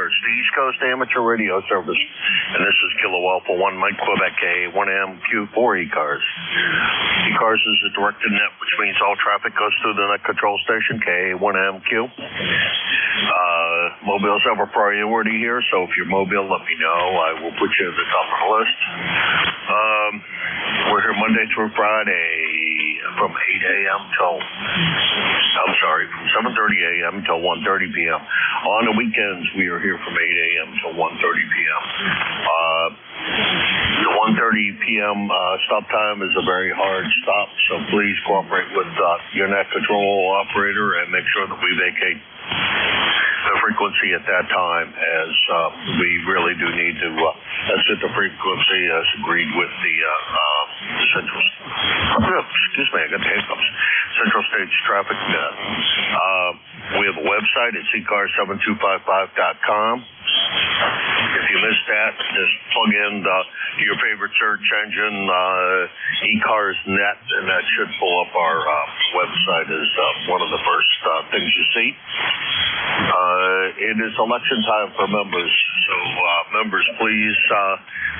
ECARS, the East Coast Amateur Radio Service. And this is Kilo Alpha 1 Mike Quebec K1MQ for ECARS. ECARS is a directed net, which means all traffic goes through the net control station, K1MQ. Mobiles have a priority here, so if you're mobile, let me know. I will put you at the top of the list. We're here Monday through Friday from 8 a.m. till, from 7:30 a.m. till 1:30 p.m. On the weekends, we are here from 8 a.m. till 1:30 p.m. The 1:30 p.m. Stop time is a very hard stop, so please cooperate with your net control operator and make sure that we vacate the frequency at that time, as we really do need to set the frequency as agreed with the Central. Excuse me, I got the hiccups. Central States Traffic Net. We have a website at ECARS7255.com. If you missed that, just plug in your favorite search engine, ECARS Net, and that should pull up our website as one of the first things you see. It is election time for members, so members, please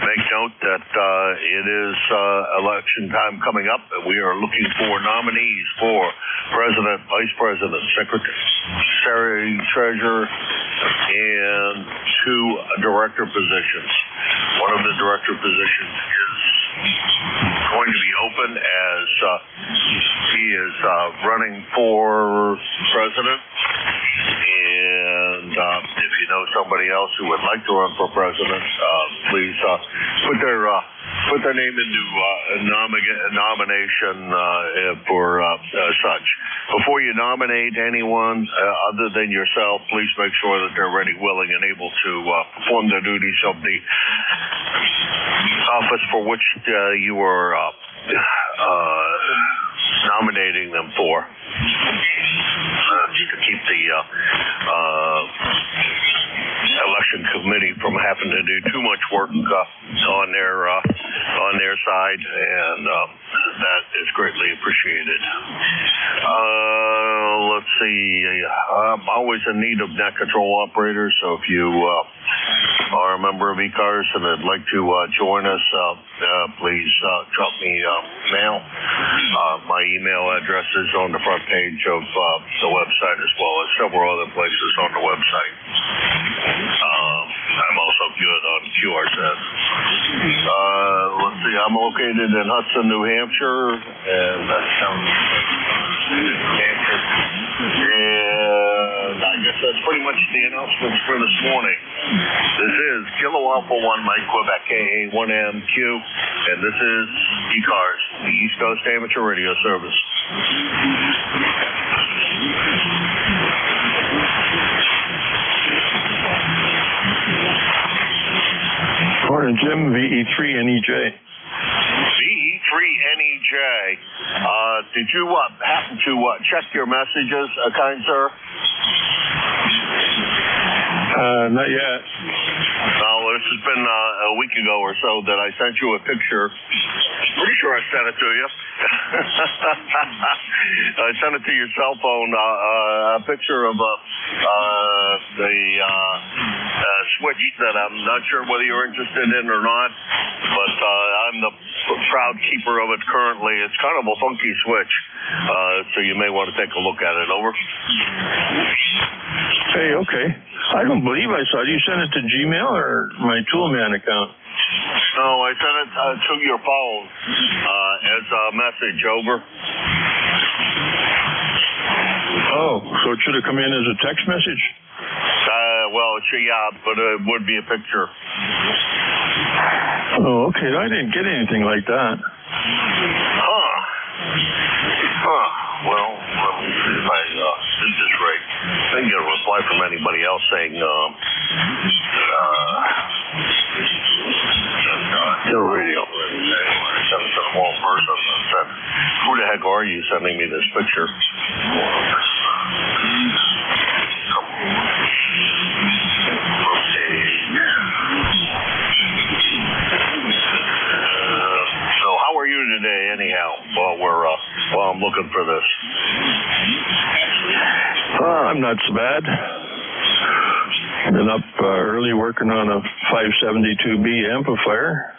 make note that it is election time coming up, and we are looking for nominees for President, Vice President, Secretary, Treasurer, and 2 director positions. One of the director positions is going to be open as he is running for president. And if you know somebody else who would like to run for president, please put their name into nomination for such. Before you nominate anyone other than yourself, please make sure that they're ready, willing, and able to perform the duties of the office for which you are nominating them for. Just to keep the election committee from having to do too much work on their side, and that is greatly appreciated. Let's see. I'm always in need of net control operators, so if you are a member of ECARS and would like to join us, please drop me a mail. My email address is on the front page of the website, as well as several other places on the website. I'm also good on QRZ. Let's see, I'm located in Hudson, New Hampshire, and that sounds and I guess that's pretty much the announcements for this morning. This is Kilo Alpha 1 Mike Quebec K1MQ, and this is ECARS, the East Coast Amateur Radio Service. Morning, Jim. VE3NEJ. VE3NEJ. Did you happen to check your messages, kind sir? Not yet. No, this has been a week ago or so that I sent you a picture. Pretty sure I sent it to you. I sent it to your cell phone, a picture of the switch that I'm not sure whether you're interested in or not, but I'm the proud keeper of it currently. It's kind of a funky switch, so you may want to take a look at it. Over. Hey, okay. I don't believe I saw it. You sent it to Gmail or my Toolman account? No, I sent it to your phone as a message. Over. Oh, so it should have come in as a text message? Well, it should, yeah, but it would be a picture. Oh, okay. I didn't get anything like that. Well, if I did this right, I didn't get a reply from anybody else saying, radio. I sent it to the wrong person and said, who the heck are you sending me this picture? So how are you today, anyhow? While I'm looking for this. I'm not so bad. Been up early working on a 572B amplifier.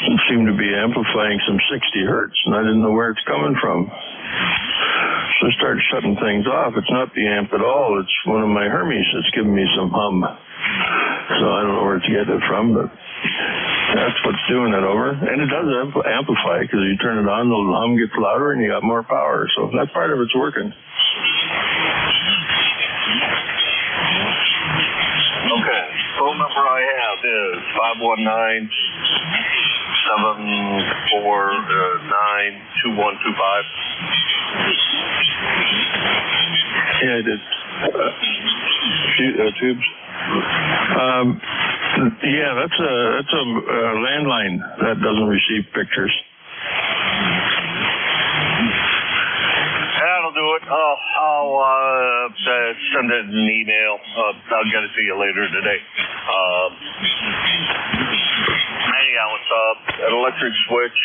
It seemed to be amplifying some 60 hertz, and I didn't know where it's coming from. So I started shutting things off. It's not the amp at all. It's one of my Hermes that's giving me some hum. So I don't know where it's getting it from, but that's what's doing it over. And it does amplify, because you turn it on, the hum gets louder, and you got more power. So that part of it's working. Okay. Phone number I have is 519-749-2125. Yeah, I did. Tubes. Yeah, that's a landline that doesn't receive pictures. That'll do it. I'll send it an email. I'll get it to you later today. Anyhow, it's an electric switch.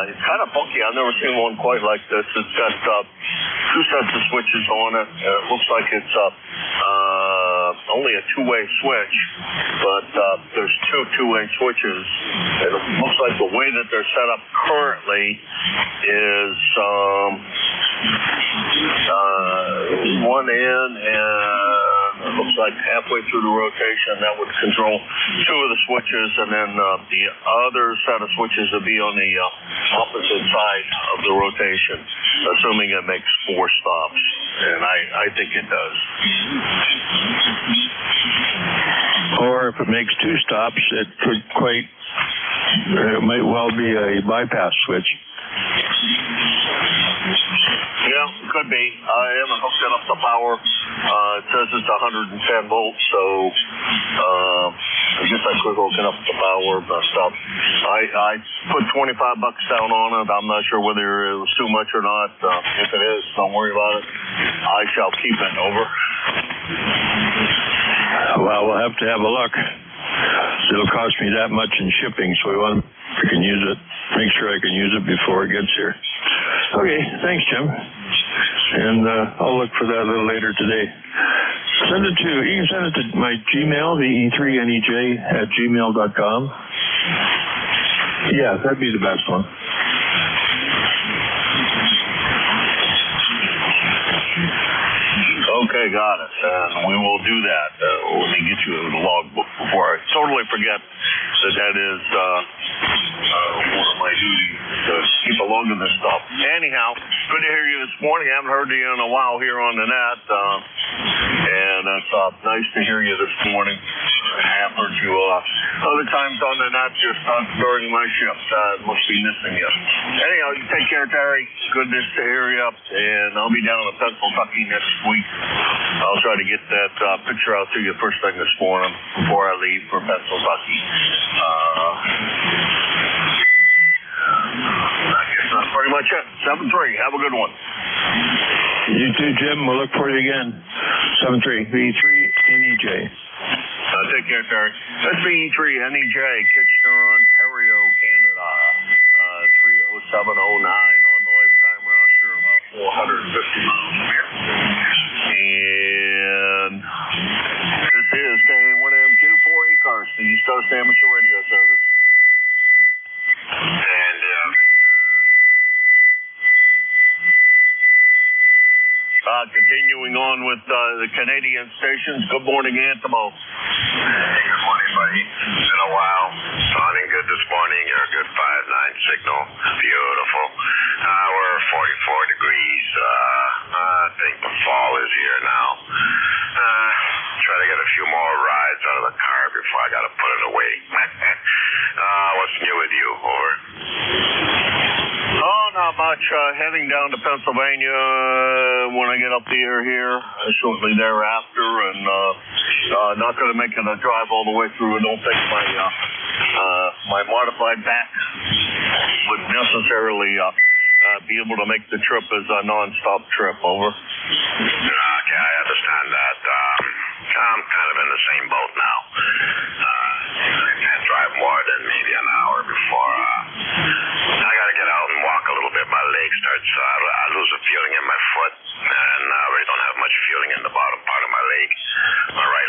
It's kind of funky. I've never seen one quite like this. It's got two sets of switches on it. It looks like it's only a two-way switch, but there's two-way switches. And it looks like the way that they're set up currently is one in, and it looks like halfway through the rotation that would control two of the switches, and then the other set of switches would be on the opposite side of the rotation, assuming it makes 4 stops, and I think it does. Or if it makes 2 stops, it might well be a bypass switch. Yeah, could be. I haven't hooked it up to power. It says it's 110 volts, so I guess I could hook it up to power, but I put $25 down on it. I'm not sure whether it was too much or not. If it is, don't worry about it. I shall keep it. Over. Well, we'll have to have a look. It'll cost me that much in shipping, so I can use it. Make sure I can use it before it gets here. Okay, thanks, Jim. And I'll look for that a little later today. You can send it to my Gmail, ve3nej@gmail.com. Yeah, that'd be the best one. Okay, got it. We will do that. Let me get you the logbook before I totally forget that is one of my duties to keep a log of this stuff. Anyhow, good to hear you this morning. I haven't heard you in a while here on the net, and it's nice to hear you this morning. I have heard you other times on the net, just during my shift. Must be missing you. Anyhow, you take care, Terry. Good to hear you, and I'll be down in Pennsylvania next week. I'll try to get that picture out to you first thing this morning before I leave for Pennsylvania. I guess that's pretty much it. 7-3. Have a good one. You too, Jim. We'll look for you again. 7-3, V3NEJ. Take care, Terry. That's V3NEJ, Kitchener, Ontario, Canada. 30709 on the lifetime roster, about 450 miles from here. And this is K1MQ for ECARS, the East Coast Amateur Radio Service. And continuing on with the Canadian stations. Good morning, Antimo. Hey, good morning, buddy. It's been a while. Sounding good this morning. You're a good 5-9 signal. Beautiful. We're 44 degrees. I think the fall is here now. Try to get a few more rides out of the car before I got to put it away. What's new with you? Over. Oh, not much. Heading down to Pennsylvania when I get up the air here shortly thereafter, and not going to make it a drive all the way through. I don't think my modified back would necessarily be able to make the trip as a non-stop trip. Over. Okay, I understand that. I'm kind of in the same boat now. I can't drive more than maybe an hour before I got to get out and walk a little bit. My leg starts, I lose a feeling in my foot, and I really don't have much feeling in the bottom part of my leg. My right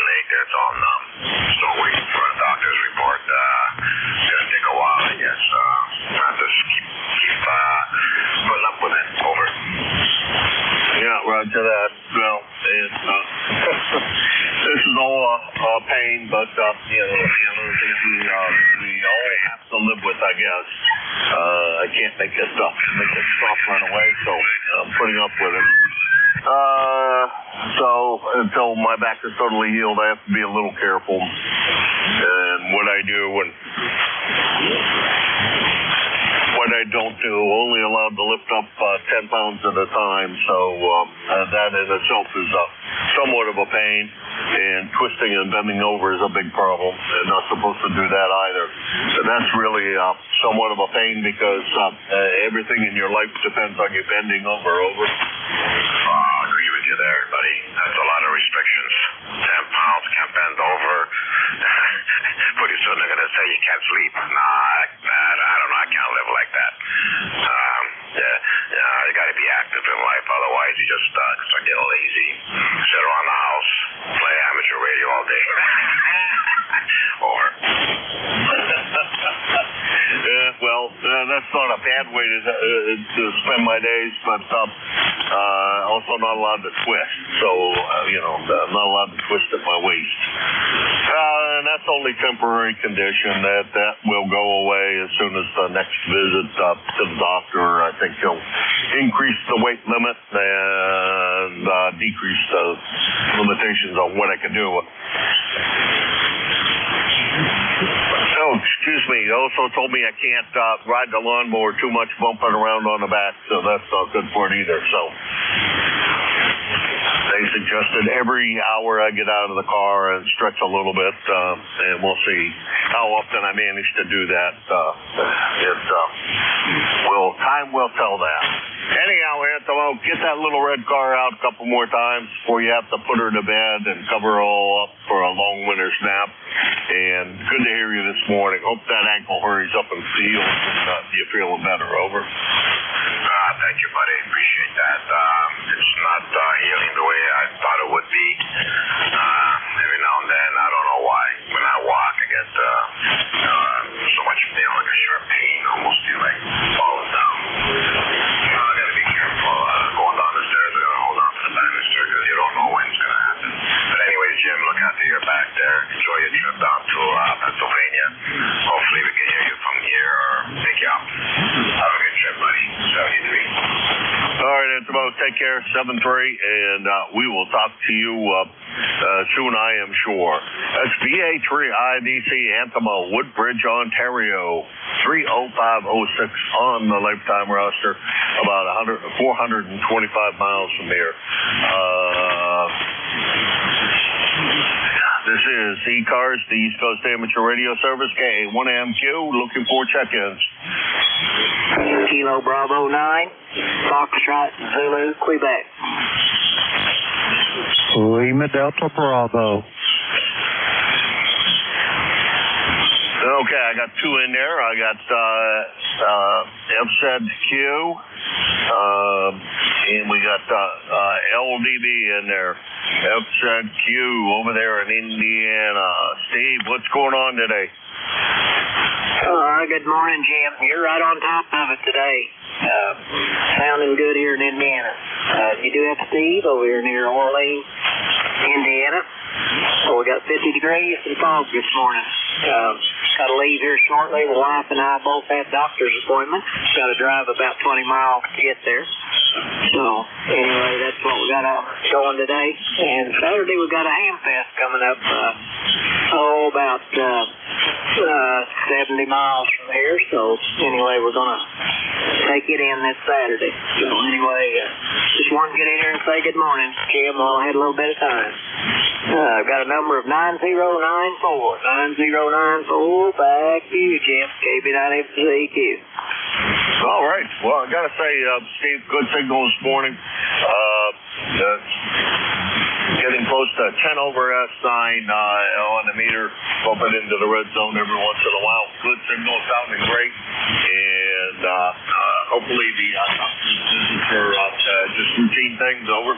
I can't make that stop run away, so I'm putting up with it. So until my back is totally healed, I have to be a little careful. And what I do and what I don't do, only allowed to lift up 10 pounds at a time. So that in itself is somewhat of a pain. And twisting and bending over is a big problem. And not supposed to do that either. And that's really somewhat of a pain because everything in your life depends on you bending over. I agree with you there, buddy. That's a lot of restrictions. 10 pounds, can't bend over. Pretty soon they're going to say you can't sleep. I don't know. I can't live like that. You got to be active in life. Otherwise, you just start getting lazy. Sit around the house, play amateur radio all day. That's not a bad way to spend my days, but also not allowed to twist. So, I'm not allowed to twist at my waist. And that's only temporary condition. That will go away as soon as the next visit to the doctor. I think he'll increase the weight limit and decrease the limitations on what I can do. Oh, excuse me. He also told me I can't ride the lawnmower too much, bumping around on the back, so that's not good for it either. So they suggested every hour I get out of the car and stretch a little bit, and we'll see how often I manage to do that. Time will tell that. Anyhow, Anthony, get that little red car out a couple more times before you have to put her to bed and cover her all up for a long winter's nap. And good to hear you this morning. Hope that ankle hurries up and heals and you're feeling better. Over. Thank you, buddy. Appreciate that. It's not healing the way I thought it would be. Every now and then, I don't know why. When I walk, I get so much, like a sharp pain, almost feel like falling down. I got to be careful going down the stairs. I got to hold on to the banister because you don't know when it's going to happen. But anyways, Jim, look after your back there. Enjoy your trip down to Pennsylvania. Hopefully we can hear you from here or pick you up. Have a good trip, buddy. 73. All right, Anthony, take care. 7-3, and we will talk to you soon, I am sure. That's VA3IDC Anthem, Woodbridge, Ontario, 30506 on the lifetime roster, about 425 miles from here. This is ECARS, the East Coast Amateur Radio Service, KA1MQ, looking for check-ins. Kilo Bravo 9, Foxtrot Zulu, Quebec. Lima Delta Bravo. Okay, I got two in there. I got FZQ, and we got LDB in there. FZQ over there in Indiana. Steve, what's going on today? Good morning, Jim. You're right on top of it today. Sounding good here in Indiana. You do have Steve over here near Orleans, Indiana. So we got 50 degrees and fog this morning. Got to leave here shortly. The wife and I both have doctor's appointments. Got to drive about 20 miles to get there. So anyway, that's what we got going today. And Saturday we got a ham fest coming up. About 70 miles from here. So anyway, we're gonna take it in this Saturday. So anyway, just wanted to get in here and say good morning, Jim, while I had a little bit of time. I've got a number of 9094. 9094. Back to you, Jim. KB9FCQ. All right. Well, I got to say, Steve, good signal this morning. Getting close to 10 over S9 on the meter, bumping into the red zone every once in a while. Good signal, sounding great. And hopefully the visits are just routine things. Over.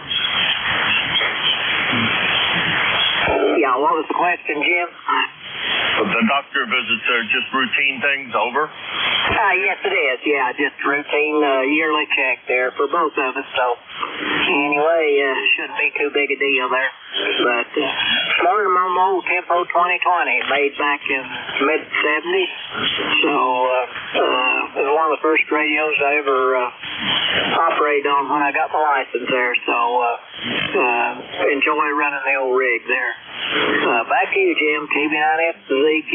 Yeah, what was the question, Jim? The doctor visits are just routine things, over? Yes, it is. Yeah, just routine yearly check there for both of us. So anyway, shouldn't be too big a deal there. But this morning I'm on old Tempo 2020, made back in mid-70s. So it was one of the first radios I ever operated on when I got my license there. So enjoy running the old rig there. Back to you, Jim. KB9F to ZQ.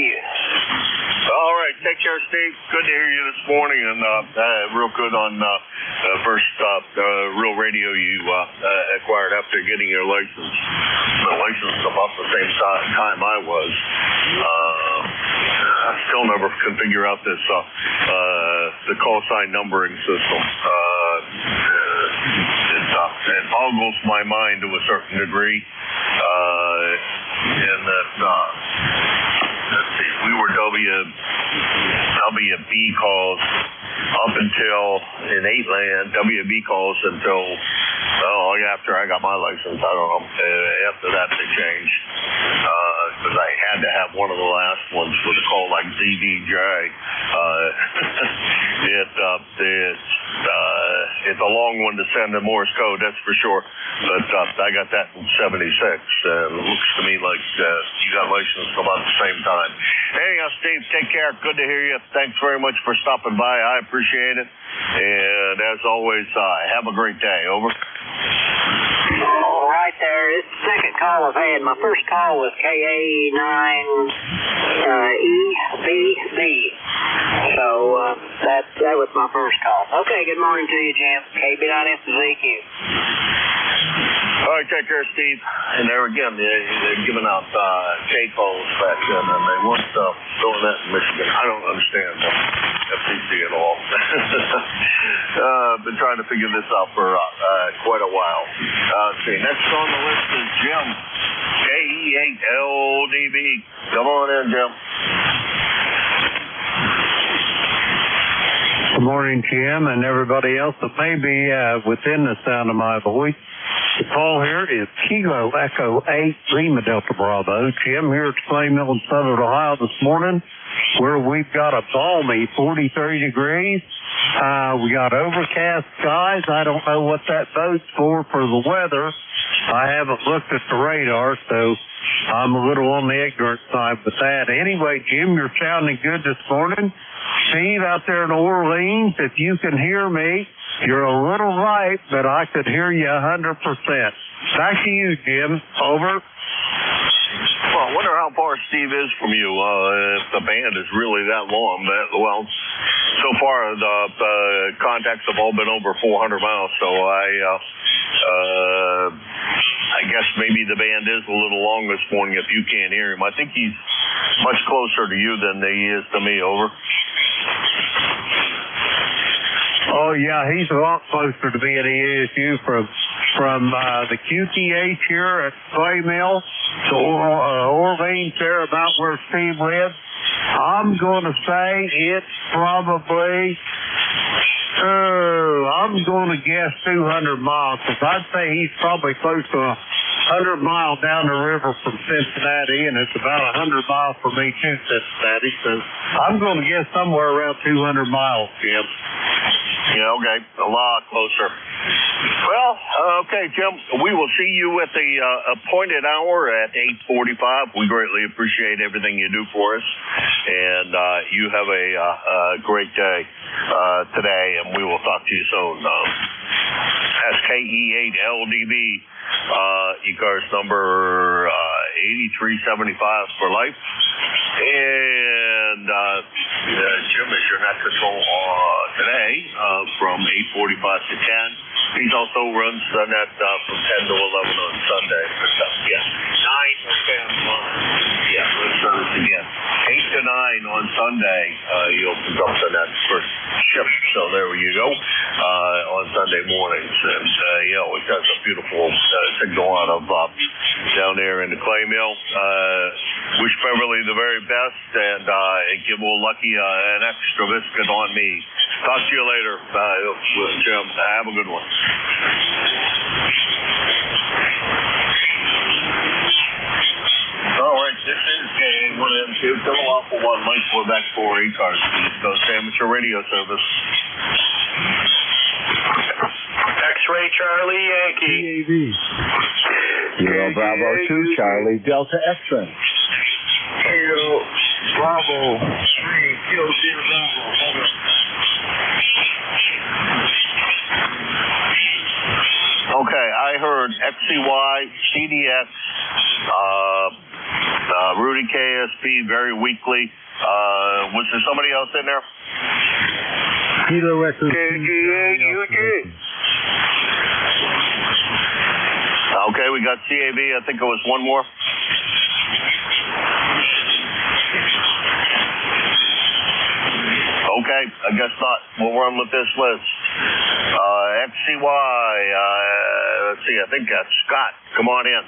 All right. Take care, Steve. Good to hear you this morning, and real good on first real radio you acquired after getting your license. The license about the same time I was. I still never can figure out this the call sign numbering system. It boggles my mind to a certain degree. In that, let's see, we were WB calls up until in 8-land, WB calls until, after I got my license, I don't know, after that they changed, because I had to have one of the last ones with a call like ZDJ. It's a long one to send in Morse code, that's for sure, but I got that in 76, and it looks to me like you got licensed about the same time. Anyhow, Steve, take care. Good to hear you. Thanks very much for stopping by. I appreciate it. And as always, have a great day. Over. All right there. It's the second call I've had. My first call was KA9EBB. So that was my first call. Okay, good morning to you, Jim. KB9F to ZQ. All right, take care, Steve. And there again, they're giving out K-calls back then, and they weren't doing that in Michigan. I don't understand FCC at all. Been trying to figure this out for quite a while. Let's see, next on the list is Jim, KE8LDB. Come on in, Jim. Good morning, Jim, and everybody else that may be within the sound of my voice. The call here is Kilo Echo 8 Lima Delta Bravo. Jim here at Clay Mill in Southern Ohio this morning, where we've got a balmy 43 degrees. We got overcast skies. I don't know what that bodes for the weather. I haven't looked at the radar, so I'm a little on the ignorant side with that. Anyway, Jim, you're sounding good this morning. Steve out there in Orleans, if you can hear me, you're a little light, but I could hear you 100%. Back to you, Jim. Over. Well, I wonder how far Steve is from you, if the band is really that long. Well, so far the contacts have all been over 400 miles, so I guess maybe the band is a little long this morning if you can't hear him. I think he's much closer to you than he is to me. Over. Oh, yeah, he's a lot closer to me than he is you from the QTH here at Clay Mill to Orleans there, about where Steve lives. I'm going to say it's probably, I'm going to guess 200 miles, because I'd say he's probably close to 100 miles down the river from Cincinnati, and it's about 100 miles from me to Cincinnati, so I'm going to guess somewhere around 200 miles, Jim. Yeah, okay, a lot closer. Well, okay, Jim, we will see you at the appointed hour at 8:45. We greatly appreciate everything you do for us, and you have a great day today, and we will talk to you soon. That's KE8LDB, ECARS number 8375 for life. And Jim is your net control today from 8:45 to 10. He also runs the net from 10 to 11 on Sunday. 9 to 10. Yeah, let's start this again. 8 to 9 on Sunday, he opens up the net for shift. So there you go, on Sunday mornings. And, it has a beautiful signal out of down there in the Clay Mill. Wish Beverly the very best, and give old Lucky an extra biscuit on me. Talk to you later, Jim. Have a good one. All right, this is KA1MC Alpha 1, Mike Quebec 4, ECARS, East Coast Amateur Radio Service. X-Ray Charlie Yankee. Kilo Bravo 2, Charlie Delta X-Ray. Kilo Bravo 3, Kilo Sierra Bravo. Okay, I heard XCY, CDX, Rudy KSP very weakly. Was there somebody else in there? Kilo Echo. Okay, we got CAB. I think it was one more. Okay, I guess not. We'll run with this list. XCY, let's see, I think that's Scott. Come on in.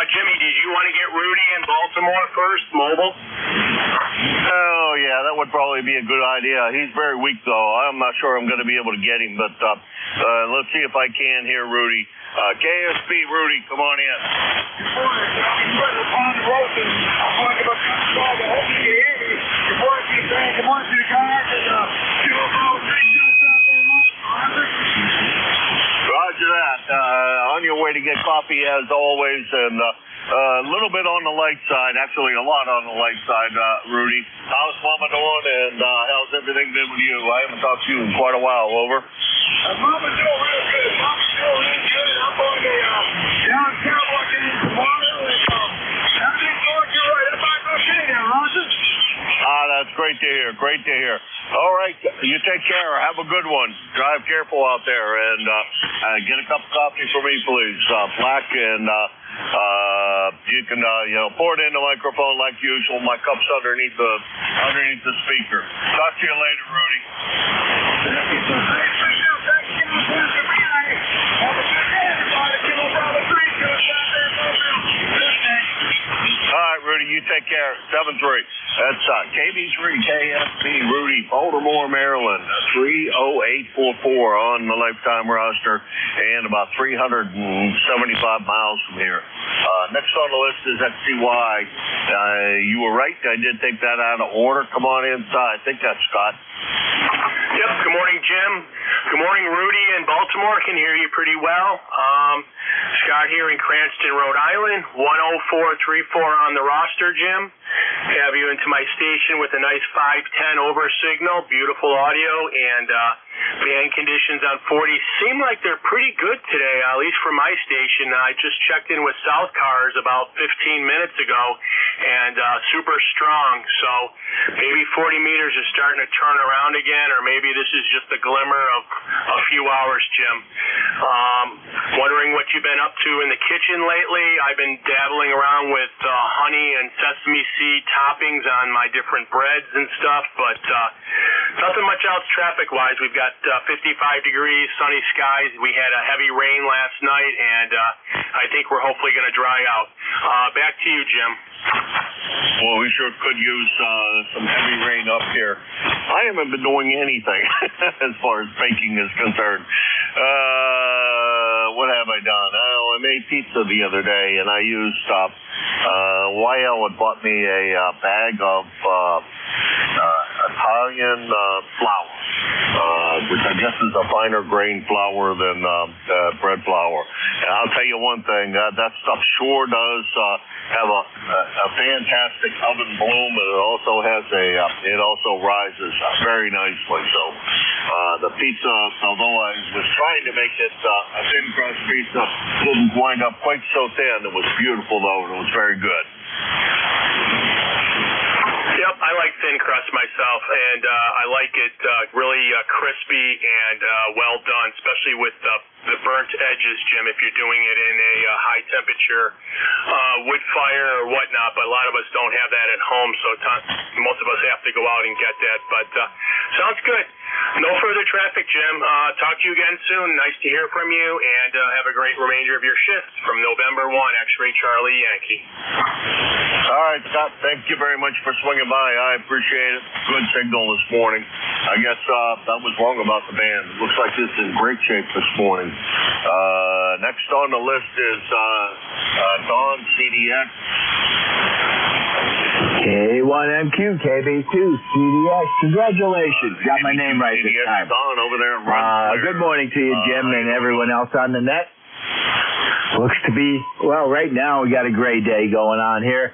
Jimmy, did you want to get Rudy in Baltimore first, mobile? Oh, yeah, that would probably be a good idea. He's very weak, though. I'm not sure I'm going to be able to get him, but let's see if I can hear Rudy. KSP, Rudy, come on in. Roger that. On your way to get coffee, as always, and a little bit on the light side, actually a lot on the light side, Rudy. How's Mama doing, and how's everything been with you? I haven't talked to you in quite a while, over. Mama's doing real good. Mama's doing real good. I'm going to down Cowboy game tomorrow, and everything's going good right. Everybody's okay now, Roger? That's great to hear. Great to hear. All right, you take care. Have a good one. Drive careful out there, and get a cup of coffee for me, please. Black, and you can pour it in the microphone like usual. My cup's underneath the speaker. Talk to you later, Rudy. All right, Rudy, you take care. 7-3. That's KB3 KFB Rudy, Baltimore, Maryland. 30844 on the lifetime roster, and about 375 miles from here. Next on the list is XCY. You were right. I did take that out of order. Come on inside. I think that's Scott. Yep. Good morning, Jim. Good morning, Rudy in Baltimore. Can hear you pretty well. Scott here in Cranston, Rhode Island. 10434 on the roster, Jim. Have you into my station with a nice 510 over signal. Beautiful audio, and band conditions on 40 seem like they're pretty good today, at least for my station. I just checked in with South Cars about 15 minutes ago, and super strong. So maybe 40 meters is starting to turn around again, or maybe this is just a glimmer of a few hours, Jim. Wondering what you've been up to in the kitchen lately. I've been dabbling around with honey and sesame seed toppings on my different breads and stuff, but nothing much else traffic-wise. We've got 55 degrees, sunny skies. We had a heavy rain last night, and I think we're hopefully going to dry out. Back to you, Jim. Well, we sure could use some heavy rain up here. I haven't been doing anything as far as baking is concerned. What have I done? I made pizza the other day, and I used YL had bought me a bag of Italian flour, which I guess is a finer grain flour than bread flour. And I'll tell you one thing, that stuff sure does have a fantastic oven bloom, and it also has it also rises very nicely. So the pizza, although I was trying to make it a thin crust pizza, didn't wind up quite so thin. It was beautiful though, and it was very good. Yep, I like thin crust myself, and I like it really crispy and well done, especially with the burnt edges, Jim, if you're doing it in a high temperature wood fire or whatnot, but a lot of us don't have that at home, so most of us have to go out and get that, but sounds good. No further traffic, Jim. Talk to you again soon. Nice to hear from you, and have a great remainder of your shift from November 1, X-Ray Charlie Yankee. All right, Scott, thank you very much for swinging by. I appreciate it. Good signal this morning. I guess I was wrong about the band. It looks like it's in great shape this morning. Next on the list is Dawn CDX. K1MQ, KB2, CDX. Congratulations. Got my name right this time. Don over there. Good morning to you, Jim, and everyone else on the net. Looks to be, well, right now we got a gray day going on here.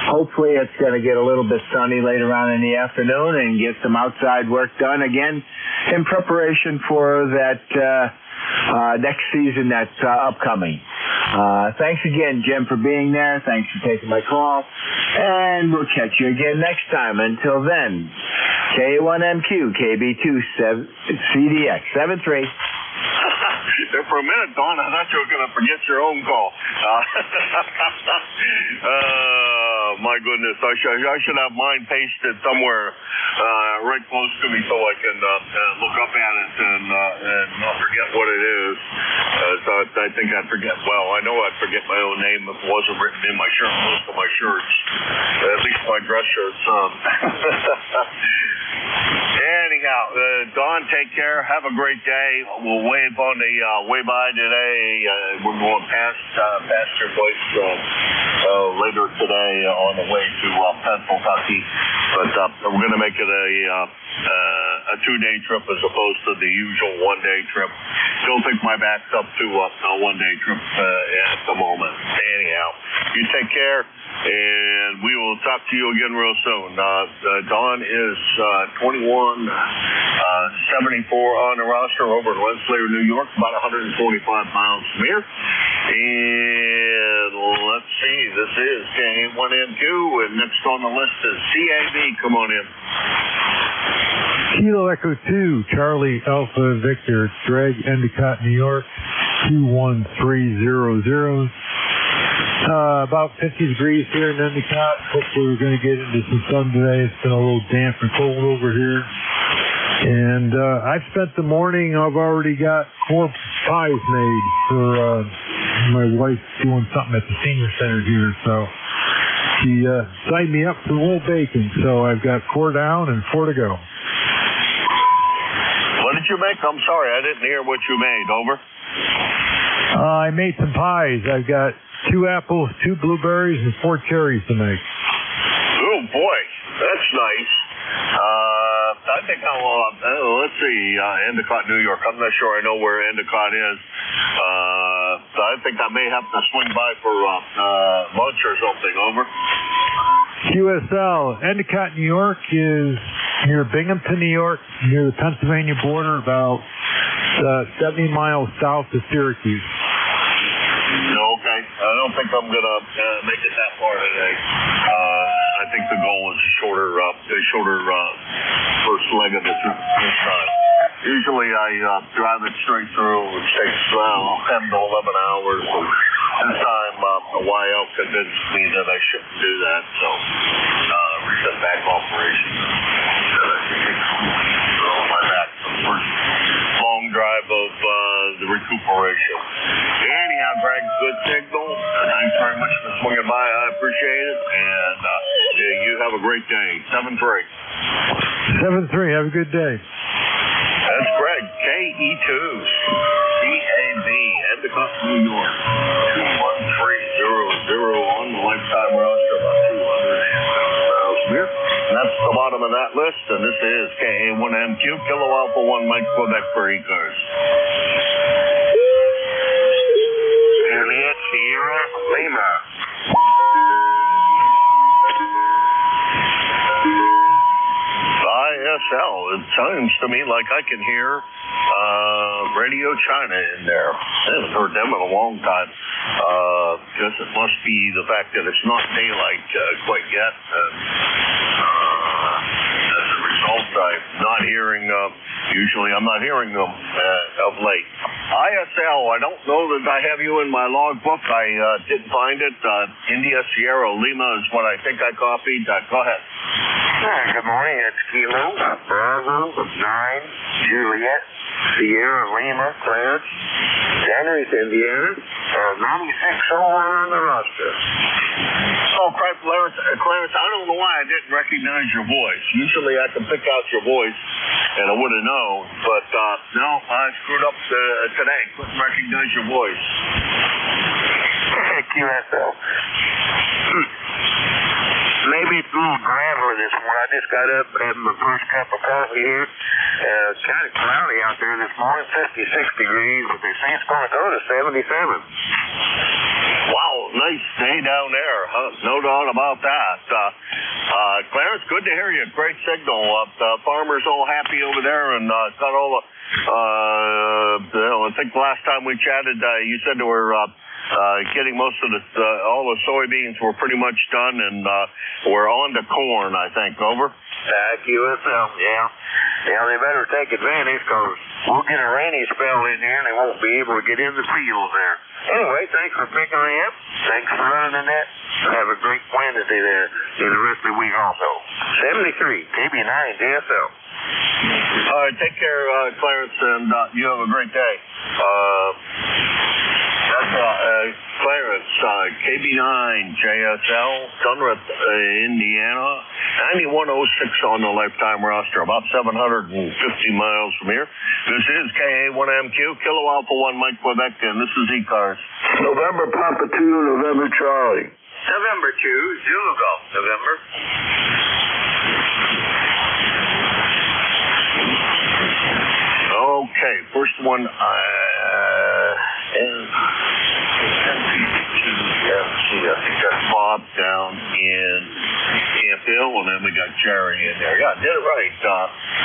Hopefully it's going to get a little bit sunny later on in the afternoon and get some outside work done again in preparation for that next season that's upcoming. Thanks again, Jim, for being there. Thanks for taking my call. And we'll catch you again next time. Until then, K1MQ, KB2, CDX, 73. For a minute, Don, I thought you were going to forget your own call. My goodness. I should have mine pasted somewhere right close to me so I can look up at it and not forget what it is. So I think I'd forget. Well, I know I'd forget my own name if it wasn't written in my shirt, most of my shirts. At least my dress shirts. Anyhow, Don, take care. Have a great day. We'll wave on the way by today. We're going past your place later today on the way to Pennsylvania. But we're going to make it a 2-day trip as opposed to the usual 1-day trip. Don't think my back's up to a 1-day trip at the moment. Anyhow, you take care. And we will talk to you again real soon. Don is 2174 on the roster over in Rensselaer, New York, about 145 miles from here. And let's see, this is K1MQ, and next on the list is CAB. Come on in. Kilo Echo 2, Charlie Alpha Victor, Greg, Endicott, New York, 21300. About 50 degrees here in Endicott. Hopefully we're going to get into some sun today. It's been a little damp and cold over here. And I've spent the morning, I've already got 4 pies made for my wife doing something at the senior center here. So she signed me up for a little baking. So I've got 4 down and 4 to go. What did you make? I'm sorry, I didn't hear what you made. Over. I made some pies. I've got 2 apples, 2 blueberries, and 4 cherries to make. Oh, boy. That's nice. I think let's see, Endicott, New York. I'm not sure I know where Endicott is. I think I may have to swing by for lunch or something. Over. QSL, Endicott, New York is near Binghamton, New York, near the Pennsylvania border, about 70 miles south of Syracuse. Okay. I don't think I'm going to make it that far today. I think the goal is a shorter first leg of the trip this time. Usually I drive it straight through. It takes 10 to 11 hours. And this time, YL convinced me that I shouldn't do that. So, reset back operation. My back for the first long drive of the recuperation. Anyhow, Greg, good signal. Thanks very much for swinging by. I appreciate it. And you have a great day. 7-3. 7-3. Have a good day. That's Greg, KE2, CAB, Endicott, New York, 21300 on the lifetime roster, about 200 miles from here. And that's the bottom of that list, and this is KA1MQ, Kilo Alpha 1, Mike, Quebec for ECARS. Juliet, Sierra, Lima. ISL, it sounds to me like I can hear Radio China in there. I haven't heard them in a long time. Guess it must be the fact that it's not daylight quite yet. As a result, I'm not hearing, usually I'm not hearing them of late. ISL, I don't know that I have you in my logbook. I didn't find it. India Sierra Lima is what I think I copied. Go ahead. Hi, good morning. It's Kilo, Bravo, 9, Juliet, Sierra Lima, Clarence, Henry's, Indiana, 9601 on the roster. Oh, Clarence, I don't know why I didn't recognize your voice. Usually I can pick out your voice, and I would have known, but no, I screwed up today. Couldn't recognize your voice. QSL. maybe it's a little graveler this morning. I just got up and had my first cup of coffee here. It's kind of cloudy out there this morning, 56 degrees, but they say it's going to go to 77. Wow, nice day down there, huh? No doubt about that. Clarence, good to hear you. Great signal. The farmers all happy over there and got all the, I think the last time we chatted, you said they were getting most of all the soybeans were pretty much done and we're on to corn, I think. Over? QSL, yeah. Yeah, they better take advantage because we'll get a rainy spell in here and they won't be able to get in the fields there. Anyway, thanks for picking me up. Thanks for running the net. Have a great Wednesday there and the rest of the week also. 73, KB9, DSL. All right, take care, Clarence, and you have a great day. That's Clarence, KB9, JSL, Sunrith, Indiana, 9106 on the lifetime roster, about 750 miles from here. This is KA1MQ, Kilo Alpha 1 Mike Quebec, and this is ECARS. November Papa 2, November Charlie. November 2, Zulu Golf, November. Okay, first one, I think that's Bob down in Camp Hill, and then we got Jerry in there. Yeah, did it right.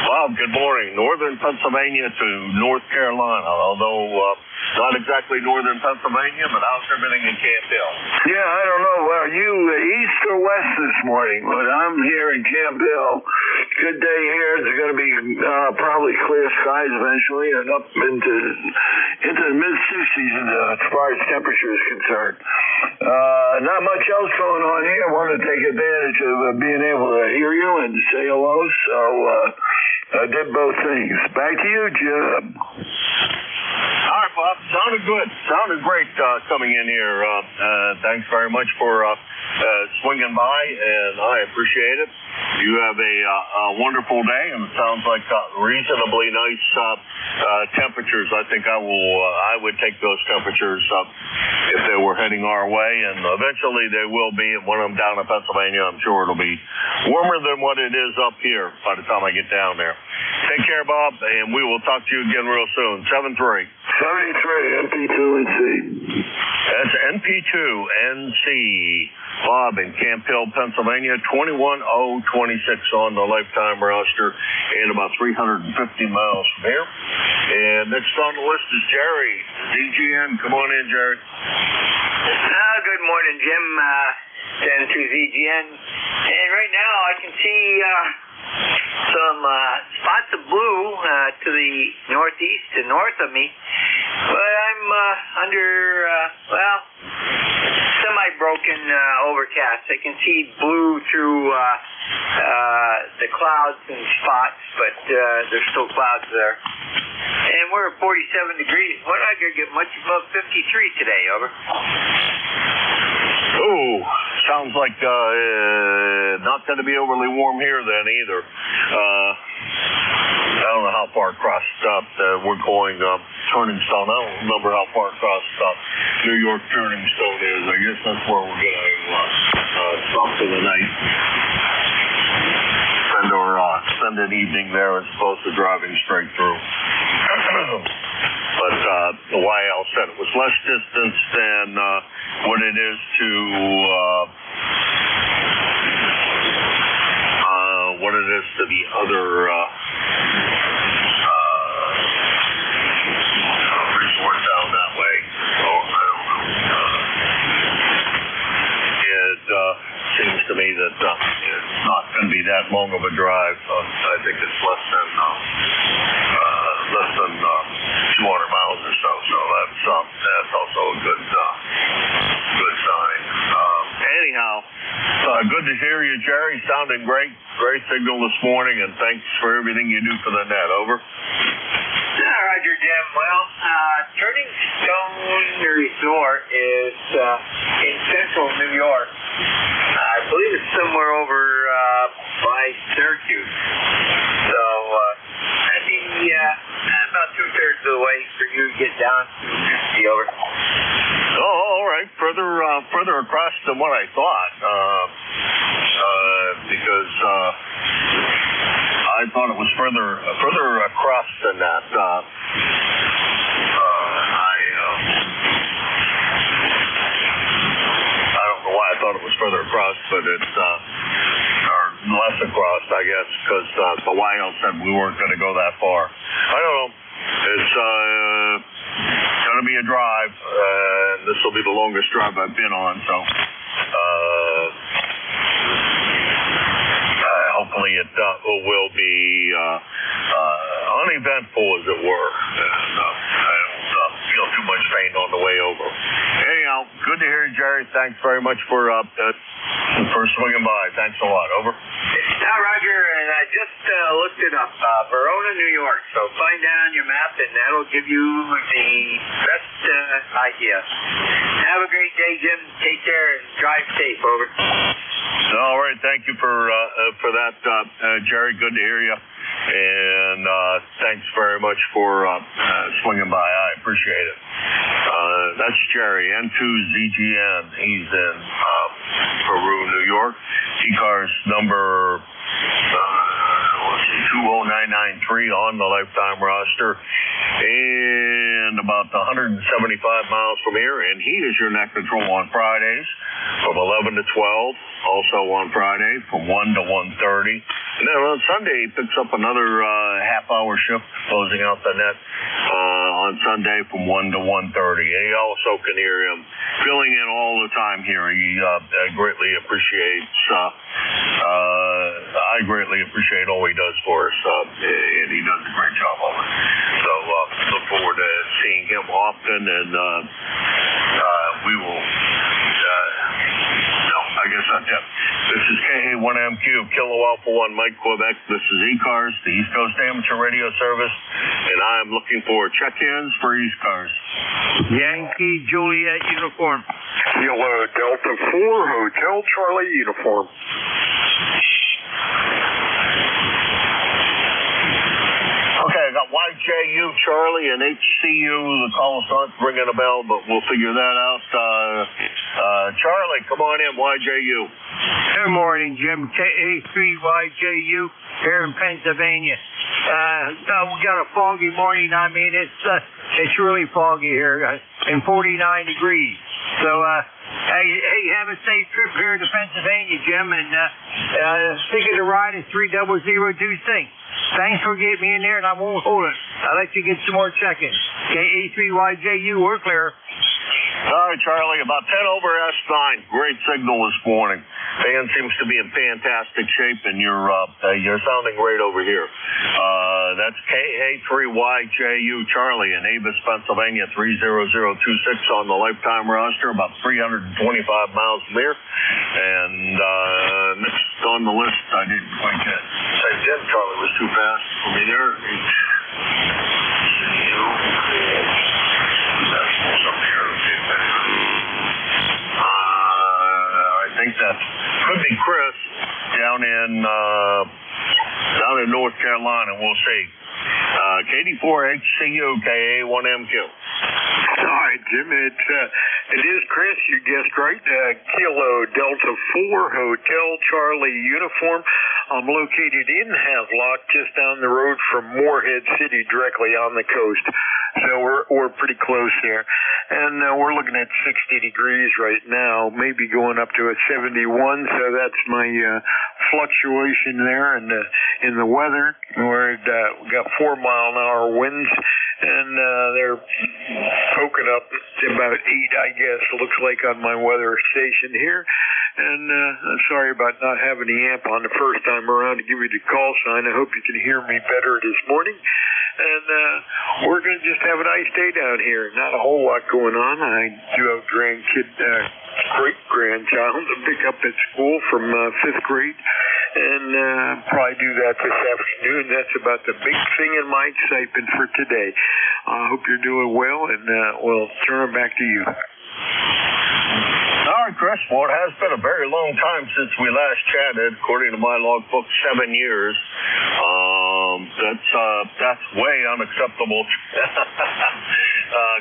Bob, good morning. Northern Pennsylvania to North Carolina, although not exactly northern Pennsylvania, but how's everything in Camp Hill? Yeah, I don't know. Well, you east or west this morning, but I'm here in Camp Hill. Good day here. It's going to be probably clear skies eventually and up into the mid-60s as far as temperature is concerned. Not much else going on here. I want to take advantage of being able to hear you and say hello, so I did both things. Back to you, Jim. All right, Bob. Sounded good. Sounded great coming in here. Thanks very much for swinging by, and I appreciate it. You have a wonderful day, and it sounds like reasonably nice temperatures. I think I would take those temperatures if they were heading our way, and eventually they will be. And when I'm down in Pennsylvania, I'm sure it'll be warmer than what it is up here by the time I get down there. Take care, Bob, and we will talk to you again real soon. 73. 73, NP2NC. That's NP2NC. Bob in Camp Hill, Pennsylvania, 21026 on the lifetime roster and about 350 miles from here. And next on the list is Jerry, ZGN. Come on in, Jerry. Good morning, Jim. 10-2ZGN. And right now I can see some spots of blue to the northeast and north of me. But I'm under, semi-broken overcast. I can see blue through the clouds and spots, but there's still clouds there. And we're at 47 degrees. We're not going to get much above 53 today, over. Oh, sounds like not going to be overly warm here then either. I don't know how far across we're going. Turning Stone. I don't remember how far across New York Turning Stone is. I guess that's where we're going to stop for the night. Spend an evening there as opposed to driving straight through. But the YL said it was less distance than what it is to the other resort down that way. So I don't know. It seems to me that it's not going to be that long of a drive. I think it's less than 200 miles or so. So that's also a good sign. Anyhow, good to hear you, Jerry. Sounding great. Great signal this morning, and thanks for everything you do for the net. Over. Roger, Jim. Well, Turning Stone Resort is in central New York. I believe it's somewhere over by Syracuse. So that'd be about 2/3 of the way for you to get down to 50, over. Oh, all right. Further across than what I thought. because I thought it was further across than that. I don't know why I thought it was further across, but it's or less across, I guess, because the YL said we weren't going to go that far. I don't know. It's going to be a drive. This will be the longest drive I've been on, so hopefully it will be uneventful, as it were. And I don't feel too much pain on the way over. Anyhow, good to hear you, Jerry. Thanks very much for swinging by. Thanks a lot. Over. Now, Roger, and I just looked it up. Verona, New York. So find that on your map, and that'll give you the best idea. Have a great day, Jim. Take care and drive safe. Over. All right. Thank you for that, Jerry. Good to hear you. And thanks very much for swinging by. I appreciate it. That's Jerry, N2ZGN. He's in Peru, New York. ECARS number 20993 on the lifetime roster. And about 175 miles from here. And he is your net control on Fridays from 11 to 12. Also on Friday from 1 to 1:30. And then on Sunday, he picks up another half-hour shift, closing out the net on Sunday from 1 to 1:30. And he also can hear him filling in all the time here. He greatly appreciates, I greatly appreciate all he does for us, and he does a great job of it. So look forward to seeing him often, and we will... I guess that's it. This is KA1MQ, Kilo Alpha 1, Mike, Quebec. This is ECARS, the East Coast Amateur Radio Service, and I am looking for check-ins for ECARS. Yankee Juliet uniform. Kilo Delta 4, Hotel Charlie uniform. Okay, I got YJU, Charlie, and HCU. The call's not ringing a bell, but we'll figure that out. Charlie, come on in, YJU. Good morning, Jim. KA3YJU here in Pennsylvania. We got a foggy morning. I mean, it's really foggy here, and 49 degrees. So, hey, have a safe trip here to Pennsylvania, Jim, and ticket to ride is 30026. Thanks for getting me in there, and I won't hold it. I'll let you get some more check-ins. KA3YJU, we're clear. All right, Charlie, about 10 over S9. Great signal this morning. Band seems to be in fantastic shape, and you're sounding great over here. That's KA3YJU, Charlie, in Avis, Pennsylvania, 30026 on the lifetime roster, about 325 miles from here. And next on the list, I didn't quite get. I did. Charlie was too fast for me there. I think that could be Chris down in North Carolina. We'll see. KD4HCU, KA1MQ. All right, Jim. It is Chris. You guessed right. Kilo Delta 4 Hotel Charlie uniform. I'm located in Havelock, just down the road from Moorhead City, directly on the coast. So we're pretty close there. And we're looking at 60 degrees right now, maybe going up to a 71. So that's my fluctuation there in the weather. We got 4-mile-an-hour winds, and they're poking up about 8, I guess, it looks like, on my weather station here. And I'm sorry about not having the amp on the first time around to give you the call sign. I hope you can hear me better this morning. And we're going to just have a nice day down here. Not a whole lot going on. I do have great-grandchild to pick up at school from 5th grade. And probably do that this afternoon. That's about the big thing in my excitement for today. I hope you're doing well, and we'll turn it back to you. All right, Chris. Well, it has been a very long time since we last chatted. According to my logbook, 7 years. That's way unacceptable.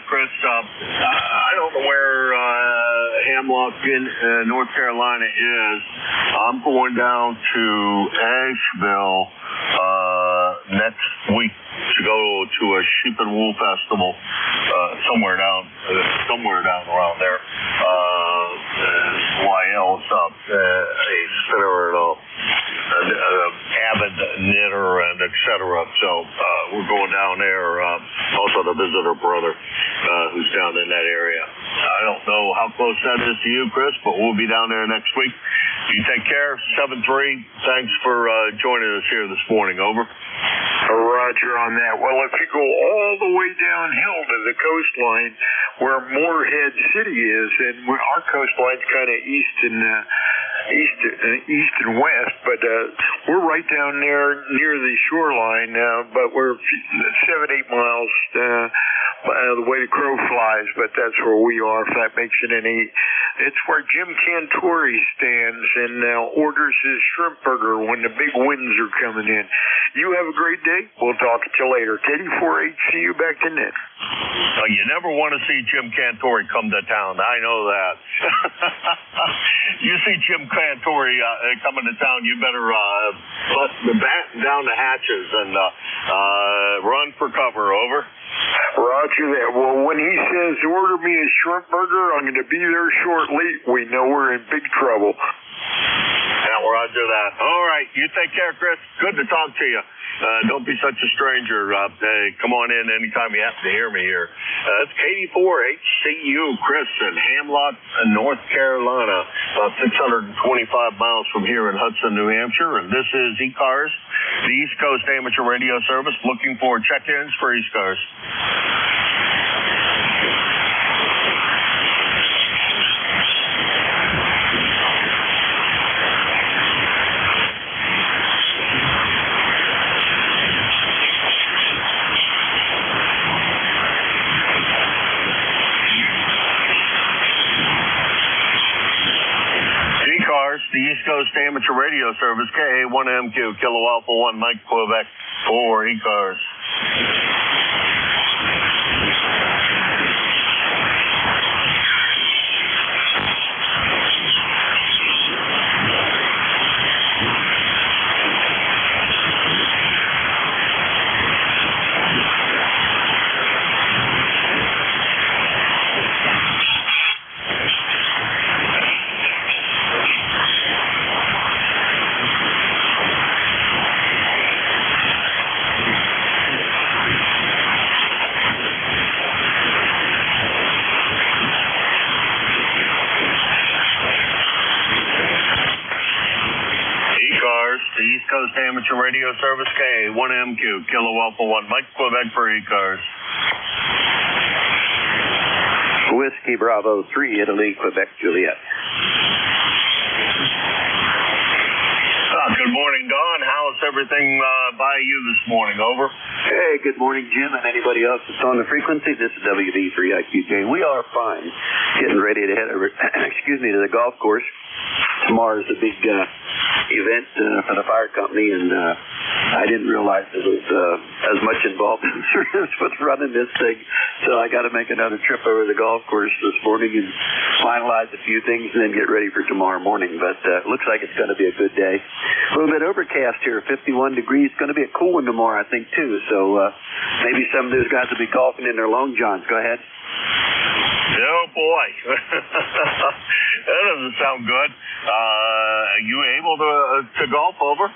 Chris, I don't know where Hemlock in North Carolina is. I'm going down to Asheville next week to go to a sheep and wool festival somewhere down around there. YL's a spinner and an avid knitter and etc. So we're going down there. Also to visit her brother who's down in that area. I don't know how close that is to you, Chris, but we'll be down there next week. You take care. 7-3. Thanks for joining us here this morning. Over. Roger on that. Well, if you go all the way downhill to the coastline where Moorhead City is, and our coastline's kind of east and west, but we're right down there near the shoreline, but we're 7-8 miles the way the crow flies, but that's where we are, if that makes it any. It's where Jim Cantori stands and orders his shrimp burger when the big winds are coming in. You have a great day. We'll talk to you later. KD4HCU back to net. You never want to see Jim Cantori come to town. I know that. You see Jim Cantori coming to town, you better batten down the hatches and run for cover. Over. Roger that. Well, when he says order me a shrimp burger, I'm going to be there shortly. We know we're in big trouble. Yeah, roger that. All right. You take care, Chris. Good to talk to you. Don't be such a stranger. Come on in anytime you happen to hear me here. It's KD4HCU, Chris in Hemlock, North Carolina, about 625 miles from here in Hudson, New Hampshire. And this is ECARS, the East Coast Amateur Radio Service, looking for check-ins for ECARS. The East Coast Amateur Radio Service, KA1MQ, Kilo Alpha 1, Mike Quebec for ECARS. The East Coast Amateur Radio Service, KA1MQ, Kilo Alpha 1, Mike Quebec for ECARS. Whiskey Bravo 3, Italy, Quebec, Juliet. Good morning, Don. How's everything by you this morning? Over. Hey, good morning, Jim, and anybody else that's on the frequency. This is WB3IQJ. We are fine. Getting ready to head over, to the golf course. Tomorrow's a big event for the fire company, and I didn't realize there was as much involved with running this thing. So I got to make another trip over the golf course this morning and finalize a few things and then get ready for tomorrow morning. But looks like it's going to be a good day. A little bit overcast here, 51 degrees. Going to be a cool one tomorrow, I think, too. So maybe some of those guys will be golfing in their long johns. Go ahead. Oh, boy. That doesn't sound good. Are you able to golf? Over?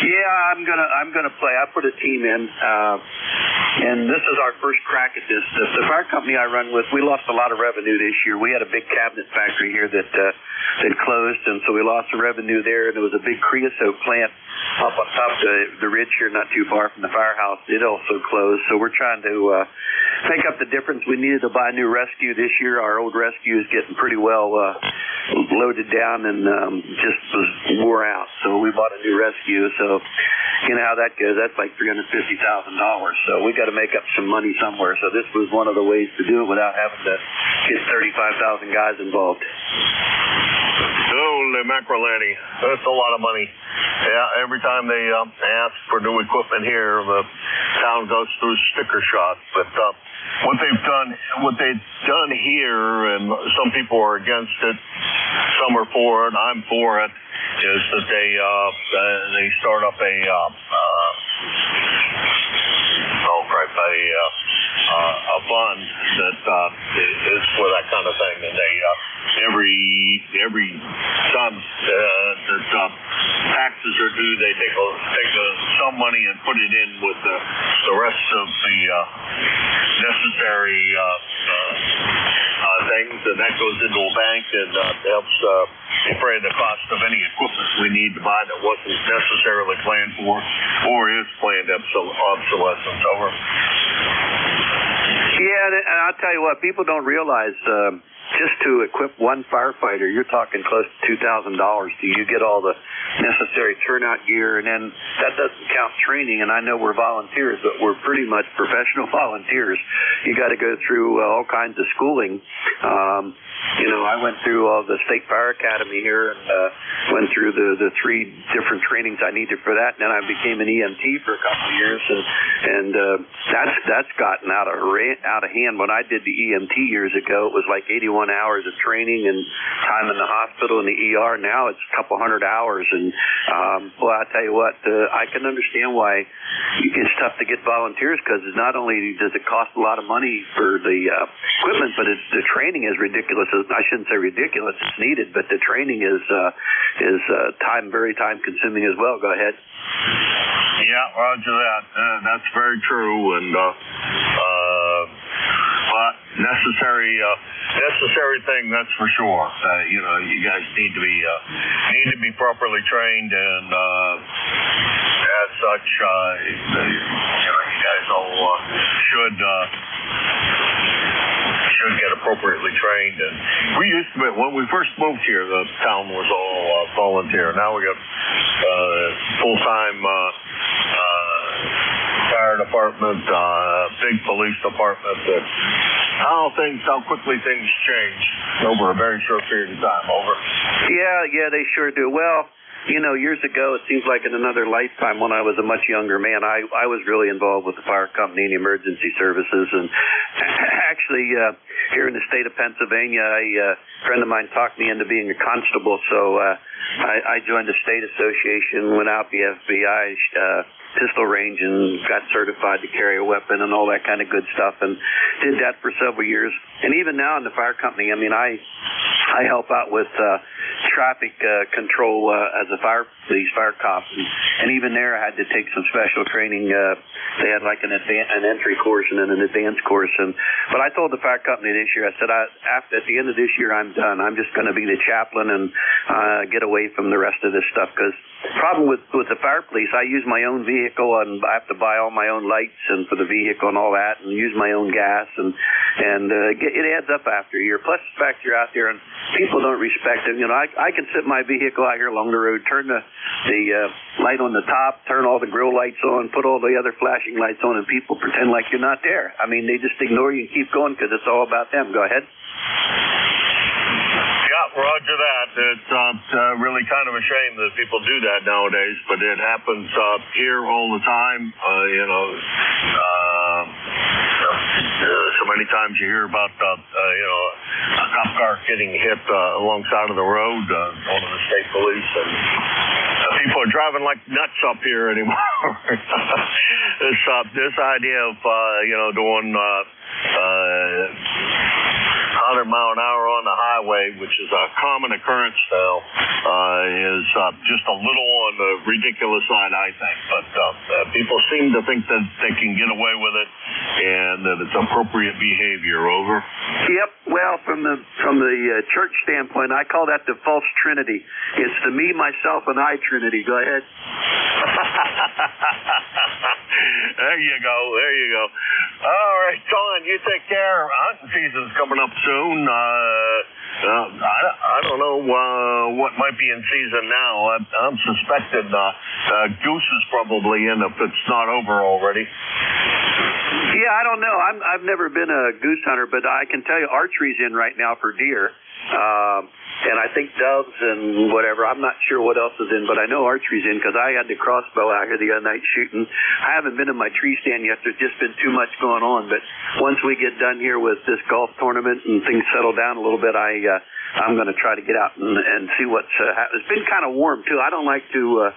Yeah, I'm gonna play. I put a team in, and this is our first crack at this. The fire company I run with, we lost a lot of revenue this year. We had a big cabinet factory here that closed, and so we lost the revenue there. And there was a big creosote plant up on top of the ridge here, not too far from the firehouse. It also closed. So we're trying to make up the difference. We needed to buy a new rescue this year. Our old rescue is getting pretty well loaded down and just was wore out. So we bought a new rescue. So you know how that goes. That's like $350,000. So we got to make up some money somewhere. So this was one of the ways to do it without having to get 35,000 guys involved. So Holy mackerelani. That's a lot of money. Yeah, every time they ask for new equipment here, the town goes through sticker shock. But what they've done here, and some people are against it, some are for it, I'm for it, is that they start up a fund that is for that kind of thing, and they every time that taxes are due, they take some money and put it in with the rest of the necessary things, and that goes into a bank and helps defray the cost of any equipment we need to buy that wasn't necessarily planned for or is planned obsolescence. Over. Yeah, and I'll tell you what, people don't realize just to equip one firefighter, you're talking close to $2,000. Do you get all the necessary turnout gear? And then that doesn't count training. And I know we're volunteers, but we're pretty much professional volunteers. You got to go through all kinds of schooling. I went through the State Fire Academy here and went through the 3 different trainings I needed for that. And then I became an EMT for a couple of years, and that's gotten out of hand. When I did the EMT years ago, it was like 81 hours of training and time in the hospital and the ER. Now it's a couple hundred hours, and well, I tell you what, I can understand why it's tough to get volunteers, because not only does it cost a lot of money for the equipment, but the training is ridiculous. I shouldn't say ridiculous; it's needed, but the training is very time consuming as well. Go ahead. Yeah, roger that. That's very true, and necessary thing, that's for sure. You guys need to be properly trained, and as such, you guys all should get appropriately trained. And we used to be, when we first moved here, the town was all volunteer. Now we got full-time fire department, big police department. How quickly things change over a very short period of time. Over. Yeah, they sure do. Well, years ago, it seems like in another lifetime when I was a much younger man, I was really involved with the fire company and emergency services. And actually, here in the state of Pennsylvania, a friend of mine talked me into being a constable. So I joined the state association, went out the FBI pistol range, and got certified to carry a weapon and all that kind of good stuff, and did that for several years. And even now in the fire company, I help out with traffic control as a fire cop, and even there I had to take some special training. They had like an entry course and then an advanced course. But I told the fire company this year, I said, at the end of this year, I'm done. I'm just going to be the chaplain and get away from the rest of this stuff, because the problem with the fire police, I use my own vehicle, and I have to buy all my own lights and for the vehicle and all that, and use my own gas, and it adds up after a year. Plus the fact you're out there and people don't respect it. I can sit my vehicle out here along the road, turn the light on the top, turn all the grill lights on, put all the other flashing lights on, and people pretend like you're not there. They just ignore you and keep going because it's all about them. Go ahead. Yeah, roger that. It's really kind of a shame that people do that nowadays, but it happens here all the time. So many times you hear about a cop car getting hit alongside of the road, one of the state police, and people are driving like nuts up here anymore. This idea of doing 100 mile an hour on the highway, which is a common occurrence now, is just a little on the ridiculous side, I think. But people seem to think that they can get away with it and that it's appropriate behavior. Over. Yep. Well, from the church standpoint, I call that the false trinity. It's the me, myself, and I trinity. Go ahead. There you go. All right, John, you take care. Hunting season's coming up soon. I don't know what might be in season now. I'm suspecting goose is probably in if it's not over already. Yeah, I don't know. I've never been a goose hunter, but I can tell you archery's in right now for deer. And and I think doves and whatever. I'm not sure what else is in, but I know archery's in because I had the crossbow out here the other night shooting. I haven't been in my tree stand yet. There's just been too much going on. But once we get done here with this golf tournament and things settle down a little bit, I'm going to try to get out and see what's happening. It's been kind of warm too. I don't like to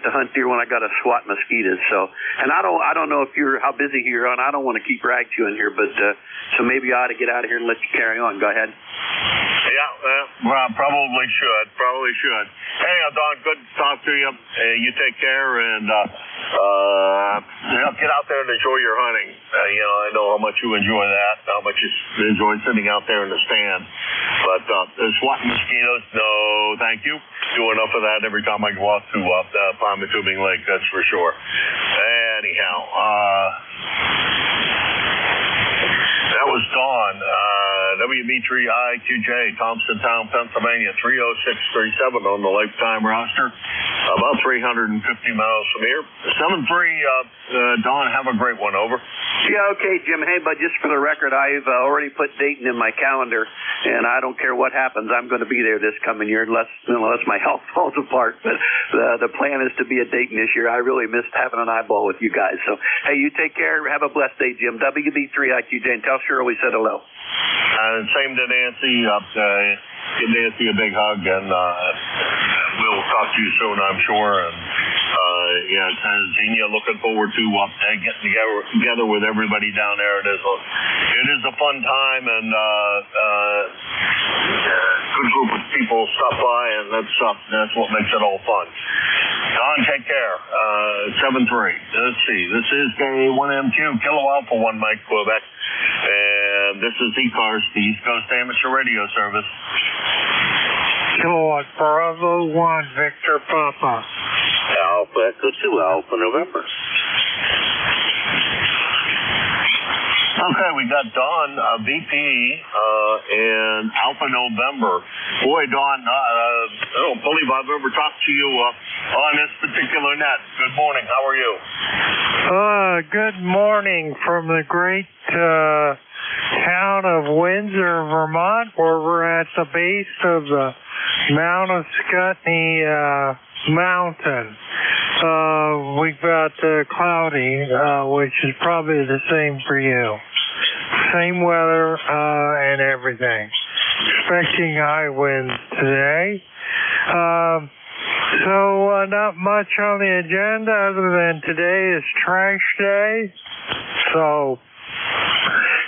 hunt deer when I got to swat mosquitoes. So, and I don't know if how busy you're on. I don't want to keep rag chewing here, but so maybe I ought to get out of here and let you carry on. Go ahead. Yeah, well, probably should. Hey, Don, good to talk to you. You take care and get out there and enjoy your hunting. I know how much you enjoy that, how much you enjoy sitting out there in the stand. But swatting mosquitoes, no, thank you. Do enough of that every time I go out to Palmer Tubing Lake, that's for sure. Anyhow, that was Dawn, WB3IQJ, Thompsontown, Pennsylvania, 30637 on the lifetime roster, about 350 miles from here. 7-3, Dawn, have a great one, over. Yeah, okay, Jim. Hey, but just for the record, I've already put Dayton in my calendar, and I don't care what happens. I'm going to be there this coming year unless my health falls apart. But the plan is to be at Dayton this year. I really missed having an eyeball with you guys. So, hey, you take care. Have a blessed day, Jim. WB3IQJ, and tell Shirley we said hello. Same to Nancy. Give Nancy a big hug, and we'll talk to you soon, I'm sure. And Xenia, looking forward to getting together with everybody down there. It is a fun time, and good group of people stop by, and that's what makes it all fun. Don, take care. 7-3. Let's see. This is K1MQ, Kilo Alpha 1 Mike, Quebec. And this is ECARS, the East Coast Amateur Radio Service. Kilowatt Bravo 1, Victor Papa. Alpha Echo 2, Alpha November. Okay, we got Don, VP, and Alpha November. Boy, Don, I don't believe I've ever talked to you on this particular net. Good morning. How are you? Good morning from the great town of Windsor, Vermont, where we're at the base of the Mount of Scutney Mountain. We've got cloudy, which is probably the same for you. Same weather and everything. Expecting high winds today. So not much on the agenda other than today is trash day. So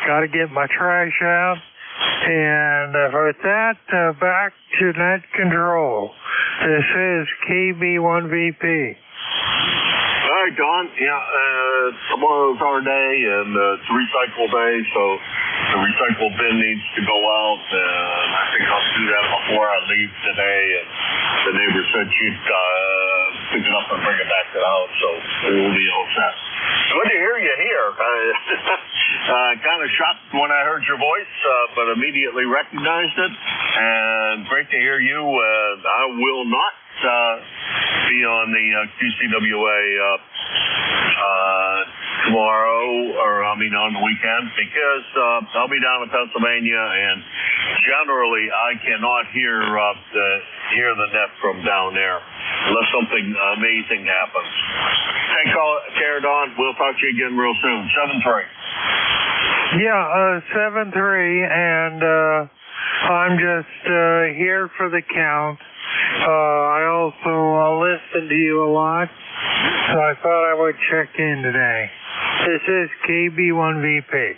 got to get my trash out. And with that, back to net control. This is KB1VP. All right, Don. Yeah, tomorrow's our day, and it's recycle day, so the recycle bin needs to go out, and I think I'll do that before I leave today. And the neighbor said she'd pick it up and bring it back to the house, so we'll be all set. Good to hear you here. Kind of shocked when I heard your voice, but immediately recognized it, and great to hear you. I will not be on the QCWA tomorrow, or on the weekend, because I'll be down in Pennsylvania, and generally I cannot hear the net from down there unless something amazing happens. Take care, Don. We'll talk to you again real soon. 7-3. Yeah, 7-3, and I'm just here for the count. I also listen to you a lot, so I thought I would check in today. This is KB1VP.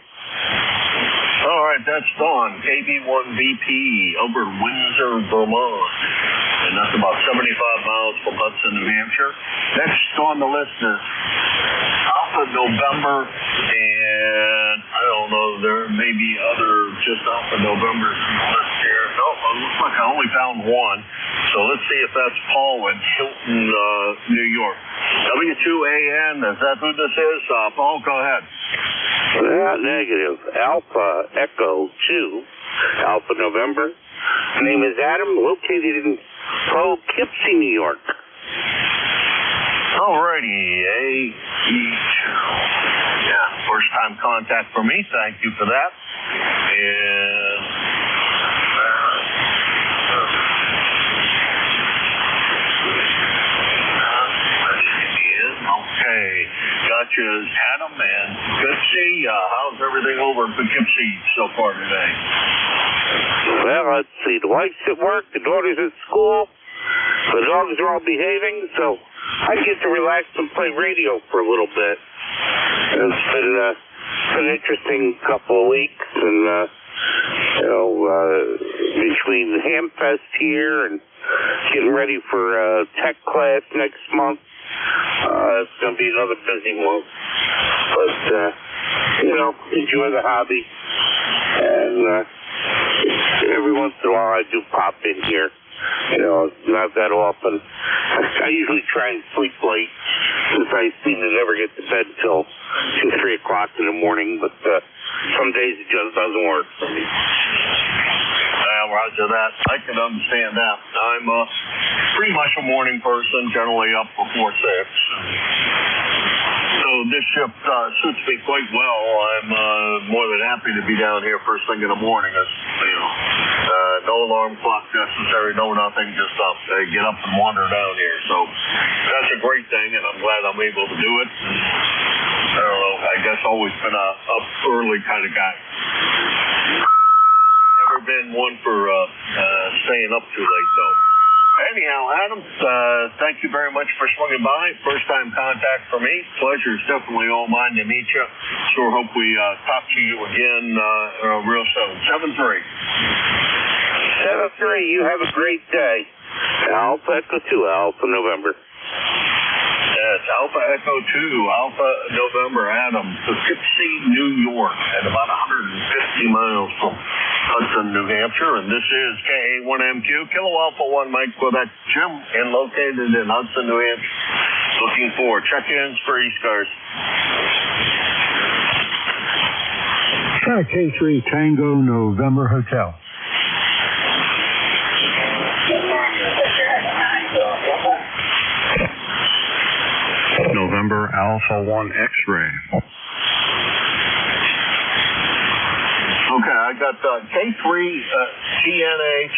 All right, that's Dawn, KB1VP, over in Windsor, Vermont. And that's about 75 miles from Hudson, New Hampshire. Next on the list is Alpha November, and I don't know, there may be other just Alpha Novembers in the list here. No, it looks like I only found one. So let's see if that's Paul in Hilton, New York. W2AN, is that who this is? Paul, go ahead. Negative. Alpha Echo 2, Alpha November. Name is Adam, located in Poughkeepsie, New York. Alrighty, first time contact for me. Thank you for that. And much as Adam, and good to see you. How's everything over in Poughkeepsie so far today? Well, let's see. The wife's at work, the daughter's at school, the dogs are all behaving, so I get to relax and play radio for a little bit. It's been an interesting couple of weeks, and between the Hamfest here and getting ready for tech class next month, it's going to be another busy month. But enjoy the hobby, and every once in a while I do pop in here. Not that often. I usually try and sleep late, since I seem to never get to bed till 2, 3 o'clock in the morning, but some days it just doesn't work for me. Roger that. I can understand that. I'm pretty much a morning person, generally up before 6. So this shift suits me quite well. I'm more than happy to be down here first thing in the morning. No alarm clock necessary, no nothing, just get up and wander down here. So that's a great thing, and I'm glad I'm able to do it. I don't know, I guess always been a up early kind of guy. Never been one for staying up too late, though. Anyhow, Adam, thank you very much for swinging by. First-time contact for me. Pleasure is definitely all mine to meet you. Sure hope we talk to you again real soon. 7-3. 7-3, you have a great day. Alpha Echo 2, Alpha November. Yes, Alpha Echo 2, Alpha November, Adam, Poughkeepsie, New York, at about 150 miles from Hudson, New Hampshire, and this is KA1MQ, Kilo Alpha 1 Mike Quebec, Jim, and located in Hudson, New Hampshire. Looking for check-ins for ECARS. K3 Tango November Hotel. November Alpha 1 X-ray. Okay, I got K3 TNH,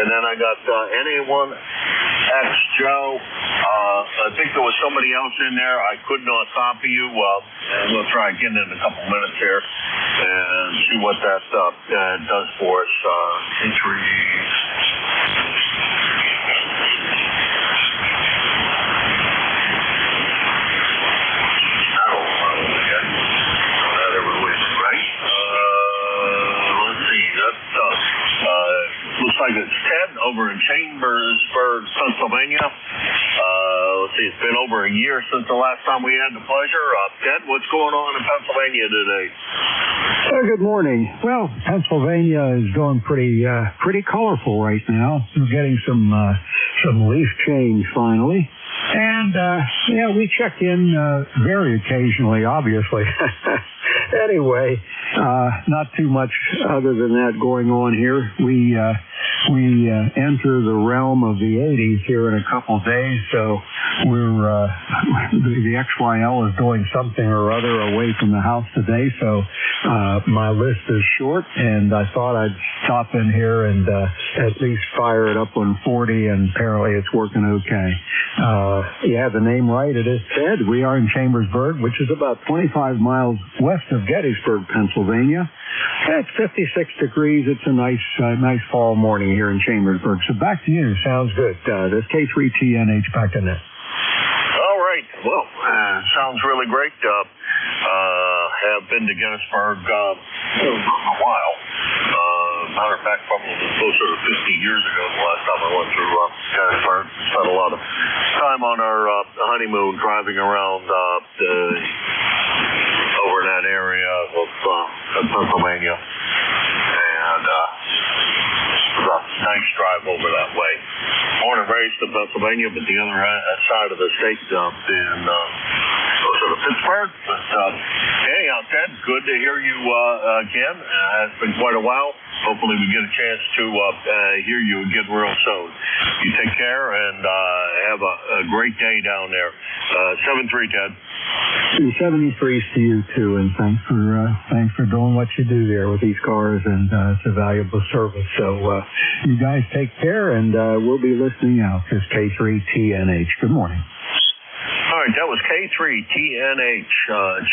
and then I got NA1X Joe. I think there was somebody else in there. I could not copy you. And we'll try again in a couple minutes here and see what that does for us. Looks like it's Ted over in Chambersburg, Pennsylvania. Let's see, it's been over a year since the last time we had the pleasure. Ted, what's going on in Pennsylvania today? Good morning. Well, Pennsylvania is going pretty colorful right now. We're getting some leaf change finally. And, we check in very occasionally, obviously. Anyway, not too much other than that going on here. We enter the realm of the 80s here in a couple of days, so we're the XYL is doing something or other away from the house today, so my list is short, and I thought I'd stop in here and at least fire it up on 40, and apparently it's working okay. You have the name right. It is Ted. We are in Chambersburg, which is about 25 miles west of Gettysburg, Pennsylvania. It's 56 degrees. It's a nice fall morning here in Chambersburg. So back to you. Sounds good. This K3TNH back to net. All right. Well, sounds really great. Have been to Gettysburg a while. Matter of fact, probably closer to 50 years ago, the last time I went through Gettysburg. Spent a lot of time on our honeymoon driving around over in that area of Pennsylvania. And it was a nice drive over that way. Born and raised in Pennsylvania, but the other side of the state in closer to Pittsburgh. But anyhow, Ted, good to hear you again. It's been quite a while. Hopefully we get a chance to hear you again real soon. You take care and have a great day down there. 7-3, Ted. 73s to you too, and thanks for doing what you do there with these cars, and it's a valuable service. So you guys take care, and we'll be listening out. This K3TNH. Good morning. All right, that was K3TNH,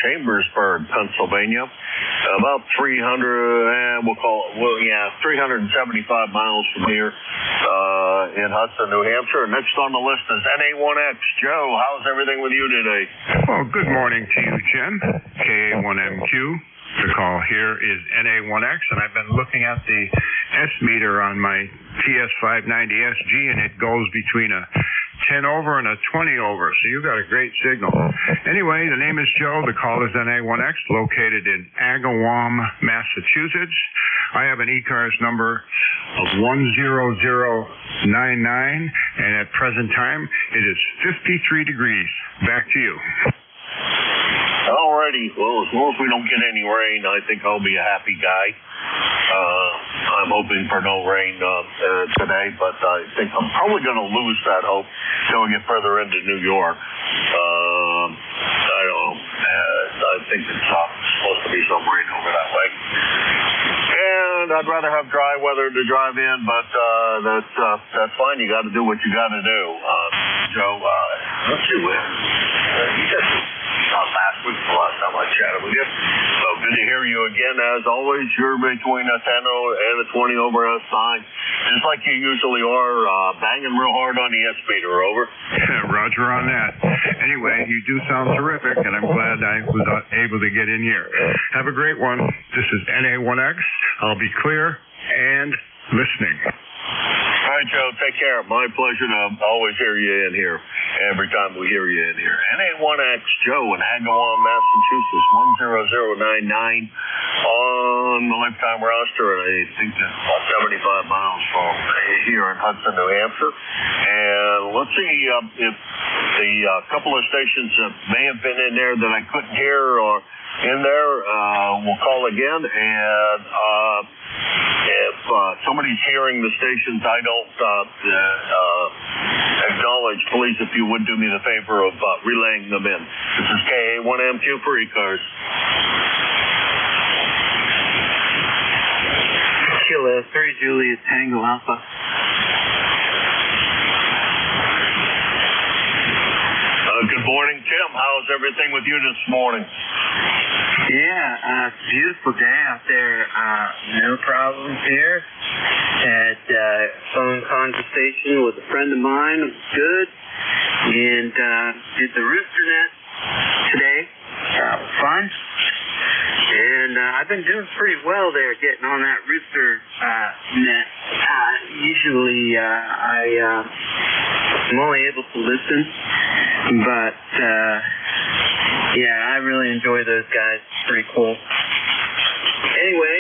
Chambersburg, Pennsylvania. About 375 miles from here in Hudson, New Hampshire. Next on the list is NA1X. Joe, how's everything with you today? Well, good morning to you, Jim. KA1MQ. The call here is NA1X, and I've been looking at the S meter on my TS590SG, and it goes between a 10 over and a 20 over, so you got a great signal. Anyway, the name is Joe. The call is NA1X, located in Agawam, Massachusetts. I have an ECARS number of 10099, and at present time, it is 53 degrees. Back to you. Alrighty, well, as long as we don't get any rain, I think I'll be a happy guy. I'm hoping for no rain today, but I think I'm probably going to lose that hope until we get further into New York. I don't know. I think it's supposed to be some rain over that way. And I'd rather have dry weather to drive in, but that's fine. You got to do what you got to do. Joe, let's see what you just last week, the last time I chatted with you. So good to hear you again. As always, you're between a 10 and a 20 over outside, just like you usually are, banging real hard on the S meter. Over. Roger on that. Anyway, you do sound terrific, and I'm glad I was able to get in here. Have a great one. This is NA1X. I'll be clear and listening. All right, Joe, take care. My pleasure to always hear you in here. Every time we hear you in here. NA1X, Joe in Agawam, Massachusetts, 10099 on the lifetime roster, and I think that's about 75 miles from here in Hudson, New Hampshire. And let's see if the couple of stations that may have been in there that I couldn't hear or in there, we'll call again, and if somebody's hearing the stations I don't acknowledge, please, if you would do me the favor of relaying them in. This is KA1MQ for ECARS. Kilo 3 Juliet Tango Alpha. Good morning, Tim. How's everything with you this morning? Yeah, beautiful day out there. No problems here. Had phone conversation with a friend of mine. It was good. And did the rooster net today. Fun. And I've been doing pretty well there, getting on that rooster net. Usually I'm only able to listen, but yeah, I really enjoy those guys. It's pretty cool. Anyway,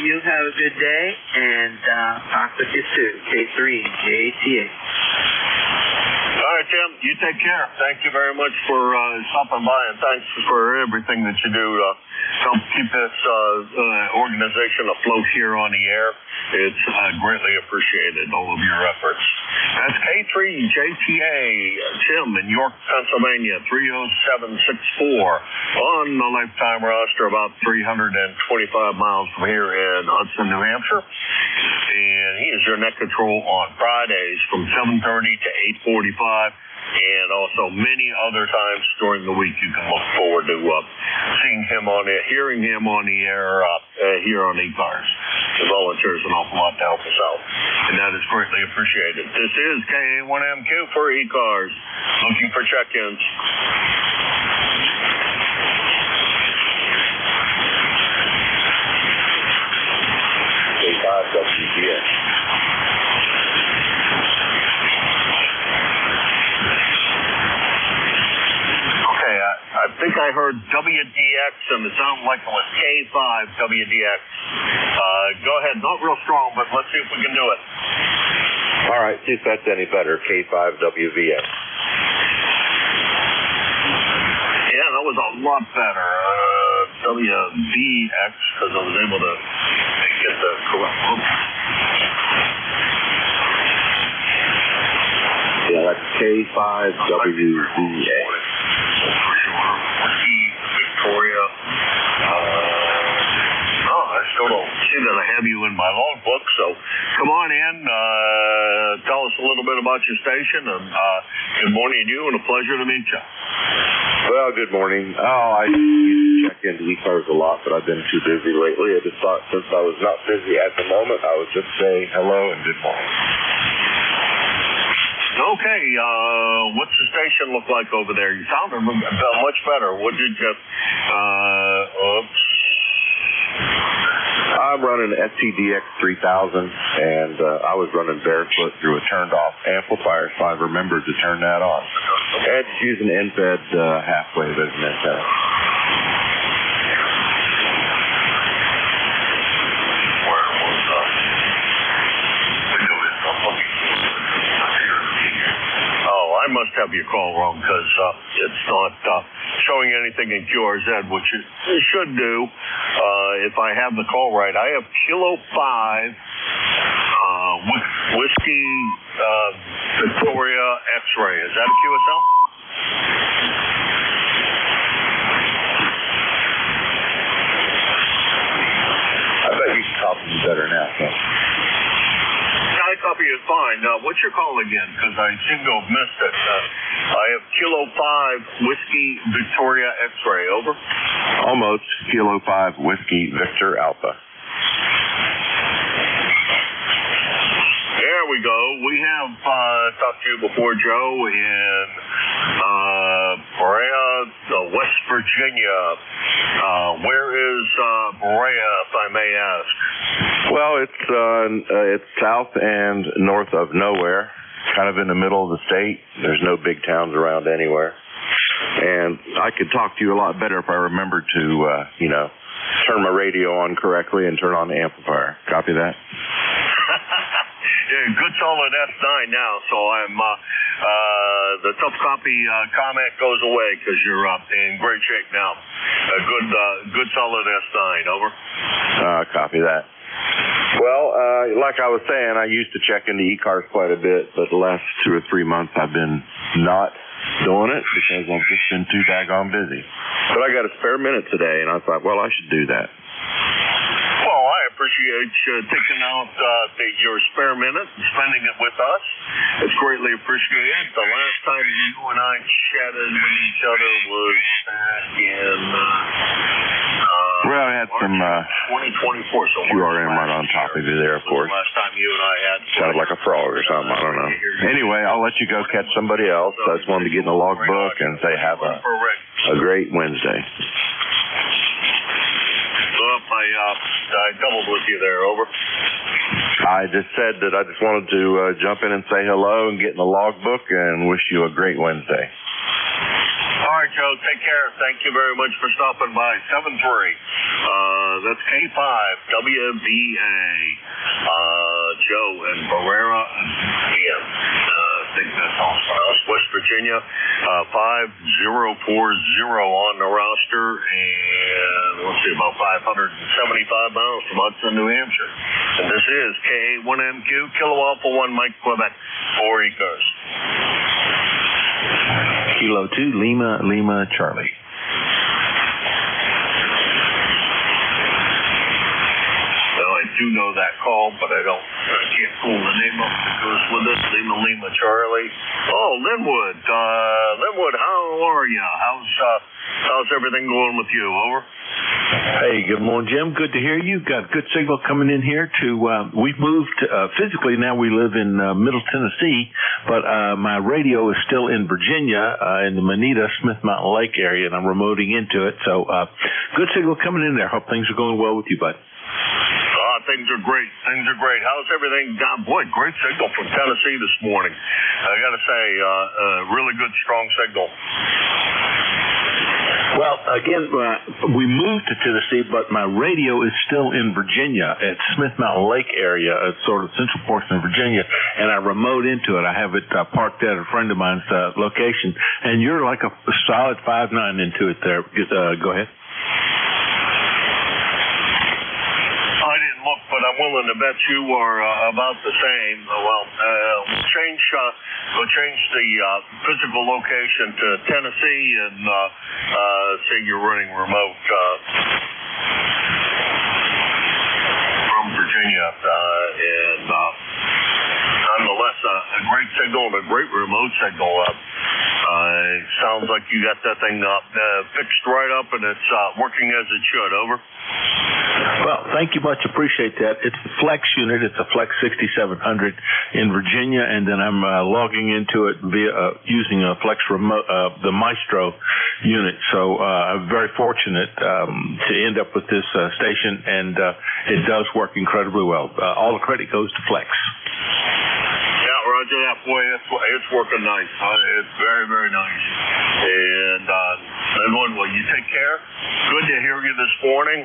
you have a good day, and talk with you soon. K3JTA. All right, Tim, you take care. Thank you very much for stopping by, and thanks for everything that you do to help keep this organization afloat here on the air. It's greatly appreciated, all of your efforts. That's K3JTA, Tim in York, Pennsylvania, 30764 on the lifetime roster, about 325 miles from here in Hudson, New Hampshire. And he is your net control on Fridays from 7:30 to 8:45. And also many other times during the week you can look forward to seeing him hearing him on the air here on ECARS. He volunteers an awful lot to help us out, and that is greatly appreciated. This is KA1MQ for ECARS, looking for check-ins. K5WGS. I think I heard WDX, and it sounded like it was K5WDX. Go ahead, not real strong, but let's see if we can do it. All right, see if that's any better, K5WVX. Yeah, that was a lot better. WVX, because I was able to get the correct one. Yeah, that's K5WVX. Victoria. Oh, that's don't see that I have you in my logbook, so come on in, tell us a little bit about your station, and good morning to you, and a pleasure to meet you. Well, good morning. I used to check into ECARS a lot, but I've been too busy lately. I just thought since I was not busy at the moment, I would just say hello and good morning. Okay, what's the station look like over there? You sounded much better. What did you, I'm running FTDX 3000, and I was running barefoot through a turned-off amplifier, so I remembered to turn that on. And just use an end-fed half-wave as an antenna. I must have your call wrong because it's not showing anything in QRZ, which it should do. If I have the call right, I have Kilo 5 Whiskey Victoria X-ray. Is that a QSL? I bet you can copy me better now, huh? I copy it fine. What's your call again? Because I seem to have missed it. I have Kilo 5 Whiskey Victoria X-ray. Over. Almost. Kilo 5 Whiskey Victor Alpha. There we go. We have talked to you before, Joe, in Berea, West Virginia. Where is Berea, if I may ask? Well, it's south and north of nowhere, kind of in the middle of the state. There's no big towns around anywhere. And I could talk to you a lot better if I remembered to, turn my radio on correctly and turn on the amplifier. Copy that? Yeah, good solid S9 now, so I'm the tough copy comment goes away because you're in great shape now. Good solid S9. Over. Copy that. Well, like I was saying, I used to check into ECARS quite a bit, but the last 2 or 3 months I've been not doing it because I've just been too daggone busy. But I got a spare minute today, and I thought, well, I should do that. Well, I appreciate you taking out your spare minute and spending it with us. It's greatly appreciated. The last time you and I chatted with each other was back in well, I had some 2024. So QRM right on top of you there, of course. The last time you and I had sounded like a frog or something. I don't know. Anyway, I'll let you go catch somebody else. I just wanted to get in the logbook and say have a great Wednesday. I doubled with you there. Over. I just said that I just wanted to jump in and say hello and get in the logbook and wish you a great Wednesday. All right, Joe. Take care. Thank you very much for stopping by. 7-3. That's K5 WVA. Joe and Barrera. Yeah. I think that's all for us. West Virginia. 5040 on the roster, and let's see, about 575 miles from Hudson, New Hampshire. And this is KA1MQ, Kilo Alpha 1 Mike Quebec, 4 ECARS. Kilo 2, Lima, Charlie. Well, I do know that call, but I can't pull the name up that goes with it. Lima, Charlie. Oh, Linwood. Linwood, how are you? How's everything going with you? Over. Hey, good morning, Jim. Good to hear you. Got good signal coming in here we've moved, physically now we live in Middle Tennessee, but my radio is still in Virginia, in the Manita, Smith Mountain Lake area, and I'm remoting into it. So, good signal coming in there. Hope things are going well with you, bud. Things are great. How's everything down? Boy, great signal from Tennessee this morning. I got to say, really good, strong signal. Well, again, we moved to Tennessee, but my radio is still in Virginia at Smith Mountain Lake area, sort of central portion of Virginia, and I remote into it. I have it parked at a friend of mine's location, and you're like a solid 5.9 into it there. Go ahead. But I'm willing to bet you are about the same. Well, we'll change the physical location to Tennessee and say you're running remote. signal and a great remote signal. Sounds like you got that thing fixed right up and it's working as it should. Over. Well, thank you much. Appreciate that. It's the Flex unit. It's a Flex 6700 in Virginia, and then I'm logging into it via using a Flex remote, the Maestro unit. So I'm very fortunate to end up with this station, and it does work incredibly well. All the credit goes to Flex. Yeah, Roger that. Boy, it's working nice. It's very, very nice. And everyone, well, you take care. Good to hear you this morning.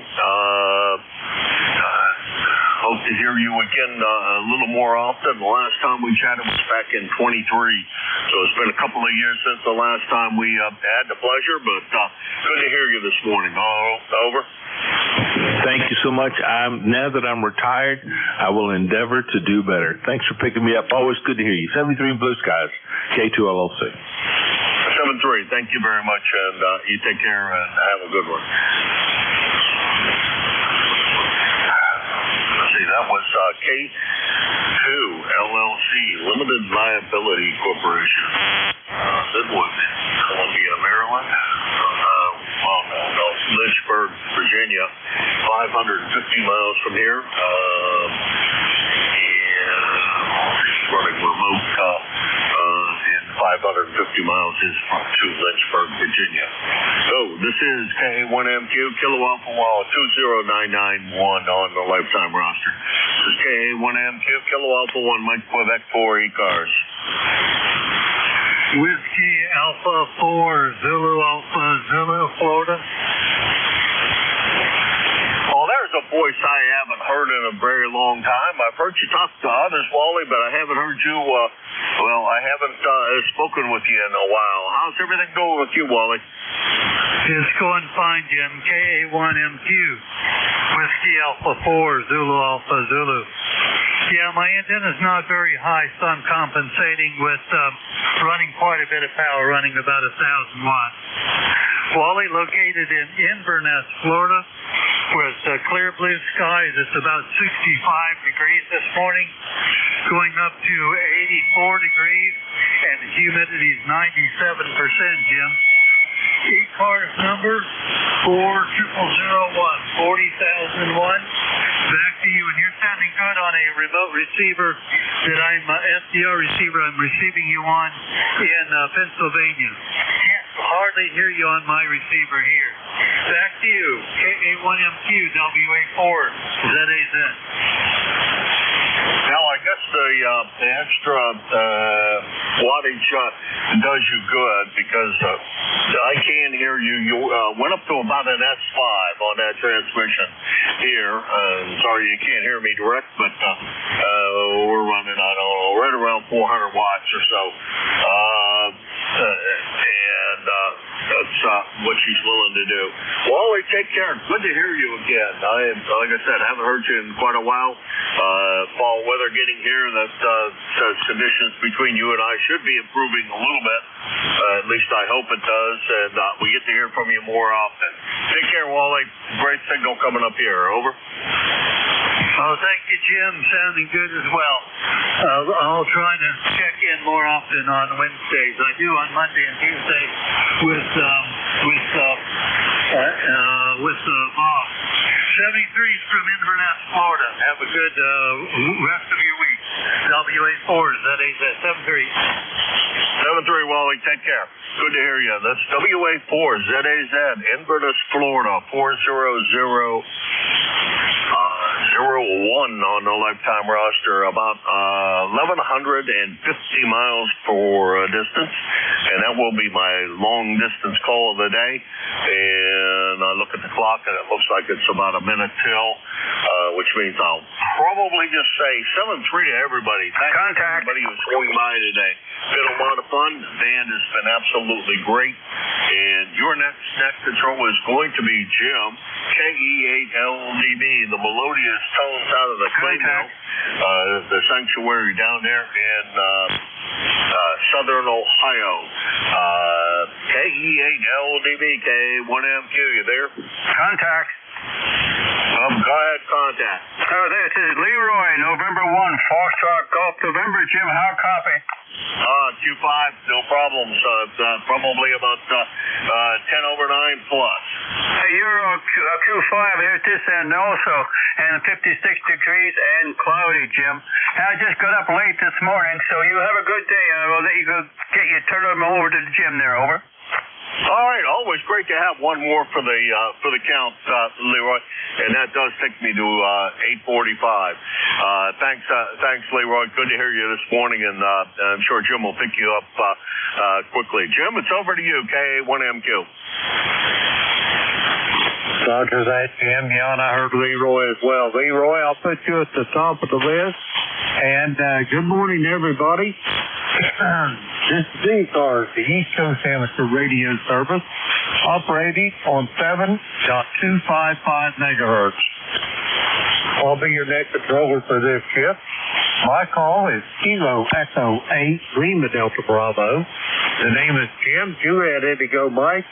Hope to hear you again a little more often. The last time we chatted was back in 23. So it's been a couple of years since the last time we had the pleasure, but good to hear you this morning. Over. Thank you so much. Now that I'm retired, I will endeavor to do better. Thanks for picking me up. Always good to hear you. 73 Blue Skies, K2LLC. 73. Thank you very much, and you take care and have a good one. That was K2 LLC, Limited Liability Corporation. That was in Columbia, Maryland. Lynchburg, Virginia, 550 miles from here. And running remote, and 550 miles is to Lynchburg, Virginia. So this is K1MQ, Kilo Alpha Wall 20991 on the lifetime roster. This is K1MQ, Kilo Alpha 1, Mike Quebec 4, ECARS. Whiskey Alpha 4, Zulu Alpha, Zulu, Florida. Well, there's a voice I haven't heard in a very long time. I've heard you talk to others, Wally, but I haven't heard you, I haven't spoken with you in a while. How's everything going with you, Wally? It's going fine, Jim. KA1MQ, Whiskey Alpha 4, Zulu Alpha, Zulu. Yeah, my engine is not very high, so I'm compensating with running quite a bit of power, running about 1,000 watts. Wally, located in Inverness, Florida, with clear blue skies. It's about 65 degrees this morning, going up to 84 degrees, and the humidity is 97%, Jim. ECARS number 40001, 40,001. Back to you, and you're sounding good on a remote receiver that I'm, SDR receiver I'm receiving you on in Pennsylvania. Can't hardly hear you on my receiver here. Back to you, KA1MQ, WA4, ZAZ. Now, I guess the extra wattage does you good because I can hear you. You went up to about an S5 on that transmission here. Sorry you can't hear me direct, but we're running, I don't know, right around 400 watts or so. And that's what she's willing to do. Wally, take care. Good to hear you again. Like I said, I haven't heard you in quite a while. Fall weather getting here, that conditions between you and I should be improving a little bit. At least I hope it does, and we get to hear from you more often. Take care, Wally. Great signal coming up here. Over. Oh, thank you, Jim. Sounding good as well. I'll try to check in more often on Wednesdays. I do on Monday and Tuesday with Bob. 73's from Inverness, Florida. Have a good rest of your week. WA4, ZAZ 73. 73, Wally. Take care. Good to hear you. That's WA4, ZAZ, Inverness, Florida, 40001 on the lifetime roster, about 1,150 miles for distance, and that will be my long distance call of the day. And I look at the clock, and it looks like it's about a minute till, which means I'll probably just say 7-3 to everybody. Thanks to everybody who swung by today. Been a lot of fun. The band has been absolutely great. And your next control is going to be Jim, KE8LDB, the melodious tones out of the clay mill, the sanctuary down there in southern Ohio. KE8LDB, K1MQ, you there? Contact. Go ahead, contact. This is Leroy, November 1, Foxtrot Golf, November. Jim, how copy? Q5, no problems. Probably about 10 over 9 plus. Hey, you're Q5 here at this end also, and 56 degrees and cloudy, Jim. I just got up late this morning, so you have a good day. I will let you go get you turn them over to the gym there. Over. All right, always great to have one more for the count, Leroy, and that does take me to 8:45. Thanks, Leroy. Good to hear you this morning, and I'm sure Jim will pick you up quickly. Jim, it's over to you, KA1MQ. Roger that, Jim. Yeah, and I heard Leroy as well. Leroy, I'll put you at the top of the list. And good morning, everybody. This is ECARS, the East Coast Amateur Radio Service, operating on 7.255 megahertz. I'll be your net controller for this shift. My call is Kilo Echo 8 Lima Delta Bravo. The name is Jim, Juliet Indigo Mike,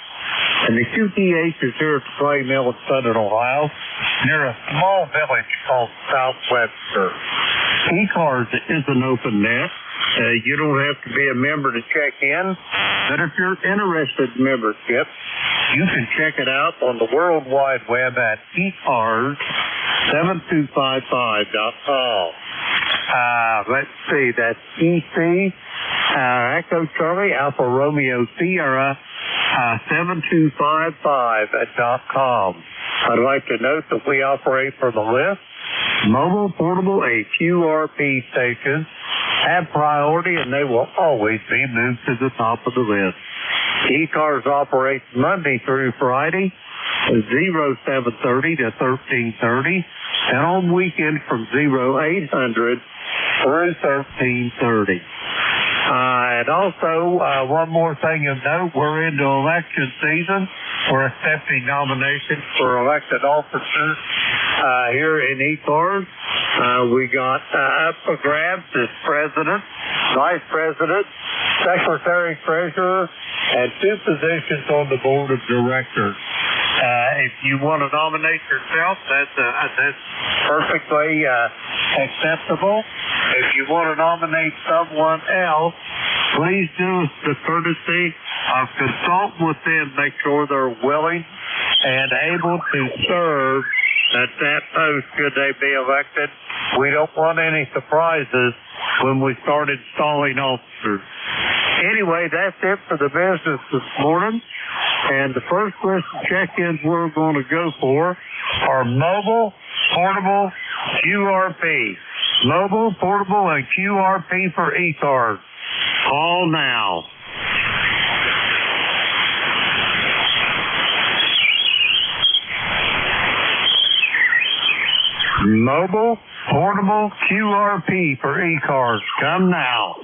and the QTH is here at the Clay Mill in Southern Ohio, near a small village called Southwester. ECARS is an open net. You don't have to be a member to check in, but if you're interested in membership, you can check it out on the World Wide Web at ECARS7255.com. Let's see, that's EC Echo Charlie Alpha Romeo Sierra 7255.com. I'd like to note that we operate for the list. Mobile, portable, and QRP stations have priority, and they will always be moved to the top of the list. ECARS operates Monday through Friday, 0730 to 1330, and on weekends from 0800 through 1330. And also, one more thing of note, we're into election season. We're accepting nominations for elected officers here in ECARS. We got up for grabs as president, vice president, secretary, treasurer, and 2 positions on the board of directors. If you want to nominate yourself, that's perfectly acceptable. If you want to nominate someone else, please do us the courtesy of consulting with them, make sure they're willing and able to serve at that post should they be elected. We don't want any surprises when we start installing officers. Anyway, that's it for the business this morning. And the first list of check-ins we're going to go for are mobile, portable, QRP. Mobile, portable, and QRP for ECARS. Call now. Mobile, portable, QRP for ECARS. Come now.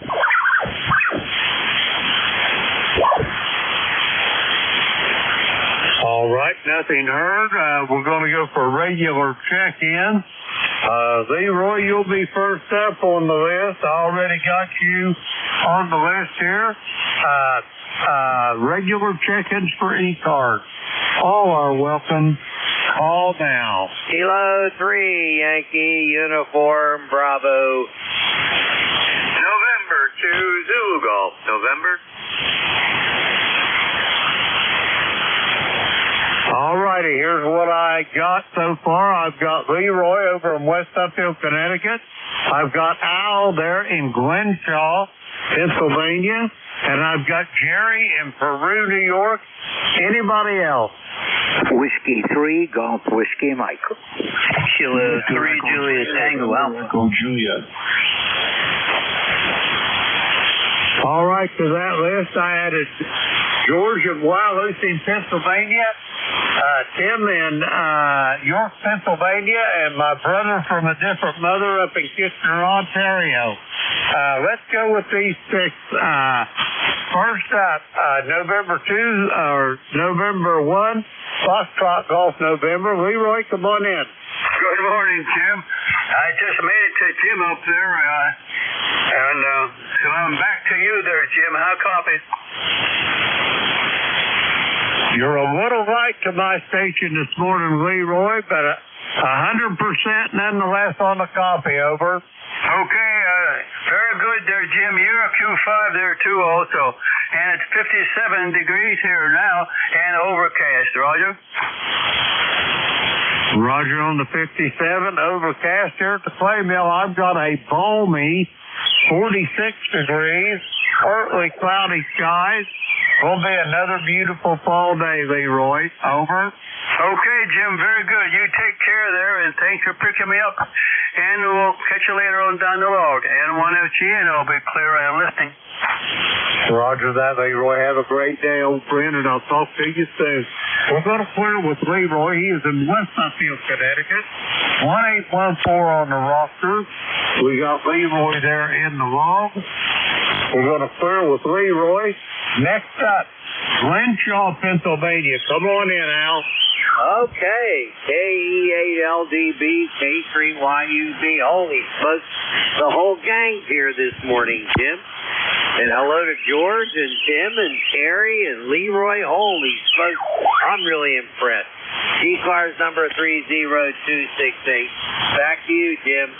All right, nothing heard. We're going to go for a regular check-in. Leroy, you'll be first up on the list. I already got you on the list here. Regular check-ins for ECARS. All are welcome. Call now. Kilo 3, Yankee Uniform Bravo. November to Zulu Golf. November. All righty, here's what I got so far. I've got Leroy over in West Uphill, Connecticut. I've got Al there in Glenshaw, Pennsylvania. And I've got Jerry in Peru, New York. Anybody else? Whiskey 3, Golf Whiskey Michael. Kilo 3, Juliet Tango Alpha. Juliet. All right, to that list, I added George of Wyalusing, Pennsylvania, Tim in York, Pennsylvania, and my brother from a different mother up in Kitchener, Ontario. Let's go with these 6. First up, November 2 or November 1, Foxtrot Golf November. Leroy, come on in. Good morning, Jim. I just made it to Jim up there, and so I'm back to you there, Jim. How copy? You're a little right to my station this morning, Leroy, but 100% nonetheless on the copy, over. Okay, very good there, Jim. You're a Q5 there too also. And it's 57 degrees here now and overcast. Roger? Roger on the 57, overcast here at the clay mill. I've got a balmy 46 degrees, partly cloudy skies. Will be another beautiful fall day, Leroy. Over. Okay, Jim, very good. You take care there, and thanks for picking me up. And we'll catch you later on down the road. N1FG, and I'll be clear and listening. Roger that, Leroy. Have a great day, old friend, and I'll talk to you soon. We're going to clear with Leroy. He is in West Suffield, Connecticut. 1814 on the roster. We got Leroy there in the log. We're going to clear with Leroy. Next up, Glenshaw, Pennsylvania. Come on in, Al. Okay, KE8LDB, K3YUB. Holy smokes, the whole gang here this morning, Jim. And hello to George and Tim and Terry and Leroy. Holy smokes, I'm really impressed. ECARS number 30268. Back to you, Jim.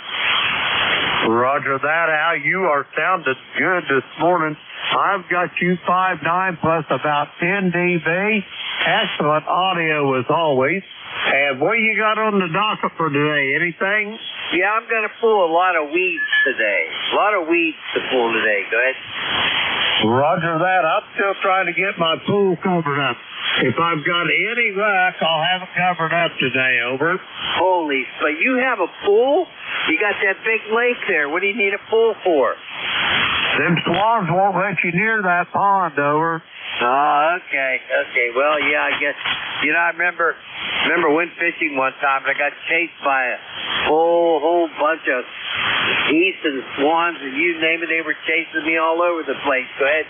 Roger that, Al. You are sounding good this morning. I've got you 5.9 plus about 10 dB. Excellent audio as always. And what you got on the docket for today? Anything? Yeah, I'm going to pull a lot of weeds today. A lot of weeds to pull today. Go ahead. Roger that. I'm still trying to get my pool covered up. If I've got any luck, I'll have it covered up today. Over. Holy, but you have a pool? You got that big lake there. What do you need a pool for? Them swans won't let you near that pond. Over. Oh, okay. Well, yeah, I guess. You know, I remember went fishing one time and I got chased by a whole bunch of geese and swans and you name it. They were chasing me all over the place. Go ahead.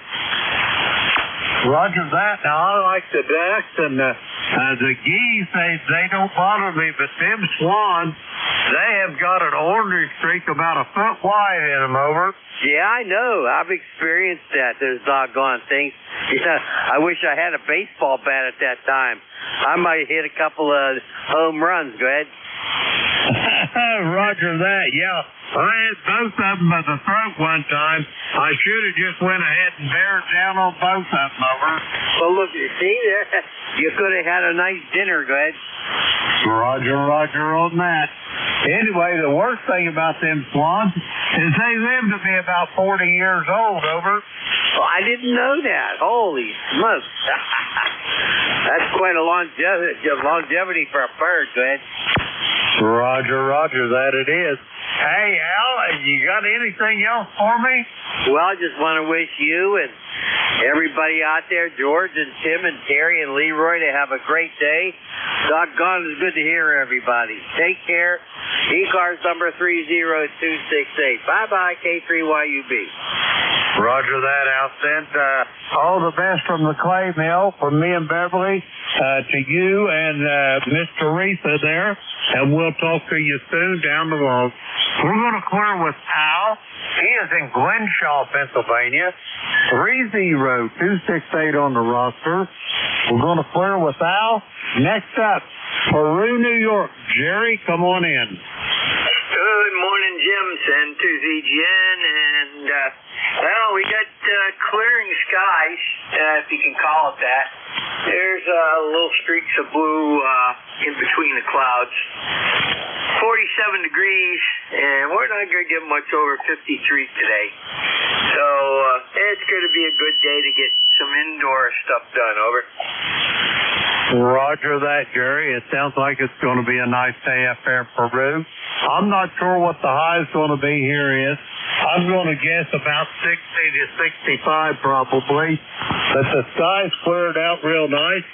Roger that. Now, I like the ducks and the geese. They don't bother me, but them swans, they have got an orange streak about a foot wide in them. Over. Yeah, I know. I've experienced that. Those doggone things. Yeah, I wish I had a baseball bat at that time. I might hit a couple of home runs. Go ahead. Roger that. Yeah, I had both of them by the throat one time. I should have just went ahead and bared down on both of them. Over. Well, look, you see there, you could have had a nice dinner. Go ahead. Roger on that. Anyway, the worst thing about them swans is they live to be about 40 years old. Over. Well, I didn't know that. Holy smokes. That's quite a longevity for a bird. Go ahead. Roger that it is. Hey, Al, you got anything else for me? Well, I just want to wish you and everybody out there, George and Tim and Terry and Leroy, to have a great day. Doggone, it's good to hear everybody. Take care. ECARS number 30268. Bye-bye, K3YUB. Roger that, Al. Send all the best from the clay mill, from me and Beverly, to you and Miss Teresa there, and we'll talk to you soon down the road. We're going to clear with Al. He is in Glenshaw, Pennsylvania. 30268 on the roster. We're going to clear with Al. Next up, Peru, New York. Jerry, come on in. Good morning, Jim. San2ZGN, and well, we got clearing skies, if you can call it that. There's little streaks of blue in between the clouds. 47 degrees, and we're not going to get much over 53 today. So it's going to be a good day to get some indoor stuff done. Over. Roger that, Jerry. It sounds like it's going to be a nice day up there in Peru. I'm not sure what the high is going to be here is. I'm going to guess about 60 to 65 probably. But the sky's cleared out real nice.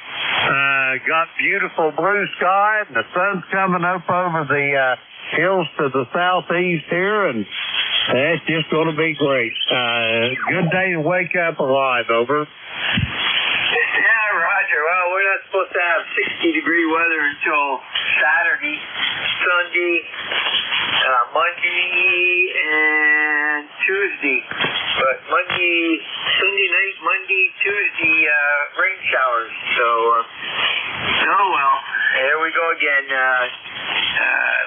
Got beautiful blue sky, and the sun's coming up over the hills to the southeast here, and it's just going to be great. Good day to wake up alive. Over. Yeah, Roger. Well, we're not supposed to have 60-degree weather until Saturday, Sunday, Monday, and Tuesday. But Sunday night, Monday, Tuesday, rain showers. So, oh well. Here we go again.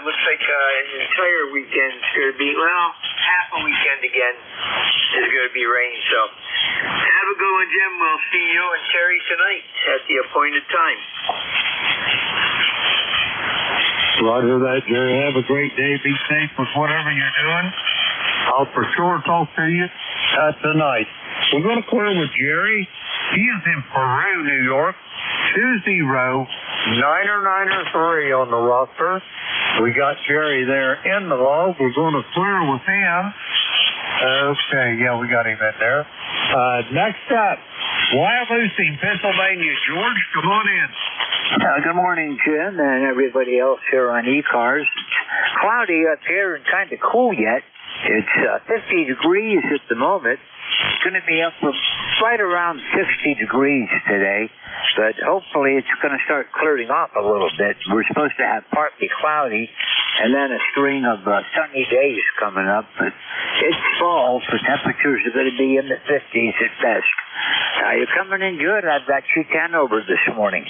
Looks like entire weekend is going to be, well, half a weekend again is going to be rain. So have a good one, Jim. We'll see you and Terry tonight at the appointed time. Roger that, Jerry. Have a great day. Be safe with whatever you're doing. I'll for sure talk to you tonight. We're going to clear with Jerry. He is in Peru, New York. 20993 on the roster. We got Jerry there in the log. We're going to clear with him. Okay, yeah, we got him in there. Next up, Wyalusing, Pennsylvania. George, come on in. Good morning, Jim, and everybody else here on ECARS. Cloudy up here and kind of cool yet. It's 50 degrees at the moment. It's going to be up right around 60 degrees today, but hopefully it's going to start clearing off a little bit. We're supposed to have partly cloudy and then a string of sunny days coming up, but it's fall, so temperatures are going to be in the 50s at best. You're coming in good. I've got you 10 over this morning.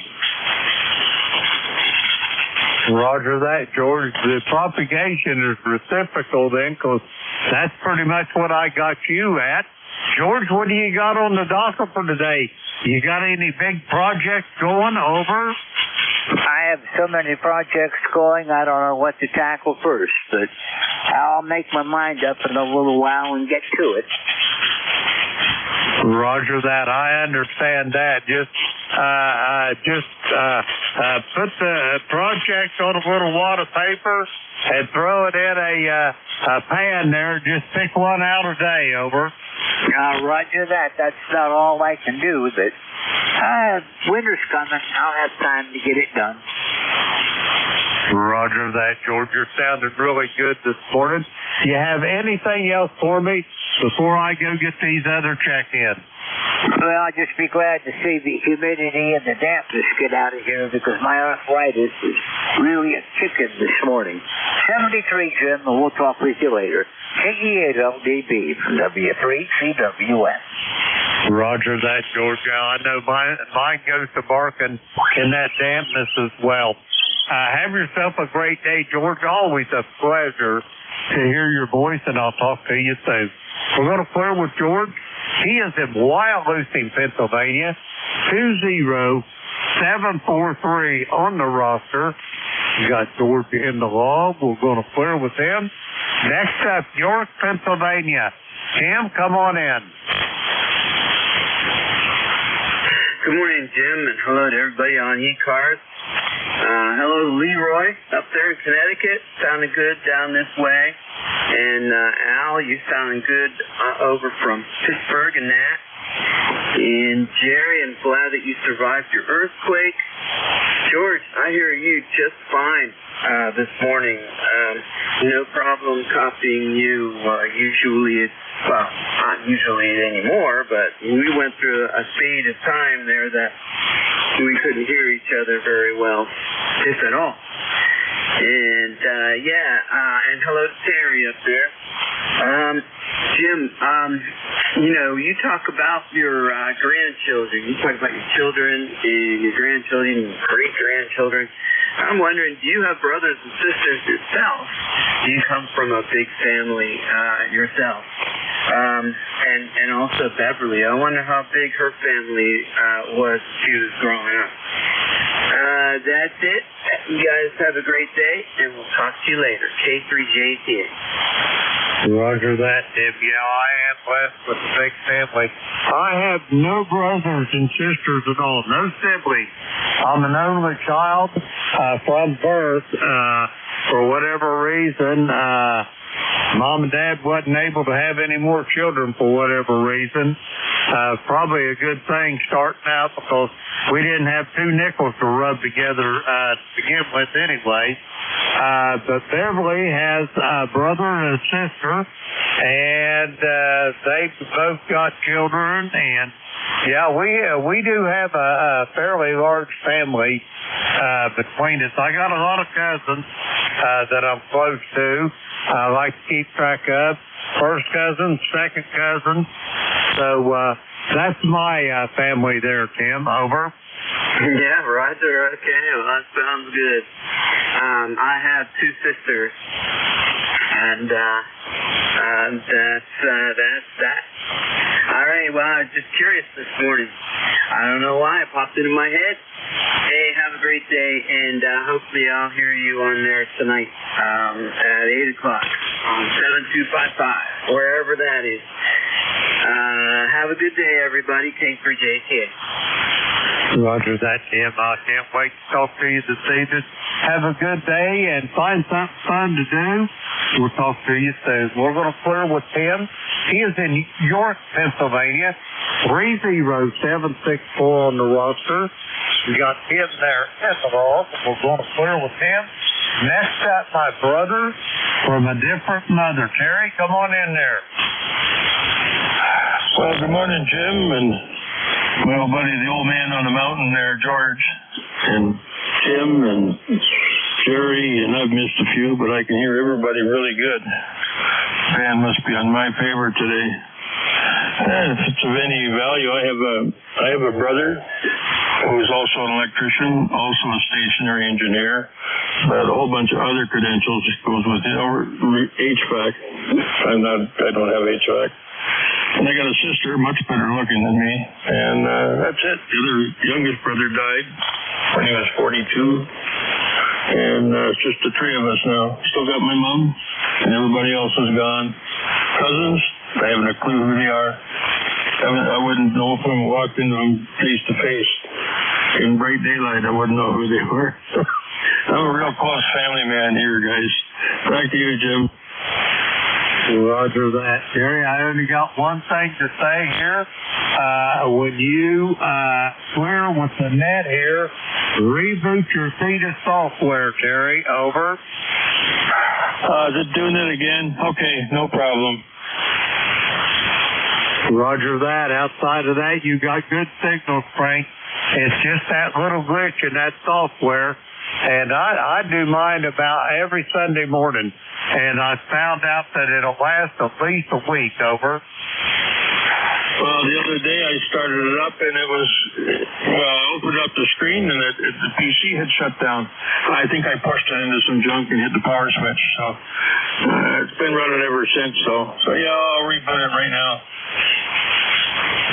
Roger that, George. The propagation is reciprocal then, because that's pretty much what I got you at. George, what do you got on the docket for today? You got any big projects going over? I have so many projects going, I don't know what to tackle first, but I'll make my mind up in a little while and get to it. Roger that. I understand that. Just put the project on a little wad of paper and throw it in a pan there. Just pick one out a day, over. Roger that. That's not all I can do, but winter's coming. I'll have time to get it done. Roger that, George. You're sounding really good this morning. Do you have anything else for me before I go get these other check-ins? Well, I'll just be glad to see the humidity and the dampness get out of here because my arthritis is really a chicken this morning. 73, Jim, and we'll talk with you later. KE8LDB from W3CWS. Roger that, George. I know mine goes to barking in that dampness as well. Have yourself a great day, George. Always a pleasure to hear your voice, and I'll talk to you soon. We're going to clear with George. He is in Wyalusing, Pennsylvania. 20743 on the roster. We got George in the log. We're going to clear with him. Next up, York, Pennsylvania. Tim, come on in. Good morning, Jim, and hello to everybody on ECARS. Hello, Leroy, up there in Connecticut. Sounding good down this way. And Al, you sounding good over from Pittsburgh and that. And Jerry, I'm glad that you survived your earthquake. George, I hear you just fine this morning. No problem copying you. Usually it's, well, not usually anymore, but we went through a speed of time there that we couldn't hear each other very well, if at all. And, and hello to Terry up there. Jim, you talk about your grandchildren. You talk about your children and your grandchildren and great-grandchildren. I'm wondering, do you have brothers and sisters yourself? Do you come from a big family yourself? And also Beverly. I wonder how big her family was when she was growing up. That's it. You guys have a great day, and we'll talk to you later. K3JT. Roger that, Tim. Yeah, I am blessed with a big family. I have no brothers and sisters at all, no siblings. I'm an only child from birth. For whatever reason, Mom and Dad wasn't able to have any more children for whatever reason. Probably a good thing starting out because we didn't have two nickels to rub together to begin with anyway. But Beverly has a brother and a sister, and they both got children, and yeah, we do have a fairly large family between us. I got a lot of cousins that I'm close to. I like to keep track of. First cousin, second cousin. So that's my family there, Tim. Over. Yeah, Roger. Okay, well, that sounds good. I have two sisters, and that's that. All right, well, I was just curious this morning. I don't know why it popped into my head. Hey, have a great day, and hopefully I'll hear you on there tonight at 8 o'clock on 7255, wherever that is. Have a good day, everybody. K3JTA. Roger that, Tim. I can't wait to talk to you this evening. Have a good day and find something fun to do. We'll talk to you soon. We're going to clear with Tim. He is in York, Pennsylvania. 30764 on the roster. We got Tim there at the vault. We're going to clear with him. Next up, my brother from a different mother. Terry, come on in there. Well, good morning, Jim, and my old buddy, the old man on the mountain there, George, and Tim, and Jerry, and I've missed a few, but I can hear everybody really good. Fan must be on my favor today. And if it's of any value, I have a brother who's also an electrician, also a stationary engineer, but a whole bunch of other credentials goes with it. Over HVAC. I don't have HVAC. And I got a sister, much better looking than me, and that's it. The other youngest brother died when he was 42, and it's just the three of us now. Still got my mom, and everybody else is gone. Cousins, I haven't a clue who they are. I wouldn't know if I walked into them face to face in bright daylight. I wouldn't know who they were. I'm a real close family man here, guys. Back to you, Jim. Roger that, Terry. I only got one thing to say here. When you clear with the net here, reboot your Theta software, Terry. Over. Just doing it again? Okay, no problem. Roger that. Outside of that, you got good signals, Frank. It's just that little glitch in that software. And I do mine about every Sunday morning. And I found out that it'll last at least a week. Over. Well, the other day I started it up and it was, I opened up the screen and the PC had shut down. I think I pushed it into some junk and hit the power switch. So it's been running ever since. So yeah, I'll reboot it right now.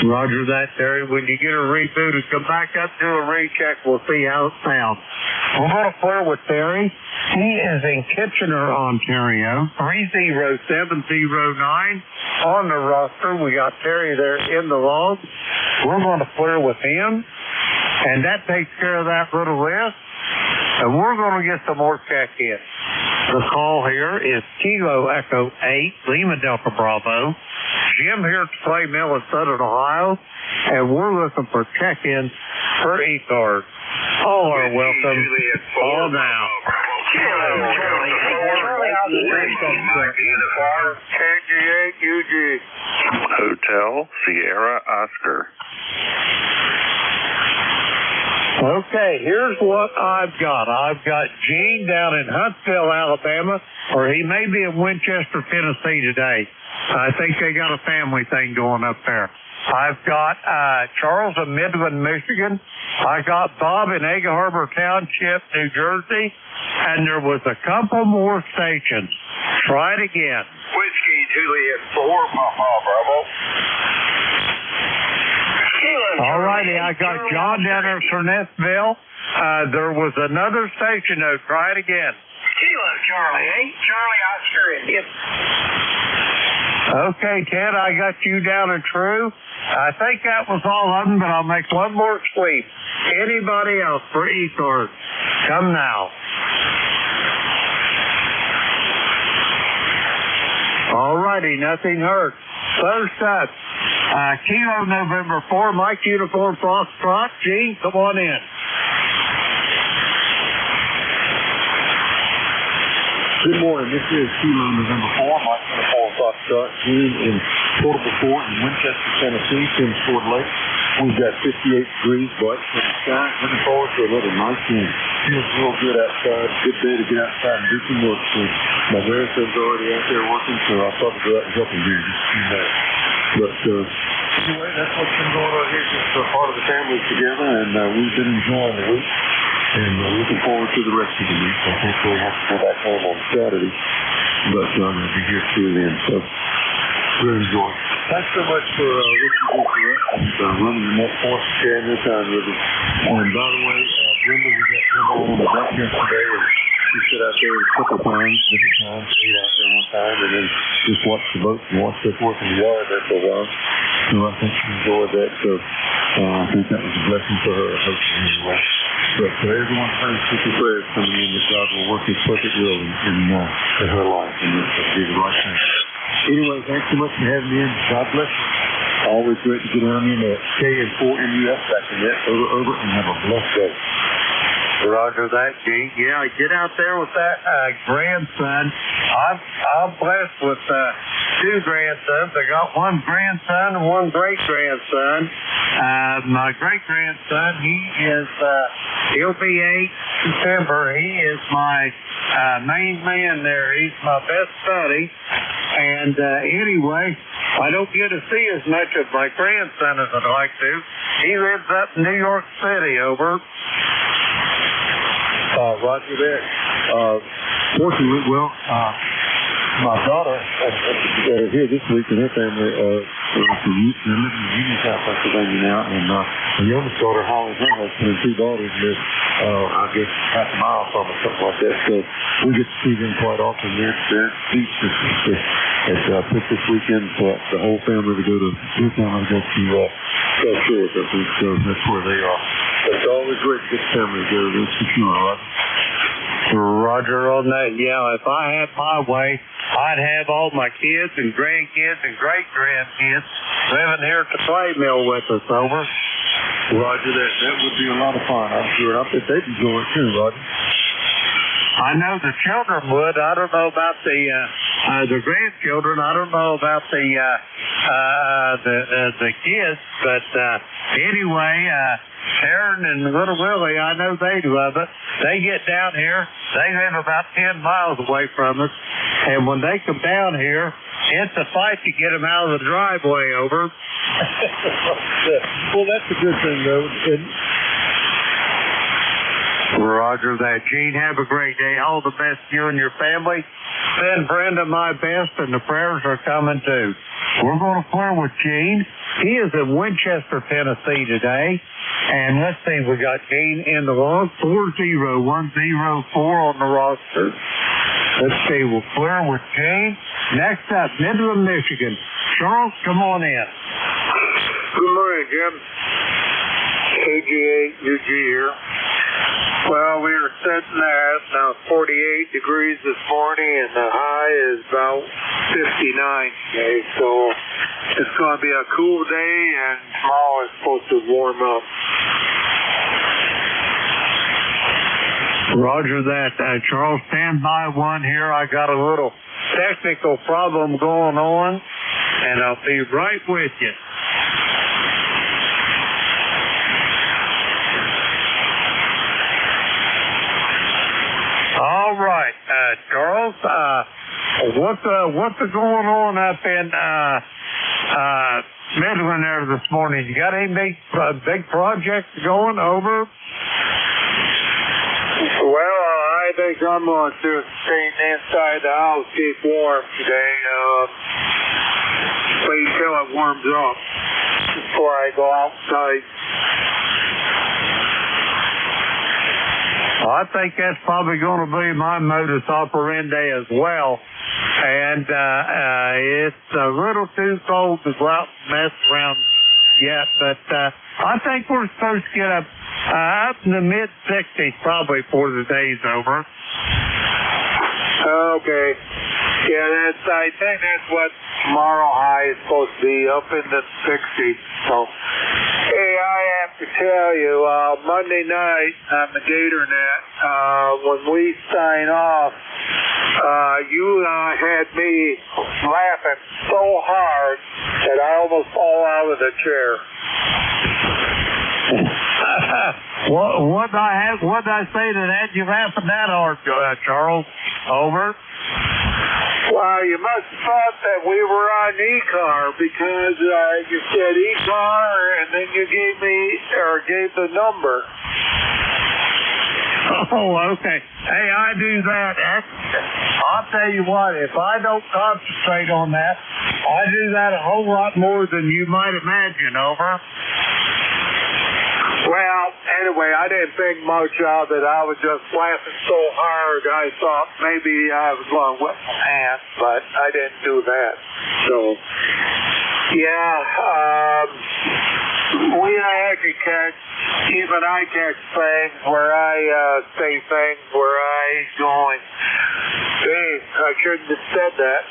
Roger that, Terry. When you get a reboot, come back up, do a recheck. We'll see how it sounds. We're going to clear with Terry. He is in Kitchener, Ontario. 30709 on the roster. We got Terry there in the log. We're going to clear with him. And that takes care of that little list. And we're going to get some more check-in. The call here is Kilo Echo 8, Lima Delta Bravo. Jim here at Clay Mill in Southern Ohio, and we're looking for check-in for ECARS. All are welcome. All now. Hotel Sierra Oscar. Okay, here's what I've got. I've got Gene down in Huntsville, Alabama, or he may be in Winchester, Tennessee today. I think they got a family thing going up there. I've got Charles in Midland, Michigan. I got Bob in Egg Harbor Township, New Jersey. And there was a couple more stations. Try it again. Whiskey Juliet 4, Papa Bravo. All righty, I got John down in Furnessville. There was another station, though. Try it again. Kilo Charlie 8, Charlie Oscar India. Okay, Ted, I got you down in True. I think that was all of them, but I'll make one more sweep. Anybody else for ECARS? Come now. All righty, nothing hurt. First up, Kilo November 4, Mike Uniform Foxtrot. Gene, come on in. Good morning. This is Kilo November 4, Mike Uniform Foxtrot. Gene in Portable Fort in Winchester, Tennessee, Tim's Ford Lake. We've got 58 degrees, bright from the sky. Looking forward to another nice game. Feels real good outside. Good day to get outside and do some work. So my grandson's already out there working, so I'll probably go out and help him here in just a few minutes. But anyway, that's what's been going on here. Just part of the family together, and we've been enjoying the week. and looking forward to the rest of the week. I think we'll have to go back home on Saturday, but I'm going to be here through then, so we'll enjoy. Thanks so much for what you do for us and running the net for us, sharing your time with us. And by the way, Brenda, we got Brenda on the deck yesterday, and she sit out there a couple times, different times, ate out there one time, and then just watched the boats and watched us work in the yard there for a while. So I think she enjoyed that, so I think that was a blessing for her, hopefully, anyway. But everyone turns to the prayers coming in that God will work His perfect will in her life, and it'll be the right thing. Anyway, thanks so much for having me in. God bless you. Always great to get on in at K4NUS back in that. Over, and have a blessed day. Roger that, Gene. Yeah, get out there with that grandson. I'm blessed with two grandsons. I got one grandson and one great-grandson. My great-grandson, he'll be 8 September. He is my main man there. He's my best buddy. And anyway, I don't get to see as much of my grandson as I'd like to. He lives up in New York City, over. Roger that. Fortunately, well, my daughter here this week, and her family they're living in Uniontown, Pennsylvania now, and the youngest daughter, Holly, her husband, and 2 daughters live, I guess, half a mile from us, something like that. So we get to see them quite often. They're beach picked this weekend for the whole family to go to South Shore, I think. So that's where they are. But it's always great to get the family together. That's for sure, right? Roger on that. Yeah, if I had my way, I'd have all my kids and grandkids and great-grandkids living here at the play mill with us, over. Roger that. That would be a lot of fun, I'm sure. I bet they'd enjoy it too, Roger. I know the children would. I don't know about the grandchildren. I don't know about the kids, but anyway, Sharon and little Willie, I know they'd love it. They get down here. They live about 10 miles away from us, and when they come down here, it's a fight to get them out of the driveway, over. Well, that's a good thing, though. Roger that. Gene, have a great day. All the best to you and your family. Send Brenda my best, and the prayers are coming too. We're going to flirt with Gene. He is in Winchester, Tennessee today. And let's see, we got Gene in the log, 40104 on the roster. Let's see, we'll flirt with Gene. Next up, Midland, Michigan. Charles, come on in. Good morning, Jim. KG8UG here. Well, we were sitting at 48 degrees this morning, and the high is about 59 today. So it's going to be a cool day, and tomorrow is supposed to warm up. Roger that. Charles, stand by one here. I got a little technical problem going on, and I'll be right with you. All right, Charles, what's going on up in Midland there this morning? You got any big projects going, over? Well, I think I'm going to stay inside the house, keep warm today. Wait till it warms up before I go outside. I think that's probably going to be my modus operandi as well. And it's a little too cold to go out and mess around yet. But I think we're supposed to get up in the mid-60s probably before the day's over. Okay. Yeah, I think that's what tomorrow high is supposed to be, up in the 60s. So, hey, I have to tell you, Monday night on the GatorNet, when we sign off, you had me laughing so hard that I almost fall out of the chair. What'd I say that had you laughing that hard, Charles? Over. Well, you must have thought that we were on ECAR because you said ECAR and then you gave the number. Oh, okay. Hey, I do that. I'll tell you what, if I don't concentrate on that, I do that a whole lot more than you might imagine, over. Well, anyway, I didn't think much of it. I was just laughing so hard, I thought maybe I was going to whip my pants, but I didn't do that. So, I catch things where I say things where I ain't going. Dang, I shouldn't have said that.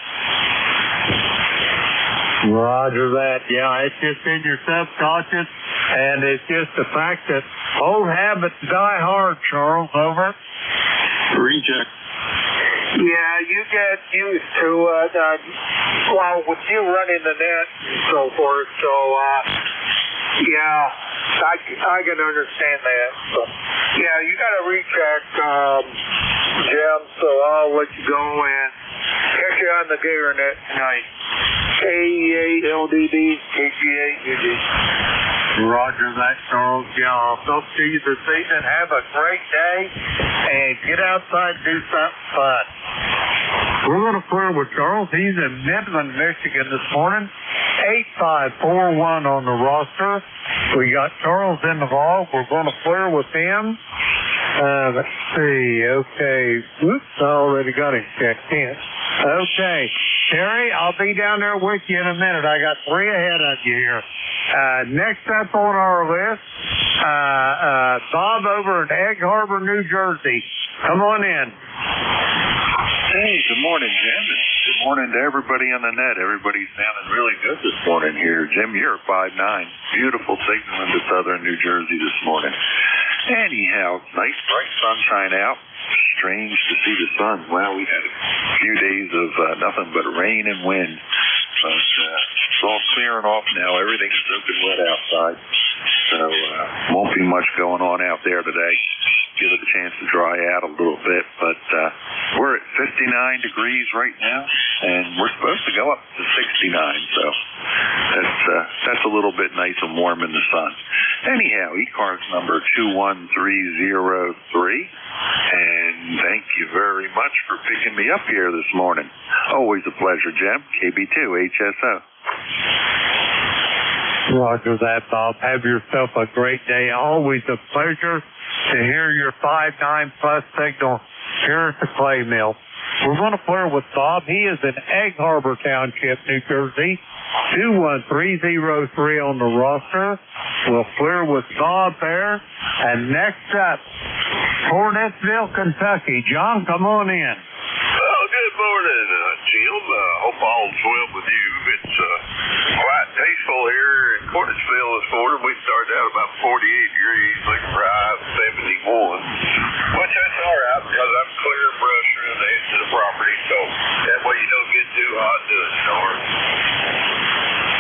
Roger that. Yeah, it's just in your subconscious, and it's just the fact that old habits die hard, Charles, over. Reject. Yeah, you get used to with you running the net and so forth, so, I can understand that. So, yeah, you got to recheck, Jim, so I'll let you go and catch you on the Gator Net tonight. K-E-A-L-D-D, K-G-A-U-D. Roger that, Charles. Yeah, I'll talk to you this evening. Have a great day, and get outside and do something fun. We're going to clear with Charles. He's in Midland, Michigan this morning. 8541 on the roster. We got Charles in the ball. We're going to clear with him. Let's see. Okay. Whoops, I already got him checked in. Okay. Terry, I'll be down there with you in a minute. I got 3 ahead of you here. Next up on our list, Bob over in Egg Harbor, New Jersey. Come on in. Hey, good morning, Jim. Good morning to everybody on the net. Everybody's sounding really good this morning here. Jim, you're 5'9". Beautiful signal into southern New Jersey this morning. Anyhow, nice bright sunshine out. Strange to see the sun. Well, we had a few days of nothing but rain and wind. But it's all clearing off now. Everything's soaking wet outside. So won't be much going on out there today. Give it a chance to dry out a little bit. But we're at 59 degrees right now, and we're supposed to go up to 69. So that's a little bit nice and warm in the sun. Anyhow, ECARS number 21303. And thank you very much for picking me up here this morning. Always a pleasure, Jim. KB2 HSO. Roger that, Bob. Have yourself a great day. Always a pleasure to hear your 5'9" plus signal here at the Clay Mill. We're going to clear with Bob. He is in Egg Harbor Township, New Jersey. 21303 on the roster. We'll clear with Bob there. And next up, Hornetsville, Kentucky. John, come on in. Well, good morning, Jim. Hope all's well with you. It's quite tasteful here in Hornetsville this morning. We started out about 48 degrees, looking for high 71, which that's all right because I'm clearing brush around the edge of the property, so that way you don't get too hot to the storm.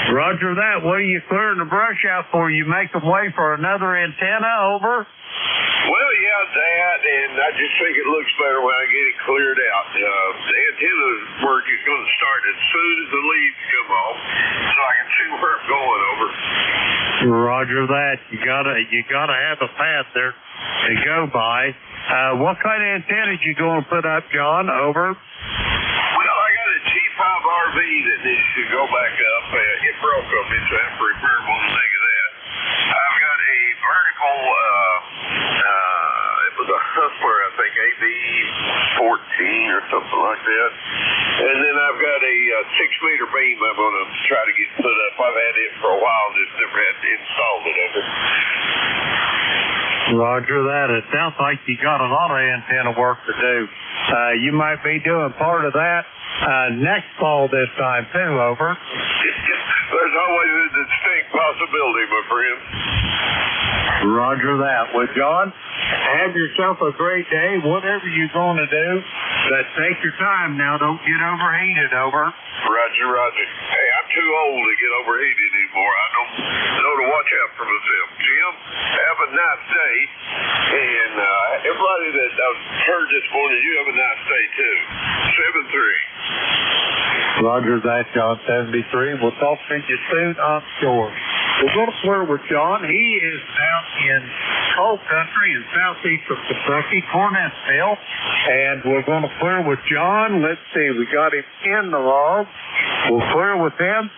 Roger that. What are you clearing the brush out for? You making way for another antenna, over? Well, yeah, that, and I just think it looks better when I get it cleared out. The antenna work is going to start as soon as the leaves come off, so I can see where I'm going, over. Roger that. You gotta have a path there to go by. What kind of antenna you going to put up, John? Over. Well, I got a G5RV that needs to go back up. It broke up, so I have to repair one leg of that. I've got a vertical, it was a Hustler, I think, AB14 or something like that. And then I've got a 6-meter beam I'm going to try to get put up. I've had it for a while, just never had to install it, over. Roger that. It sounds like you got a lot of antenna work to do. You might be doing part of that next fall this time, too, over. There's always a distinct possibility, my friend. Roger that. Well, John, have yourself a great day, whatever you're going to do. But take your time now. Don't get overheated, over. Roger, roger. Hey, I'm too old to get overheated anymore. I don't know to watch out for myself. Jim, have a nice day. And everybody that I've heard this morning, you have a nice day, too. 7-3. Roger that, John. 73. We'll talk to you soon, I'm sure. We're going to flirt with John. He is down in coal country in southeastern Kentucky, Cornettsville. And we're going to clear with John. Let's see, we got him in the log. We'll clear with him.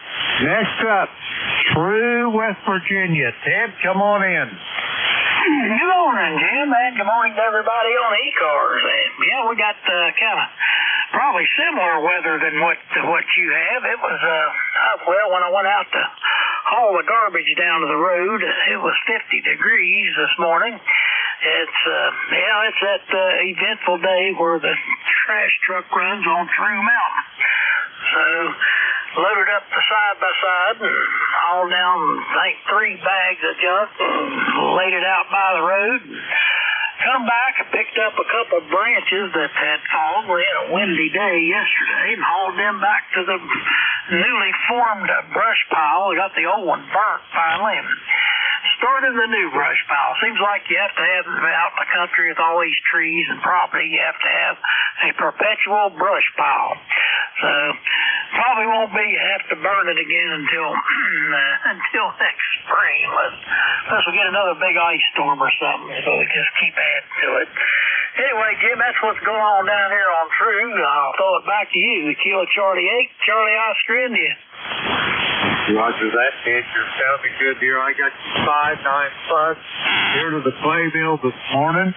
Next up, True, West Virginia. Ted, come on in. Good morning, Jim, and good morning to everybody on ECARS. And yeah, we got kind of probably similar weather than what you have. It was well, when I went out to haul the garbage down to the road, it was 50 degrees this morning. It's it's that eventful day where the trash truck runs on True Mountain. So loaded up the side-by-side and hauled down, I think, 3 bags of junk and laid it out by the road. Come back and picked up a couple branches that had fallen. We had a windy day yesterday and hauled them back to the newly formed brush pile. We got the old one burnt finally and started the new brush pile. Seems like you have to have out in the country with all these trees and property, you have to have a perpetual brush pile. So probably won't be have to burn it again until next spring, unless we get another big ice storm or something. So we just keep adding to it. Anyway, Jim, that's what's going on down here on True. I'll throw it back to you. Kilo Charlie 8, Charlie Oscar India. Roger that, Ted. You're sounding good here. I got 5-9 plus here to the clay mill this morning.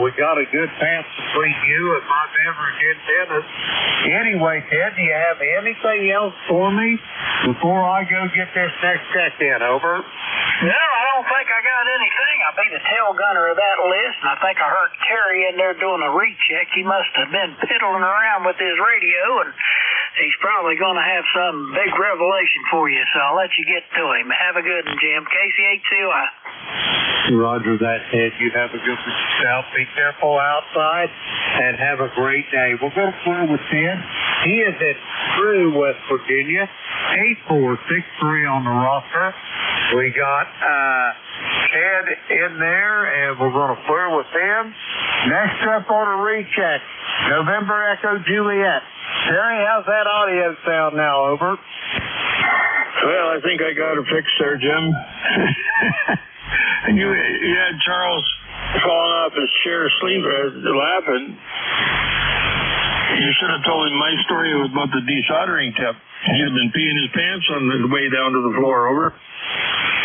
We got a good pass between you and my beverage antennas. Anyway, Ted, do you have anything else for me before I go get this next check in? Over. No, I don't think I got anything. I'll be the tail gunner of that list, and I think I heard Terry in there doing a recheck. He must have been piddling around with his radio, and he's probably going to have some big revelation for you, so I'll let you get to him. Have a good one, Jim. KC8CY. Roger that, Ted. You have a good one yourself. Be careful outside, and have a great day. We'll go through with Ted. He is at True, West Virginia. 8463 on the roster. We got Ted in there, and we're going to clear with him. Next up on a recheck, November Echo Juliet. Terry, how's that audio sound now? Over. Well, I think I got it fixed there, Jim. And you had Charles falling off his chair asleep, laughing. You should have told him my story about the desoldering tip. He'd have been peeing his pants on the way down to the floor. Over.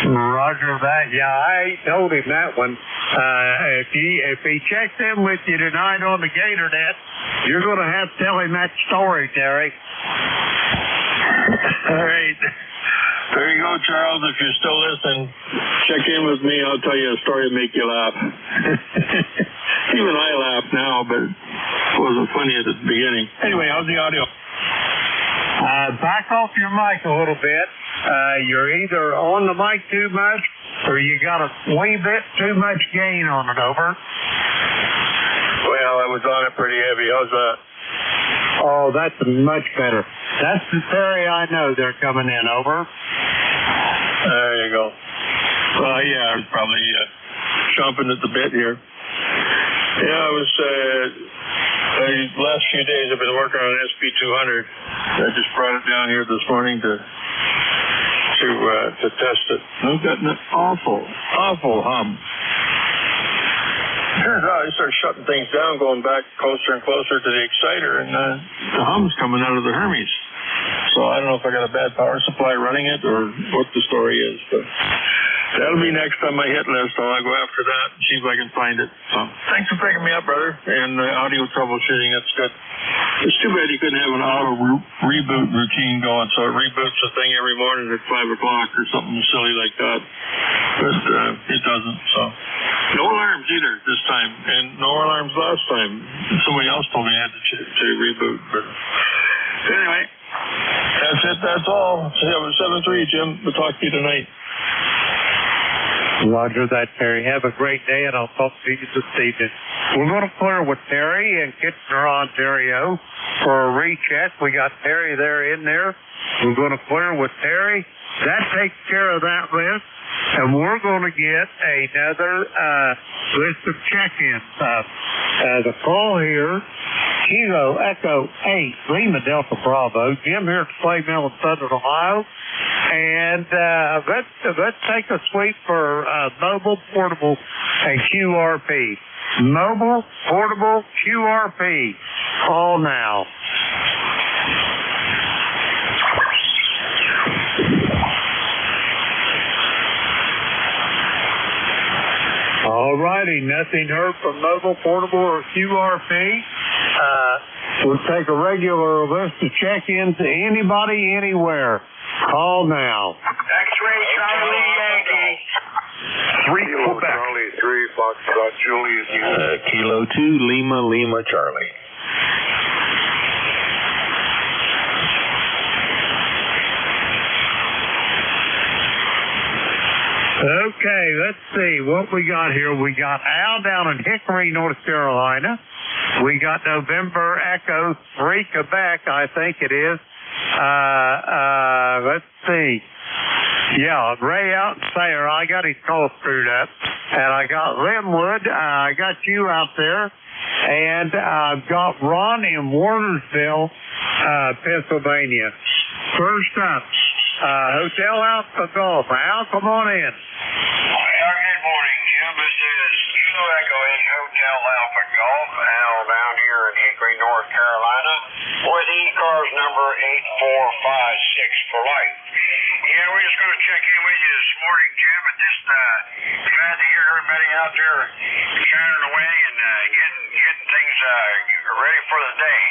Roger that. Yeah, I told him that one. If he checks in with you tonight on the Gator Net, you're going to have to tell him that story, Terry. All right. There you go, Charles. If you're still listening, check in with me. I'll tell you a story to make you laugh. Even I laugh now, but it wasn't funny at the beginning. Anyway, how's the audio? Back off your mic a little bit. You're either on the mic too much or you got a wee bit too much gain on it. Over. Well, I was on it pretty heavy. How's that? Oh, that's much better. That's the Terry I know. They're coming in. Over. There you go. Well, yeah, I was probably chomping at the bit here. Yeah, I was, the last few days I've been working on SP200. I just brought it down here this morning to test it. I've gotten an awful hum. Turns out I started shutting things down, going back closer and closer to the exciter, and the hum's coming out of the Hermes. So I don't know if I got a bad power supply running it or what the story is, but that'll be next on my hit list. I'll go after that and see if I can find it. So thanks for picking me up, brother. And audio troubleshooting, that's good. It's too bad you couldn't have an auto reboot routine going, so it reboots the thing every morning at 5 o'clock or something silly like that. But it doesn't, so. No alarms either this time, and no alarms last time. Somebody else told me I had to reboot, but anyway, that's it, that's all. 7-3, Jim. We'll talk to you tonight. Roger that, Terry. Have a great day, and I'll talk to you this evening. We're going to clear with Terry in Kitchener, Ontario for a recheck. We got Terry there in there. We're going to clear with Terry. That takes care of that list. And we're going to get another list of check-ins. The call here, Kilo Echo 8, Lima Delta Bravo. Jim here at Clay Mill in Southern Ohio. And let's take a sweep for mobile, portable, and QRP. Mobile, portable, QRP. Call now. All righty, nothing heard from mobile, portable, or QRP. We'll take a regular list of check-ins to anybody, anywhere. Call now. X-ray Charlie Yankee. 3 Quebec. Charlie 3 Foxtrot Julius. Kilo 2 Lima Lima Charlie. Okay, let's see what we got here. We got Al down in Hickory, North Carolina. We got November Echo 3 Quebec, I think it is. Let's see. Yeah, Ray out in Sayre. I got his call screwed up. And I got Linwood. I got you out there. And I've got Ron in Warnersville, Pennsylvania. First up, Hotel Alpha Golf. Al, come on in. Good morning, Jim. This is Kilo Echo 8 Hotel Alpha Golf. Al down here in Hickory, North Carolina, with ECARS number 8456 for life. Yeah, we're just going to check in with you this morning, Jim, and just glad to hear everybody out there shining away and getting things ready for the day.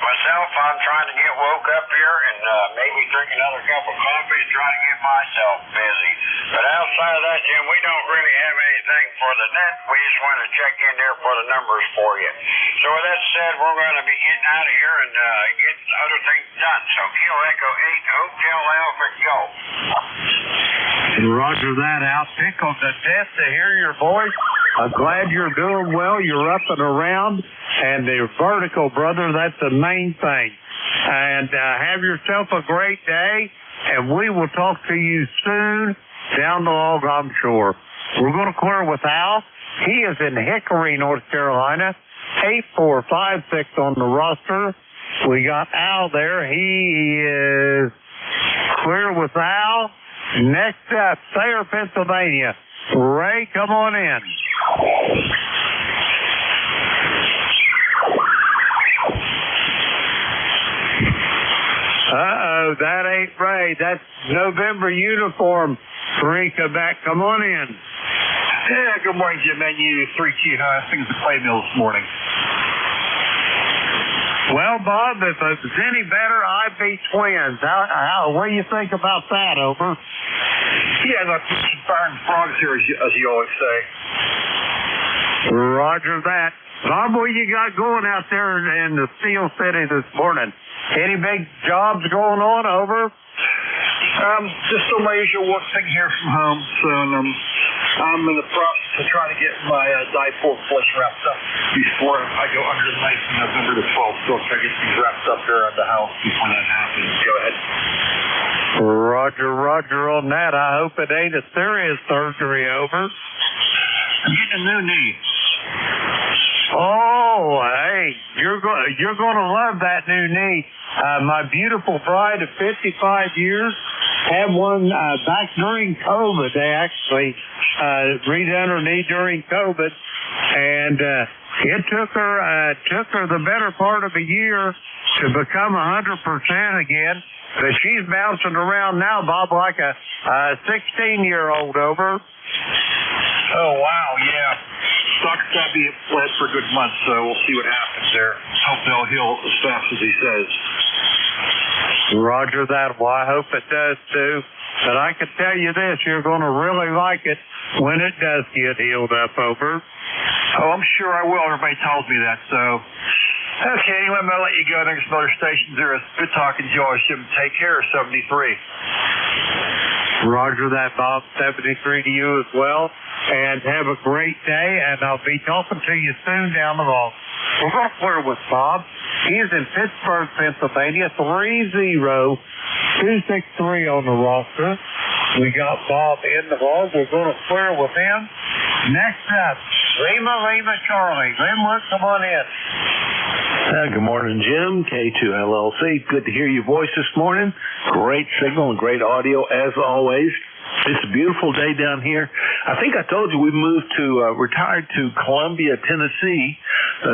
Myself, I'm trying to get woke up here and maybe drink another cup of coffee and try to get myself busy. But outside of that, Jim, we don't really have anything for the net. We just want to check in there for the numbers for you. So with that said, we're going to be getting out of here and getting other things done. So Kilo Echo 8 Hotel Alpha Go. Roger that, Al. Tickled to death to hear your voice. I'm glad you're doing well. You're up and around. And the vertical, brother, that's the main thing. And have yourself a great day. And we will talk to you soon down the log, I'm sure. We're going to clear with Al. He is in Hickory, North Carolina. 8456 on the roster. We got Al there. He is clear with Al. Next up, Sayre, Pennsylvania. Ray, come on in. Uh-oh, that ain't Ray. That's November Uniform 3 Quebec. Come on in. Yeah, good morning, Jim. Menu 3Q. I think it's a clay mill this morning. Well, Bob, if it was any better, I'd be twins. What do you think about that, over? Yeah, like fire and frogs here, as you always say. Roger that. Bob, what you got going out there in the Steel City this morning? Any big jobs going on, over? Just the usual work thing here from home. So I'm in the process of trying to get my dipole flush wrapped up before I go under the knife on November the 12th. So I'll try to get things wrapped up here at the house before that happens. Go ahead. Roger on that. I hope it ain't a serious surgery, over. I'm getting a new knee. Oh, hey, you're going to love that new knee. My beautiful bride of 55 years had one back during COVID. They actually redone her knee during COVID, and it took her the better part of a year to become 100% again. But she's bouncing around now, Bob, like a 16-year-old, over. Oh, wow, yeah. Doctor's got to be bled for a good month, so we'll see what happens there. Hope they'll heal as fast as he says. Roger that. Well, I hope it does, too. But I can tell you this, you're going to really like it when it does get healed up, over. Oh, I'm sure I will. Everybody tells me that, so... Okay, anyway, I'm going to let you go. There's some other stations there. It's good talking to you. I should take care of 73. Roger that, Bob. 73 to you as well. And have a great day, and I'll be talking to you soon down the road. We're going to clear with Bob. He is in Pittsburgh, Pennsylvania, 30263 on the roster. We got Bob in the ball. We're going to clear with him. Next up, Lima Charlie. Linwood, come on in. Good morning, Jim. K2LLC. Good to hear your voice this morning. Great signal and great audio as always. It's a beautiful day down here. I think I told you we moved retired to Columbia, Tennessee.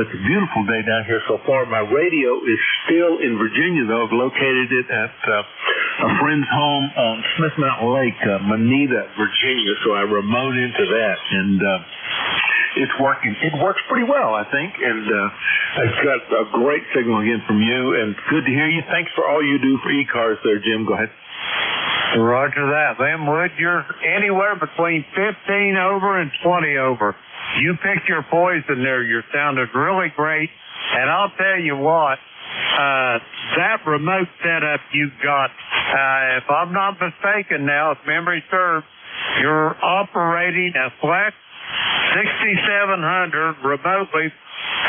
It's a beautiful day down here so far. My radio is still in Virginia, though. I've located it at a friend's home on Smith Mountain Lake, Moneta, Virginia, so I remote into that. And it's working. It works pretty well, I think. And I've got a great signal again from you, and good to hear you. Thanks for all you do for ECARS there, Jim. Go ahead. Roger that. Linwood, you're anywhere between 15 over and 20 over. You picked your poison there. You sounded really great. And I'll tell you what, that remote setup you got, if I'm not mistaken now, if memory serves, you're operating a Flex 6700 remotely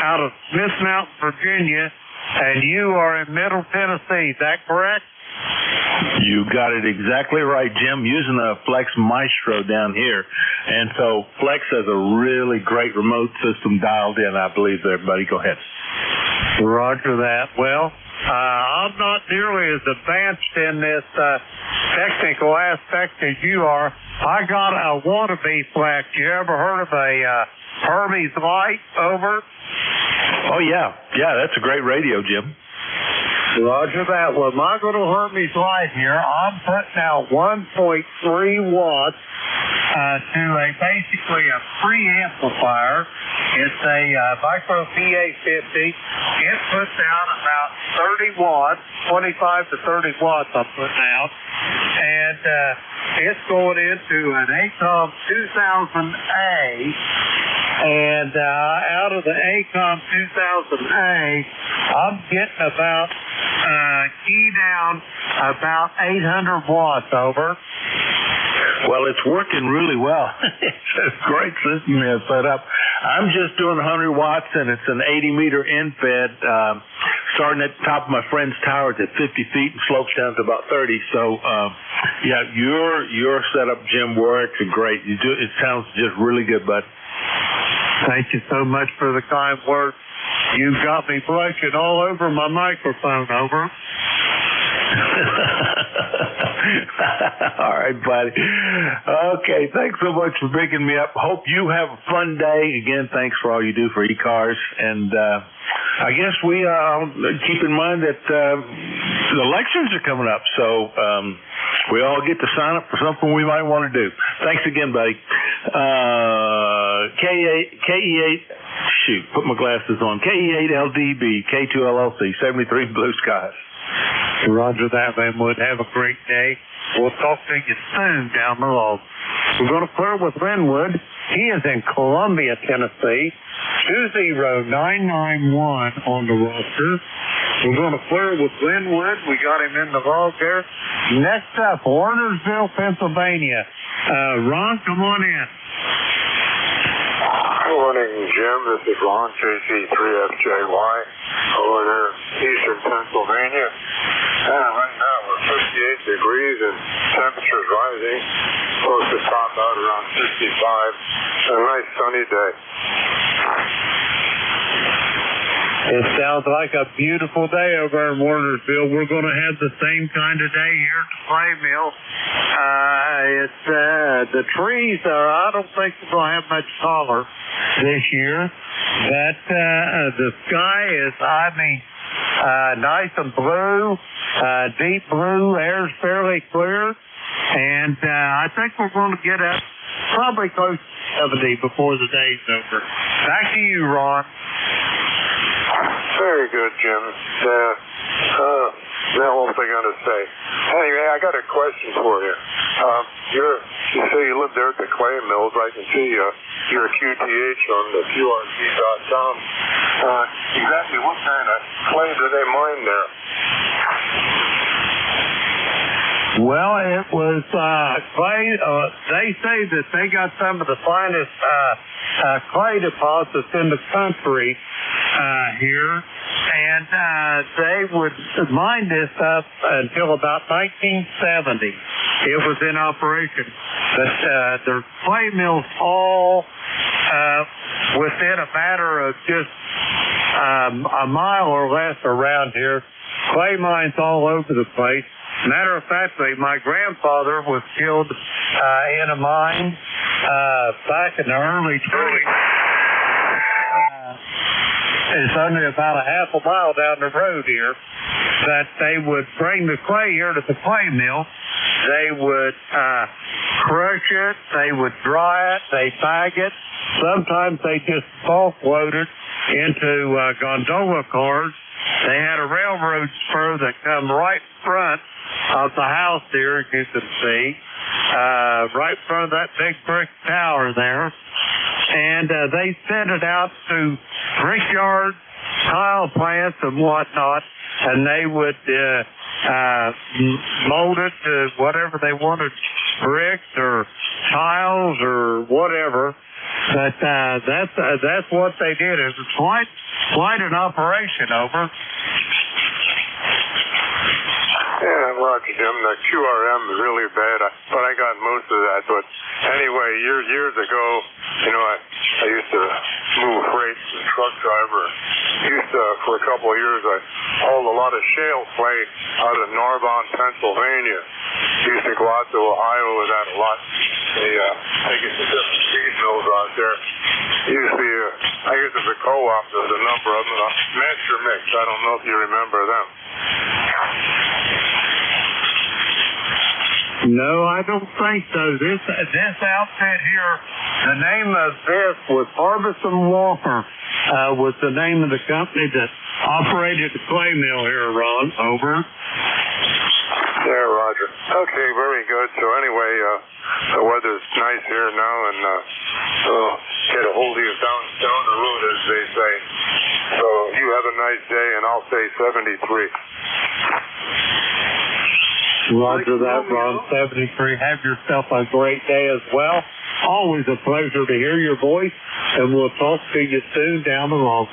out of Smith Mountain, Virginia, and you are in Middle Tennessee. Is that correct? You got it exactly right, Jim. Using a Flex Maestro down here. And so Flex has a really great remote system dialed in, I believe there, buddy. Go ahead. Roger that. Well, I'm not nearly as advanced in this technical aspect as you are. I got a wannabe Flex. You ever heard of a Hermes Light over? Oh, yeah. Yeah, that's a great radio, Jim. Roger that. Well, my little Hermes Light here, I'm putting out 1.3 watts to basically a preamplifier. It's a micro PA50. It puts out about 30 watts, 25 to 30 watts I'm putting out. And it's going into an ACOM 2000A. And out of the ACOM 2000A, I'm getting about key down about 800 watts over. Well, it's working really well. It's a great system you have set up. I'm just doing 100 watts, and it's an 80-meter in-fed, starting at the top of my friend's tower. It's at 50 feet and slopes down to about 30. So, yeah, your setup, Jim, works great. It sounds just really good, bud. Thank you so much for the kind words. You got me blushing all over my microphone, over. All right, buddy. Okay, thanks so much for picking me up. Hope you have a fun day. Again, thanks for all you do for ECARS. And I guess we keep in mind that the elections are coming up, so we all get to sign up for something we might want to do. Thanks again, buddy. KE8, shoot, put my glasses on. KE8LDB, K2LLC, 73 Blue Skies. Roger that, Linwood. Have a great day. We'll talk to you soon down the road. We're going to clear with Linwood. He is in Columbia, Tennessee. 20991 on the roster. We're going to clear with Linwood. We got him in the log there. Next up, Warnersville, Pennsylvania. Ron, come on in. Good morning, Jim. This is Ron, JC3FJY, over there in eastern Pennsylvania. Right now we're 58 degrees and temperature's rising. Supposed to top out around 65. A nice sunny day. It sounds like a beautiful day over in Warnersville. We're going to have the same kind of day here at the play mill. The trees I don't think we're going to have much taller this year. But the sky is, nice and blue, deep blue. Air's fairly clear. And I think we're going to get up probably close to 70 before the day's over. Back to you, Ron. Very good, Jim. Now what was I going to say? Anyway, I got a question for you. You say you live there at the clay mills. I can see your QTH on the QRC.com. Exactly what kind of clay do they mine there? Well, it was clay. They say that they got some of the finest clay deposits in the country here, and they would mine this up until about 1970. It was in operation, but their clay mills all within a matter of just a mile or less around here. Clay mines all over the place. Matter of fact, my grandfather was killed in a mine back in the early 30s. It's only about a half a mile down the road here that they would bring the clay here to the clay mill. They would crush it, they would dry it, they bag it. Sometimes they just bulk load it into gondola cars. They had a railroad spur that come right in front of the house here, as you can see, right in front of that big brick tower there. And they sent it out to brickyards, tile plants, and whatnot, and they would mold it to whatever they wanted, bricks or tiles or whatever. But that's what they did. It was quite an operation. Over. Yeah, Roger, Jim, the QRM is really bad, but I got most of that. But anyway, years ago, I used to move freight as a truck driver. For a couple of years, I hauled a lot of shale clay out of Narbonne, Pennsylvania. Used to go out to Ohio with that a lot. They take it to different feed mills out there. Used to be, I guess it's a co-op, there's a number of them. Master Mix, I don't know if you remember them. No, I don't think so. This outfit here, the name of this was Harbison Walker, was the name of the company that operated the clay mill here, Ron. Over. Yeah, Roger. Okay, very good. So anyway, the weather's nice here now, and get a hold of you down the road, as they say. So you have a nice day, and I'll say 73. Roger that, Ron. 73. Have yourself a great day as well. Always a pleasure to hear your voice, and we'll talk to you soon down the road.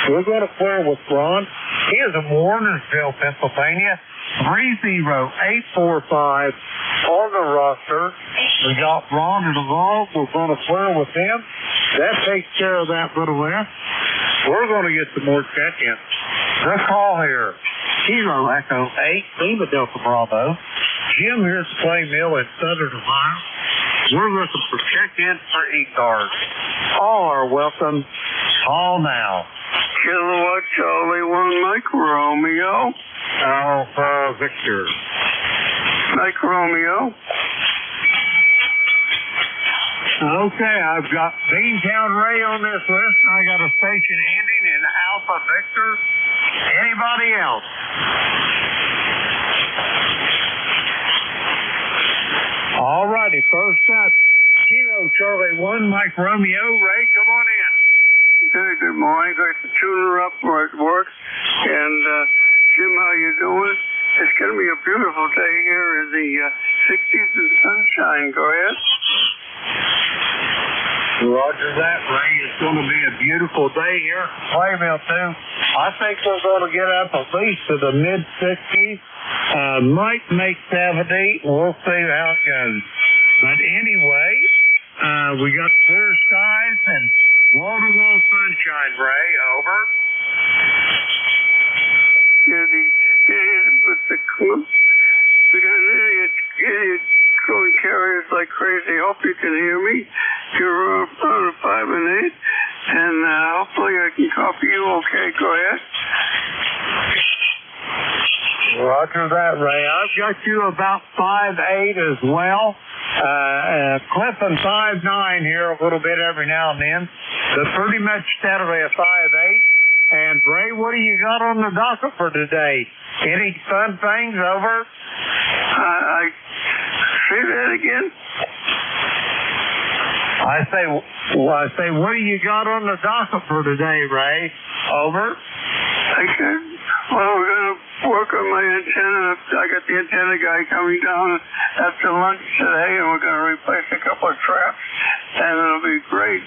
We're going to clear with Ron. He is in Warnersville, Pennsylvania. 30845 on the roster. We got Ron and the log. We're going to clear with him. That takes care of that little there. We're going to get some more check-ins. The call here. Kilo Echo 8, Lima Delta Bravo. Jim here at the Clay Mill in Southern Ohio. We're looking for check-ins for ECARS. All are welcome. Call now. Kilowatt Charlie 1 Mike Romeo. Alpha Victor. Mike Romeo. Okay, I've got Beantown Ray on this list, and I got a station ending in Alpha Victor. Anybody else? All righty, first up, Kilo Charlie 1, Mike Romeo. Ray, come on in. Good morning. Got the tuner up where it works. And Jim, how you doing? It's going to be a beautiful day here in the 60s and sunshine. Go ahead. Roger that, Ray. It's going to be a beautiful day here at Playmill, too. I think we're going to get up at least to the mid-60s. Might make 70. We'll see how it goes. But anyway, we got clear skies and wall-to-wall sunshine, Ray. Over. With the clips. We got an idiot going carriers like crazy. Hope you can hear me. You're on 5 and 8, and hopefully I can copy you. Okay, go ahead. Roger that, Ray. I've got you about 5'8" as well. Clipping 5'9" here a little bit every now and then. But pretty much steadily a 5'8". And Ray, what do you got on the docket for today? Any fun things? Over. I say that again. I say, what do you got on the docket for today, Ray? Over. Well, we're going to work on my antenna. I got the antenna guy coming down after lunch today, and we're going to replace a couple of traps, and it'll be great.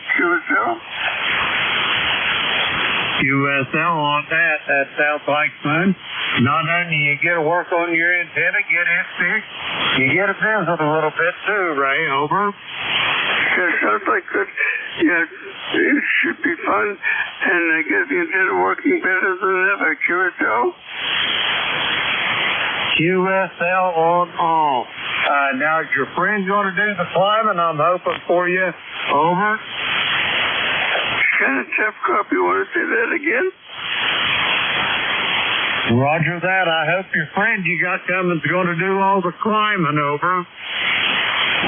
USL on that. That sounds like fun. Not only you get to work on your antenna, get it fixed, you get to visit a little bit too, Ray. Over. That sounds like good. Yeah, it should be fun, and I guess the antenna working better than ever. QSL? QSL on all. Now is your friend going to do the climbing? I'm hoping for you. Over. Kind of tough copy. You want to say that again? Roger that. I hope your friend you got coming is going to do all the climbing. Over.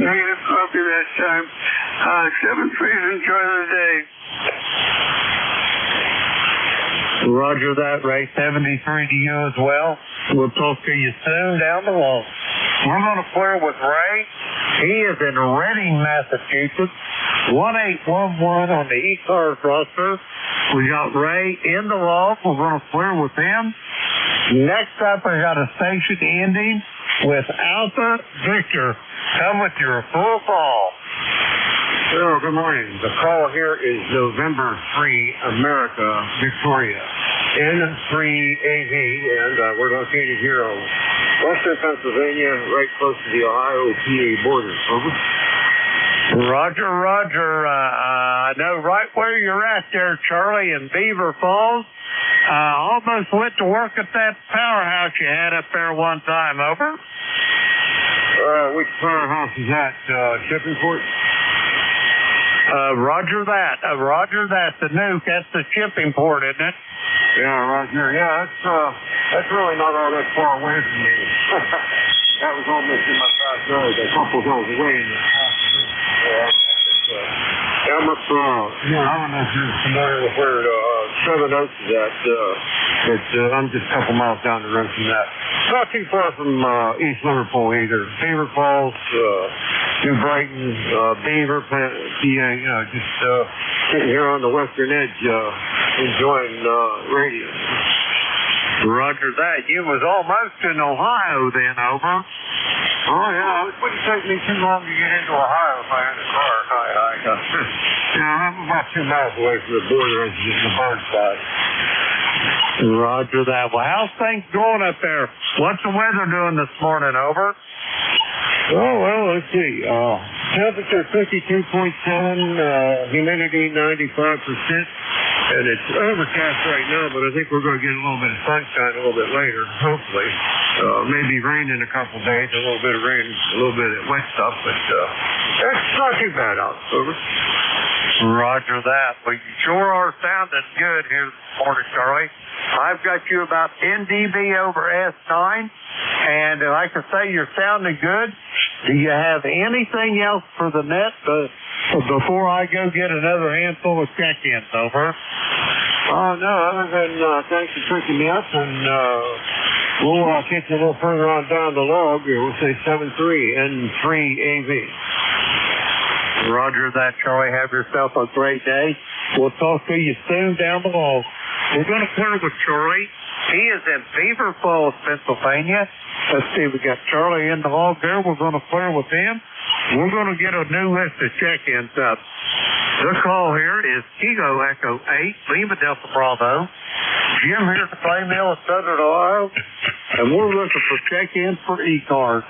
Negative copy that time. 7-3, enjoy the day. Roger that, Ray. 73 to you as well. We'll talk to you soon down the line. We're going to clear with Ray. He is in Reading, Massachusetts. 1811 on the ECARS roster. We got Ray in the loft. We're going to clear with him. Next up, we got a station ending with Alpha Victor. Come with your full call. Hello, good morning. The call here is November 3, America, Victoria. N3AV, and we're located here on western Pennsylvania, right close to the Ohio-PA border. Over. Roger, roger. I know right where you're at there, Charlie, in Beaver Falls. Almost went to work at that powerhouse you had up there one time. Over. Which powerhouse is that? Shippingport? Roger that. Roger that. The nuke. That's the shipping port, isn't it? Yeah, Roger. Yeah, that's really not all that far away from me. That was almost in my backyard, a couple goes away in the afternoon. I'm up, I don't know if you're familiar with where Seven Oaks is at, but I'm just a couple miles down the road from that. Not too far from East Liverpool either. Beaver Falls, New Brighton, Beaver, PA, just sitting here on the western edge, enjoying radio. Roger that. You was almost in Ohio then, over. Oh, yeah. It wouldn't take me too long to get into Ohio if I had a car. I'm about 2 miles away from the border. It's just a bird spot. Roger that. Well, how's things going up there? What's the weather doing this morning, over? Oh, well, let's see. Temperature 52.7, humidity 95%. And it's overcast right now, but I think we're going to get a little bit of sunshine a little bit later, hopefully. Maybe rain in a couple days, a little bit of rain, a little bit of wet stuff, but it's not too bad out. Over. Roger that. Well, you sure are sounding good here this morning, Charlie. I've got you about 10 dB over S9, and like I say, you're sounding good. Do you have anything else for the net before I go get another handful of check-ins, over? Oh, no, other than thanks for picking me up, and we'll get you a little further on down the log. We'll say 73N3AV. Roger that, Charlie. Have yourself a great day. We'll talk to you soon down the log. We're going to clear with Charlie. He is in Beaver Falls, Pennsylvania. Let's see, we got Charlie in the log there. We're going to clear with him. We're going to get a new list of check-ins up. The call here is Kilo Echo 8, Lima Delta Bravo. Jim here at the Clay Mill of Southern Ohio. And we're looking for check-ins for ECARS.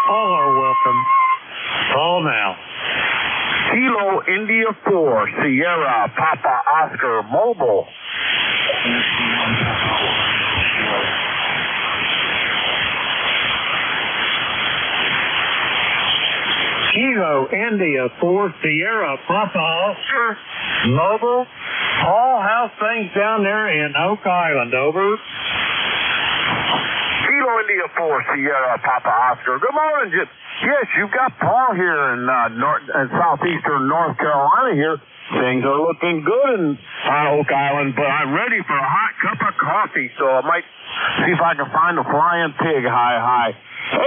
All are welcome. Call now. Kilo India 4, Sierra Papa Oscar Mobile. Kilo India 4, Sierra Papa Oscar Mobile. Paul, how's things down there in Oak Island, over? Kilo India 4, Sierra Papa Oscar. Good morning, Jim. Yes, you've got Paul here in southeastern North Carolina here. Things are looking good in Oak Island, but I'm ready for a hot cup of coffee, so I might see if I can find a flying pig. Hi.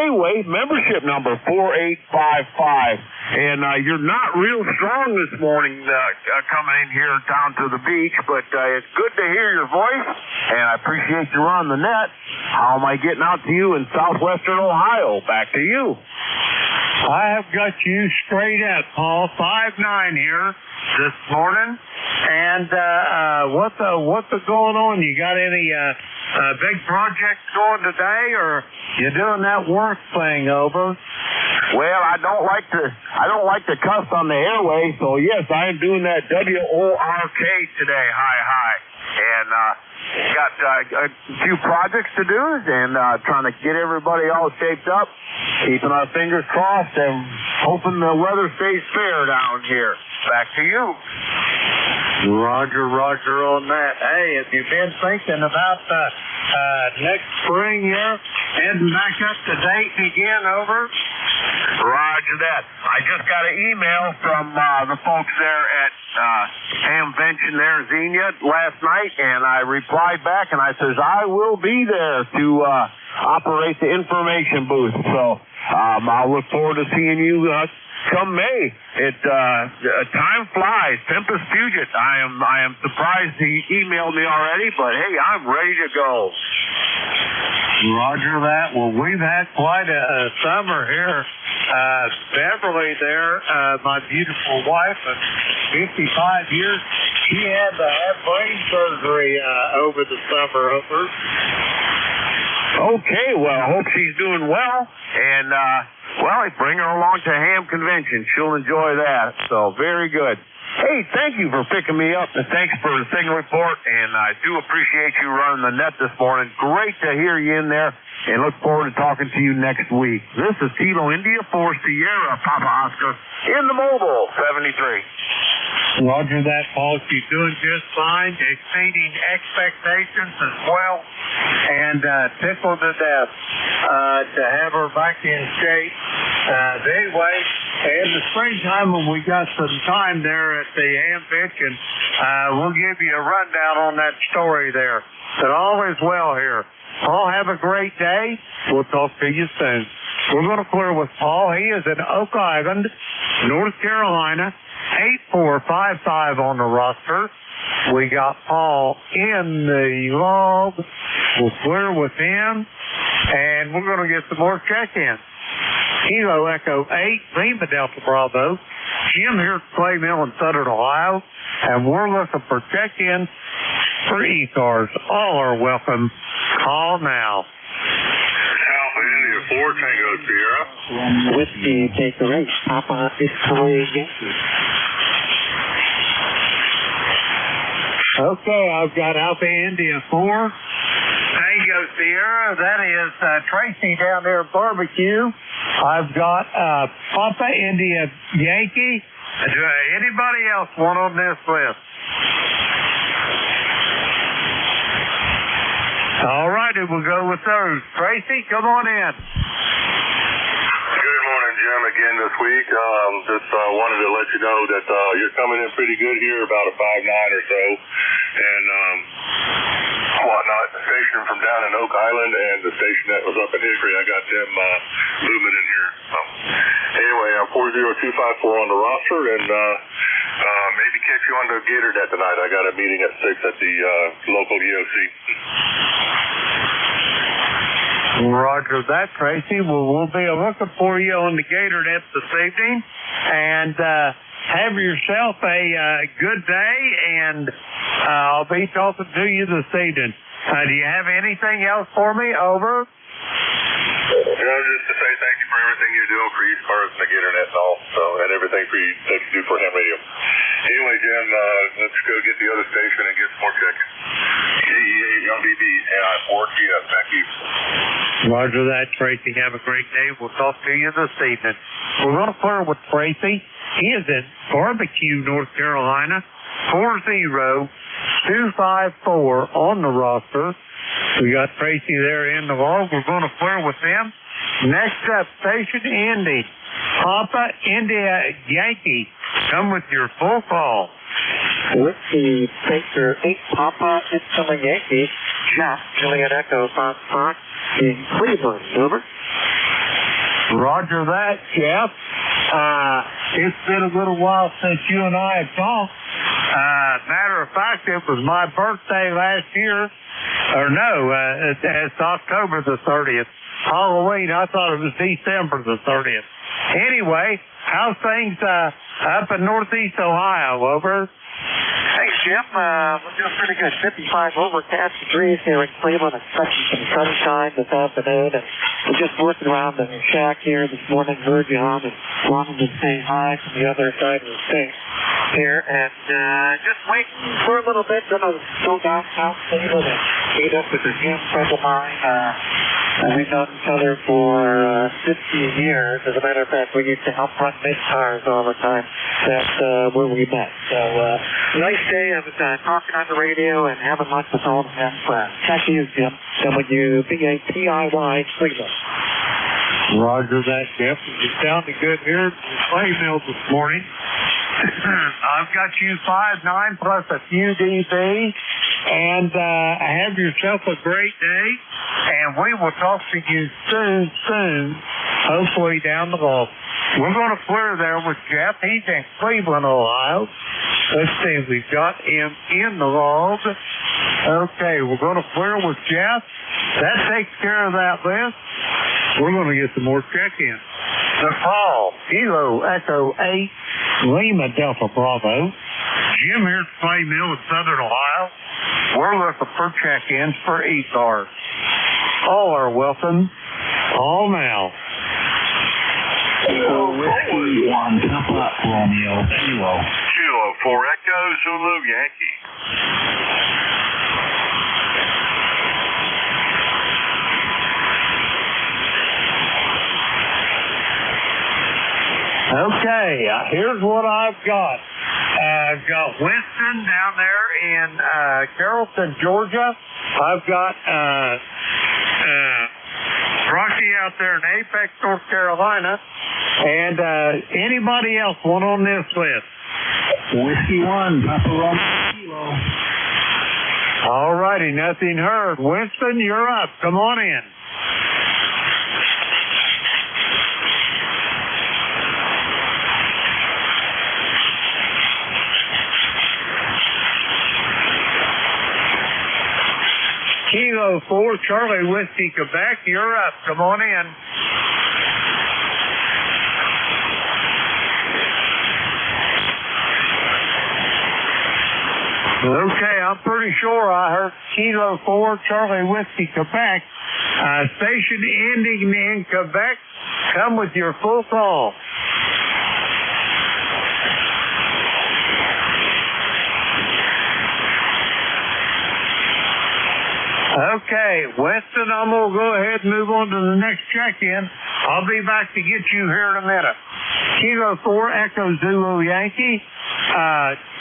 Anyway, membership number 4855. And you're not real strong this morning coming in here down to the beach, but it's good to hear your voice, and I appreciate you on the net. How am I getting out to you in southwestern Ohio? Back to you. I have got you straight at, Paul. 5'9" here this morning. And what's going on? You got any big projects going today, or you doing that work thing, over? Well, I don't like to cuss on the airway, so yes, I am doing that WORK today. Hi. And got a few projects to do and trying to get everybody all shaped up, keeping our fingers crossed and hoping the weather stays fair down here. Back to you. Roger on that. Hey, have you been thinking about next spring here, heading back up to Dayton again, over? Roger that. I just got an email from the folks there at Hamvention there, Xenia, last night, and I replied back and I says, I will be there to operate the information booth. So I'll look forward to seeing you come May. Time flies. Tempest Puget. I am surprised he emailed me already, but hey, I'm ready to go. Roger that. Well, we've had quite a summer here. Beverly there, my beautiful wife of 55 years, she had to have brain surgery over the summer. Okay, well, I hope she's doing well. And, bring her along to Ham Convention. She'll enjoy that. So, very good. Hey, thank you for picking me up, and thanks for the signal report, and I do appreciate you running the net this morning. Great to hear you in there, and look forward to talking to you next week. This is Kilo India 4 Sierra Papa Oscar in the mobile 73. Roger that, Paul. She's doing just fine, exceeding expectations as well, and tickled to death to have her back in shape. Anyway, in the springtime when we got some time there at the Hamvention, we'll give you a rundown on that story there. But all is well here. Paul, have a great day. We'll talk to you soon. We're going to clear with Paul. He is in Oak Island, North Carolina, 8455 on the roster. We got Paul in the log. We'll clear with him, and we're going to get some more check-ins. Kilo Echo 8, Lima Delta Bravo. Jim here at Clay Mill in Southern Ohio, and we're looking for check-ins for ECARS. All are welcome. Call now. Alpha India 4, Tango Sierra. Whiskey, take the race. Papa is calling Yankee. Okay, I've got Alpha India 4, Tango Sierra. That is Tracy down there at Barbecue. I've got Papa India Yankee. Anybody else want on this list? All righty, we'll go with those. Tracy, come on in. Good morning, Jim, again this week. Just wanted to let you know that you're coming in pretty good here, about a 5.9 or so. And whatnot, the station from down in Oak Island and the station that was up in Hickory, I got them moving in here. Anyway, I'm 40254 on the roster, and maybe catch you on the Gator Net tonight. I got a meeting at 6 at the local EOC. Roger that, Tracy. Well, we'll be looking for you on the Gator Net this evening. And have yourself a good day, and I'll be talking to you this evening. Do you have anything else for me? Over. Just to say thank you for everything you're doing for ECARS and the Gator Net and all, and everything that you do for ham radio. Anyway, Jim, let's go get the other station and get some more check-ins. KE8LDB and I4TS. Thank you. Roger that, Tracy. Have a great day. We'll talk to you this evening. We're going to clear with Tracy. He is in Barbecue, North Carolina, 40254 on the roster. We got Tracy there in the log. We're going to clear with him. Next up, station Indy. Papa India Yankee. Come with your full call. Whiskey, Baker 8, Papa is coming Yankee. Jack, Juliet Echo 5 Fox in Cleveland. Over. Roger that, Jeff. It's been a little while since you and I have talked. Matter of fact, it was my birthday last year. Or no, it's October the 30th. Halloween, I thought it was December the 30th. Anyway, how's things up in Northeast Ohio? Over. Hey, Jim. We're doing pretty good. 55 overcast degrees here in Cleveland. Expecting some sunshine this afternoon. And I'm just working around the shack here this morning. Heard you on and wanted to say hi from the other side of the state here. And just waiting for a little bit. Then I'll go down South Cleveland and meet up with a new friend of mine. We've known each other for 15 years. As a matter of fact, we used to help run mid-cars all the time. That's where we met. So, nice day of talking on the radio and having lunch with all of them. Check you, Jim. WBAPIY, Cleveland. Roger that, Jeff. You sounded good here at the play mill this morning. I've got you 5'9" plus a few dB, and have yourself a great day, and we will talk to you soon, hopefully down the road. We're going to clear there with Jeff. He's in Cleveland, Ohio. Let's see, we've got him in the log. Okay, we're going to clear with Jeff. That takes care of that list. We're going to get some more check-ins. The call, Kilo Echo 8, Lima Delta Bravo. Jim here at Clay Mill in Southern Ohio. We're looking for check-ins for ECARS. All are welcome. Call now. Kilo Whiskey 1 Papa Romeo Kilo. Kilo 4 Echo Zulu Yankee. Okay, here's what I've got. I've got Winston down there in Carrollton, Georgia. I've got Rocky out there in Apex, North Carolina. And anybody else want on this list? Whiskey 1, Papa Romeo Kilo. All righty, nothing heard. Winston, you're up. Come on in. Kilo 4, Charlie Whiskey, Quebec, you're up. Come on in. Okay, I'm pretty sure I heard Kilo 4, Charlie Whiskey, Quebec. Station ending in Quebec. Come with your full call. Okay, Winston, I'm going to go ahead and move on to the next check-in. I'll be back to get you here in a minute. Kilo 4, Echo Zulu Yankee.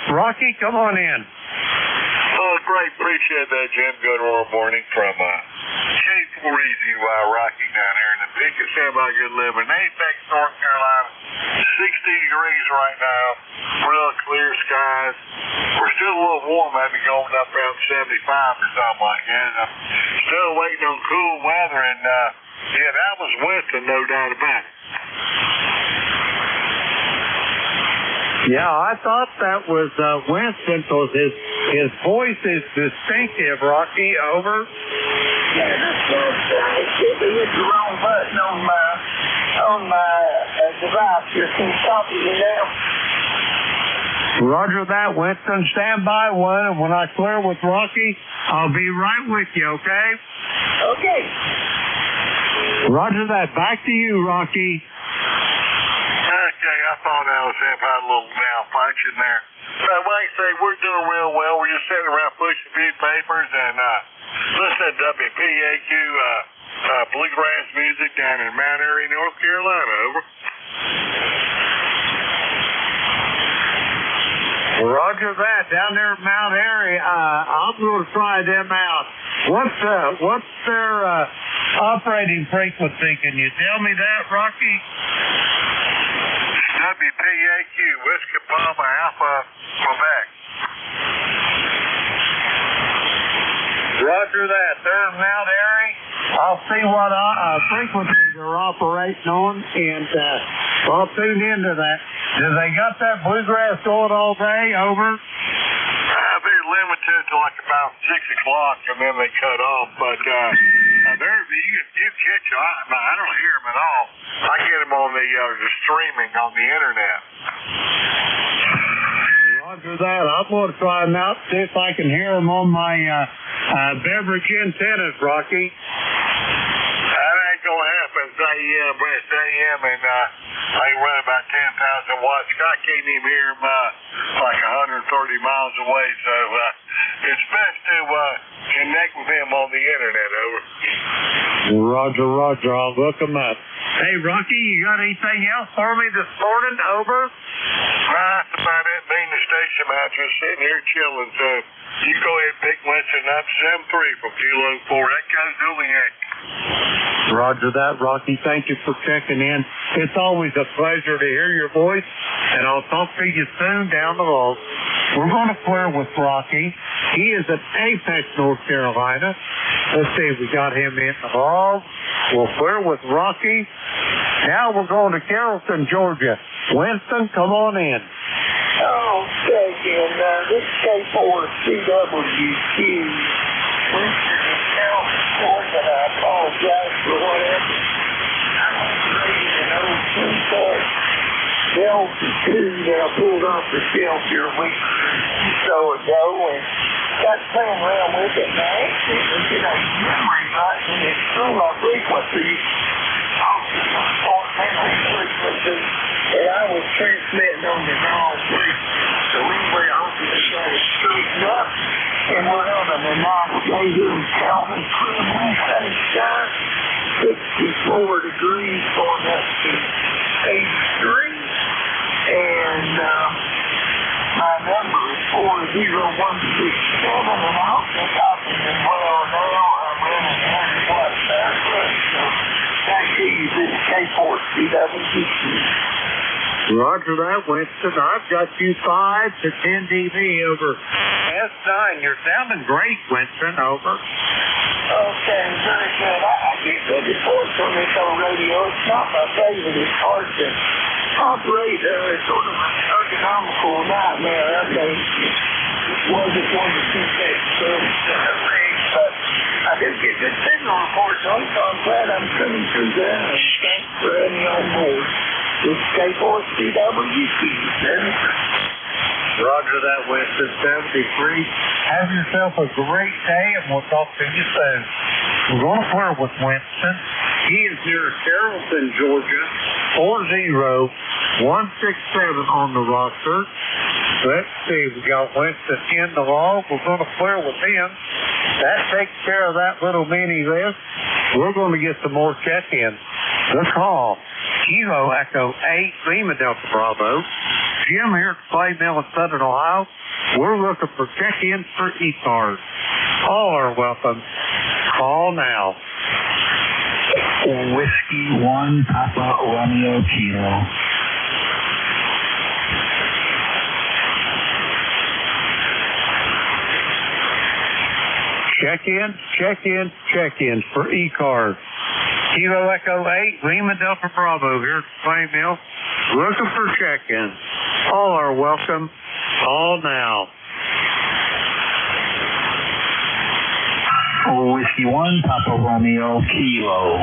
Rocky, come on in. Oh, great. Appreciate that, Jim. Good morning from K4EZY Rocky down here in the peak of San By Good Living. Apex, North Carolina. 60 degrees right now. Real clear skies. We're still a little warm, maybe going up around 75 or something like that. I'm still waiting on cool weather, and yeah, that was Winston, no doubt about it. Yeah, I thought that was Winston because his voice is distinctive. Rocky, over. Yeah, that's what I hit the wrong button on my device here. Can you copy me now? Roger that, Winston. Stand by one, and when I clear with Rocky, I'll be right with you, okay? Okay. Roger that. Back to you, Rocky. Okay, I thought I was having a little malfunction there. But like I say, we're doing real well. We're just sitting around pushing a few papers and listening to WPAQ bluegrass music down in Mount Airy, North Carolina. Over. Roger that. Down there at Mount Airy, I'm going to try them out. What's their operating frequency? Can you tell me that, Rocky? WPAQ, Whiskey Papa Alpha, Quebec. Roger that. They're in Mount Airy. I'll see what frequency they're operating on, and I'll tune into that. Do they got that bluegrass going all day? Over. They're limited to like about 6 o'clock, and then they cut off. But you catch them. I don't hear them at all. I get them on the streaming on the internet. Roger that. I'm going to try them out, see if I can hear them on my beverage antennas, Rocky. That ain't going to West AM, and I run about 10,000 watts. I can't even hear him like 130 miles away, so it's best to connect with him on the internet. Over. Roger, Roger. I'll look him up. Hey, Rocky, you got anything else for me this morning? Over. That's about it. Me and the station master sitting here chilling, so you go ahead and pick Winston 973 from Kilo 4 Echo Juliet. Roger that, Rocky. Thank you for checking in. It's always a pleasure to hear your voice, and I'll talk to you soon down the road. We're going to clear with Rocky. He is at Apex, North Carolina. Let's see, we got him in the ball. We'll clear with Rocky. Now we're going to Carrollton, Georgia. Winston, come on in. Okay, and this is K4CWQ. Winston in Carrollton, Georgia, and I apologize for whatever. I'm operating an old Sunset Delta 2 that I pulled off the shelf here a week or so ago, and got playing around with it, and I actually looked at a memory right, and it threw my frequency off the memory frequency, and I was transmitting on the wrong frequency. So anyway, I hope you got it straightened up, and went on a nice day here in Calvin, clear sunny sky, 64 degrees going up to 83, and my number is 40167, and I hope the copy is well now. I'm running 100 watts backward, so thank you. This is K4CWQ. Roger that, Winston. I've got you 5 to 10 dB over S9. You're sounding great, Winston. Over. Okay, very good. I get good reports on this old radio. It's not my favorite. It's hard to operate. It's sort of an ergonomical nightmare. I think it wasn't one of the two service but I did get good signal reports on it, so I'm glad I'm coming through that. Thanks for having me on board. This is K4CWQ. Roger that, Winston. 73. Have yourself a great day, and we'll talk to you soon. We're going to clear with Winston. He is near Carrollton, Georgia. 40167 on the roster. Let's see. We got Winston in the log. We're going to clear with him. That takes care of that little mini list. We're going to get some more check-ins. The call. Kilo Echo 8, Lima Delta Bravo. Jim here at Clay Mill in Southern Ohio. We're looking for check-ins for ECARS. All are welcome. Call now. Whiskey 1, Papa Romeo Kilo. Check-ins for ECARS. Kilo Echo 8, Lima Delta Bravo here at Clay Mill. Looking for check-ins. All are welcome. Call now. Whiskey 1, Papa Romeo Kilo.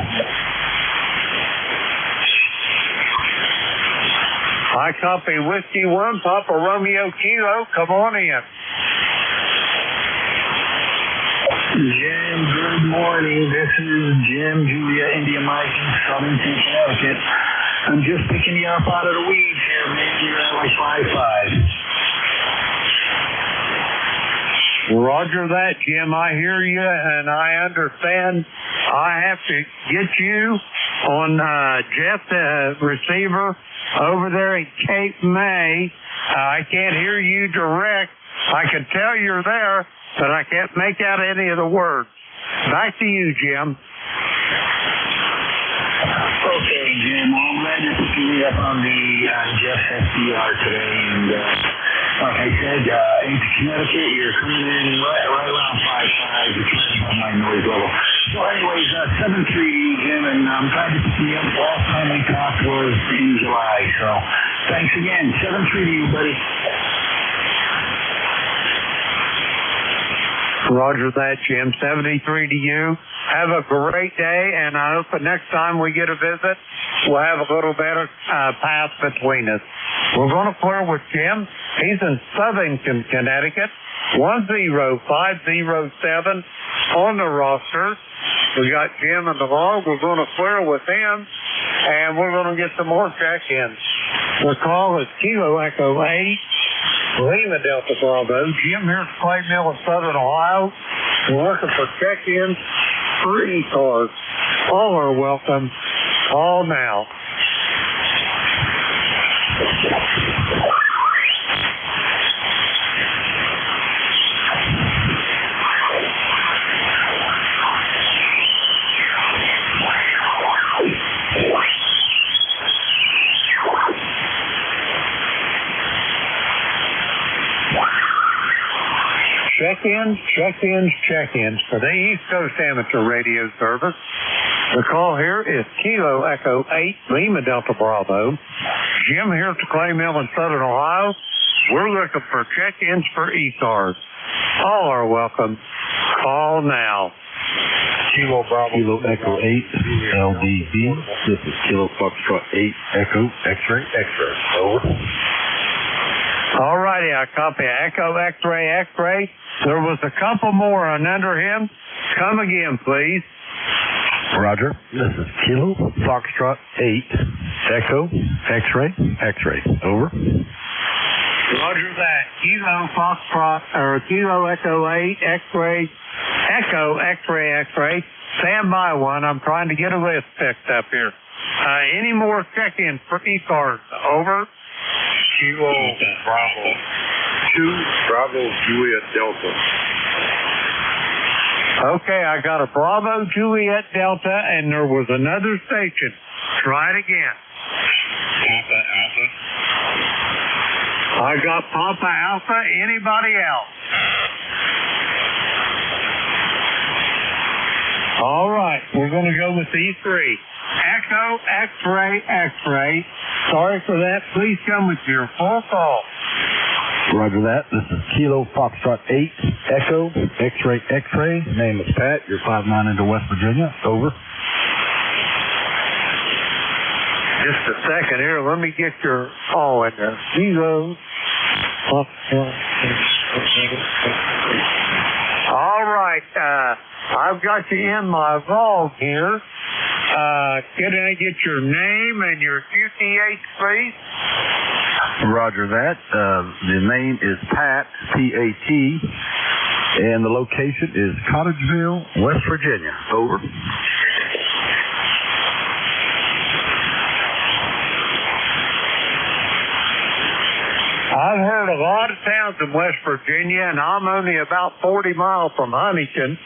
I copy Whiskey 1, Papa Romeo Kilo. Come on in. Jim, good morning. This is Jim, Julia, India Mike in Southington, Connecticut. I'm just picking you up out of the weeds here, man. You're at like 5'5". Roger that, Jim. I hear you, and I understand. I have to get you on Jeff, the receiver, over there in Cape May. I can't hear you direct. I can tell you're there, but I can't make out any of the words. Back to you, Jim. Okay, Jim. Well, I'm glad you're picking me up on Jeff's SDR today. And like I said, into Connecticut, you're coming in right around 5'5". You're trying to above my noise level. So anyways, 7-3, Jim, and I'm glad to pick you up. Last time we talked was in July. So thanks again. 7-3 to you, buddy. Roger that, Jim. 73 to you. Have a great day, and I hope the next time we get a visit, we'll have a little better path between us. We're going to clear with Jim. He's in Southington, Connecticut. 10507 on the roster. We got Jim and the log. We're going to clear with him, and we're going to get some more check-ins. The call is Kilo Echo 8, Lima Delta Bravo. Jim here at Clay Mill in Southern Ohio. We're looking for check-ins for ECARS. All are welcome. Call now. Check-ins for the East Coast Amateur Radio Service. The call here is Kilo Echo 8, Lima Delta Bravo. Jim here at the Clay Mill in Southern Ohio. We're looking for check-ins for ECARS. All are welcome. Call now. Kilo Bravo. Kilo Echo 8, LDB. This is Kilo Foxtrot 8, Echo, X-ray, X-ray. Over. All righty, I copy. Echo, X-ray, X-ray. There was a couple more on under him. Come again, please. Roger. This is Kilo Foxtrot 8, Echo, X-ray, X-ray. Over. Roger that. Kilo Foxtrot, or Kilo Echo 8, X-ray, Echo, X-ray, X-ray. Stand by one. I'm trying to get a list picked up here. Any more check-ins for ECARS? Over. Kilo Bravo 2, Bravo Juliet Delta. Okay, I got a Bravo Juliet Delta, and there was another station. Try it again. Papa Alpha. I got Papa Alpha. Anybody else? All right, we're going to go with these three. Echo, X-ray, X-ray. Sorry for that. Please come with your full call. Roger that. This is Kilo Foxtrot 8, Echo, X-ray, X-ray. Name is Pat. You're 5'9" into West Virginia. Over. Just a second here. Let me get your call in there. Kilo. All right. I've got you in my vault here. Can I get your name and your QTH, please? Roger that. The name is Pat, P-A-T, and the location is Cottageville, West Virginia. Over. I've heard a lot of towns in West Virginia, and I'm only about 40 miles from Huntington.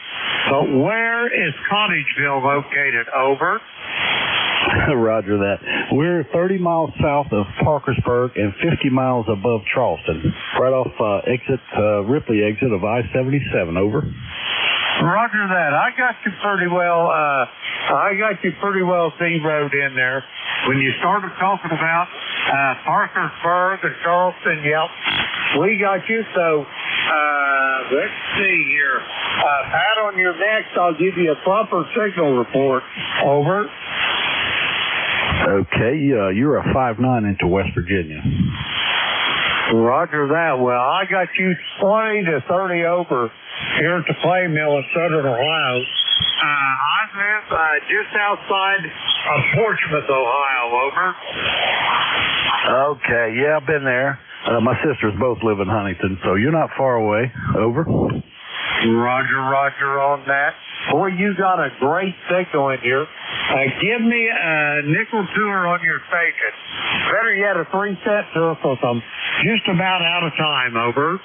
But where is Cottageville located? Over. Roger that. We're 30 miles south of Parkersburg and 50 miles above Charleston, right off Ripley exit of I-77. Over. Roger that. I got you pretty well zeroed in there. When you started talking about Parkersburg and Charleston, yep, we got you. So let's see here. Pat, on your next, I'll give you a proper signal report. Over. Okay, you're a 5'9" into West Virginia. Roger that. Well, I got you 20 to 30 over here at the Clay Mill in Southern Ohio. I live just outside of Portsmouth, Ohio. Over. Okay, yeah, I've been there. My sisters both live in Huntington, so you're not far away. Over. Roger on that. Boy, you got a great signal in here. Give me a nickel tour on your station. Better yet, a 3-set tour because I'm just about out of time. Over.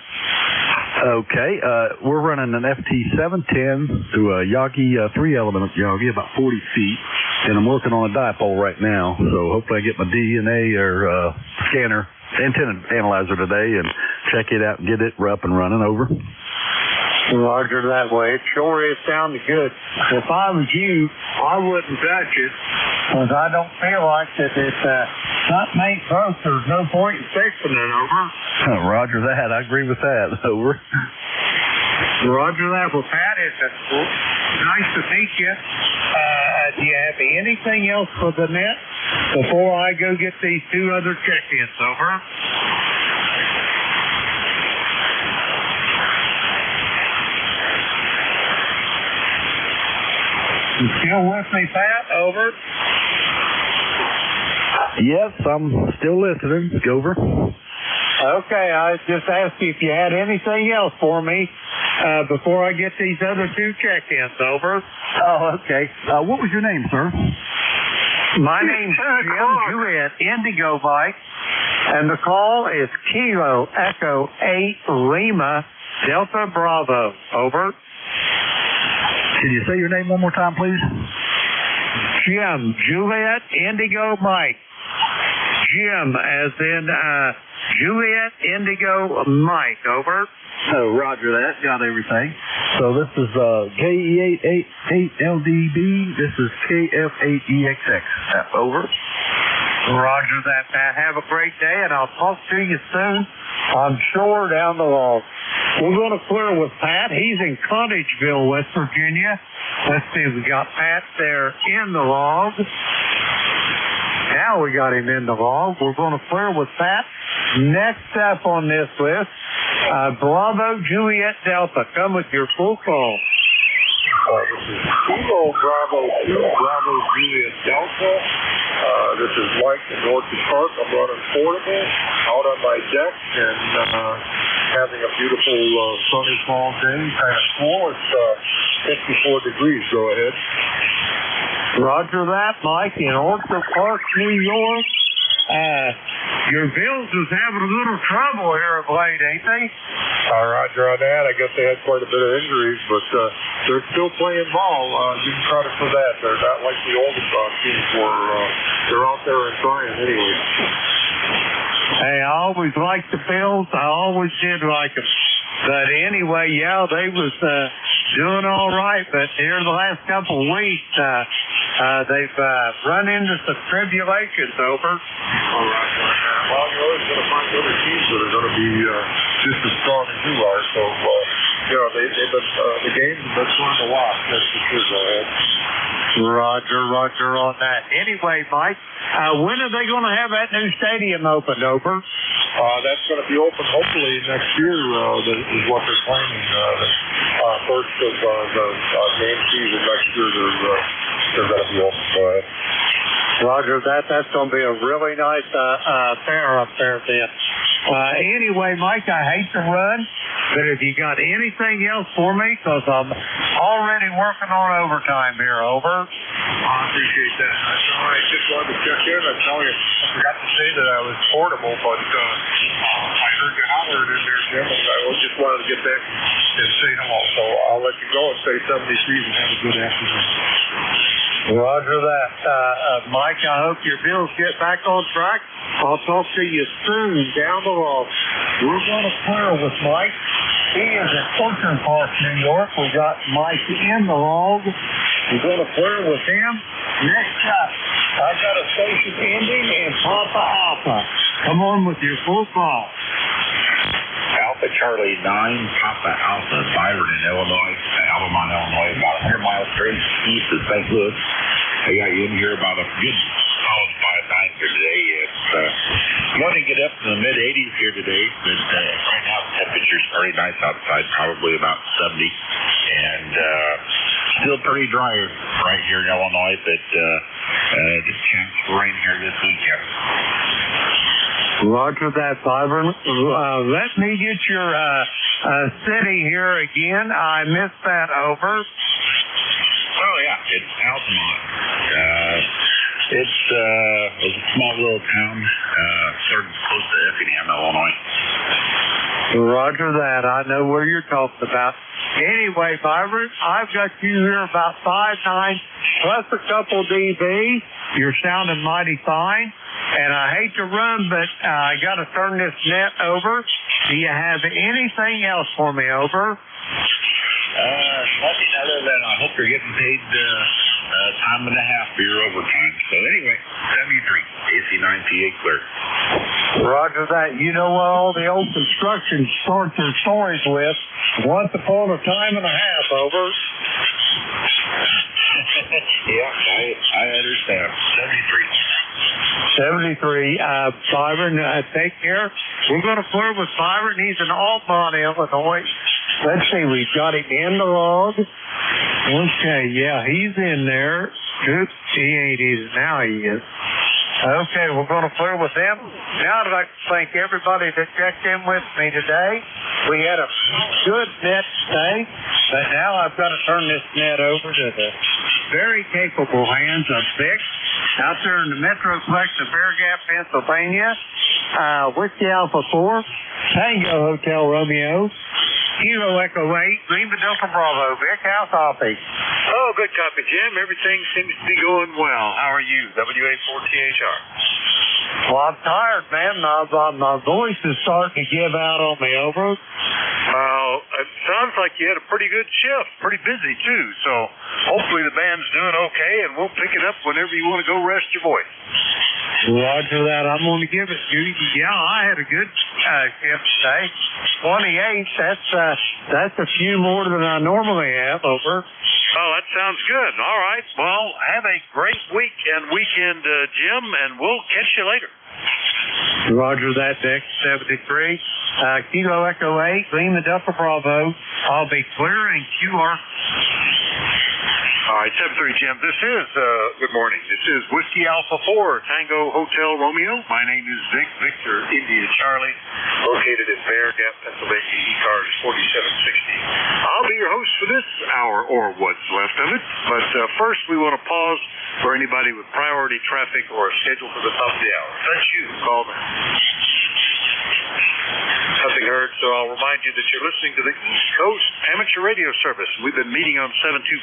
Okay, we're running an FT710 through a Yagi 3-element Yagi, about 40 feet, and I'm working on a dipole right now, so hopefully I get my DNA or scanner, antenna analyzer today and check it out and get it up and running. Over. Roger that way. It sure is sounding good. If I was you, I wouldn't touch it because I don't feel like that it's something ain't broke. There's no point in fixing it. Over. Roger that. I agree with that. Over. Roger that. Well, Pat, it's nice to meet you. Do you have anything else for the net before I go get these two other check-ins? Over. still with me, Pat? Over. Yes, I'm still listening. Over. Okay, I just asked you if you had anything else for me before I get these other two check-ins. Over. Oh, okay. What was your name, sir? My name's Jim Jewett, Indigo Mike, and the call is Kilo Echo 8 Lima Delta Bravo. Over. Can you say your name one more time, please? Jim Juliet Indigo Mike. Jim as in Juliet Indigo Mike. Over. Oh, roger that. Got everything. So this is KE888LDB. This is KF8EXX. Over. Roger that, Pat. Have a great day, and I'll talk to you soon. I'm sure down the log. We're going to clear with Pat. He's in Cottageville, West Virginia. Let's see, we got Pat there in the log. Now we got him in the log. We're going to clear with Pat. Next up on this list, Bravo Juliet Delta. Come with your full call. This is Kilo Bravo 2, Bravo Juliet Delta. This is Mike in Orchard Park. I'm running portable out on my deck and having a beautiful sunny fall day. Kind of cool. It's 54 degrees. Go ahead. Roger that, Mike, in Orchard Park, New York. Your Bills is having a little trouble here of late, ain't they? Roger on that. I guess they had quite a bit of injuries, but they're still playing ball. You can credit for that. They're not like the old teams where they're out there and trying anyway. Hey, I always liked the Bills. I always did like them. But anyway, yeah, they was doing all right. But here the last couple of weeks, they've run into some tribulations. Over. All right. Well, you're always going to find other teams that are going to be just as strong as you are. So, they've been the games have been fun to watch. That's for sure. Go ahead. Roger on that. Anyway, Mike, when are they going to have that new stadium opened? Over. That's going to be open hopefully next year. That is what they're planning. First of the game season next year, they're going to be open. Go ahead. Roger that. That's going to be a really nice fair up there then. Anyway, Mike, I hate to run, but if you got anything else for me, because I'm already working on overtime here. Over. I appreciate that. I just wanted to check in. I tell you, I forgot to say that I was portable, but I heard you hollering in there, Jim, and I just wanted to get back and say hello. So I'll let you go and say 73 and have a good afternoon. Roger that. Mike, I hope your Bills get back on track. I'll talk to you soon down the road. We're going to clear with Mike. He is at Orchard Park, New York. We got Mike in the log. We're going to clear with him. Next up, I've got a station ending in Papa Alpha. Come on with your full call. Alpha Charlie 9, Papa Alpha, Byron in Illinois, Albemarle, Illinois, about 100 miles straight east of St. Louis. I got you in here about a good solid 5 here today. It's going to get up in the mid-80s here today, but right now the temperature's pretty nice outside, probably about 70, and still pretty dry right here in Illinois, but just a chance for rain here this weekend. Roger that, Byron. Let me get your city here again. I missed that. Over. Oh, yeah. It's Altamont. It's a small little town sort of close to Effingham, Illinois. Roger that. I know where you're talking about. Anyway, Byron, I've got you here about 5'9", plus a couple dB. You're sounding mighty fine. And I hate to run, but I got to turn this net over. Do you have anything else for me? Over. Nothing other than I hope you're getting paid time and a half for your overtime. So anyway, 73, AC9PA clear. Roger that. You know what all the old construction starts their stories with? Once upon a time and a half. Over. Yeah, I understand. 73. Byron, take care. We're going to flirt with Byron. He's in Altamont, Illinois. Let's see, we've got him in the log. Okay, yeah, he's in there. Oops, he ain't either. Now he is. Okay, we're going to clear with them. Now I'd like to thank everybody that checked in with me today. We had a good net today, but now I've got to turn this net over to the very capable hands of Vic out there in the Metroplex of Bear Gap, Pennsylvania. Whiskey Alpha 4, Tango Hotel Romeo, Kilo Echo 8, Lima Delta Bravo. Vic, how's coffee? Oh, good copy, Jim. Everything seems to be going well. How are you? WA4THR. Well, I'm tired, man. My voice is starting to give out on me, over. It sounds like you had a pretty good shift. Pretty busy, too. So hopefully the band's doing okay, and we'll pick it up whenever you want to go rest your voice. Roger that. I'm going to give it to you. Yeah, I had a good shift today. 28. That's a few more than I normally have, over. Oh, that sounds good. All right. Well, have a great week and weekend, Jim, and we'll catch you later. Roger that, Dick. 73. Kilo Echo 8, Lima Delta Bravo. I'll be clearing QR. All right, 73, Jim. This is, good morning. This is Whiskey Alpha 4, Tango Hotel Romeo. My name is Vic Victor India Charlie, located in Bear Gap, Pennsylvania, ECARS 4760. I'll be your host for this hour, or what's left of it. But first, we want to pause for anybody with priority traffic or a schedule for the top of the hour. That's you who called in. Nothing heard, so I'll remind you that you're listening to the East Coast Amateur Radio Service. We've been meeting on 7255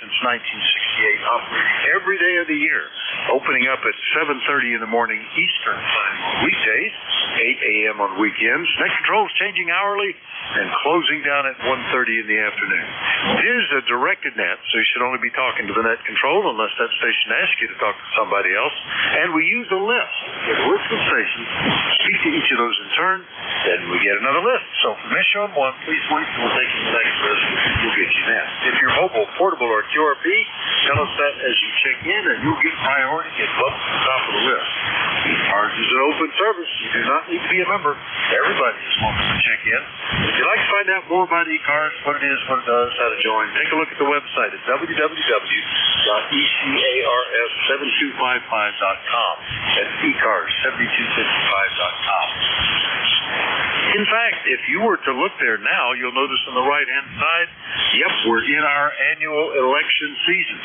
since 1968, operating every day of the year, opening up at 7:30 in the morning Eastern Time on weekdays, 8 a.m. on weekends. Net control is changing hourly and closing down at 1:30 in the afternoon. It is a directed net, so you should only be talking to the net control unless that station asks you to talk to somebody else. And we use a list. We get a list of stations, speak to each of those in turn, then we get another list. So if we miss you on one, please wait till we're taking the next list. We'll get you next. If you're mobile, portable, or QRP, tell us that as you check in, and you'll get priority, get bumped to the top of the list. ECARS is an open service. You do not need to be a member. Everybody is welcome to check in. If you'd like to find out more about ECARS, what it is, what it does, how to join, take a look at the website at www.ECARS7255.com. That's ECARS7255.com. In fact, if you were to look there now, you'll notice on the right-hand side, yep, we're in our annual election season.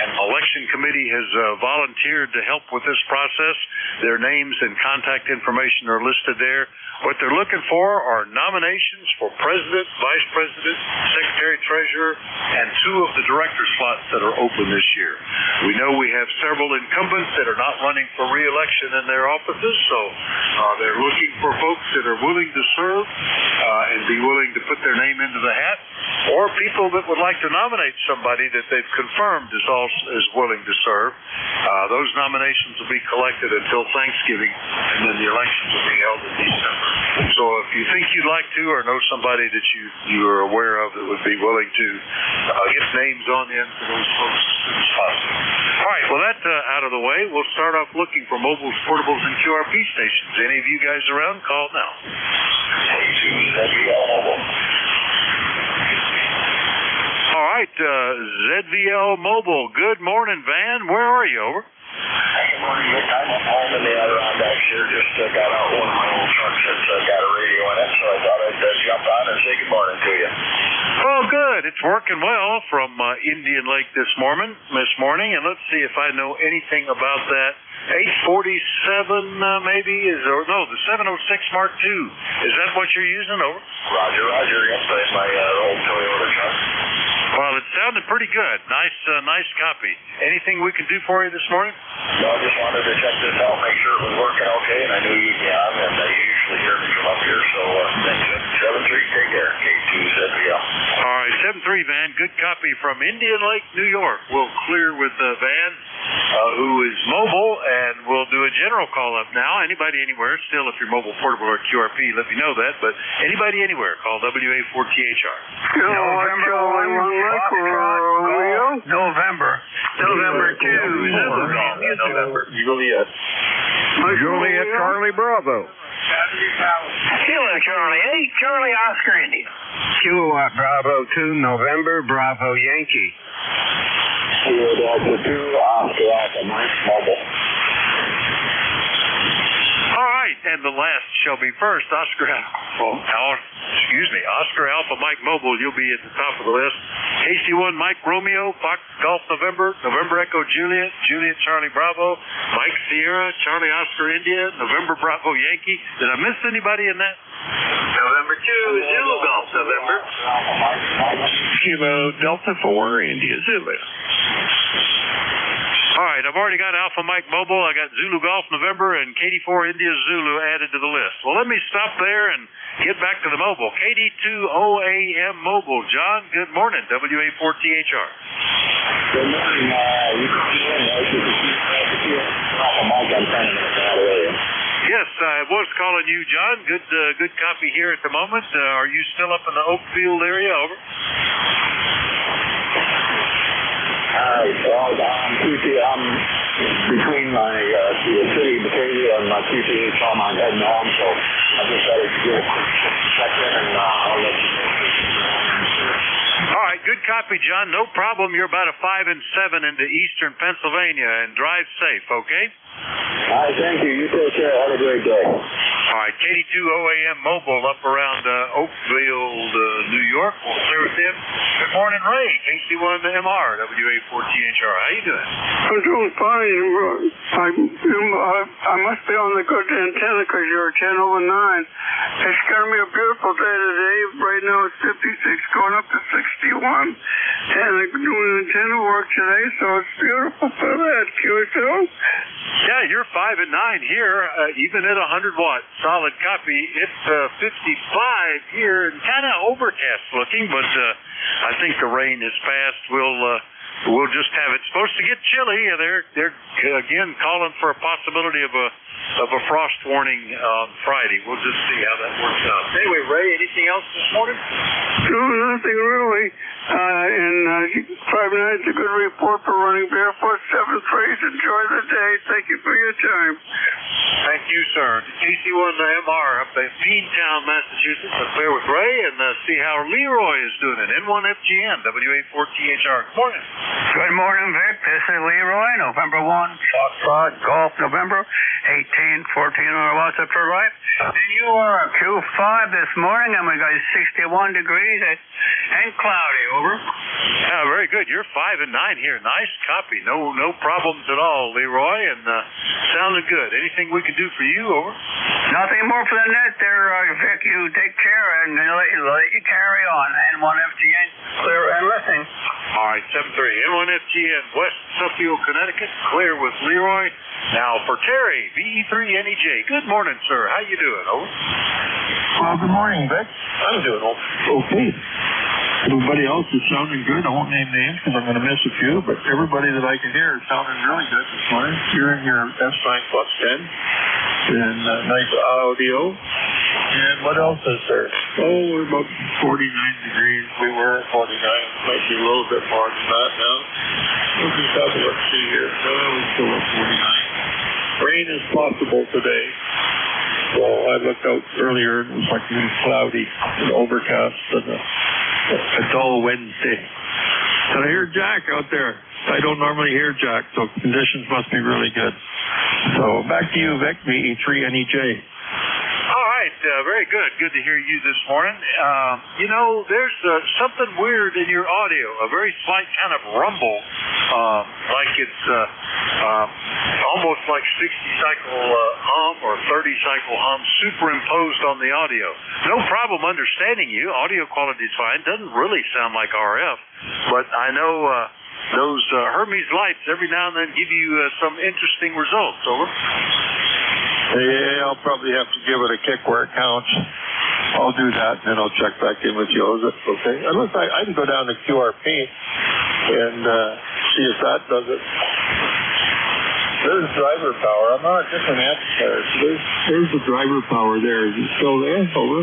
And the election committee has volunteered to help with this process. Their names and contact information are listed there. What they're looking for are nominations for president, vice president, secretary, treasurer, and 2 of the director slots that are open this year. We know we have several incumbents that are not running for re-election in their offices, so they're looking for folks that are willing to serve and be willing to put their name into the hat, or people that would like to nominate somebody that they've confirmed is willing to serve. Those nominations will be collected until Thanksgiving, and then the elections will be held in December. So if you think you'd like to, or know somebody that you are aware of that would be willing to get names on in for those folks as soon as possible. All right, well, that's out of the way. We'll start off looking for mobiles, portables, and QRP stations. Any of you guys around? Call now. All right, ZVL Mobile. Good morning, Van. Where are you? Over. Good morning, Rick. I'm at home in the Adirondack here. Just got out one of my old trucks that's got a radio in it, so I thought I'd jump on and say good morning to you. Oh, good. It's working well from Indian Lake this morning, and let's see if I know anything about that. 847 maybe the 706 Mark II. Is that what you're using? Over. Roger. Yes, that's my old Toyota truck. Well, it sounded pretty good. Nice copy. Anything we can do for you this morning? No, I just wanted to check this out, make sure it was working okay, and I knew you'd be on, and you usually hear me from up here, so thanks. 73, take care. K2ZVL. All right, 73, Van. Good copy from Indian Lake, New York. We'll clear with Van, who is mobile, and we'll do a general call-up now. Anybody anywhere, still, if you're mobile, portable, or QRP, let me know that, but anybody anywhere, call WA4THR. November 2. November. Juliet Charlie Bravo. Kilo Charlie 8, Charlie Oscar India. Kilowatt Bravo 2, November, Bravo Yankee. Kilo Delta 2, Oscar Alpha Mike Mobile. All right, and the last shall be first. Oscar Alpha Mike Mobile, you'll be at the top of the list. KC1 Mike Romeo, Fox Golf November, November Echo Juliet, Juliet Charlie Bravo, Mike Sierra, Charlie Oscar India, November Bravo Yankee. Did I miss anybody in that? November 2, Zulu Golf November. Kilo Delta 4, India Zulu. All right, I've already got Alpha Mike Mobile. I got Zulu Golf November and KD4 India Zulu added to the list. Well, let me stop there and get back to the mobile. KD2OAM Mobile. John, good morning. WA4THR. Good morning. You called me in. Alpha Mike, I'm trying to get out of there. Yes, I was calling you, John. Good copy here at the moment. Are you still up in the Oakfield area? Over. Well, I'm between my city, Batavia, and my QTH home. I'm heading home, so I just had to do a quick check-in, and I'll let you know. All right, good copy, John. No problem. You're about a 5 and 7 into eastern Pennsylvania, and drive safe, okay? All right, thank you. You take care. Have a great day. All right, KD2OAM Mobile up around Oakfield, New York. We'll clear with them. Good morning, Ray. KC1MR, WA4THR. How you doing? I'm doing fine. I must be on the good antenna because you're 10 over 9. It's going to be a beautiful day today. Right now it's 56, going up to 61. And I've been doing antenna work today, so it's beautiful for that. QSL? Yeah, you're 5 and 9 here, even at 100 watt solid copy. It's 55 here and kind of overcast looking, but I think the rain is past. We'll just have it. It's supposed to get chilly. They're again calling for a possibility of a frost warning on Friday. We'll just see how that works out. Anyway, Ray, anything else this morning? No, nothing really. And 5-9's a good report for running barefoot. 7-3's enjoy the day. Thank you for your time. Thank you, sir. KC1MR up in Beantown, Massachusetts. Up there with Ray and see how Leroy is doing it. N1FGN, WA4THR. Good morning. Good morning, Vic. This is Leroy, November 1, Foxtrot, Golf November, 1814 on our WhatsApp for right. And you are a Q5 this morning, and we got 61 degrees and cloudy, over. Yeah, very good. You're 5 and 9 here. Nice copy. No problems at all, Leroy, and sounded good. Anything we can do for you, over? Nothing more for the net there, Vic. You take care and let you carry on. N1FGN, clear and listening. All right, 7-3. N1FGN, West Suffield, Connecticut, clear with Leroy. Now for Terry, VE3NEJ. Good morning, sir. How you doing, over? Well, good morning, Vic. I'm doing okay. Everybody else is sounding good. I won't name names because I'm going to miss a few, but everybody that I can hear is sounding really good this morning. Hearing your F9 plus 10 and nice audio. And what else is there? Oh, we're about 49 degrees. We were at 49. Might be a little bit more than that now. We'll just have a look see here. We're still at 49. Rain is possible today. So I looked out earlier and it was like really cloudy and overcast and a dull Wednesday. And I hear Jack out there. I don't normally hear Jack, so conditions must be really good. So back to you, Vic, VE3NEJ. All right, very good. Good to hear you this morning. There's something weird in your audio, a very slight kind of rumble, like it's almost like 60-cycle hum or 30-cycle hum superimposed on the audio. No problem understanding you. Audio quality is fine. Doesn't really sound like RF, but I know those Hermes lights every now and then give you some interesting results. Over. Yeah, I'll probably have to give it a kick where it counts. I'll do that, and then I'll check back in with you. Is it okay? Unless I can go down to QRP and see if that does it. There's driver power. I'm on a different amplifier. So there's the driver power there. Is it still there? Over.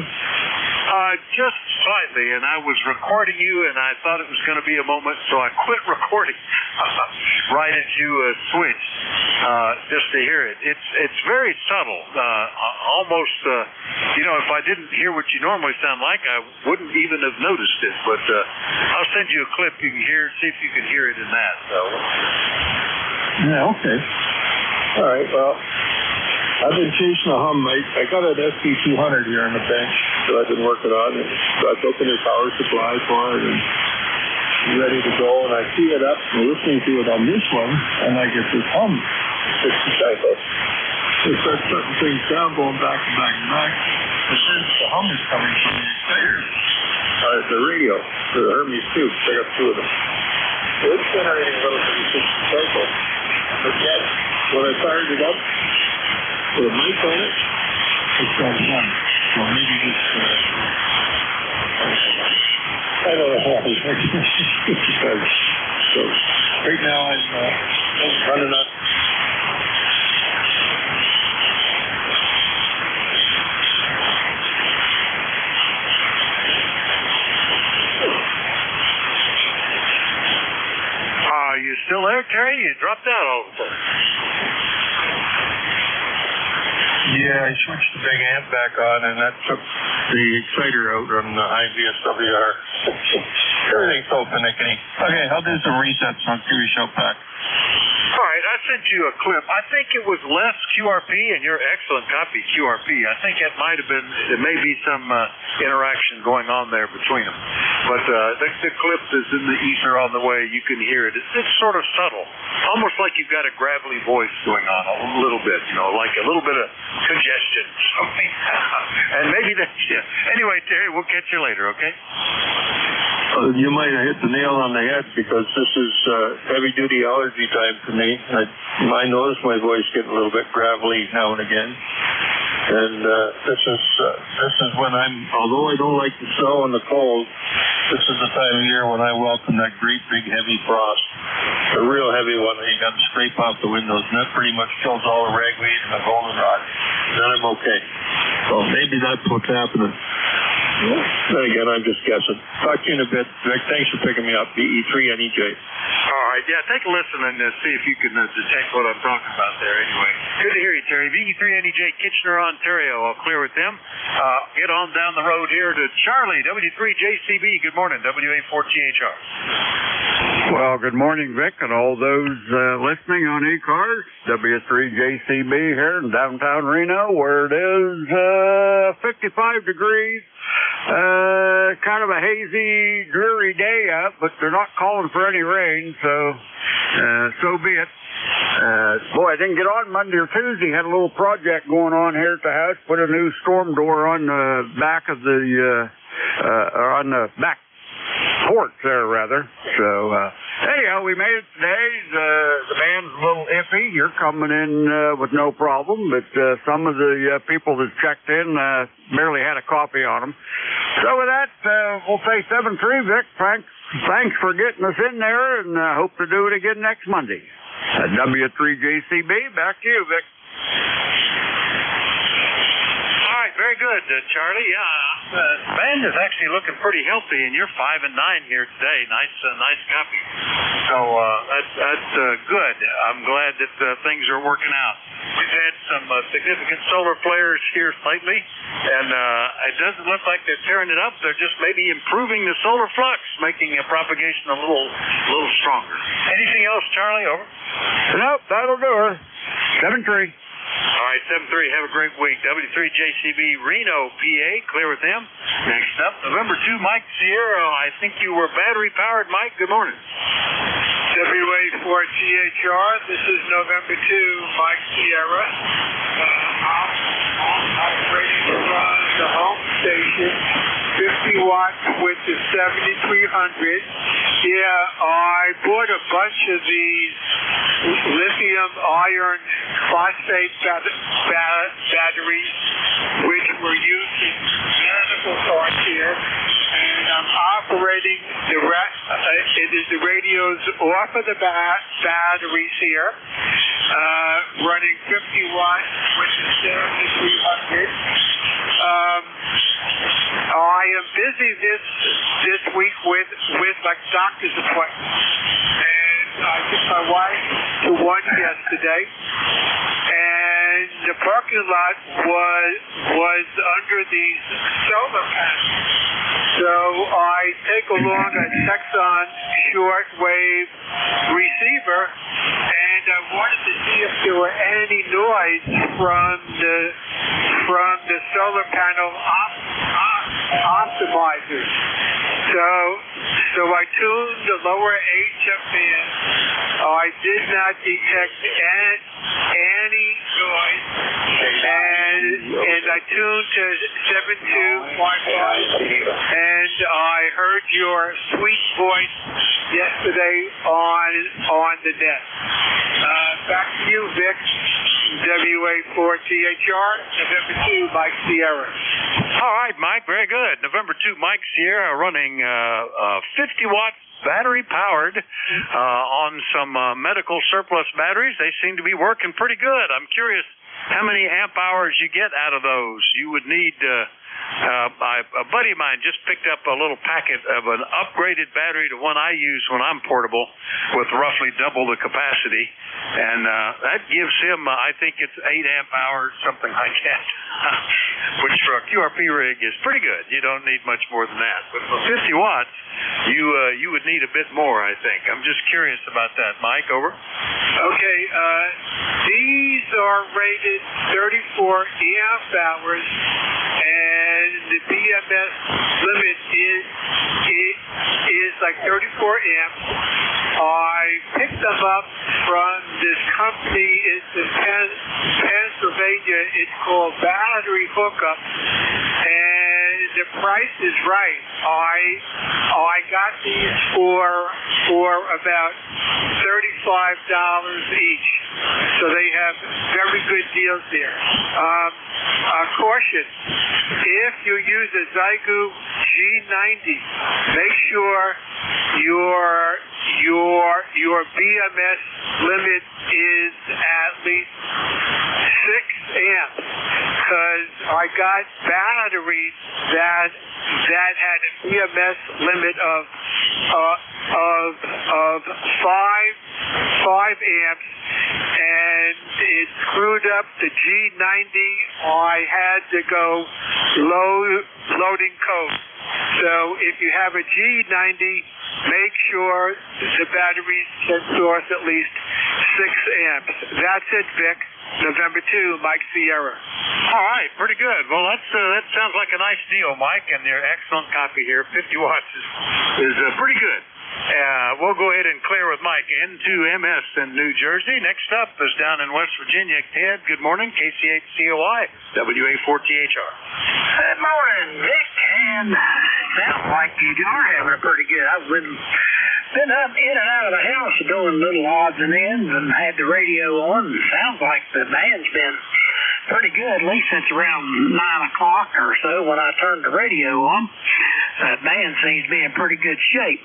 just slightly, and I was recording you, and I thought it was going to be a moment, so I quit recording right as you switched, just to hear it. It's very subtle, almost, if I didn't hear what you normally sound like, I wouldn't even have noticed it, but I'll send you a clip you can hear, see if you can hear it in that. So. Yeah, okay. All right, well, I've been chasing a hum. I got an SP200 here on the bench that I've been working on, and so I built a new power supply for it, and ready to go, and I see it up and listening to it on this one, and I get this hum. It's type of, it starts shutting things down, going back and back and back, and then the hum is coming from the exciter, the radio, the Hermes tubes. I got two of them. So it's generating a little bit of 60 cycle, but yet, when I fired it up, with a mic on it, it's got one. So maybe just, I don't know how it's working. So right now I'm running up. Are you still there, Terry? You dropped out all of a sudden. Yeah, I switched the big amp back on, and that took the exciter out on the high VSWR. Everything's so finicky. Okay, I'll do some resets and I'll give you a shout back. All right, I sent you a clip. I think it was less QRP, and your excellent copy QRP. I think it might have been, there may be some interaction going on there between them. But the clip is in the ether on the way. You can hear it. It's sort of subtle, almost like you've got a gravelly voice going on a little bit, like a little bit of congestion or something. And maybe that's, yeah. Anyway, Terry, we'll catch you later, okay? You might have hit the nail on the head, because this is heavy-duty allergy time for me. I notice my voice getting a little bit gravelly now and again. And this is when although I don't like the snow and the cold, this is the time of year when I welcome that great big heavy frost. A real heavy one that you got to scrape off the windows, and that pretty much kills all the ragweed and the goldenrod. Then I'm okay. So maybe that's what's happening. Then again, I'm just guessing. Talk to you in a bit, Vic. Thanks for picking me up. BE3 NEJ. All right, yeah, take a listen and see if you can detect what I'm talking about there anyway. Good to hear you, Terry. BE3 NEJ, Kitchener, Ontario. I'll clear with them. Get on down the road here to Charlie, W3JCB. Good morning, WA4THR. Well, good morning, Vic, and all those listening on ECARS. W3JCB here in downtown Reno, where it is 55 degrees. Kind of a hazy, dreary day up, but they're not calling for any rain, so be it. Boy, I didn't get on Monday or Tuesday. Had a little project going on here at the house. Put a new storm door on the back of on the back porch there, rather. So, anyhow, we made it today. The band's a little iffy. You're coming in with no problem, but some of the people that checked in barely had a copy on them. So with that, we'll say 7-3, Vic. Thanks for getting us in there, and hope to do it again next Monday. W3JCB, back to you, Vic. All right, very good, Charlie. Yeah, the band is actually looking pretty healthy, and you're 5-9 here today. Nice copy. So that's good. I'm glad that things are working out. We've had some significant solar flares here lately, and it doesn't look like they're tearing it up. They're just maybe improving the solar flux, making a propagation a little stronger. Anything else, Charlie? Over. Nope, that'll do it. 7-3. All right, 7-3. Have a great week. W3JCB, Reno, PA. Clear with them. Next up, November 2, Mike Sierra. I think you were battery-powered, Mike. Good morning. WA4THR. This is November 2, Mike Sierra. I'm operating to run the home station, 50 watts with the 7300. Yeah, I bought a bunch of these lithium iron phosphate batteries, which were used in medical cars here, and I'm operating it is the radios off of the batteries here, running 50 watts with the 7300. I am busy this week with like doctor's appointments, and I took my wife to one yesterday, and the parking lot was under these solar panels. So I take along a Texon shortwave receiver, and I wanted to see if there were any noise from the solar panel optimizers. So I tuned the lower HFN. I did not detect any noise, and I tuned to 7.2 Wi-Fi, and I heard your sweet voice yesterday on the net. Back to you, Vic. WA4THR, November 2, Mike Sierra. All right, Mike, very good. November 2, Mike Sierra running 50-watt battery powered on some medical surplus batteries. They seem to be working pretty good. I'm curious how many amp hours you get out of those. You would need... a buddy of mine just picked up a little packet of an upgraded battery to one I use when I'm portable with roughly double the capacity. And that gives him, I think it's 8 amp hours, something like that, which for a QRP rig is pretty good. You don't need much more than that. But for 50 watts, you would need a bit more, I think. I'm just curious about that. Mike, over. Okay, these are rated 34 amp hours, and the BMS limit is like 34 amps. I picked them up from this company. It's in Pennsylvania. It's called Battery Hookup, and the price is right. I got these for about $35 each. So they have very good deals there. Caution, if you use a Zygu G90, make sure your BMS limit is at least 6 amps, because I got batteries that had a BMS limit of 5 amps, and it screwed up the G90. I had to go loading code. So if you have a G90, make sure the batteries can source at least 6 amps. That's it, Vic. November 2, Mike Sierra. All right, pretty good. Well, that sounds like a nice deal, Mike, and your excellent copy here. 50 watts is pretty good. We'll go ahead and clear with Mike. N2MS in New Jersey. Next up is down in West Virginia. Ted, good morning. KC8COI, WA4THR. Good morning, Vic. And sounds like you are having a pretty good. I've been up in and out of the house doing little odds and ends and had the radio on. Sounds like the band's been pretty good, at least since around 9 o'clock or so when I turned the radio on. The band seems to be in pretty good shape.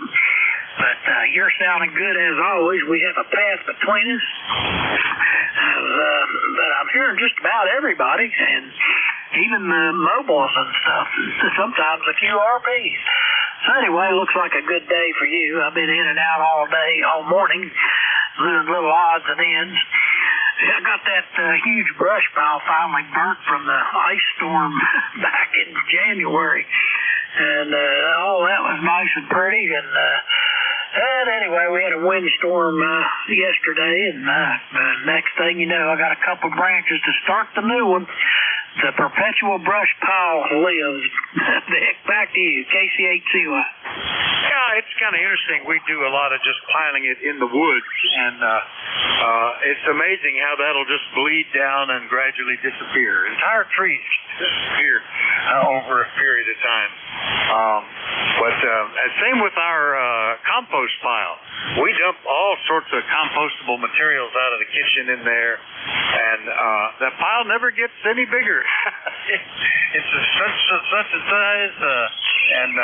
But you're sounding good as always. We have a path between us. But I'm hearing just about everybody, and even the mobiles and stuff, sometimes the QRPs. So anyway, it looks like a good day for you. I've been in and out all day, all morning, doing little odds and ends. I got that huge brush pile finally burnt from the ice storm back in January. And all that was nice and pretty. And anyway, we had a windstorm yesterday, and next thing you know, I got a couple branches to start the new one. The perpetual brush pile lives. Vic, back to you, KC8CY. Yeah, it's kind of interesting. We do a lot of just piling it in the woods, and it's amazing how that'll just bleed down and gradually disappear. Entire trees disappear over a period of time. But same with our compost pile. We dump all sorts of compostable materials out of the kitchen in there, and that pile never gets any bigger. It's such a size. and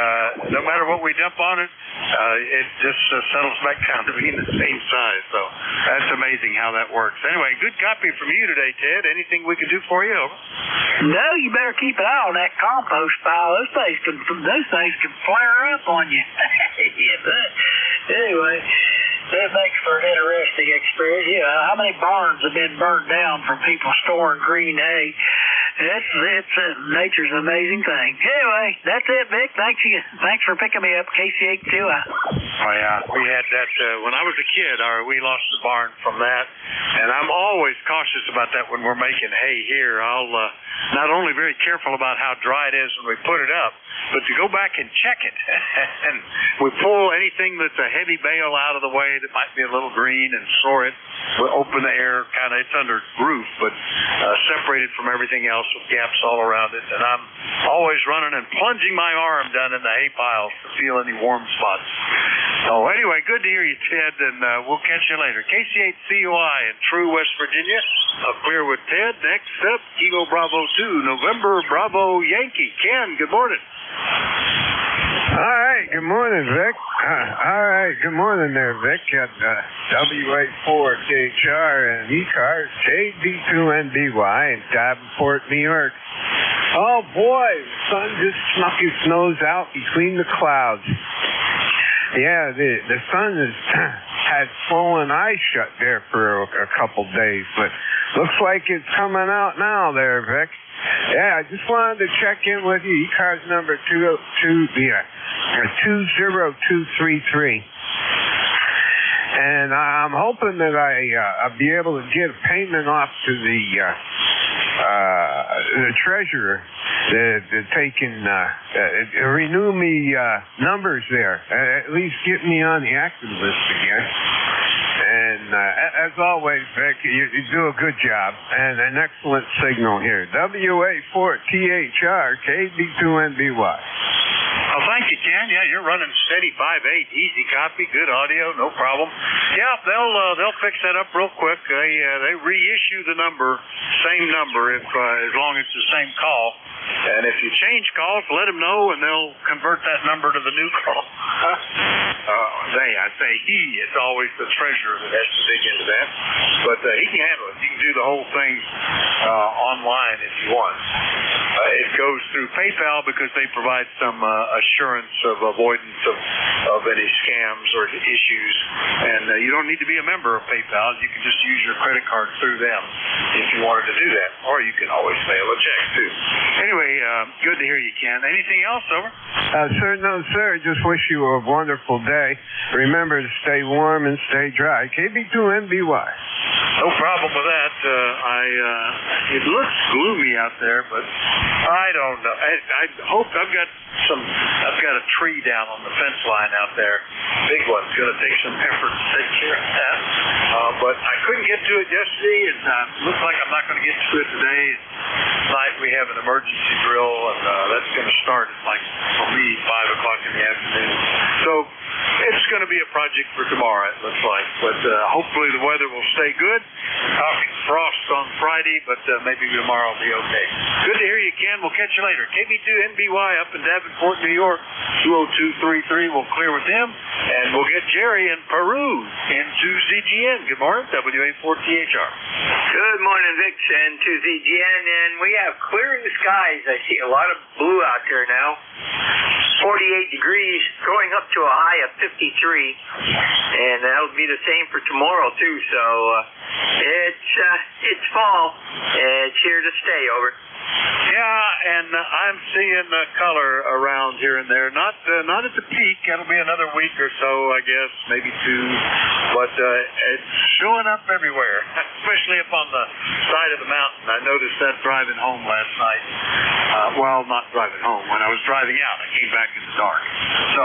no matter what we dump on it, it just settles back down to being the same size. So that's amazing how that works. Anyway, good copy from you today, Ted. Anything we can do for you? Over. No, you better keep an eye on that compost pile. Those things can flare up on you. Yeah, but anyway, that makes for an interesting experience. Yeah, how many barns have been burned down from people storing green hay? It's nature's an amazing thing. Anyway, that's it, Vic. Thanks for picking me up, KC82. Oh yeah, we had that when I was a kid. We lost the barn from that, and I'm always cautious about that when we're making hay here. I'll not only very careful about how dry it is when we put it up, but to go back and check it. And we pull anything that's a heavy bale out of the way that might be a little green and store it. We'll open the air, it's under roof, but separated from everything else with gaps all around it. And I'm always running and plunging my arm down in the hay piles to feel any warm spots. So anyway, good to hear you, Ted, and we'll catch you later. KC8CUI in True, West Virginia. Up clear with Ted. Next up, Kilo Bravo 2, November Bravo Yankee. Ken, good morning. All right, good morning, Vic. All right, good morning there, Vic. At WA4THR and ECARS, KD2NBY in Davenport, New York. Oh boy, the sun just snuck his nose out between the clouds. Yeah, the sun has had swollen eyes shut there for a couple days, but looks like it's coming out now there, Vic. Yeah, I just wanted to check in with you. ECARS number 20233. And I'm hoping that I'll be able to get a payment off to the treasurer to take and renew me numbers there. At least get me on the active list again. And as always, Vic, you do a good job and an excellent signal here. WA4THR KD2NBY. Well, thank you, Ken. Yeah, you're running steady 5.8, easy copy, good audio, no problem. Yeah, they'll fix that up real quick. They reissue the number, same number, if as long as it's the same call. And if you change calls, let them know, and they'll convert that number to the new call. I say he. It's always the treasurer that has to dig into that. But he can handle it. He can do the whole thing online if you want. It goes through PayPal because they provide some assurance of avoidance of any scams or issues. And you don't need to be a member of PayPal. You can just use your credit card through them if you wanted to do that. Or you can always mail a check, too. Anyway, good to hear you, Ken. Anything else, over? Sir, no, sir. Just wish you a wonderful day. Remember to stay warm and stay dry. KB2NBY. No problem with that. It looks gloomy out there, but I don't know. I hope I've got a tree down on the fence line out there. Big one. It's going to take some effort to take care of that. But I couldn't get to it yesterday, and looks like I'm not going to get to it today. Tonight we have an emergency drill, and that's going to start at, for me, 5 o'clock in the afternoon. So it's going to be a project for tomorrow, it looks like. But hopefully the weather will stay good. Talking frost on Friday, but maybe tomorrow will be okay. Good to hear you, Ken. We'll catch you later. KB2NBY up in Davenport, New York, 20233. We'll clear with him, and we'll get Jerry in Peru into ZGN. Good morning, WA4THR. Good morning, Vic, and to ZGN, and we have clearing skies. I see a lot of blue out there now. 48 degrees, going up to a high of 53, and that'll be the same for tomorrow too. So it's fall. It's here to stay. Over. Yeah, and I'm seeing color around here and there. Not at the peak. It'll be another week or so, I guess, maybe 2. But it's showing up everywhere, especially up on the side of the mountain. I noticed that driving home last night. Well, not driving home. When I was driving out, I came back in the dark. So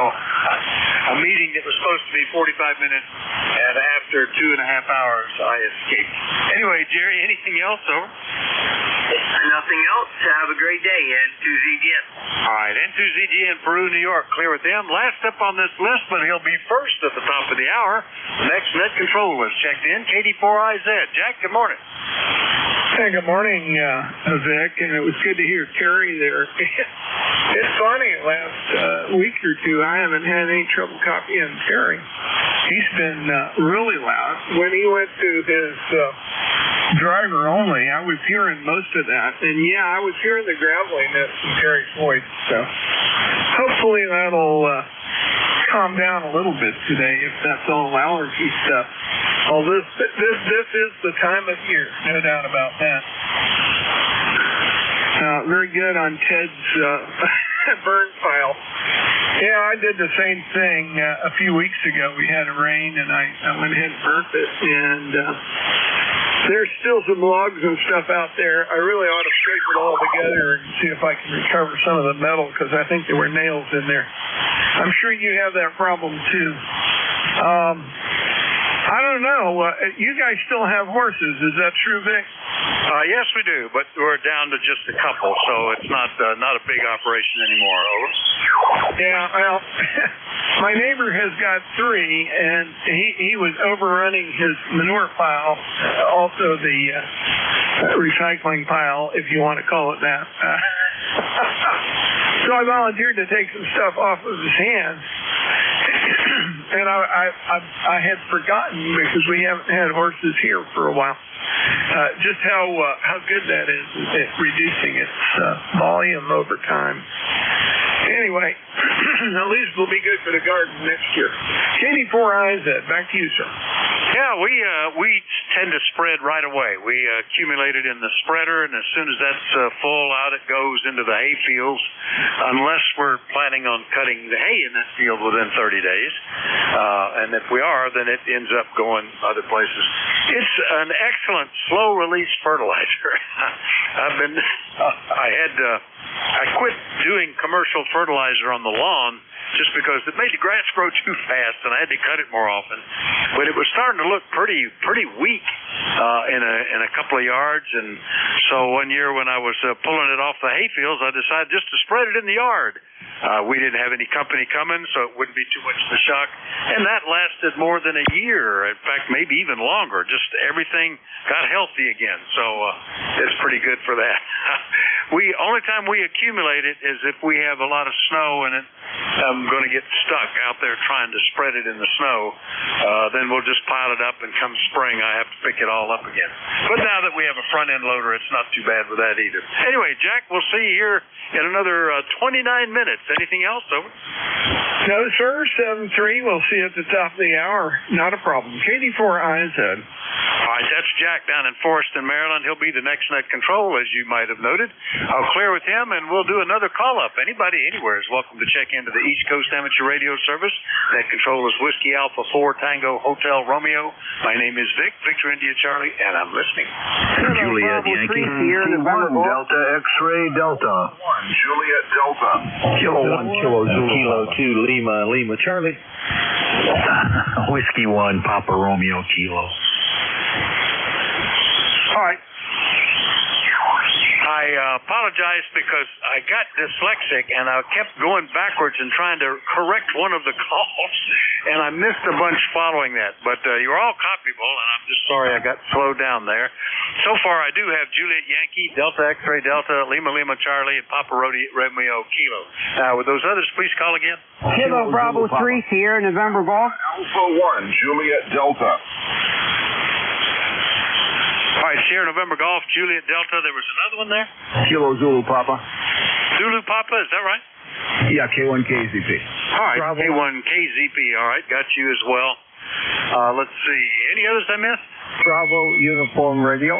a meeting that was supposed to be 45 minutes, and after 2.5 hours, I escaped. Anyway, Jerry, anything else, over? Nothing else. Have a great day, N2ZGN. All right, N2ZGN, Peru, New York. Clear with him. Last up on this list, but he'll be first at the top of the hour. The next net control was checked in. KD4IZ. Jack, good morning. Hey, good morning, Vic, and it was good to hear Terry there. It's funny, last week or two, I haven't had any trouble copying Terry. He's been really loud. When he went to his driver only, I was hearing most of that. And yeah, I was hearing the graveliness in Terry's voice. So hopefully that'll calm down a little bit today, if that's all allergy stuff. Well, this is the time of year, no doubt about that. Very good on Ted's burn pile. Yeah, I did the same thing a few weeks ago. We had a rain, and I went ahead and burnt it. And there's still some logs and stuff out there. I really ought to scrape it all together and see if I can recover some of the metal, because I think there were nails in there. I'm sure you have that problem, too. I don't know. You guys still have horses. Is that true, Vic? Yes, we do, but we're down to just a couple, so it's not a big operation anymore. Over. Yeah, well, my neighbor has got 3, and he was overrunning his manure pile, also the recycling pile, if you want to call it that. So I volunteered to take some stuff off of his hands. And I had forgotten, because we haven't had horses here for a while, just how good that is at reducing its volume over time. Anyway, at least it'll be good for the garden next year. KD4IZ, back to you, sir. Yeah, we tend to spread right away. We accumulate it in the spreader, and as soon as that's full, out it goes into the hay fields, unless we're planning on cutting the hay in that field within 30 days. And if we are, then it ends up going other places. It's an excellent slow-release fertilizer. I quit doing commercial fertilizer on the lawn just because it made the grass grow too fast, and I had to cut it more often. But it was starting to look pretty weak in a couple of yards, and so one year when I was pulling it off the hay fields, I decided just to spread it in the yard. We didn't have any company coming, so it wouldn't be too much of a shock. And that lasted more than a year. In fact, maybe even longer. Just everything got healthy again. So it's pretty good for that. Only time we accumulate it is if we have a lot of snow and I'm going to get stuck out there trying to spread it in the snow. Then we'll just pile it up, and come spring, I have to pick it all up again. But now that we have a front-end loader, it's not too bad with that either. Anyway, Jack, we'll see you here in another 29 minutes. Anything else? Over. No, sir. 7-3. We'll see you at the top of the hour. Not a problem. KD4IZ. All right, that's Jack down in Forreston, Maryland. He'll be the next net control, as you might have noted. I'll clear with him, and we'll do another call-up. Anybody anywhere is welcome to check into the East Coast Amateur Radio Service. Net control is Whiskey Alpha 4 Tango Hotel Romeo. My name is Vic, Victor India Charlie, and I'm listening. Juliet Yankee. Delta X-Ray Delta. 1 Juliet Delta. Kilo 1 Kilo Zulu. Kilo 2 Lima Charlie. Whiskey 1 Papa Romeo Kilo. All right. I apologize because I got dyslexic and I kept going backwards and trying to correct one of the calls, and I missed a bunch following that. But you're all copyable, and I'm just sorry I got slowed down there. So far, I do have Juliet Yankee, Delta X-Ray Delta, Lima Charlie, and Papa Romeo Kilo. Now, would those others please call again? Kilo Bravo 3, Sierra November Golf. Alpha 1 Juliet Delta. All right, Sierra November Golf, Juliet Delta. There was another one there? Kilo Zulu Papa. Zulu Papa, is that right? Yeah, K1KZP. All right, Bravo. K1KZP. All right, got you as well. Let's see. Any others I missed? Bravo Uniform Radio.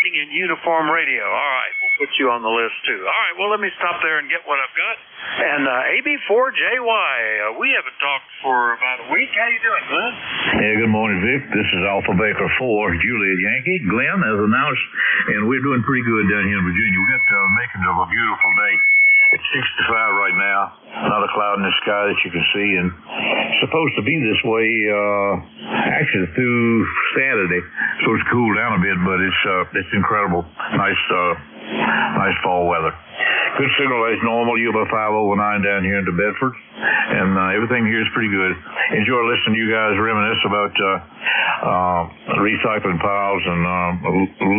In Uniform Radio. All right, we'll put you on the list, too. All right, well, let me stop there and get what I've got. And AB4JY, we haven't talked for about a week. How you doing, Glenn? Hey, good morning, Vic. This is Alpha Baker 4, Juliet Yankee. Glenn, as announced, and we're doing pretty good down here in Virginia. We got makings of a beautiful day. It's 65 right now. Not a cloud in the sky that you can see, and it's supposed to be this way actually through Saturday. It's supposed to cool down a bit, but it's incredible. Nice fall weather. Good signal as normal. You about 509 down here into Bedford, and everything here is pretty good. Enjoy listening to you guys reminisce about recycling piles and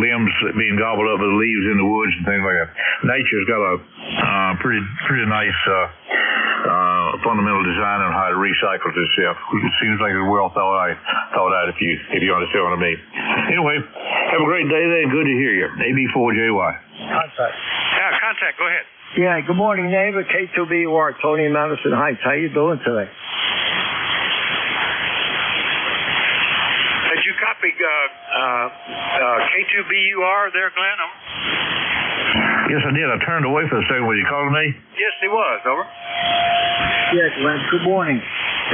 limbs being gobbled up with leaves in the woods and things like that. Nature's got a pretty nice fundamental design on how to recycle this stuff. It seems like it's well thought out if you understand what I mean. Anyway, have a great day there and good to hear you. AB4JY. Contact. Yeah, contact. Go ahead. Yeah, good morning, neighbor. K2BUR, Tony Madison Heights. How you doing today? Did you copy K2BUR there, Glenn? Yes, I did. I turned away for a second. Was you calling me? Yes, he was. Over. Yeah, Glenn. Good morning.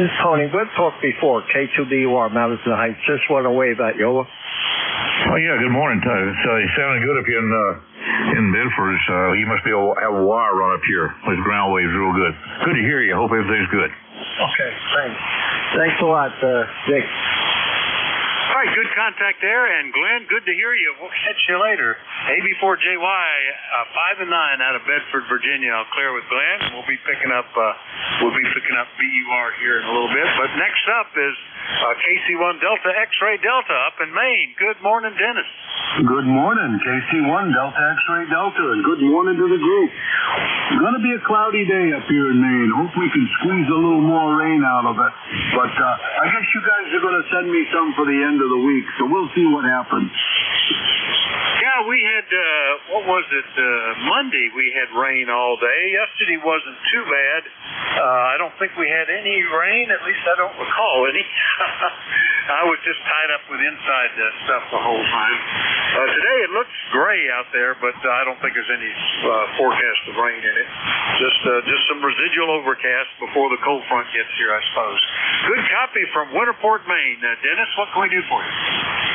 This is Tony. We've talked before. K2BUR, Madison Heights. Just want to wave at you. Over. Oh, yeah. Good morning, Tony. So he's sounding good up here in Bedford. He must have a wire run up here. His ground wave's real good. Good to hear you. Hope everything's good. Okay, thanks. Thanks a lot, Dick. All right, good contact there, and Glenn, good to hear you. We'll catch you later. AB4JY, 5 and 9 out of Bedford, Virginia. I'll clear with Glenn, and we'll be picking up BUR here in a little bit. But next up is KC1 Delta X-Ray Delta up in Maine. Good morning, Dennis. Good morning, KC1 Delta X-Ray Delta, and good morning to the group. It's going to be a cloudy day up here in Maine. Hope we can squeeze a little more rain out of it. But I guess you guys are going to send me some for the end of the week, so we'll see what happens. Yeah, we had, Monday we had rain all day. Yesterday wasn't too bad. I don't think we had any rain, at least I don't recall any. I was just tied up with inside stuff the whole time. Today it looks gray out there, but I don't think there's any forecast of rain in it. Just some residual overcast before the cold front gets here, I suppose. Good copy from Winterport, Maine. Dennis, what can we do for you?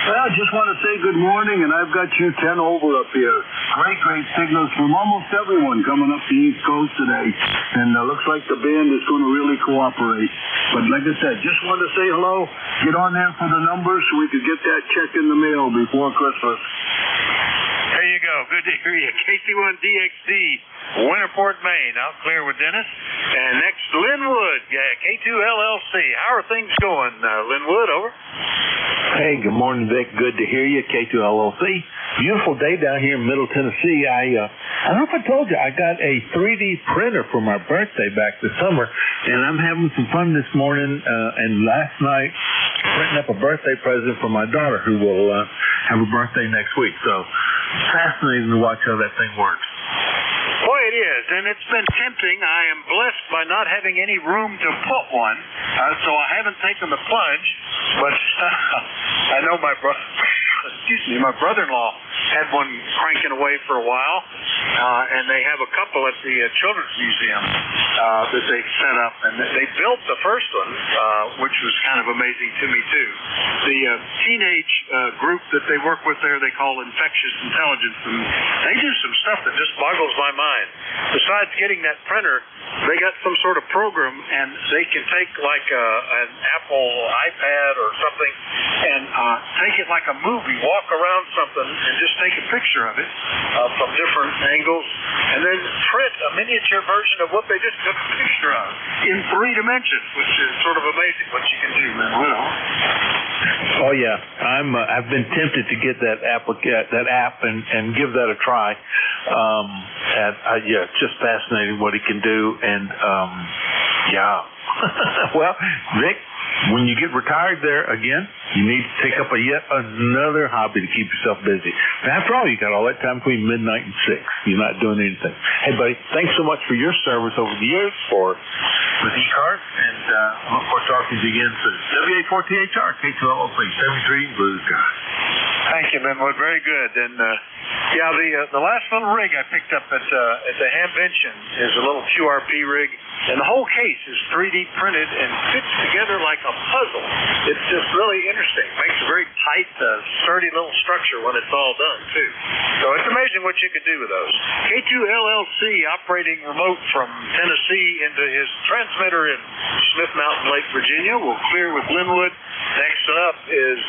Well, I just want to say good morning, and I've got you 10 over up here. Great signals from almost everyone coming up the East Coast today, and looks like the band is going to really cooperate. But like I said, just wanted to say hello, get on there for the numbers so we could get that check in the mail before Christmas. There you go. Good to hear you. KC1DXD, Winterport, Maine. I'll clear with Dennis. And next, Linwood, K2LLC. How are things going, Linwood? Over. Hey, good morning, Vic. Good to hear you, K2LLC. Beautiful day down here in Middle Tennessee. I don't know if I told you, I got a 3D printer for my birthday back this summer, and I'm having some fun this morning and last night printing up a birthday present for my daughter who will have a birthday next week. So fascinating to watch how that thing works. Boy, it is, and it's been tempting. I am blessed by not having any room to put one, so I haven't taken the plunge, but I know my brother-in-law had one cranking away for a while, and they have a couple at the Children's Museum that they set up, and they built the first one, which was kind of amazing to me, too. The teenage group that they work with there, they call Infectious Intelligence, and they do some stuff that just boggles my mind. Besides getting that printer, they got some sort of program, and they can take like an Apple iPad or something and take it like a movie, walk around something, and just take a picture of it from different angles, and then print a miniature version of what they just took a picture of in 3 dimensions, which is sort of amazing what you can do, man. Oh yeah, I've been tempted to get that app and give that a try. Yeah, it's just fascinating what he can do, and yeah. Well, Vic, when you get retired there again, you need to take up yet another hobby to keep yourself busy. And after all, you got all that time between midnight and 6. You're not doing anything. Hey, buddy, thanks so much for your service over the years with ECARS, and I look forward to talking to you again soon. WA4THR, K2LLC, 73 Blue Sky. Thank you, Linwood. Very good. And yeah, the last little rig I picked up at the Hamvention is a little QRP rig, and the whole case is 3D printed and fits together like a puzzle. It's just really interesting. Makes a very tight, sturdy little structure when it's all done, too. So it's amazing what you can do with those. K2LLC operating remote from Tennessee into his transmitter in Smith Mountain Lake, Virginia. We'll clear with Linwood. Next up is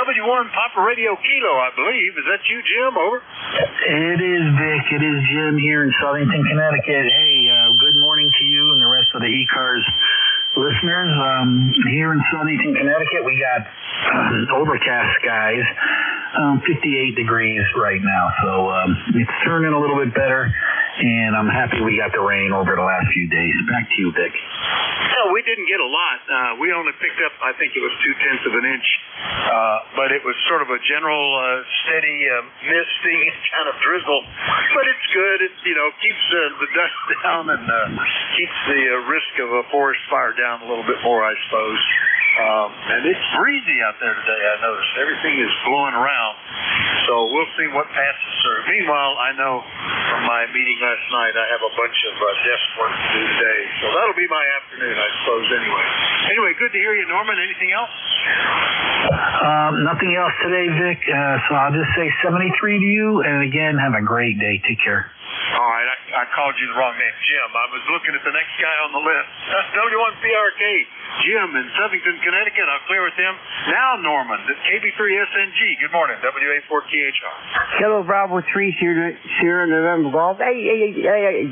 W1 Papa Radio Kilo, I believe. Is that you, Jim? Over. It is, Vic. It is Jim here in Southington, Connecticut. Hey, good morning to you and the rest of the ECARS listeners. Here in Southington, Connecticut, we got overcast skies, 58 degrees right now. So it's turning a little bit better, and I'm happy we got the rain over the last few days. Back to you, Vic. No, we didn't get a lot. We only picked up, I think it was 0.2 of an inch. But it was sort of a general steady misting and kind of drizzle. But it's good. It keeps the dust down and keeps the risk of a forest fire down a little bit more, I suppose. And it's breezy out there today, I noticed. Everything is blowing around. So we'll see what passes through. Meanwhile, I know from my meeting last night I have a bunch of desk work to do today. So that'll be my afternoon, I suppose, anyway. Anyway, good to hear you, Norman. Anything else? Nothing else today, Vic. So I'll just say 73 to you. And again, have a great day. Take care. All right, I called you the wrong name, Jim. I was looking at the next guy on the list. W1PRK, Jim in Southington, Connecticut. I'll clear with him. Now Norman, KB3SNG. Good morning, WA4THR. Hello, Bravo 3, Sierra November Golf. Hey,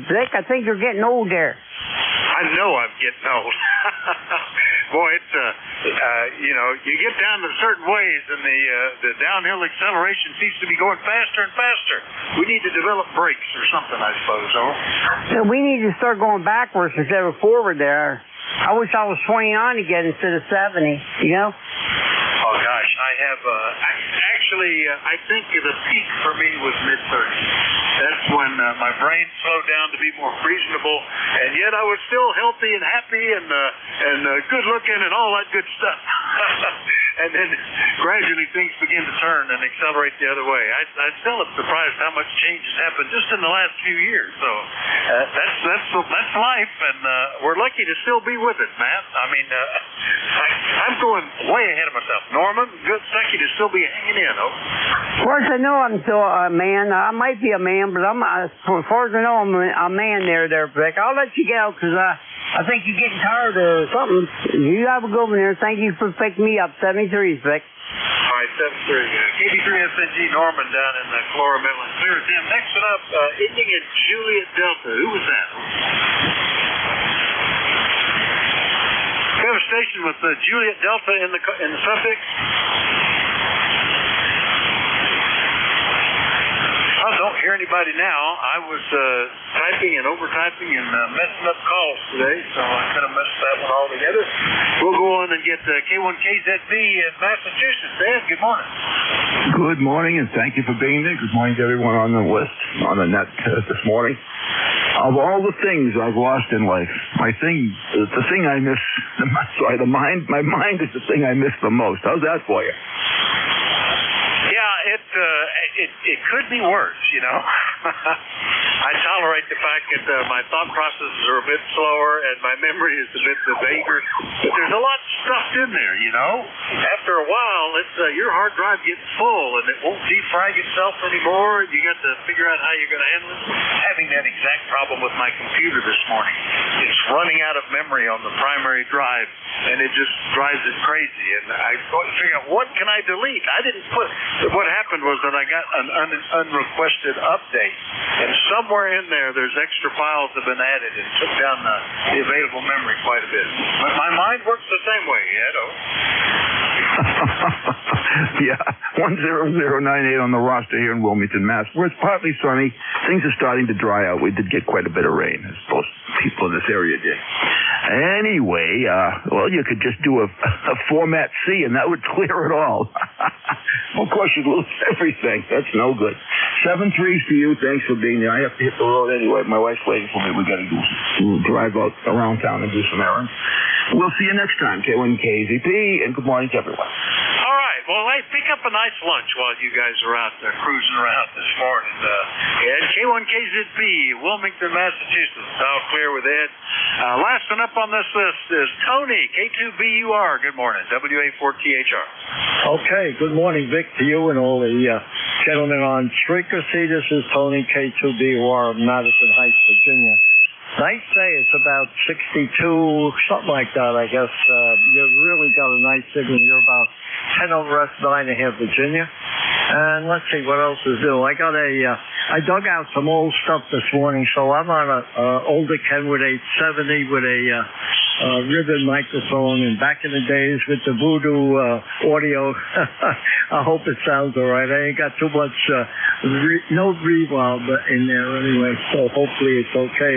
Vic, I think you're getting old there. I know I'm getting old. Boy, it's you get down to certain ways, and the downhill acceleration seems to be going faster and faster. We need to develop brakes or something, I suppose. So we need to start going backwards instead of forward there. I wish I was 29 again instead of 70. You know? Oh gosh, I have. I think the peak for me was mid-30s. That's when my brain slowed down to be more reasonable, and yet I was still healthy and happy and good looking and all that good stuff. And then gradually things begin to turn and accelerate the other way. I still am surprised how much change has happened just in the last few years. So that's life, and we're lucky to still be with it, Matt. I mean, I'm going way ahead of myself. Norman, good, lucky to still be hanging in. Of course, I know I'm still a man. I might be a man, but as far as I know, I'm a man there, Vic. I'll let you go because I think you're getting tired of something. You have a good one there. Thank you for picking me up. 73, Vic. All right, 73. KB3SNG Norman down in Clora, Midland. Clear with him. Next one up, ending in Juliet Delta. Who was that? We have a station with Juliet Delta in the suffix. I don't hear anybody now. I was typing and over-typing and messing up calls today, so I kind of messed that one all together. We'll go on and get K1KZB in Massachusetts. Dan, good morning. Good morning, and thank you for being there. Good morning to everyone on the list, on the net this morning. Of all the things I've lost in life, my mind is the thing I miss the most. How's that for you? Yeah, it could be worse, you know. I tolerate the fact that my thought processes are a bit slower and my memory is a bit vaguer, but there's a lot stuffed in there, you know. After a while, your hard drive gets full and it won't defrag itself anymore. You got to figure out how you're going to handle it. Having that exact problem with my computer this morning. It's running out of memory on the primary drive, and it just drives it crazy. And I figure out, what can I delete? I didn't put. What happened was that I got an unrequested update, and somewhere in there's extra files that have been added and took down the available memory quite a bit. But my mind works the same way, Edo. Yeah, 10098 on the roster here in Wilmington, Mass, where it's partly sunny. Things are starting to dry out. We did get quite a bit of rain, as most people in this area did. Anyway, well, you could just do a Format C, and that would clear it all. Of course, you'd lose everything. That's no good. 7-3 for you. Thanks for being there. I have to hit the road anyway. My wife's waiting for me. We got to drive out around town and do some errands. We'll see you next time, K1KZP, and good morning to everyone. All right. Well, hey, pick up a nice lunch while you guys are out there cruising around this morning. Ed, K1KZP, Wilmington, Massachusetts. All clear with Ed. Last one up on this list is Tony, K2BUR. Good morning, WA4THR. Okay, good morning, Vic, to you and all the gentlemen on frequency. This is Tony, K2BUR of Madison Heights, Virginia. Night say it's about 62, something like that, I guess. You've really got a nice signal. You're about 10 over S9 in Virginia. And let's see what else is new. I dug out some old stuff this morning, so I'm on a older Ken with a 70 with a ribbon microphone, and back in the days with the Voodoo audio. I hope it sounds all right. I ain't got too much, no reverb in there anyway, so hopefully it's okay.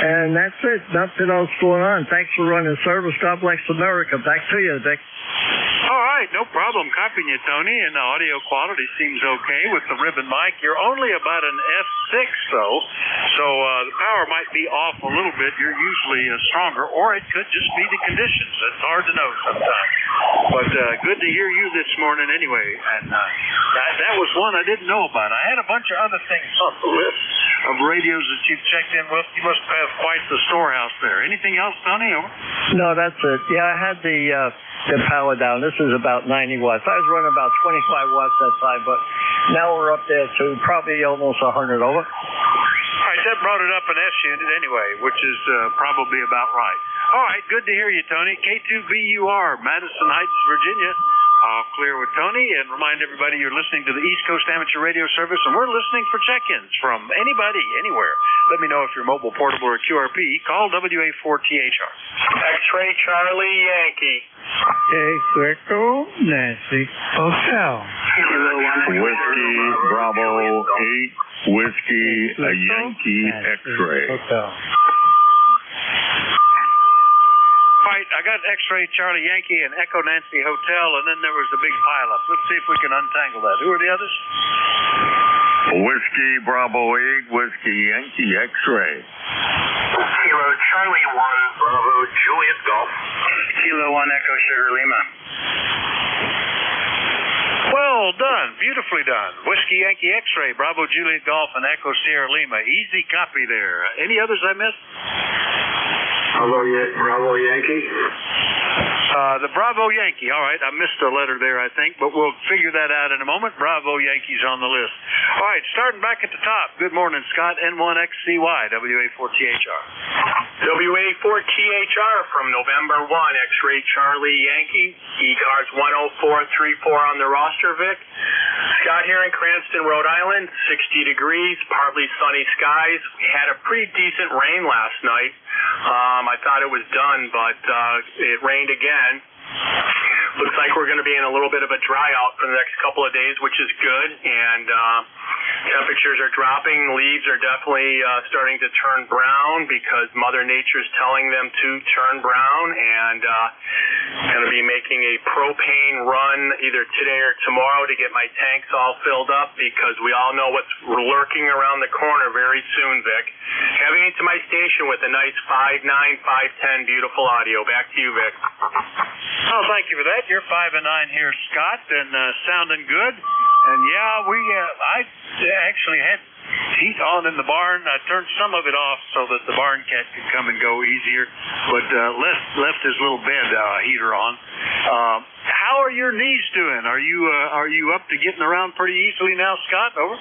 And that's it. Nothing else going on. Thanks for running service. God bless America. Back to you, Vic. All right, no problem. Copying you, Tony, and the audio quality seems okay with the ribbon mic. You're only about an F6, though, so the power might be off a little bit. You're usually stronger, or it could just be the conditions. It's hard to know sometimes. But good to hear you this morning anyway, and that was one I didn't know about. I had a bunch of other things on the list of radios that you've checked in with. You must have quite the storehouse there. Anything else, Tony? Over? No, that's it. Yeah, I had the power down. This is about 90 watts. I was running about 25 watts that time, but now we're up there to probably almost 100 over. All right, that brought it up an S unit anyway, which is probably about right. All right, good to hear you, Tony. K2VUR, Madison Heights, Virginia. I'll clear with Tony and remind everybody you're listening to the East Coast Amateur Radio Service, and we're listening for check-ins from anybody, anywhere. Let me know if you're mobile, portable, or QRP. Call WA4THR. X-Ray Charlie Yankee. Echo Nancy Hotel. Whiskey Bravo 8, Whiskey Yankee X-Ray. Hotel. All right, I got X-Ray Charlie Yankee and Echo Nancy Hotel, and then there was a big pileup. Let's see if we can untangle that. Who are the others? Whiskey Bravo 8, Whiskey Yankee X-Ray. Kilo Charlie 1, Bravo Juliet Golf. Kilo 1 Echo Sugar Lima. Well done. Beautifully done. Whiskey Yankee X-Ray, Bravo Juliet Golf, and Echo Sierra Lima. Easy copy there. Any others I missed? Bravo Yankee. The Bravo Yankee. All right, I missed a letter there, I think, but we'll figure that out in a moment. Bravo Yankee's on the list. All right, starting back at the top. Good morning, Scott. N1XCY, WA4THR. WA4THR from November 1, X-Ray Charlie Yankee. ECARS 10434 on the roster, Vic. Scott here in Cranston, Rhode Island. 60 degrees, partly sunny skies. We had a pretty decent rain last night. I thought it was done, but it rained again. Looks like we're going to be in a little bit of a dry out for the next couple of days, which is good. And temperatures are dropping. Leaves are definitely starting to turn brown because Mother Nature's telling them to turn brown. And going to be making a propane run either today or tomorrow to get my tanks all filled up because we all know what's lurking around the corner very soon, Vic. Heading into my station with a nice 5.9, 5.10 beautiful audio. Back to you, Vic. Oh, thank you for that. You're 5 and 9 here, Scott, and sounding good. And yeah, I actually had heat on in the barn. I turned some of it off so that the barn cat could come and go easier, but left his little bed heater on. How are your knees doing? Are you up to getting around pretty easily now, Scott? Over.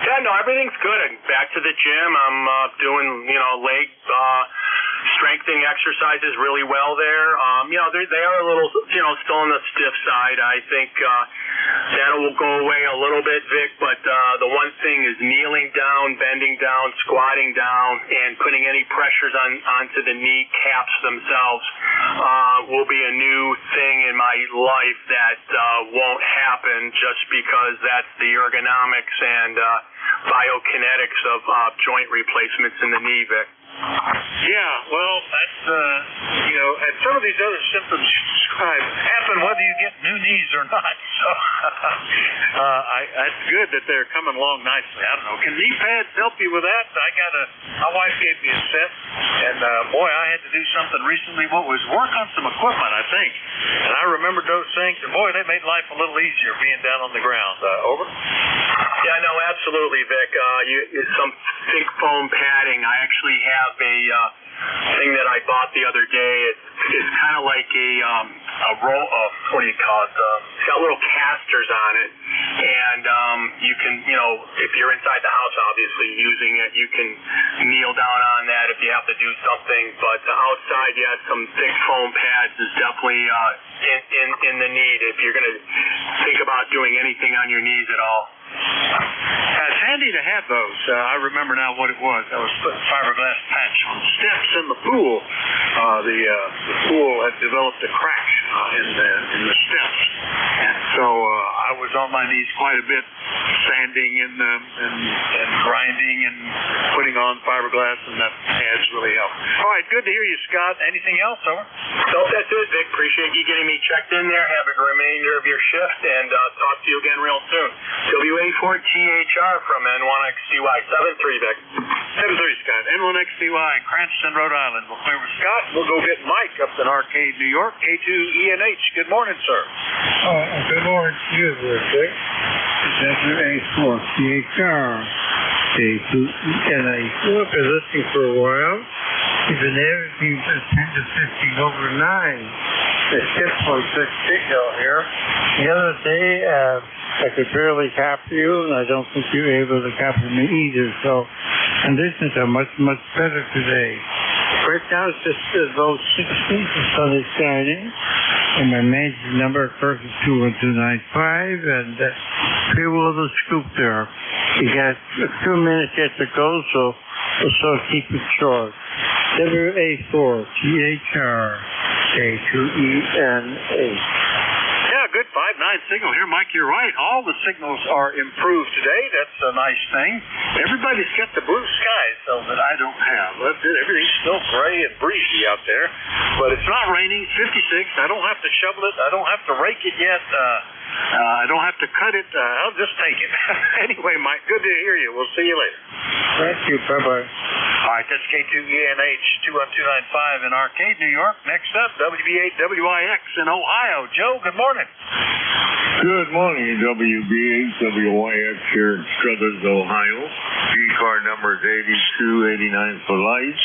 Yeah, no, everything's good. I'm back to the gym. I'm doing leg strengthening exercises really well there. They are a little still on the stiff side. I think that will go away a little bit, Vic. But the one thing is kneeling down, bending down, squatting down, and putting any pressures onto the knee caps themselves will be a new thing in my life that won't happen just because that's the ergonomics and biokinetics of joint replacements in the knee, Vic. Yeah, well, that's, and some of these other symptoms you describe happen whether you get new knees or not. So, it's good that they're coming along nicely. I don't know. Can knee pads help you with that? My wife gave me a set, and boy, I had to do something recently. What was work on some equipment, I think. And I remembered those things, and boy, they made life a little easier being down on the ground. Over? Yeah, no, absolutely, Vic. Some thick foam padding. I actually have a thing that I bought the other day. It's kind of like a roll of, what do you call it? It's got little casters on it, and you you can, if you're inside the house, obviously using it, you can kneel down on that if you have to do something. But outside, yeah, some thick foam pads is definitely in the need if you're going to think about doing anything on your knees at all. It's handy to have those. I remember now what it was. I was putting fiberglass patch on steps in the pool. The pool had developed a crack in the steps, and so I was on my knees quite a bit, sanding and grinding and putting on fiberglass, and that pads really helped. All right, good to hear you, Scott. Anything else, over? Nope, that's it, Vic. Appreciate you getting me checked in there. Have a good remainder of your shift, and talk to you again real soon. WA4THR from N1XCY 73, Vic. 73, Scott. N1XCY, Cranston, Rhode Island. We'll clear with Scott. We'll go get Mike up in Arcade, New York. K2ENH. Good morning, sir. Good morning to you, Vic. WA4THR. K2ENH. Look, I was listening for a while. You've been averaging 10 to 15 over 9. It's 6.6 signal here. The other day, I could barely capture you, and I don't think you were able to capture me either. So conditions are much, much better today. Right now, it's just about 60. The sun is shining, and my management number, of course, is 21295, and people of the scoop there. You got 2 minutes yet to go, so keep it short. WA4THR K2ENH. Yeah, good 5-9 signal here, Mike. You're right. All the signals are improved today. That's a nice thing. Everybody's got the blue skies, though, that I don't have. Everything's still gray and breezy out there, but it's not raining. 56. I don't have to shovel it. I don't have to rake it yet. I don't have to cut it. I'll just take it. Anyway, Mike, good to hear you. We'll see you later. Thank you. Bye-bye. All right, that's K2ENH 21295 in Arcade, New York. Next up, WB8WIX in Ohio. Joe, good morning. Good morning, WB8WIX here in Struthers, Ohio. ECARS number is 8289 for life.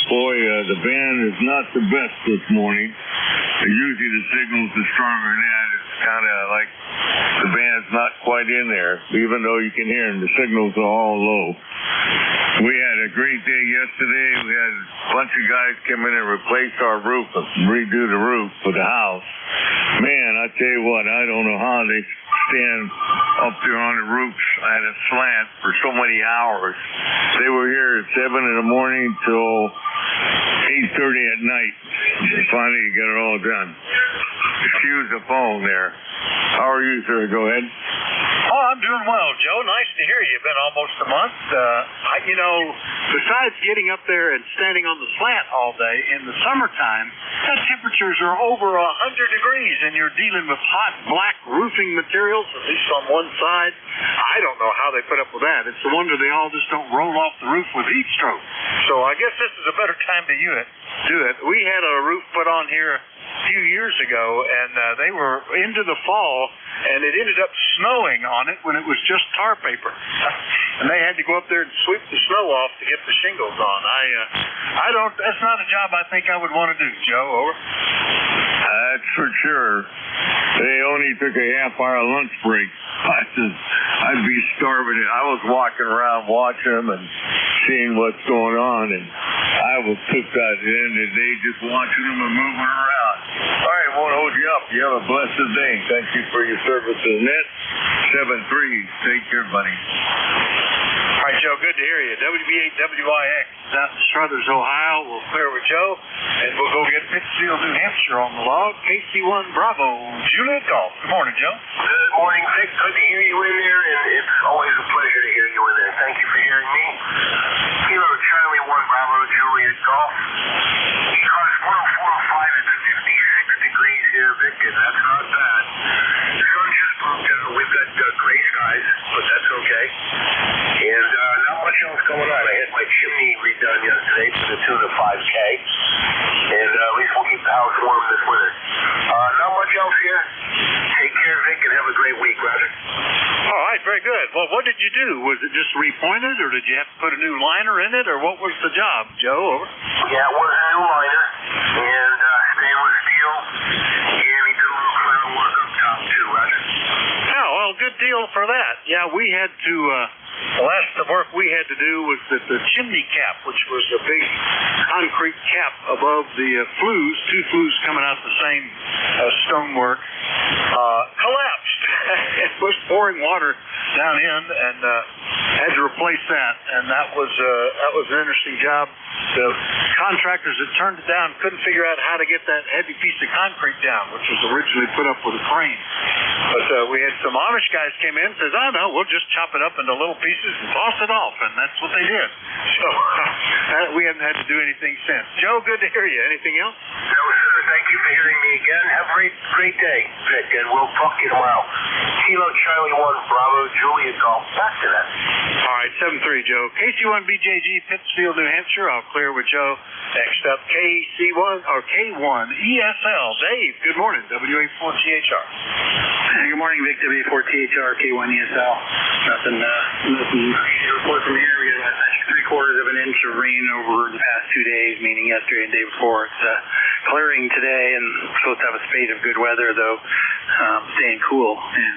Boy, the band is not the best this morning. Usually the signals are stronger than that. It's kind of like the band's not quite in there, even though you can hear them. The signals are all low. We had a great day yesterday. We had a bunch of guys come in and replace our roof, redo the roof for the house. Man, I tell you what, I don't know how they stand up there on the roofs at a slant for so many hours. They were here at 7 in the morning till 8:30 at night. Finally, you got it all done. Excuse the phone there. How are you, sir? Go ahead. Oh, I'm doing well, Joe. Nice to hear you. It's been almost a month. Besides getting up there and standing on the slant all day, in the summertime, the temperatures are over 100 degrees, and you're dealing with hot black roofing materials, at least on one side. I don't know how they put up with that. It's a wonder they all just don't roll off the roof with heat stroke. So I guess this is a better time to do it. We had a roof put on here a few years ago, and they were into the fall, and it ended up snowing on it when it was just tar paper. And they had to go up there and sweep the snow off to get the shingles on. That's not a job I think I would want to do, Joe. Over. That's for sure. They only took a half-hour lunch break. I'd be starving. I was walking around watching them and seeing what's going on, and I was picked out at the end of the day just watching them and moving around. All right, won't hold you up. You have a blessed day. Thank you for your service to the net. 7-3. Take care, buddy. All right, Joe, good to hear you. WB8WIX out in Struthers, Ohio. We'll clear with Joe, and we'll go get Pittsfield, New Hampshire on the log. KC1 Bravo, Juliet Golf. Good morning, Joe. Good morning, Vic. Good to hear you in there, and it's always a pleasure to hear you in there. Thank you for hearing me. Kilo Charlie 1 Bravo, Juliet Golf. ECARS 104.05 at 56 degrees here, Vic, and that's not bad. The sun just broke out. We've got gray skies, but that's okay. And not much else going on. I had my chimney redone yesterday to the tune of $5K. And at least we'll keep the house warm this winter. Not much else here. Take care, Vic, and have a great week, Roger. All right, very good. Well, what did you do? Was it just repointed, or did you have to put a new liner in it, or what was the job, Joe? Over. Yeah, it was a new liner, and stainless steel, and he did a little crown work up top, too, Roger. Oh, well, good deal for that. Yeah, we had to, the last work we had to do was that the chimney cap, which was a big concrete cap above the flues, two flues coming out the same stonework, collapsed. It was pouring water down in, and had to replace that. And that was an interesting job. The contractors that turned it down couldn't figure out how to get that heavy piece of concrete down, which was originally put up with a crane. But we had some Amish guys came in and says, "Oh no, we'll just chop it up into little pieces and toss it off," and that's what they did. So we haven't had to do anything since. Joe, good to hear you. Anything else? No, sir. Thank you for hearing me again. Have a great day, Vic, and we'll talk to you tomorrow. Kilo Charlie 1 Bravo Juliet Golf. Back to that. All right, 7-3, Joe. KC1BJG, Pittsfield, New Hampshire. I'll clear with Joe. Next up, KC1 or K1 ESL. Dave, good morning. WA4THR. Hey, good morning, Vic. WA4THR, K1 ESL. Nothing crazy report from here. We got 3/4 of an inch of rain over the past 2 days, meaning yesterday and the day before. It's clearing today, and we're supposed to have a spate of good weather, though staying cool. And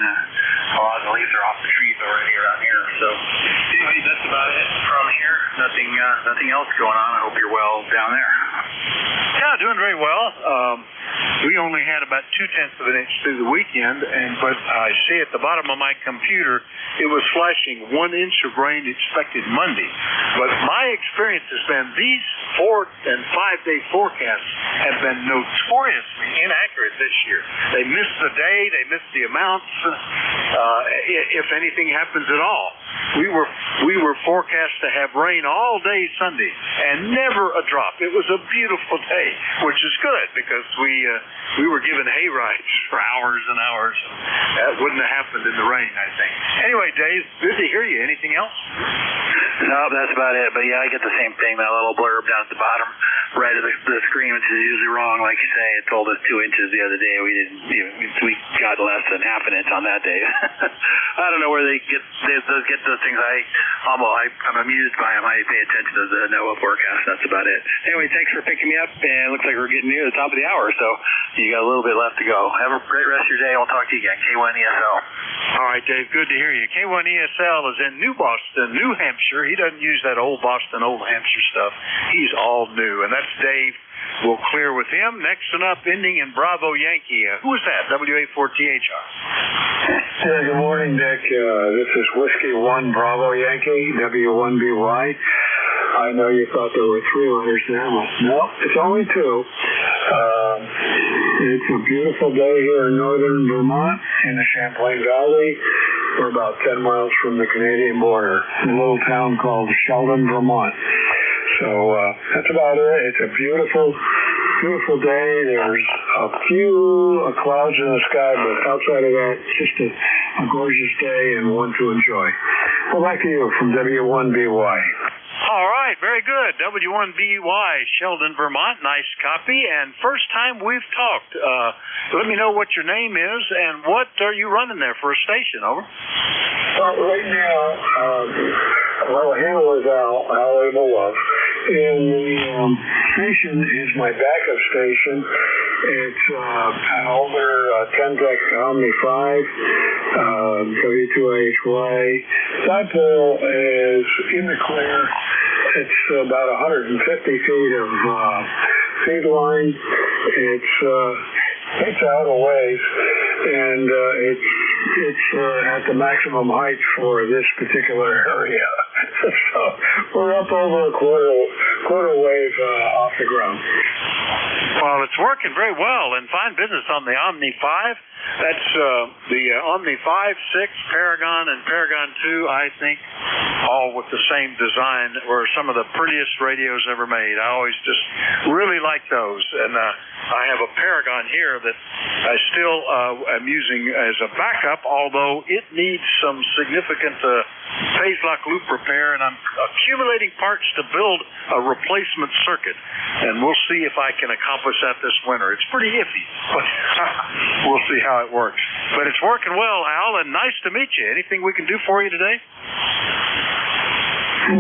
a lot of the leaves are off the trees already around here. So, anyway, that's about it from here. Nothing else going on. I hope you're well down there. Yeah, doing very well. We only had about 0.2 of an inch through the weekend, but I see at the bottom of my computer it was flashing 1 inch of rain expected Monday. But my experience has been these 4 and 5 day forecasts have been notoriously inaccurate this year. They miss the day, they miss the amounts, if anything happens at all. We were forecast to have rain all day Sunday and never a drop. It was a beautiful day, which is good because we were given hay rides for hours and hours. That wouldn't have happened in the rain, I think. Anyway, Dave, good to hear you. Anything else? No, that's about it. But yeah, I get the same thing, that little blurb down at the bottom right of the screen, which is usually wrong. Like you say, it told us 2 inches the other day. We got less than half an inch on that day. I don't know where they get those things. I'm amused by them. I pay attention to the NOAA forecast. That's about it. Anyway, thanks for picking me up. And it looks like we're getting near the top of the hour, so you got a little bit left to go. Have a great rest of your day. We'll talk to you again. K1 ESL. All right, Dave. Good to hear you. K1 ESL is in New Boston, New Hampshire. He doesn't use that old Boston, old Hampshire stuff. He's all new, and that's Dave. We'll clear with him. Next one up, ending in Bravo Yankee. Who is that? WA4THR. Yeah, good morning, Nick. This is Whiskey 1 Bravo Yankee, W1BY. I know you thought there were 3 letters there, but no, it's only 2. It's a beautiful day here in northern Vermont in the Champlain Valley. We're about 10 miles from the Canadian border, in a little town called Sheldon, Vermont. So that's about it. It's a beautiful day. There's a few clouds in the sky, but outside of that, it's just a gorgeous day and one to enjoy. Well, back to you from W1BY. All right, very good. W1BY, Sheldon, Vermont. Nice copy. And first time we've talked. Let me know what your name is and what are you running there for a station, over? Well, right now, the handle is Al Abel Love. And the station is my backup station. It's an older Tendec Omni 5, W2AHY. Dipole is in the clear. It's about 150 feet of feed line. It's out a ways, and it's at the maximum height for this particular area. So we're up over a quarter wave off the ground. Well, it's working very well and fine business on the Omni 5. That's the Omni 5, 6, Paragon, and Paragon 2, I think, all with the same design, were some of the prettiest radios ever made. I always just really like those. And I have a Paragon here that I still am using as a backup, although it needs some significant phase lock loop repair, and I'm accumulating parts to build a replacement circuit. And we'll see if I can accomplish that this winter. It's pretty iffy, but we'll see how it works. But it's working well, Al, and nice to meet you. Anything we can do for you today?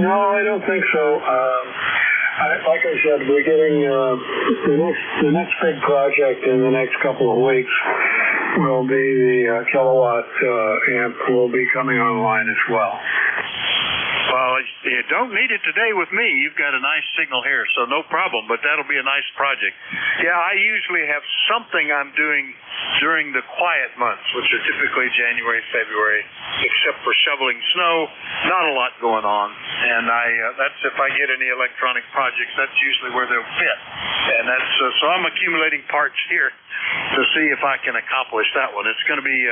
No, I don't think so. Like I said, we're getting the next big project in the next couple of weeks will be the kilowatt amp will be coming online as well. Well, you don't need it today with me. You've got a nice signal here, so no problem, but that'll be a nice project. Yeah, I usually have something I'm doing during the quiet months, which are typically January, February, except for shoveling snow. Not a lot going on. And that's if I get any electronic projects, that's usually where they'll fit. And that's so I'm accumulating parts here to see if I can accomplish that one. It's going to be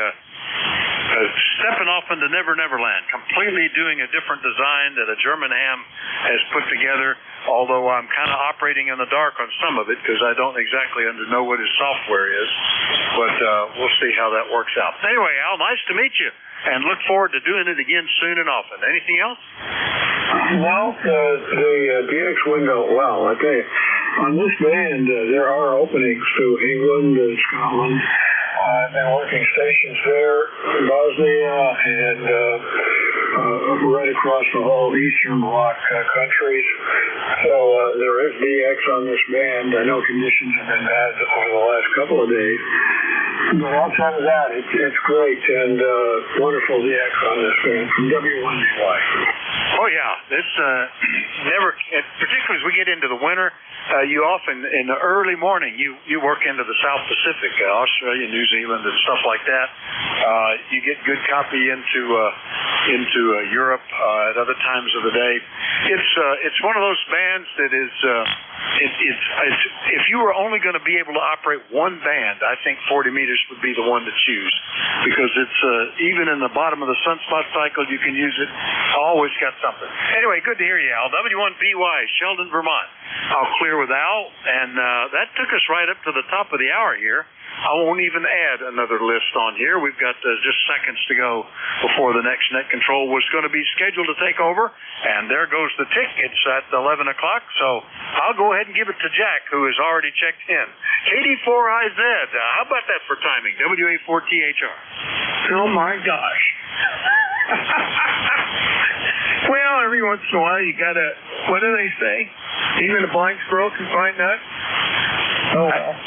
stepping off into Never Land, completely doing a different design that a German ham has put together, although I'm kind of operating in the dark on some of it because I don't exactly know what his software is, but we'll see how that works out. Anyway, Al, nice to meet you, and look forward to doing it again soon and often. Anything else? Well, the DX window, well, I tell you, on this band, there are openings to England and Scotland. I've been working stations there, Bosnia, and right across the whole Eastern Bloc countries. So there is DX on this band. I know conditions have been bad over the last couple of days. But outside of that, it's great and wonderful DX on this band from W1DY. Oh, yeah. It's particularly as we get into the winter, you often, in the early morning, you work into the South Pacific, Australia, New Zealand, and stuff like that. You get good copy into Europe at other times of the day. It's one of those bands that is it's if you were only going to be able to operate one band, I think 40 meters would be the one to choose, because it's even in the bottom of the sunspot cycle you can use it. Always got something. Anyway, good to hear you, Al. W1BY, Sheldon, Vermont. I'll clear with Al, and that took us right up to the top of the hour here. I won't even add another list on here. We've got just seconds to go before the next net control was going to be scheduled to take over, and there goes the tick. It's at 11 o'clock, so I'll go ahead and give it to Jack, who has already checked in. KD4IZ, how about that for timing? WA4THR. Oh, my gosh. Well, every once in a while you got to, what do they say? Even a blind squirrel can find nuts? Oh, well.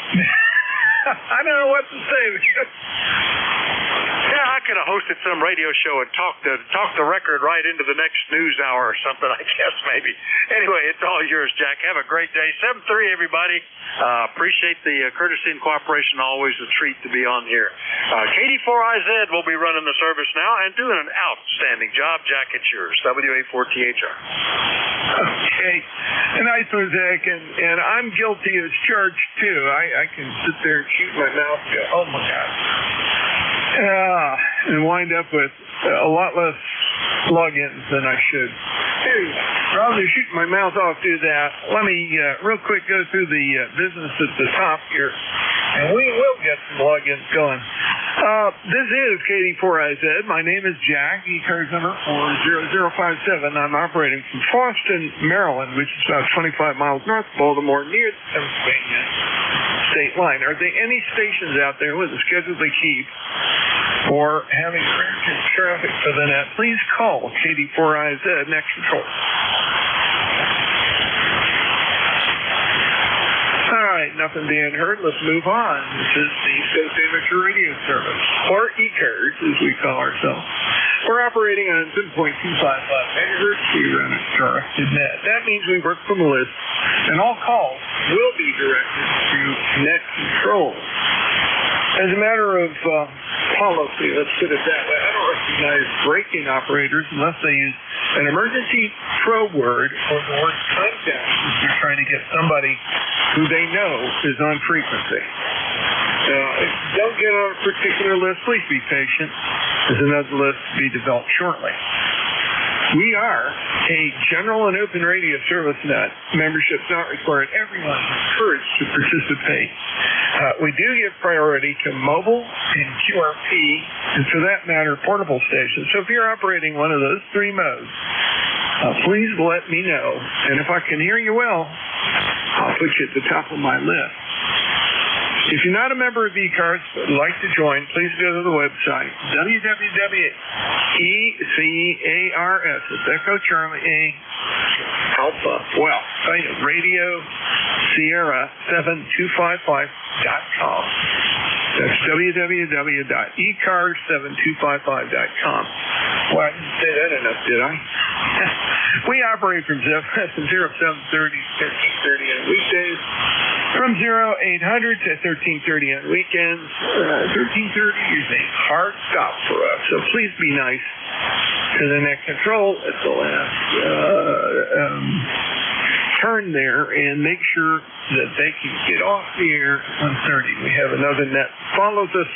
I don't know what to say. Yeah, I could have hosted some radio show and talked the record right into the next news hour or something, I guess, maybe. Anyway, it's all yours, Jack. Have a great day. 7-3, everybody. Appreciate the courtesy and cooperation. Always a treat to be on here. KD4IZ will be running the service now and doing an outstanding job. Jack, it's yours. WA4THR. Okay. Nice one, Zach. And I'm guilty as charged, too. I can sit there and shoot my mouth and go, oh, my God. And wind up with a lot less plugins than I should. Anyway, rather than shoot my mouth off, do that. Let me real quick go through the business at the top here, and we will get some plugins going. This is KD4IZ. My name is Jack. ECARS number 40057. I'm operating from Boston, Maryland, which is about 25 miles north of Baltimore, near the Pennsylvania state line. Are there any stations out there with a schedule they keep or having traffic for the net? Please call KD4IZ Next Control. All right, nothing being heard. Let's move on. This is the East Coast Amateur Radio Service, or ECARS, as we call ourselves. We're operating on 7.255 megahertz. We run a directed net. That means we work from a list, and all calls will be directed to net control. As a matter of policy, let's put it that way, I don't recognize break-in operators unless they use an emergency probe word or the word contact if they're trying to get somebody who they know is on frequency. If you don't get on a particular list, please be patient. There's another list to be developed shortly. We are a general and open radio service net. Membership's not required. Everyone is encouraged to participate. We do give priority to mobile and QRP, and for that matter, portable stations. So if you're operating one of those three modes, please let me know. And if I can hear you well, I'll put you at the top of my list. If you're not a member of ECARS but would like to join, please go to the website, www.ECARS. It's Echo Charlie A Alpha. Well, Radio Sierra 7255.com. That's www.ecars7255.com. Well, I didn't say that enough, did I? We operate from 0730 to 1330 on weekdays, from 0800 to 1330 on weekends. 1330 is a hard stop for us, so please be nice to the net control at the last turn there and make sure that they can get off the air at 1:30. We have another net follows us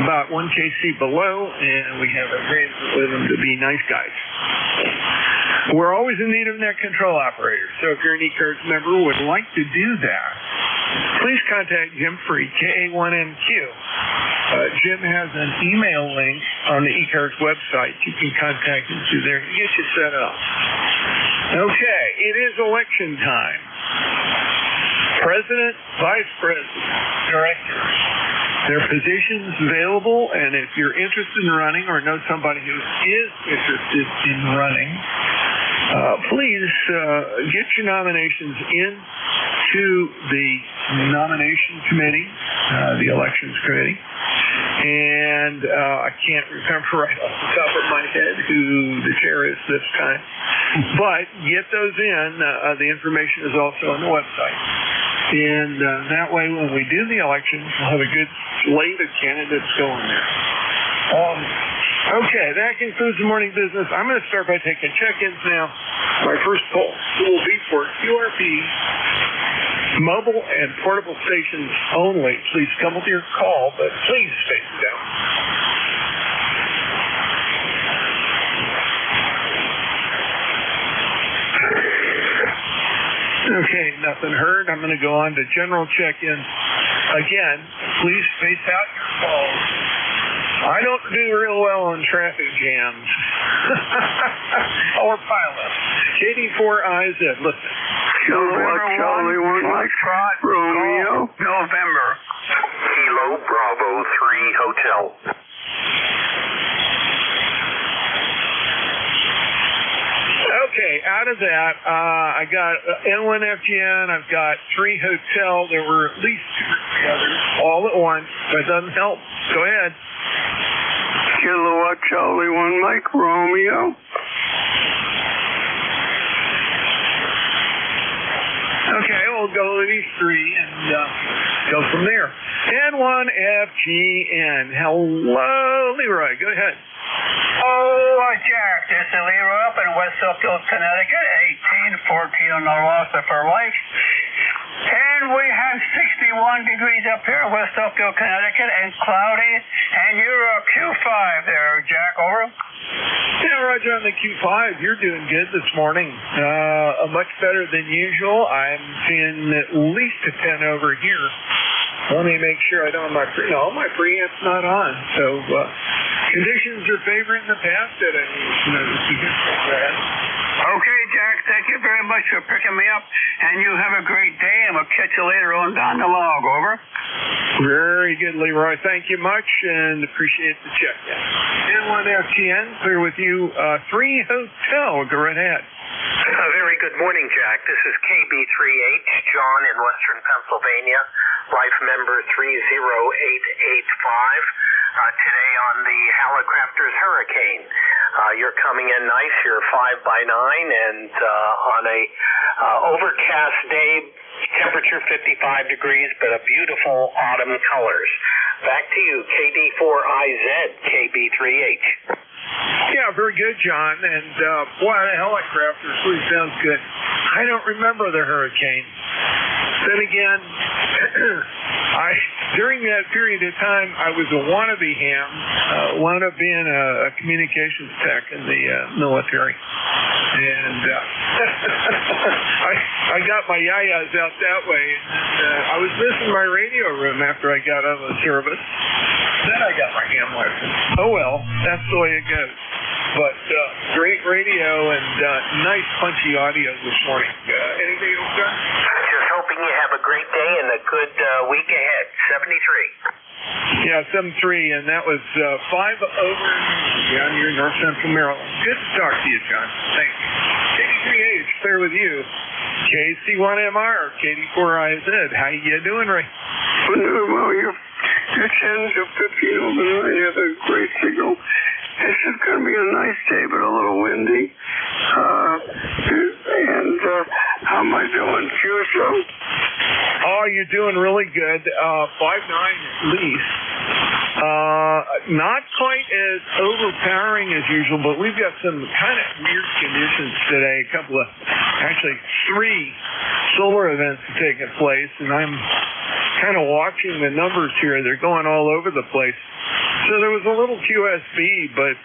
about 1 kc below, and we have agreed with them to be nice guys. We're always in need of net control operators, so if you're an ECARS member who would like to do that, please contact Jim Free, KA1NQ. Jim has an email link on the ECARS website. You can contact him through there to get you set up. Okay, it is election time. President, Vice President, Directors, their positions available, and if you're interested in running or know somebody who is interested in running, please get your nominations in to the nomination committee, the elections committee. And I can't remember right off the top of my head who the chair is this time. But get those in. The information is also on the website. And that way, when we do the elections, we'll have a good slate of candidates going there. Okay, that concludes the morning business. I'm going to start by taking check-ins now. My first poll will be for QRP, mobile and portable stations only. Please come with your call, but please space it out. Okay, nothing heard. I'm going to go on to general check-ins. Again, please space out your calls. I don't do real well on traffic jams or pileups. KD4IZ, listen. Charlie 1 Foxtrot Romeo November Kilo Bravo 3 Hotel. Okay, out of that, I got N1FGN, I've got 3 Hotel. There were at least 2 or 3 others all at once, but it doesn't help. Go ahead. Kilowatt Charlie 1 Mike Romeo. Okay, we'll go to these 3 and go from there. N1FGN. Hello, Leroy. Go ahead. Oh, Jack, this is Leroy up in West Suffield, Connecticut, 1814 on the roster for life. And we have 61 degrees up here in West Suffield, Connecticut, and cloudy. And you're a Q5 there, Jack, over. Yeah, Roger, on the Q5, you're doing good this morning. Much better than usual. I'm seeing at least a 10 over here. Let me make sure I don't have my preamp's not on. So conditions are favoring the path that I need. Okay, Jack, thank you very much for picking me up, and you have a great day, and we'll catch you later on down the log, over. Very good, Leroy. Thank you much, and appreciate the check. N1FTN, clear with you. 3 Hotel, go right ahead. Very good morning, Jack. This is KB3H, John in Western Pennsylvania, life member 30885. Today on the Helicopters Hurricane. You're coming in nice. You're 5 by 9, and on a overcast day, temperature 55 degrees, but a beautiful autumn colors. Back to you, KD4IZ, KB3H. Yeah, very good, John. And boy, the Helicopters really sounds good. I don't remember the hurricane. Then again, during that period of time, I was a wannabe ham, wound up being a communications tech in the military. And I got my yayas out that way. And I was missing my radio room after I got out of the service. Then I got my ham license. Oh well, that's the way it goes. But great radio and nice punchy audio this morning. Anything else, John? Just hoping you have a great day and a good week ahead. 73. Yeah, 73, and that was 5 over down here in North Central Maryland. Good to talk to you, John. Thank you. KD3H, clear with you. KC1MR, KD4IZ. How you doing, Ray? Well, you're You're 10 to 15 over there. You have a great signal. This is going to be a nice day, but a little windy. And how am I doing? QSO? Oh, you're doing really good. 5.9 at least. Not quite as overpowering as usual, but we've got some kind of weird conditions today. Actually 3 solar events have taken place, and I'm kind of watching the numbers here. They're going all over the place. So there was a little QSB, but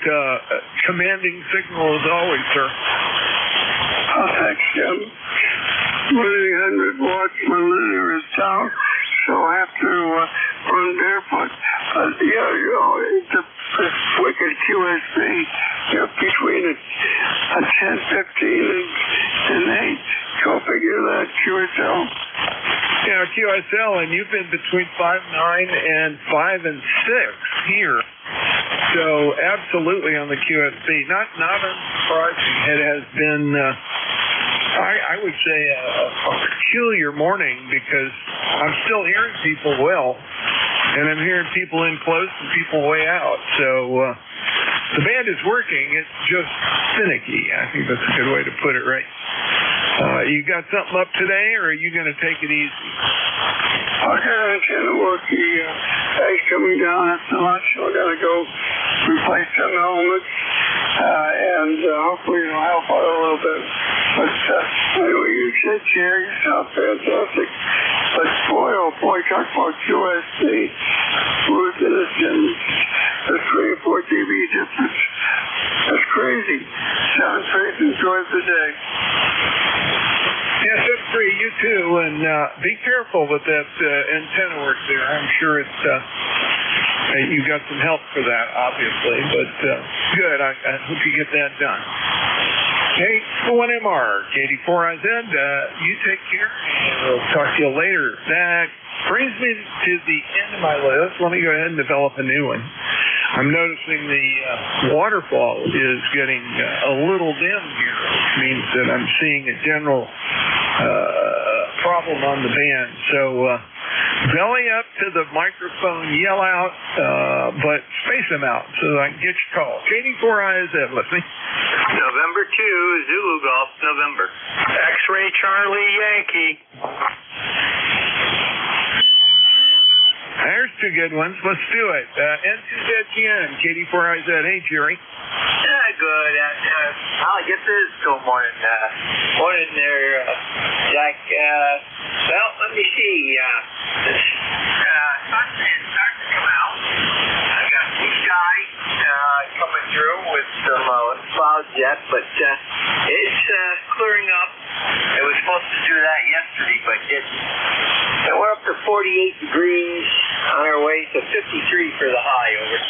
commanding signal as always, sir. Oh, thanks, Jim. 1-800 watts. My linear is down, so I have to run barefoot. The wicked QSB, between a 10-15 and 8. Go figure that, QSL. Yeah, QSL, and you've been between 5.9 and 5 and 6 here. So absolutely on the QSB. Not unsurprising. It has been, I would say, a peculiar morning because I'm still hearing people well, and I'm hearing people in close and people way out. So the band is working. It's just finicky. I think that's a good way to put it, right? You got something up today, or are you going to take it easy? Okay, I can't work. The eggs coming down after lunch, so I got to go replace some elements, and hopefully it'll help out a little bit. But anyway, you said, Jerry, you sound fantastic. But boy, oh boy, talk about QSC. We're in a 3 or 4 dB difference. That's crazy. 7 trace enjoys the day. Yes, that's free. You too, and be careful with that antenna work there. I'm sure it's you got some help for that, obviously, but good. I hope you get that done. Okay, 1MR, K84IZ, you take care, and we'll talk to you later. That brings me to the end of my list. Let me go ahead and develop a new one. I'm noticing the waterfall is getting a little dim here, which means that I'm seeing a general problem on the band. So belly up to the microphone, yell out, but space them out so that I can get your call. K84IZ, listening. November 2, Zulu Golf, November. X-Ray Charlie Yankee. There's 2 good ones. Let's do it. N2ZGN, K84IZ. Hey, Jerry. Good. I guess it is still morning. Morning there, Jack. Well, let me see. The sun is starting to come out. I got blue sky coming through with some clouds yet, but it's clearing up. It was supposed to do that yesterday, but didn't. And we're up to 48 degrees on our way to 53 for the high. Over.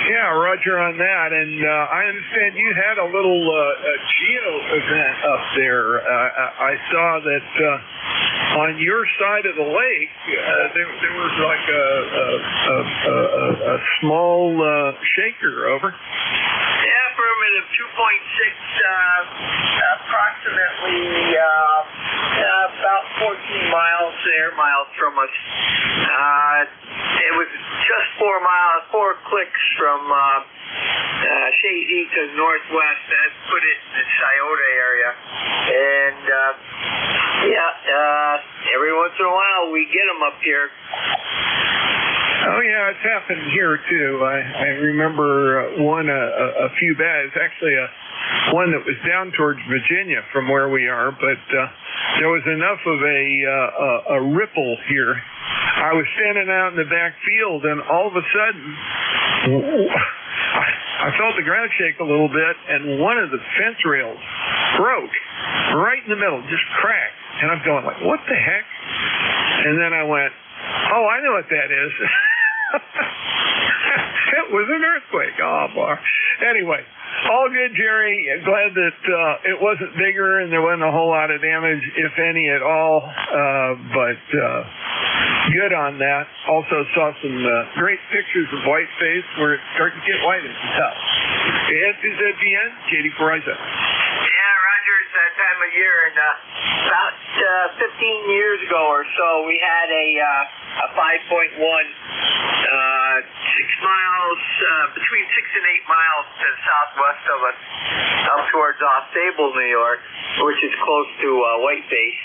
Yeah, roger on that. And I understand you had a little geo event up there. I saw that on your side of the lake, there was like a small shaker. Over. Yeah, affirmative. 2.6, approximately about 14 miles from us. It was just 4 clicks from Shazy to northwest. That put it in the Scioto area. And every once in a while we get them up here. Oh yeah, it's happened here too. I remember one a few bad. It's actually one that was down towards Virginia from where we are, but there was enough of a ripple here. I was standing out in the back field, and all of a sudden, I felt the ground shake a little bit, and one of the fence rails broke right in the middle, just cracked. And I'm going like, what the heck? And then I went, oh, I know what that is. It was an earthquake. Oh, boy. Anyway, all good, Jerry. Glad that it wasn't bigger and there wasn't a whole lot of damage, if any at all. But good on that. Also saw some great pictures of Whiteface where it's starting to get white at the top. N2ZGN, K84IZ. Yeah, Roger, it's that time of year, and about 15 years ago or so, we had a 5.1, 6 miles, between 6 and 8 miles to the southwest of us, up towards Sable, New York, which is close to Whiteface.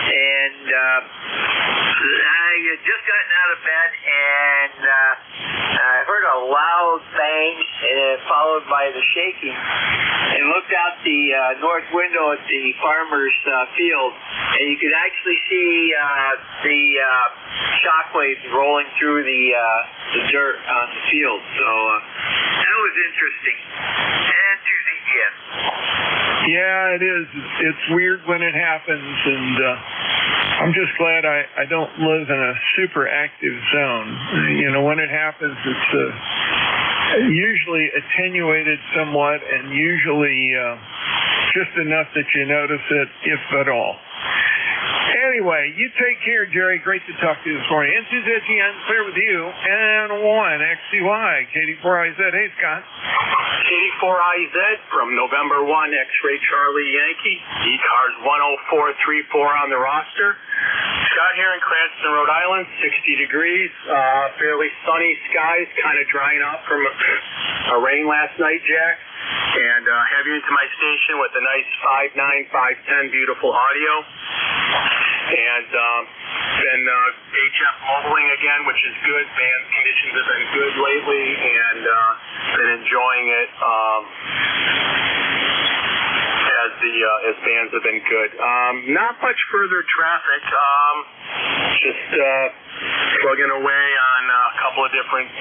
And I had just gotten out of bed, and I heard a loud bang, followed by the shaking, and looked out the north window at the farmer's field, and you could actually see the shock waves rolling through the dirt on the field. So that was interesting. And to the end. Yeah, it is. It's weird when it happens, and I'm just glad I don't live in a super active zone. You know, when it happens, it's usually attenuated somewhat, and usually just enough that you notice it, if at all. Anyway, you take care, Jerry. Great to talk to you this morning. N2ZGN, clear with you. And 1XCY, KD4IZ. Hey, Scott. KD4IZ from November 1, X-Ray Charlie Yankee. ECARS 10434 on the roster. Scott here in Cranston, Rhode Island, 60 degrees. Fairly sunny skies, kind of drying up from a rain last night, Jack. And have you into my station with a nice 5.9, 5.10 beautiful audio. And been HF mobiling again, which is good. Band conditions have been good lately, and been enjoying it as bands have been good. Not much further traffic. Just plugging away on a couple of different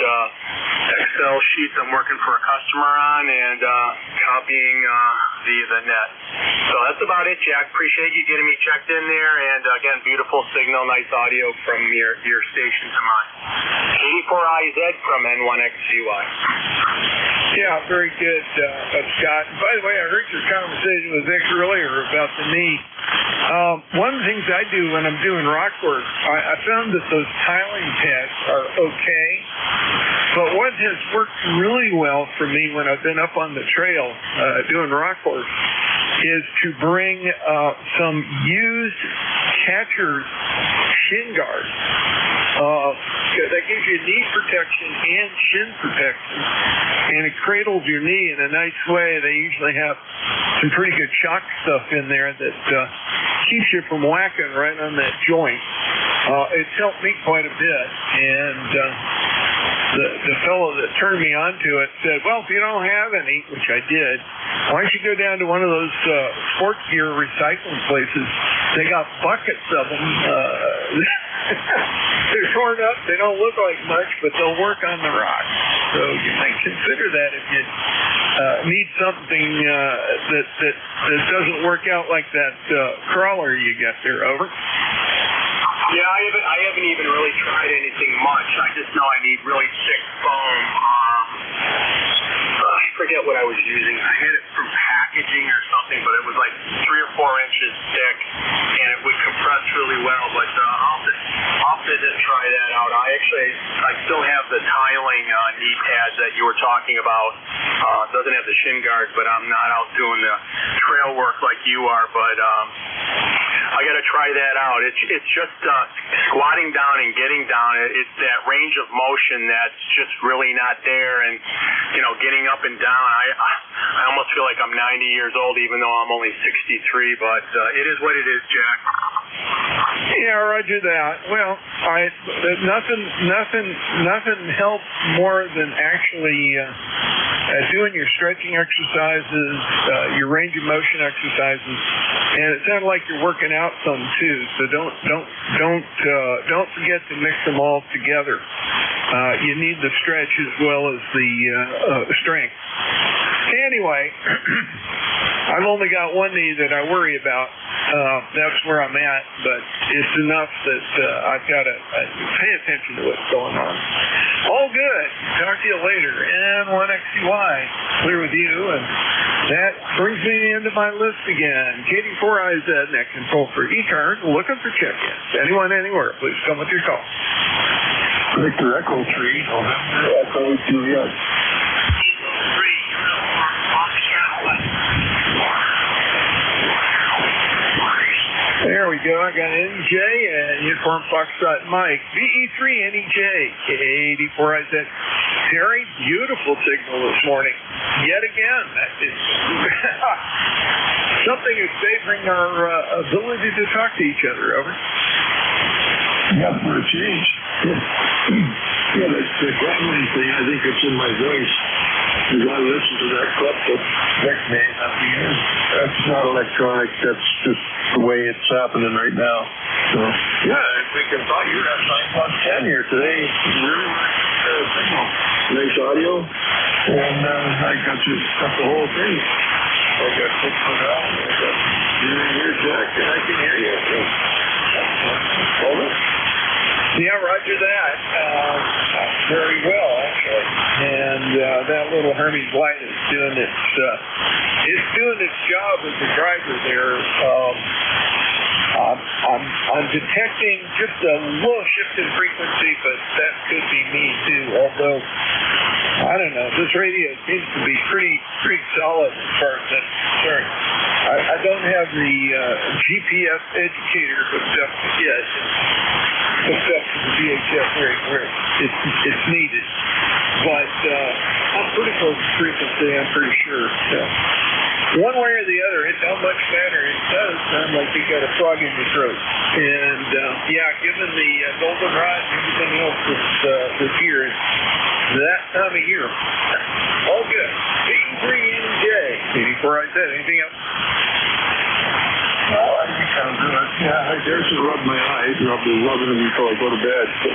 Excel sheets I'm working for a customer on, and copying the net. So that's about it, Jack. Appreciate you getting me checked in there, and again, beautiful signal, nice audio from your station to mine. KD4IZ from N1XCY. Yeah, very good, Scott. By the way, I heard your conversation with Vic earlier about the knee. One of the things I do when I'm doing rock work, I found that those tiling pads are okay, but what has worked really well for me when I've been up on the trail doing rock work is to bring some used catcher's shin guards. That gives you knee protection and shin protection, and it cradles your knee in a nice way. They usually have some pretty good shock stuff in there that keeps you from whacking right on that joint. It's helped me quite a bit, and the fellow that turned me onto it said, well, if you don't have any, which I did, why don't you go down to one of those sports gear recycling places? They got buckets of them. They're torn up. They don't look like much, but they'll work on the rock. So you might consider that if you need something that doesn't work out like that crawler you got there. Over. Yeah, I haven't even really tried anything much. I just know I need really thick foam. I forget what I was using. I had it from packaging or something, but it was like 3 or 4 inches thick, and it would compress really well. But I'll have to try that out. I still have the tiling knee pads that you were talking about. Doesn't have the shin guards, but I'm not out doing the trail work like you are. But I got to try that out. It's just squatting down and getting down. It's that range of motion that's just really not there, and getting up and down. I almost feel like I'm 90 years old, even though I'm only 63. But it is what it is, Jack. Yeah, roger that. Well, nothing helps more than actually doing your stretching exercises, your range of motion exercises, and it sounds like you're working out some too. So don't forget to mix them all together. You need the stretch as well as the strength. Anyway, I've only got one knee that I worry about. That's where I'm at, but it's enough that I've got to pay attention to what's going on. All good. Talk to you later. N1XCY, clear with you, and that brings me to the end of my list again. KD4IZ, net control for ECARS, looking for check-ins. Anyone, anywhere, please come with your call. Victor Echo 3, November Echo 2US. There we go. I got NJ and Uniform Foxtrot Mike. VE3 NEJ, K84IZ. Terry, beautiful signal this morning. Yet again, that is something is favoring our ability to talk to each other. Over. Yeah, for a change. Yeah, that's the gambling thing. I think it's in my voice. You got to listen to that clip that Rick made at the end. That's not electronic. That's just the way it's happening right now. So, yeah, if we can talk, you're at 9+10 here today. Really nice signal. Nice audio. And I got the whole thing. I got 6 foot out. You're here, Jack, and I can hear you. So, over. Yeah, roger that. Very well, actually. And that little Hermes light is doing its job as a driver there. I'm detecting just a little shift in frequency, but that could be me too. Although I don't know, this radio seems to be pretty solid as far as that's concerned. I don't have the GPS educator hooked up yet. Hooked up to the VHF where it's needed. But I'm pretty close to frequency, I'm pretty sure. So, one way or the other, it don't much matter. It does sound like you got a frog in your throat. And yeah, given the goldenrod and everything else this year, it's that time of year. All good. B3NJ. 84IZ. Anything else? No, I think I'll do it. Yeah, I dare to rub my eyes. I'll be rubbing them before I go to bed. So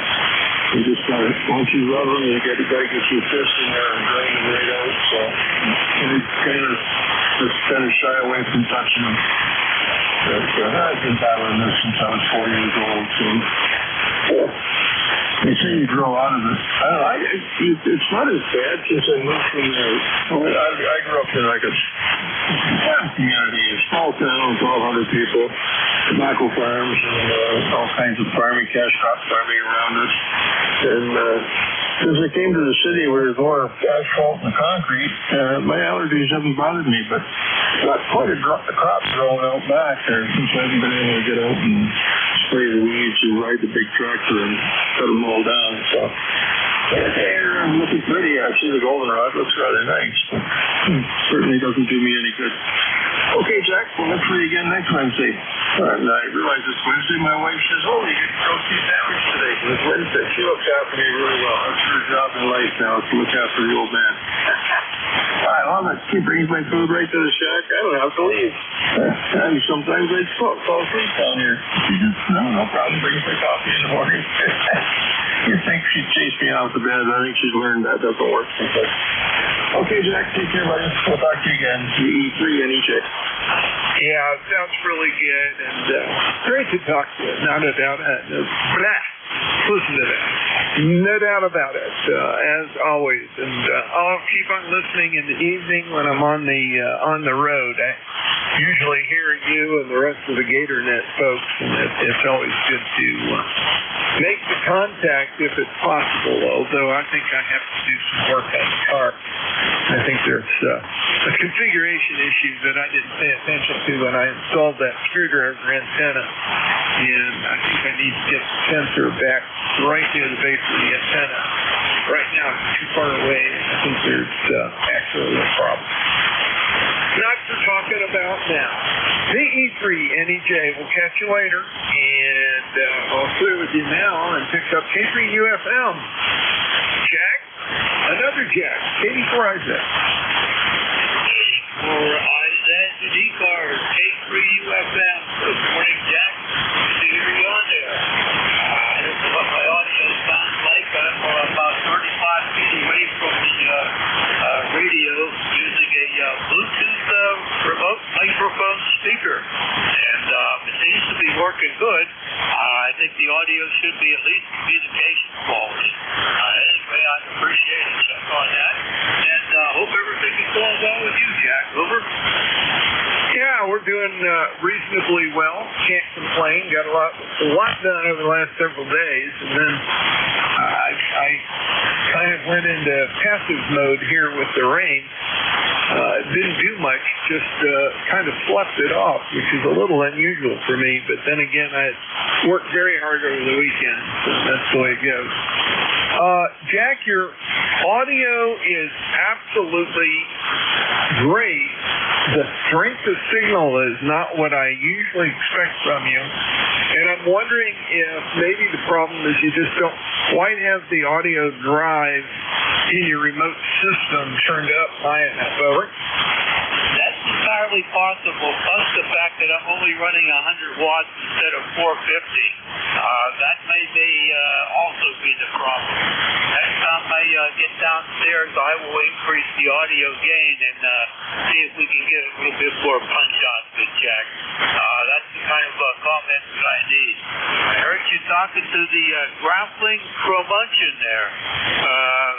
you just once you rub them, you got to get your fist in there and drain them right out. So you kind of shy away from touching them. But I've been battling this since I was 4 years old. So they say you grow out of it. It's not as bad since I moved from there. I grew up in like a community, a small town, 1,200 people, tobacco farms, and all kinds of farming, cash crop farming around us. And since I came to the city where there's more asphalt and concrete, my allergies haven't bothered me, but got quite a crop growing out back there since I haven't been able to get out and spray the weeds and ride the big tractor and cut them all down. So they're looking pretty. Actually, the goldenrod looks rather nice. But certainly doesn't do me any good. Okay, Jack, we'll look for you again next Wednesday. And I realize it's Wednesday. My wife says, oh, you get protein sandwich today. It's Wednesday. She looks after me really well. That's her job in life now, to look after the old man. I love it. She brings my food right to the shack. I don't have to leave. And sometimes I fall asleep down here. She just, no problem. Brings my coffee in the morning. You think she'd chase me out to bed. I think she's learned that doesn't work sometimes. Okay, Jack, take care, buddy. We'll talk to you again. VE3 NEJ. Yeah, it sounds really good, and great to talk to you. Not a doubt. Listen to that. No doubt about it, as always. And I'll keep on listening in the evening when I'm on the road. I usually hear you and the rest of the GatorNet folks, and it's always good to make the contact if it's possible, although I think I have to do some work on the car. I think there's a configuration issue that I didn't pay attention to when I installed that screwdriver antenna, and I think I need to get the sensor back right near the base of the antenna. Right now it's too far away, and I think there's actually a problem. Not for talking about now. VE3 NEJ. We'll catch you later, and I'll clear with you now and pick up K3UFM. Jack, another Jack, 84IZ. 84IZ and ECARS, K3UFM. Good morning, Jack. Good to hear you on there. I don't know what my audio sounds like. I'm about 35 feet away from the radio using a Bluetooth remote microphone speaker, and it seems to be working good. I think the audio should be at least communication quality. Anyway, I appreciate it. Check on that, and hope everything is going well with you, Jack. Over. Yeah, we're doing reasonably well. Can't complain. Got a lot done over the last several days, and then I kind of went into passive mode here with the rain. didn't do much, just kind of slept it off, which is a little unusual for me. But then again, I worked very hard over the weekend, so that's the way it goes. Jack, your audio is absolutely great. The strength of signal is not what I usually expect from you. And I'm wondering if maybe the problem is you just don't quite have the audio drive in your remote system turned up high enough. Over. That's entirely possible, plus the fact that I'm only running 100 watts instead of 450. That may also be the problem. Next time I get downstairs, I will increase the audio gain and see if we can get a little bit more punch on it, Jack. That's the kind of comment that I need. I heard you talking to the grappling curmudgeon there.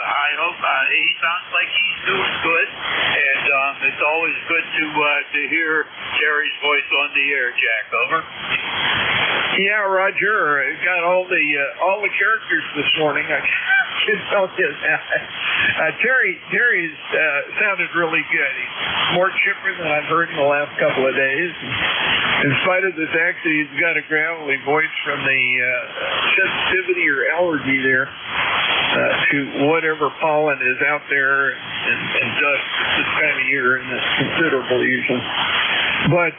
I hope he sounds like he's doing good, and it's always good to hear Terry's voice on the air, Jack. Over. Yeah, Roger. I got all the characters this morning. I can tell you that. Terry's sounded really good. He's more chipper than I've heard in the last couple of days. In spite of this accident, he's got a gravelly voice from the sensitivity or allergy there to whatever pollen is out there and dust this time of year, and it's considerable usually. But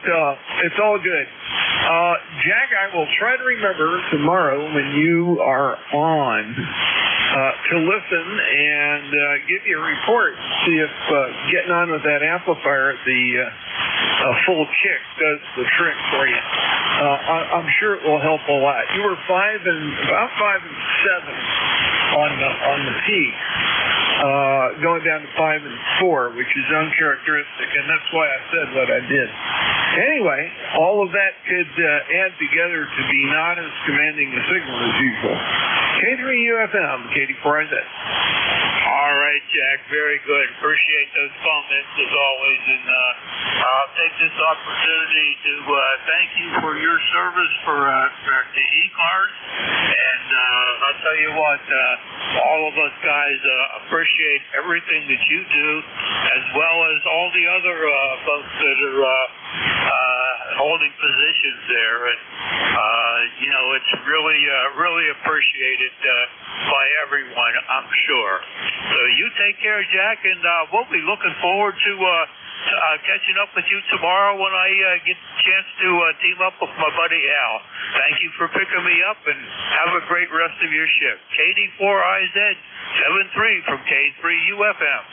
it's all good. Jack, I will try to remember tomorrow when you are on to listen and give you a report, see if getting on with that amplifier at the full kick does the trick for you. I'm sure it will help a lot. You were about 5 and 7 on the peak, going down to 5 and 4, which is uncharacteristic, and that's why I said what I did. Anyway, all of that could add together to be not as commanding a signal as usual. K3UFM, KD4IZ. All right, Jack. Very good. Appreciate those comments as always, and I'll take this opportunity to thank you for your service for the ECARS, and I'll tell you what, all of us guys appreciate everything that you do, as well as all the other folks that are holding positions there, and it's really appreciated by everyone, I'm sure. So you take care, Jack, and we'll be looking forward to catching up with you tomorrow when I get the chance to team up with my buddy Al. Thank you for picking me up, and have a great rest of your shift. KD4IZ 73 from K3UFM.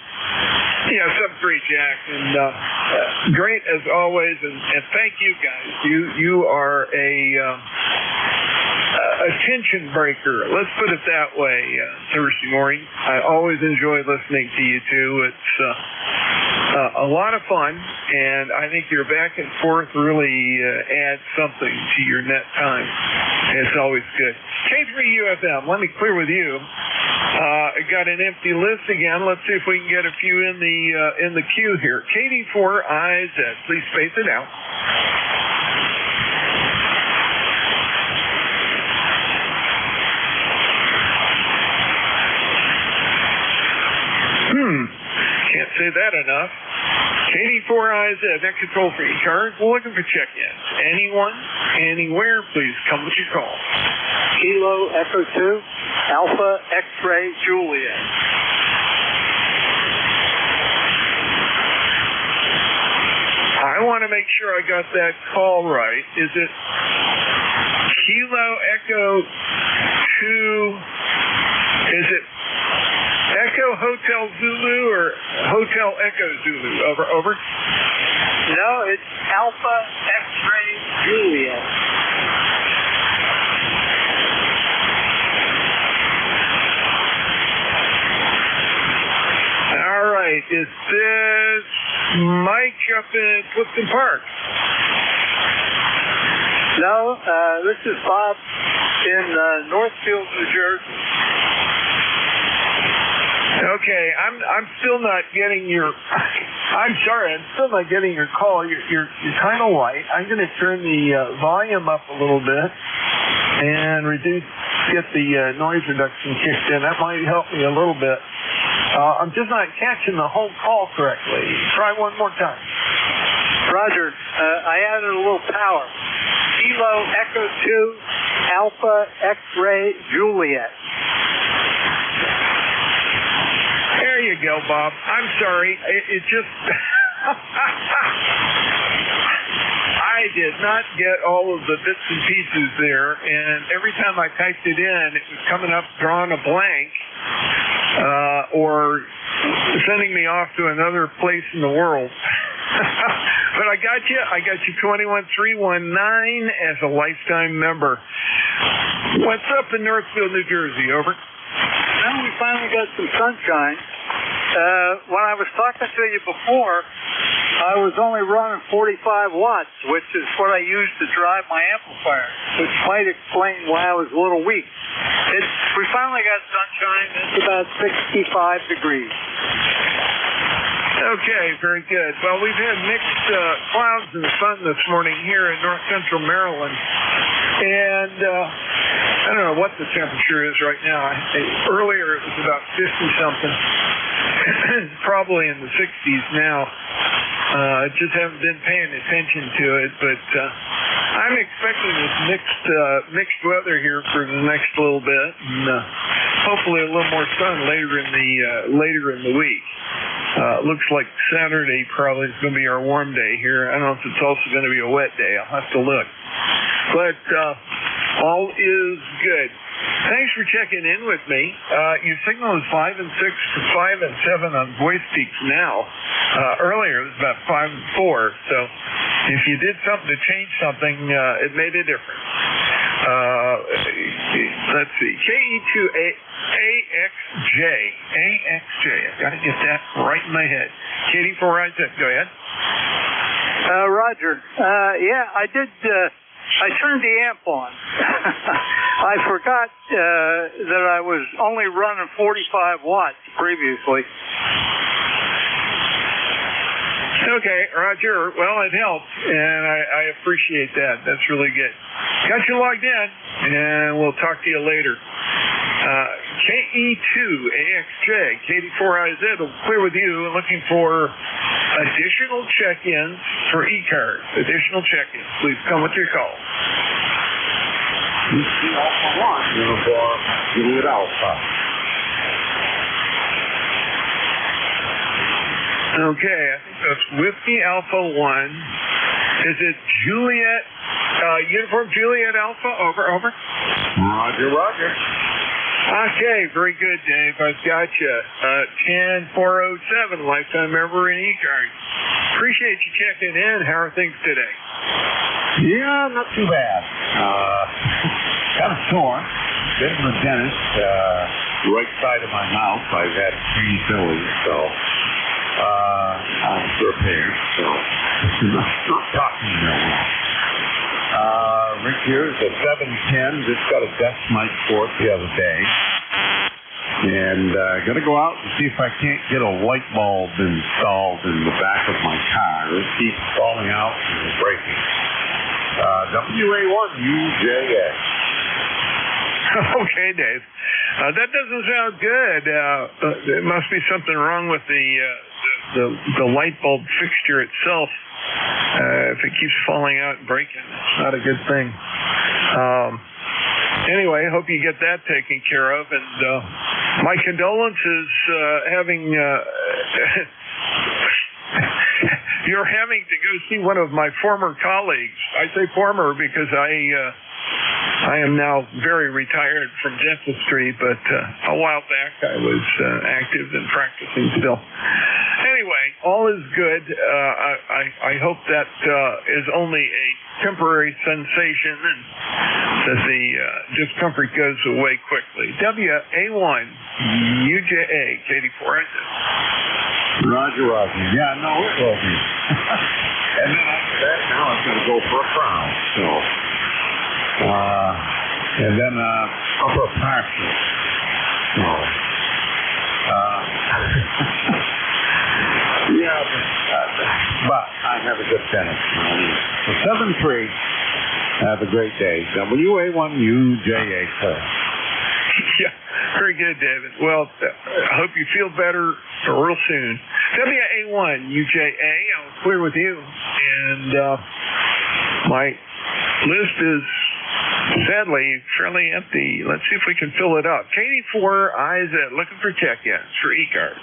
Yeah, sub 3, Jack, and great as always, and thank you guys. You are a tension breaker. Let's put it that way. Thursday morning, I always enjoy listening to you two. It's a lot of fun, and I think your back and forth really adds something to your net time. It's always good. K3UFM, let me clear with you. I got an empty list again. Let's see if we can get a few in the queue here. KD4IZ, please space it out. Can't say that enough. KD4IZ, that control for ECARS. We're looking for check-ins. Anyone, anywhere, please come with your call. Kilo Echo 2, Alpha X-Ray Juliet. I want to make sure I got that call right. Is it Kilo Echo 2? Is it Echo Hotel Zulu or Hotel Echo Zulu? Over. No, it's Alpha X-Ray Juliet. All right. Is this Mike up in Clifton Park? No, this is Bob in Northfield, New Jersey. Okay, I'm still not getting your. I'm sorry, I'm still not getting your call. You're kind of light. I'm going to turn the volume up a little bit and get the noise reduction kicked in. That might help me a little bit. I'm just not catching the whole call correctly. Try one more time. Roger. I added a little power. Kilo Echo 2 Alpha X-Ray Juliet. There you go, Bob. I'm sorry. It just... I did not get all of the bits and pieces there, and every time I typed it in, it was coming up drawing a blank, or sending me off to another place in the world. But I got you. I got you 21319 as a lifetime member. What's up in Northfield, New Jersey? Over. Now we finally got some sunshine. When I was talking to you before, I was only running 45 watts, which is what I used to drive my amplifier, which might explain why I was a little weak. We finally got sunshine. It's about 65 degrees. Okay, very good. Well, we've had mixed clouds and sun this morning here in north central Maryland. And I don't know what the temperature is right now. Earlier it was about 50-something. Probably in the 60s now. Just haven't been paying attention to it, but I'm expecting this mixed weather here for the next little bit, and hopefully a little more sun later in the week. Looks like Saturday probably is going to be our warm day here. I don't know if it's also going to be a wet day. I'll have to look. But all is good. Thanks for checking in with me. Your signal is 5 and 6 to 5 and 7 on voice peaks now. Earlier it was about 5 and 4. So if you did something to change something, it made a difference. Let's see. KE2AXJ. AXJ. I've got to get that right in my head. Katie 4IZ. Go ahead. Roger. Yeah, I did. I turned the amp on. I forgot that I was only running 45 watts previously. Okay, Roger. Well, it helped, and I appreciate that. That's really good. Got you logged in, and we'll talk to you later. KE2AXJ, KD4IZ will clear with you, looking for additional check-ins for ECARS. Additional check-ins. Please come with your call. Alpha 1, uniform, Juliet Alpha. Okay, I think that's Whiskey Alpha 1. Is it Juliet, uniform Juliet Alpha? Over. Roger. Okay, very good, Dave. I've got you. 10407, lifetime member in ECARS. Appreciate you checking in. How are things today? Yeah, not too bad. Kind of sore. Been to the dentist. Right side of my mouth. I've had 3 fillings, so I'm prepared. So not talking real well. Rick here is a 710. Just got a desk mic for it the other day. And going to go out and see if I can't get a light bulb installed in the back of my car. It keeps falling out and breaking. WA1UJX. Okay, Dave. That doesn't sound good. There must be something wrong with the light bulb fixture itself. If it keeps falling out and breaking, it's not a good thing. Anyway, I hope you get that taken care of. And my condolences having... You're having to go see one of my former colleagues. I say former because I am now very retired from dentistry, but a while back I was active and practicing still. Anyway, all is good. I hope that is only a temporary sensation and that the discomfort goes away quickly. WA1UJA, Katie Forrest. Roger. Yeah, no, it will be. And then after that, now I'm going to go for a crown. So, and then upper partial. So, yeah, but I have a good dentist. So 7-3. Have a great day. WA1UJA. Yeah, Very good, David. Well, I hope you feel better real soon. WA1UJA, I was clear with you. And my list is sadly fairly empty. Let's see if we can fill it up. KD4IZ, looking for check-ins for ECARS.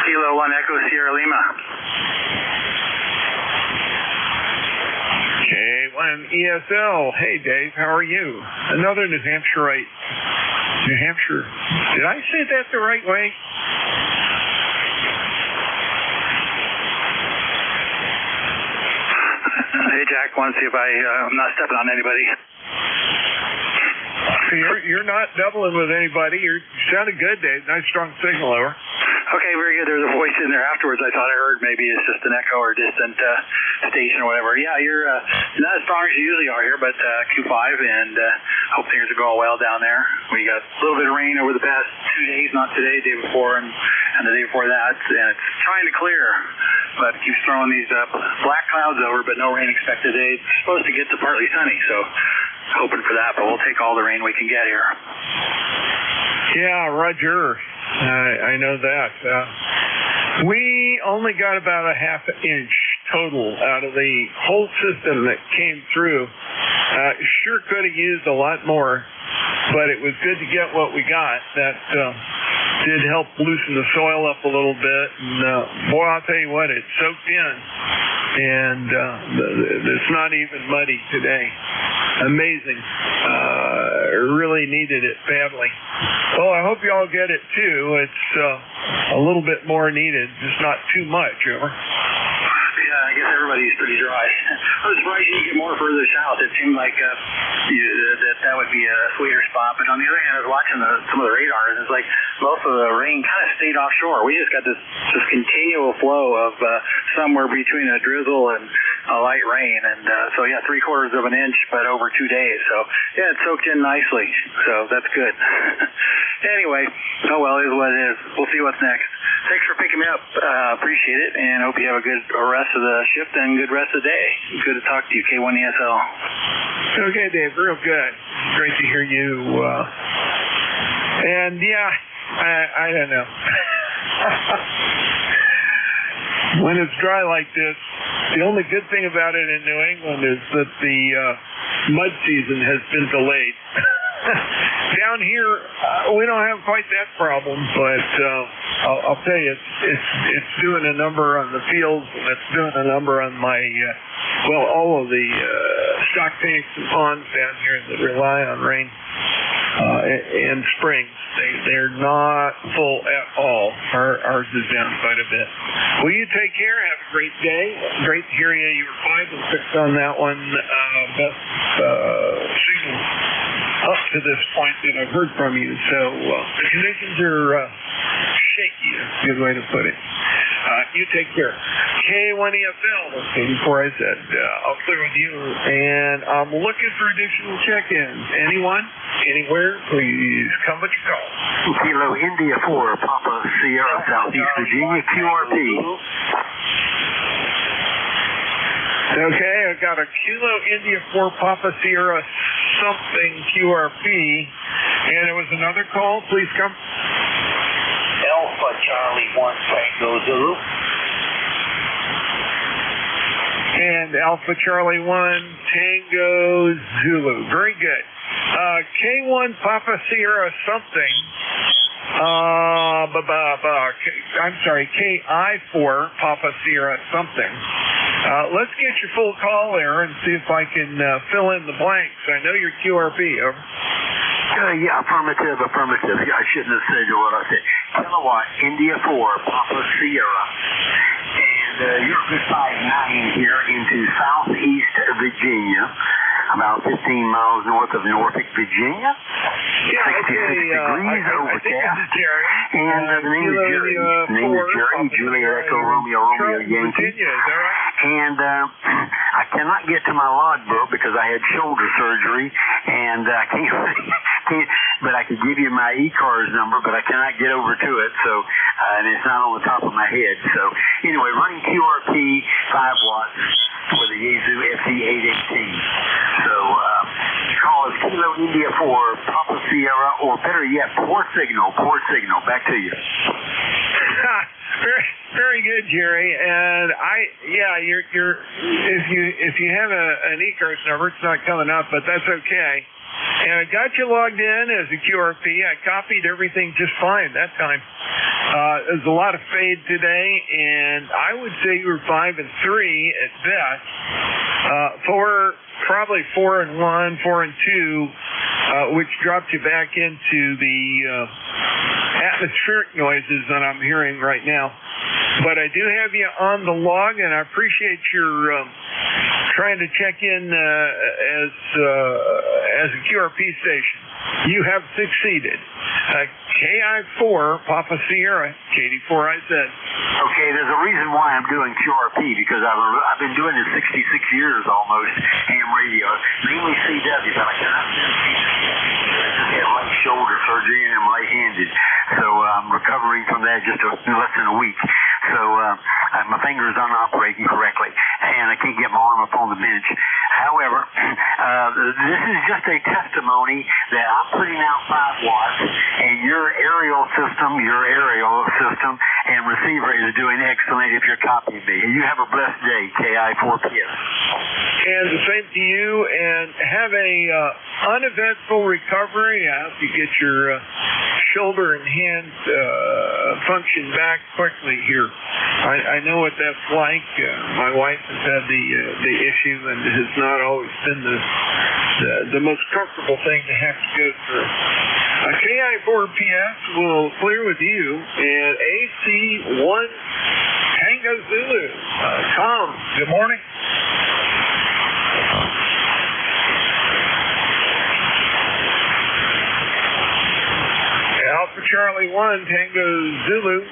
Kilo 1 Echo Sierra Lima. K1ESL. Hey, Dave, how are you? Another New Hampshireite. New Hampshire. Did I say that the right way? Hey, Jack, want to see if I'm not stepping on anybody. You're not doubling with anybody. You sounded good, Dave. Nice strong signal over. Okay, very good. There was a voice in there afterwards I thought I heard. Maybe it's just an echo or distant station or whatever. Yeah, you're not as strong as you usually are here, but Q5, and hope things are going well down there. We got a little bit of rain over the past 2 days, not today, day before, and the day before that, and it's trying to clear, but it keeps throwing these black clouds over, but no rain expected today. It's supposed to get to partly sunny, so hoping for that, but we'll take all the rain we can get here. Yeah, Roger. I know that. We only got about a half inch total out of the whole system that came through. Sure could have used a lot more, but it was good to get what we got. That did help loosen the soil up a little bit. And boy, I'll tell you what, it soaked in. And it's not even muddy today. Amazing. Really needed it badly. Well, I hope you all get it too. It's a little bit more needed, just not too much. Over. Yeah, I guess everybody's pretty dry. I was surprised you didn't get more further south. It seemed like that would be a sweeter spot. But on the other hand, I was watching some of the radars, and it's like most of the rain kind of stayed offshore. We just got this continual flow of somewhere between a drizzle and a light rain. And so, yeah, 3/4 of an inch, but over 2 days. So, yeah, it soaked in nicely. So that's good. Anyway, oh well, it is what it is. We'll see what's next. Thanks for picking me up. Appreciate it, and hope you have a good rest of the shift and good rest of the day. Good to talk to you, K1ESL. Okay, Dave, real good. Great to hear you. And yeah, I don't know. When it's dry like this, the only good thing about it in New England is that the mud season has been delayed. Down here, we don't have quite that problem, but I'll tell you, it's doing a number on the fields, and it's doing a number on my, all of the stock tanks and ponds down here that rely on rain and springs. They're not full at all. Ours is down quite a bit. Well, you take care. Have a great day. Great to hear you. You were 5 and 6 on that one. Best signal up to this point that I've heard from you. So the conditions are shaky. That's a good way to put it. You take care. K1EFL, KD4IZ. I'll clear with you. And I'm looking for additional check-ins. Anyone? Anywhere? Please come but you call. Kilo India 4, Papa Sierra, Southeast Virginia, QRP. Okay, I got a Kilo India 4 Papa Sierra something QRP. And it was another call. Please come. Alpha Charlie 1 Tango Zulu. And Alpha Charlie 1 Tango Zulu. Very good. K1 Papa Sierra something. I'm sorry, KI4 Papa Sierra something. Let's get your full call there and see if I can fill in the blanks. I know you're QRP. Over. Yeah, affirmative. I shouldn't have said what I said. Kilowatt India 4 Papa Sierra. And you're 5-9 here into Southeast Virginia, about 15 miles north of Norfolk, Virginia. Yeah, 66 degrees overcast. And the name is Jerry. Juliet Echo Romeo Yankee. Virginia, is that right? And I cannot get to my logbook because I had shoulder surgery, and I can't. But I could give you my ECARS number, but I cannot get over to it. So, and it's not on the top of my head. So, anyway, running QRP 5 watts with a Yaesu FD818. So, India 4, Papa Sierra, or better yet, poor signal. Back to you. Very good, Jerry. And if you have an ECARS number, it's not coming up, but that's okay. And I got you logged in as a QRP. I copied everything just fine that time. There's a lot of fade today, and I would say you were 5 and 3 at best. 4 and 1, 4 and 2, which dropped you back into the atmospheric noises that I'm hearing right now. But I do have you on the log, and I appreciate your trying to check in as a QRP station. You have succeeded. KI4, Papa Sierra, KD4IZ. Okay, there's a reason why I'm doing QRP, because I've been doing this 66 years almost, ham radio, mainly CW, but I cannot do CW. I just had right shoulder surgery and I'm right-handed, so I'm recovering from that just less than a week. So my fingers aren't operating correctly, and I can't get my arm up on the bench. However, this is just a testimony that I'm putting out 5 watts, and your aerial system and receiver is doing excellent if you're copying me. You have a blessed day, KI4PS. And the same to you, and have a uneventful recovery. I hope you get your shoulder and hand function back quickly here. I know what that's like. My wife has had the issue, and has not always been the most comfortable thing to have to go through. KI4PS will clear with you, and AC1 Tango Zulu. Tom, good morning. Alpha Charlie 1, Tango Zulu,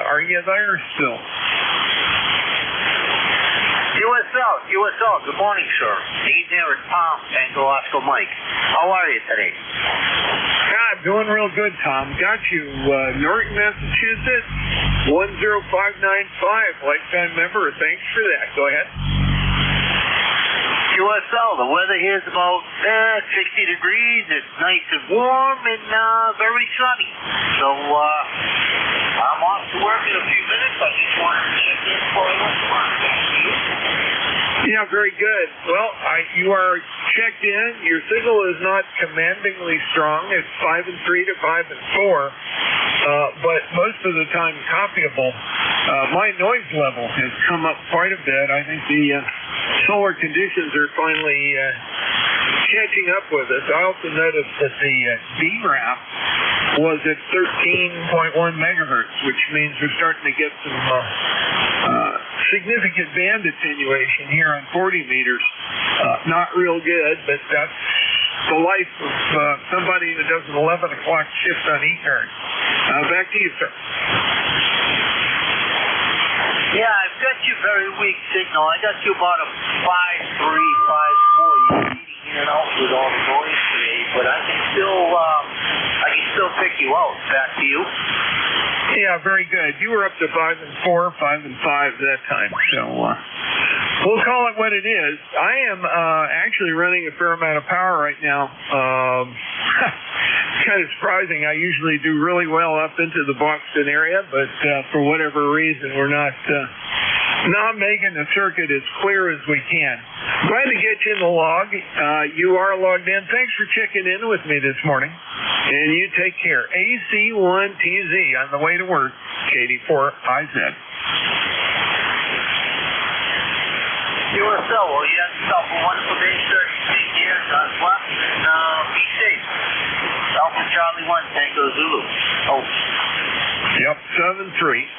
are you there still? USL, good morning, sir. Steve there at Tom, Tango Oscar Mike. How are you today? God, doing real good, Tom. Got you, Norton, Massachusetts, 10595, lifetime member. Thanks for that. Go ahead. USL, the weather here is about 60 degrees. It's nice and warm and very sunny. So I'm off to work in a few minutes. I just wanted to check in before I went to work. Yeah, very good. Well, you are checked in. Your signal is not commandingly strong. It's 5 and 3 to 5 and 4, but most of the time copyable. My noise level has come up quite a bit. I think the solar conditions are finally catching up with us. I also noticed that the DRAM was at 13.1 megahertz, which means we're starting to get some significant band attenuation here on 40 meters. Not real good, but that's the life of somebody that does an 11 o'clock shift on ECARS. Back to you, sir. Yeah, I've got you very weak signal. I got you about a 5.3, 5.4. You're eating in and out with all the noise today, but I can still pick you out. Back to you. Yeah, very good. You were up to 5 and 4, 5 and 5 that time, so we'll call it what it is. I am actually running a fair amount of power right now. It's kind of surprising. I usually do really well up into the Boston area, but for whatever reason, we're not making the circuit as clear as we can. Glad to get you in the log. You are logged in. Thanks for checking in with me this morning. And you take care. AC1TZ on the way to work, KD4IZ. USL, well, you have yourself a wonderful day, sir. Take care, God bless, and be safe. Alpha Charlie 1, Tango Zulu. Oh. Yep, 7-3.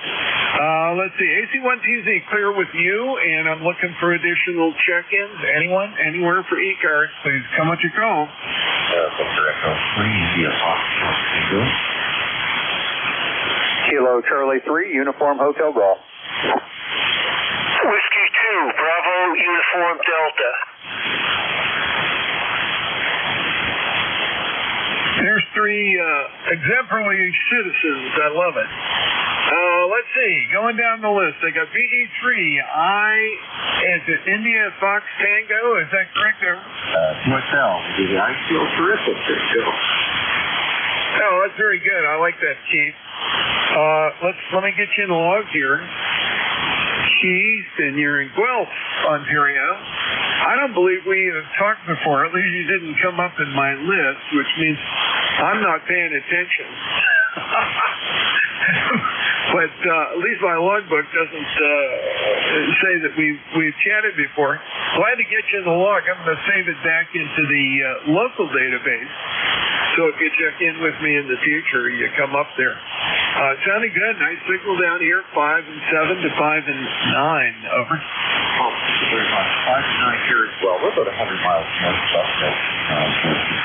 Let's see, AC1TZ clear with you, and I'm looking for additional check-ins. Anyone, anywhere for ECARS, please come with your call. Kilo Charlie 3, Uniform Hotel Golf. Whiskey 2, Bravo, Uniform Delta. There's 3 exemplary citizens. I love it. Let's see. Going down the list, I got BE3. Is it India Fox Tango? Is that correct? QSL. I feel terrific. Oh, that's very good. I like that, Keith. Let me get you in the log here. Keith, and you're in Guelph, Ontario. I don't believe we have talked before. At least you didn't come up in my list, which means I'm not paying attention. But at least my logbook doesn't say that we've chatted before. Glad to get you in the log. I'm going to save it back into the local database. So if you check in with me in the future, you come up there. Sounding good. Nice signal down here, 5 and 7 to 5 and 9. Over. Oh, very much. 5 and 9 here as well. We're about 100 miles north of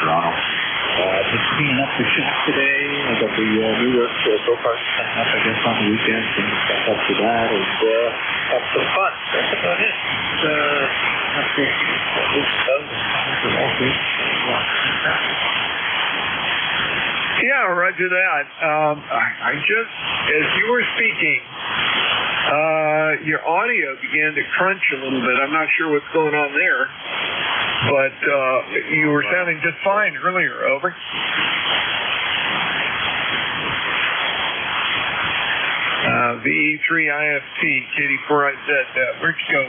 Toronto. Just cleaning up the shop today. I got the New York go-kart setting up, I guess, on the weekend. Things back up to that and have some fun. That's about it. Yeah, roger that. I just, as you were speaking, your audio began to crunch a little bit. I'm not sure what's going on there, but you were sounding just fine earlier. Over. VE3 IFT, KD4IZ, where'd you go?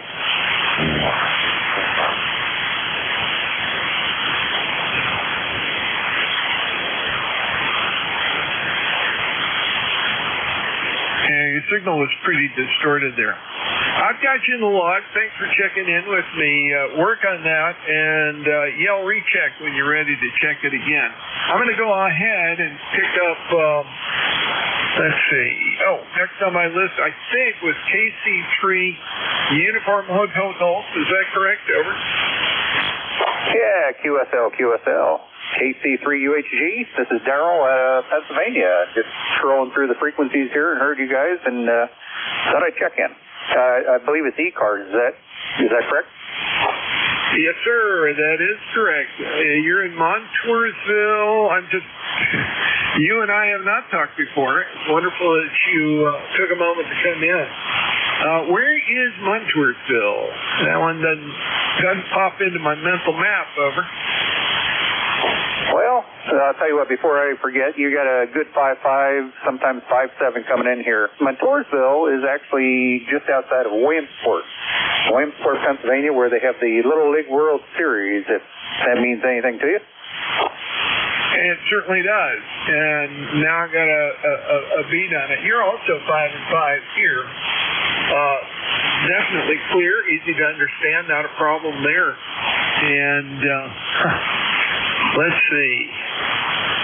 Your signal was pretty distorted there. I've got you in the log. Thanks for checking in with me. Work on that and yell recheck when you're ready to check it again. I'm going to go ahead and pick up, let's see. Oh, next on my list, I think, was KC3 Uniform Hotel Golf. Is that correct? Over. Yeah, QSL. KC3UHG, this is Darrell, Pennsylvania. Just scrolling through the frequencies here and heard you guys and thought I'd check in. I believe it's ECARS, is that correct? Yes, sir, that is correct. You're in Montoursville. You and I have not talked before. It's wonderful that you took a moment to come in. Where is Montoursville? That one doesn't pop into my mental map. Over. Well, I'll tell you what, before I forget, you got a good 5.5, sometimes 5.7 coming in here. Montoursville is actually just outside of Williamsport, Pennsylvania, where they have the Little League World Series, if that means anything to you. It certainly does. And now I got a beat on it. You're also 5 and 5 here. Definitely clear, easy to understand, not a problem there. And let's see.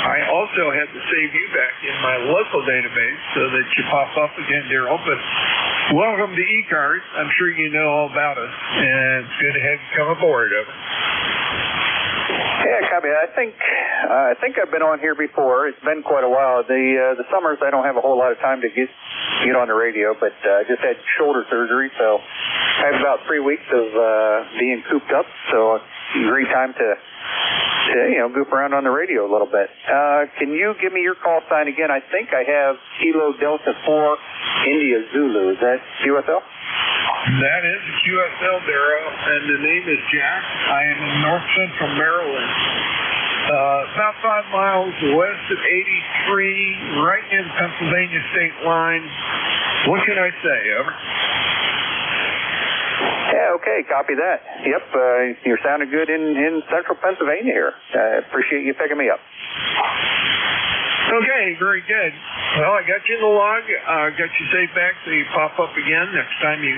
I also had to save you back in my local database so that you pop up again, Darrell. But welcome to ECARS. I'm sure you know all about us, and it's good to have you come aboard. Over. Yeah, copy. I think I've been on here before. It's been quite a while. The summers I don't have a whole lot of time to get on the radio, but I just had shoulder surgery, so I have about 3 weeks of being cooped up. So great time to goof around on the radio a little bit. Can you give me your call sign again? I think I have Kilo Delta 4 India Zulu. Is that QSL? That is QSL, Darrell, and the name is Jack. I am in north central Maryland, about 5 miles west of 83, right near the Pennsylvania state line. What can I say? Over. Yeah, okay, copy that. Yep, you're sounding good in central Pennsylvania here. I appreciate you picking me up. Okay, very good. Well, I got you in the log. Got you saved back so you pop up again next time you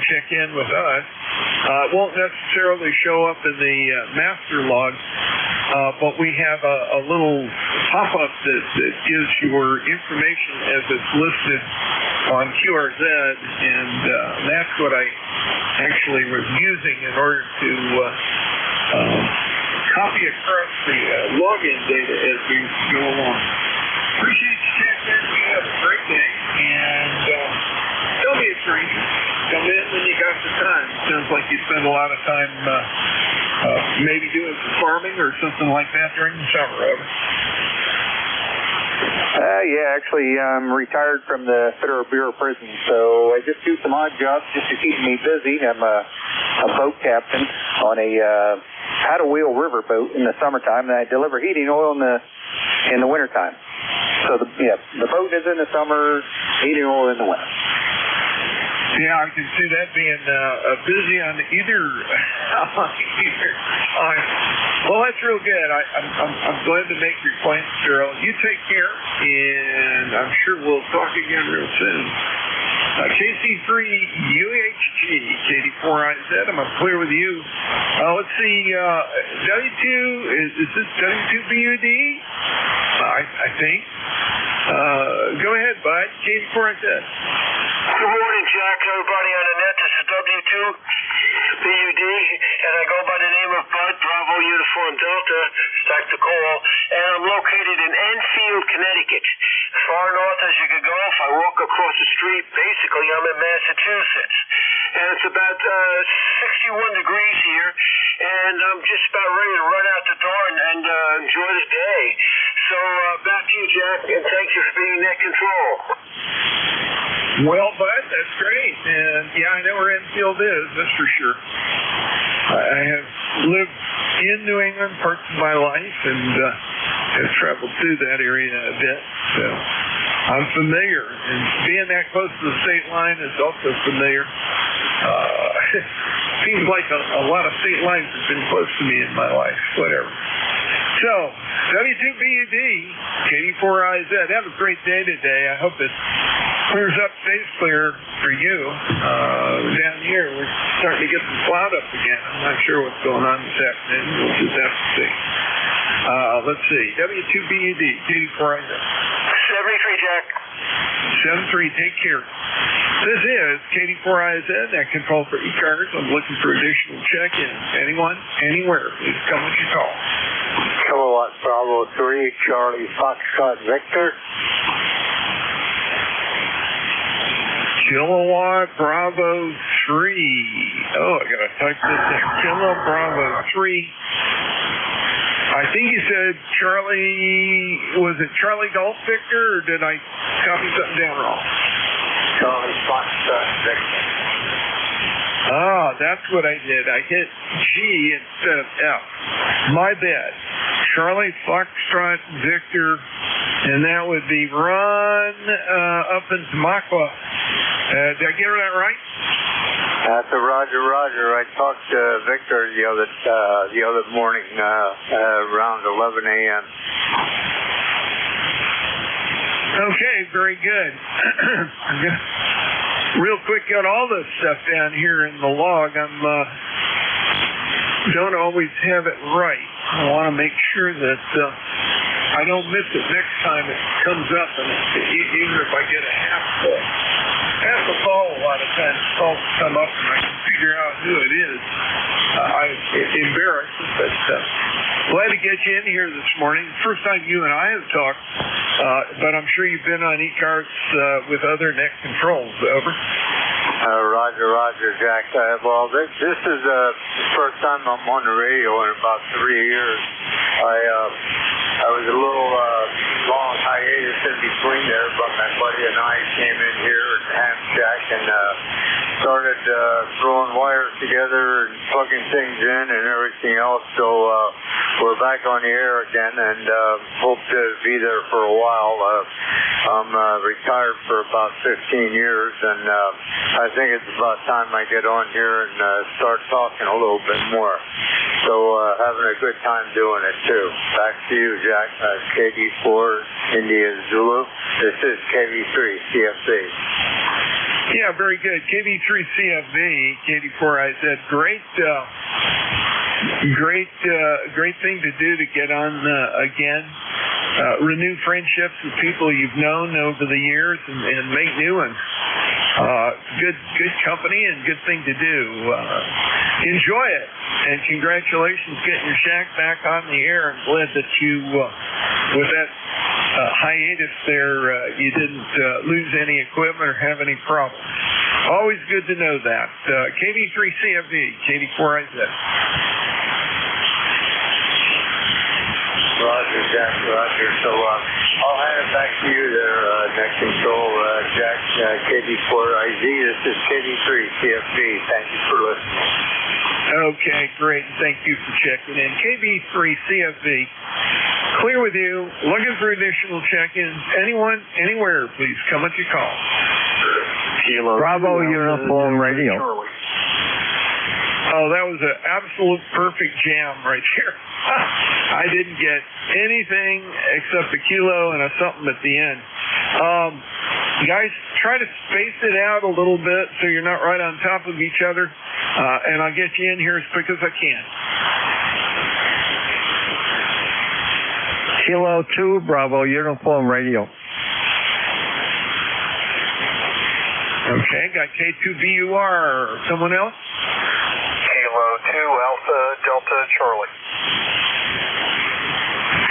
check in with us. It won't necessarily show up in the master log, but we have a little pop-up that gives your information as it's listed on QRZ, and that's what I actually was using in order to copy across the login data as we go along. Appreciate you checking in. You have a great day, and don't be a stranger. Come in when you got the time. Sounds like you spend a lot of time maybe doing some farming or something like that during the summer. Over. Yeah, actually, I'm retired from the Federal Bureau of Prisons, so I just do some odd jobs just to keep me busy. I'm a boat captain on a paddle-wheel river boat in the summertime, and I deliver heating oil in the wintertime. So, the boat is in the summer, heating oil in the winter. Yeah, I can see that being busy on either time. Well, that's real good. I'm glad to make your acquaintance, Cheryl. You take care, and I'm sure we'll talk again real soon. KC3UHG, KD4IZ, I'm up clear with you. Let's see, W2, is this W2BUD? I think. Go ahead, bud. KD4IZ. Good morning, Jack. Everybody on the net. This is W2BUD, and I go by the name of Bud, Bravo Uniform Delta, stack the call, and I'm located in Enfield, Connecticut. Far north as you could go. If I walk across the street, basically I'm in Massachusetts. And it's about 61 degrees here, and I'm just about ready to run out the door and enjoy the day. So back to you, Jack, and thank you for being net control. Well, Bud, that's great. And yeah, I know where Enfield is, that's for sure. I have lived in New England parts of my life and have traveled through that area a bit. So I'm familiar. And being that close to the state line is also familiar. Seems like a lot of state lines have been close to me in my life. Whatever. So, W2BUD, KD4IZ, have a great day today. I hope it clears up, stays clear for you. Down here, we're starting to get some cloud up again. I'm not sure what's going on this afternoon. We'll just have to see. Let's see. W2BUD, KD4IZ. 73, Jack. 73, take care. This is KD4IZ, that control for ECARS. I'm looking for additional check-ins. Anyone, anywhere, please come with your call. Kilowatt Bravo 3, Charlie Foxtrot Victor. Kilowatt Bravo 3. Oh, I gotta type this in. Kilo Bravo 3. I think you said Charlie, was it Charlie Golf Victor, or did I copy something down wrong? Charlie Foxtrot Victor. Oh, that's what I did. I hit G instead of F. My bad. Charlie Foxtrot Victor, and that would be Ron up in Tamaqua. Did I get that right? That's a Roger. I talked to Victor the other morning around 11 a.m. Okay, very good. I'm gonna real quick got all this stuff down here in the log. I'm don't always have it right. I want to make sure that I don't miss it next time it comes up, and even if I get a half a call, a lot of times calls come up and I can figure out who it is. I'm embarrassed, but glad to get you in here this morning. First time you and I have talked, but I'm sure you've been on ECARS with other net controls. Over. Roger, Jack. Well, this is the first time I'm on the radio in about 3 years. I was a little long hiatus in between there, but my buddy and I came in here at Ham Shack and started throwing wires together and plugging things in and everything else. So we're back on the air again and hope to be there for a while. I'm retired for about 15 years, and I think it's about time I get on here and start talking a little bit more. So having a good time doing it too. Back to you, Jack. KD4 India Zulu. This is KV3 CFB. Yeah, very good. KV3 CFB, KD4IZ. Great thing to do to get on again. Renew friendships with people you've known over the years and make new ones. Good company and good thing to do. Enjoy it, and congratulations getting your shack back on the air. I'm glad that you, with that hiatus there, you didn't lose any equipment or have any problems. Always good to know that. KV3 CFB, KD4IZ. Roger, Jack. Roger. So I'll hand it back to you there, Next Control, Jack, KB4IZ. This is KB3 CFB. Thank you for listening. Okay, great. Thank you for checking in. KB3 CFB, clear with you. Looking for additional check-ins. Anyone, anywhere, please come at your call. Kilo Bravo Uniform Radio. Oh, that was an absolute perfect jam right here. I didn't get anything except a kilo and a something at the end. Guys, try to space it out a little bit so you're not right on top of each other, and I'll get you in here as quick as I can. Kilo 2 Bravo Uniform Radio. Okay, got K2BUR. Someone else? Kilo 2 Alpha Delta Charlie.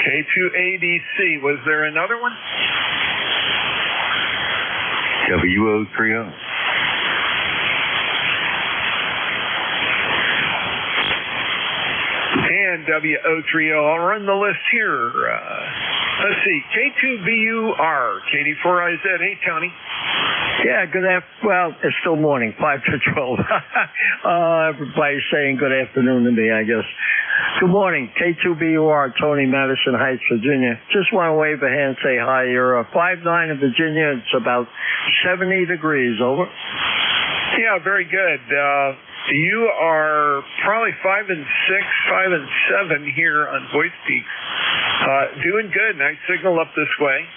K2ADC. Was there another one? WO30. And WO30. I'll run the list here. Let's see. K2BUR. KD4IZ. Hey, Tony. Yeah, well, it's still morning, 5 to 12. Everybody's saying good afternoon to me, I guess. Good morning, K2BUR, Tony, Madison Heights, Virginia. Just want to wave a hand and say hi. You're 5'9" in Virginia. It's about 70 degrees, over. Yeah, very good. You are probably 5 and 6, 5 and 7 here on Voice Peaks. Doing good. Nice signal up this way.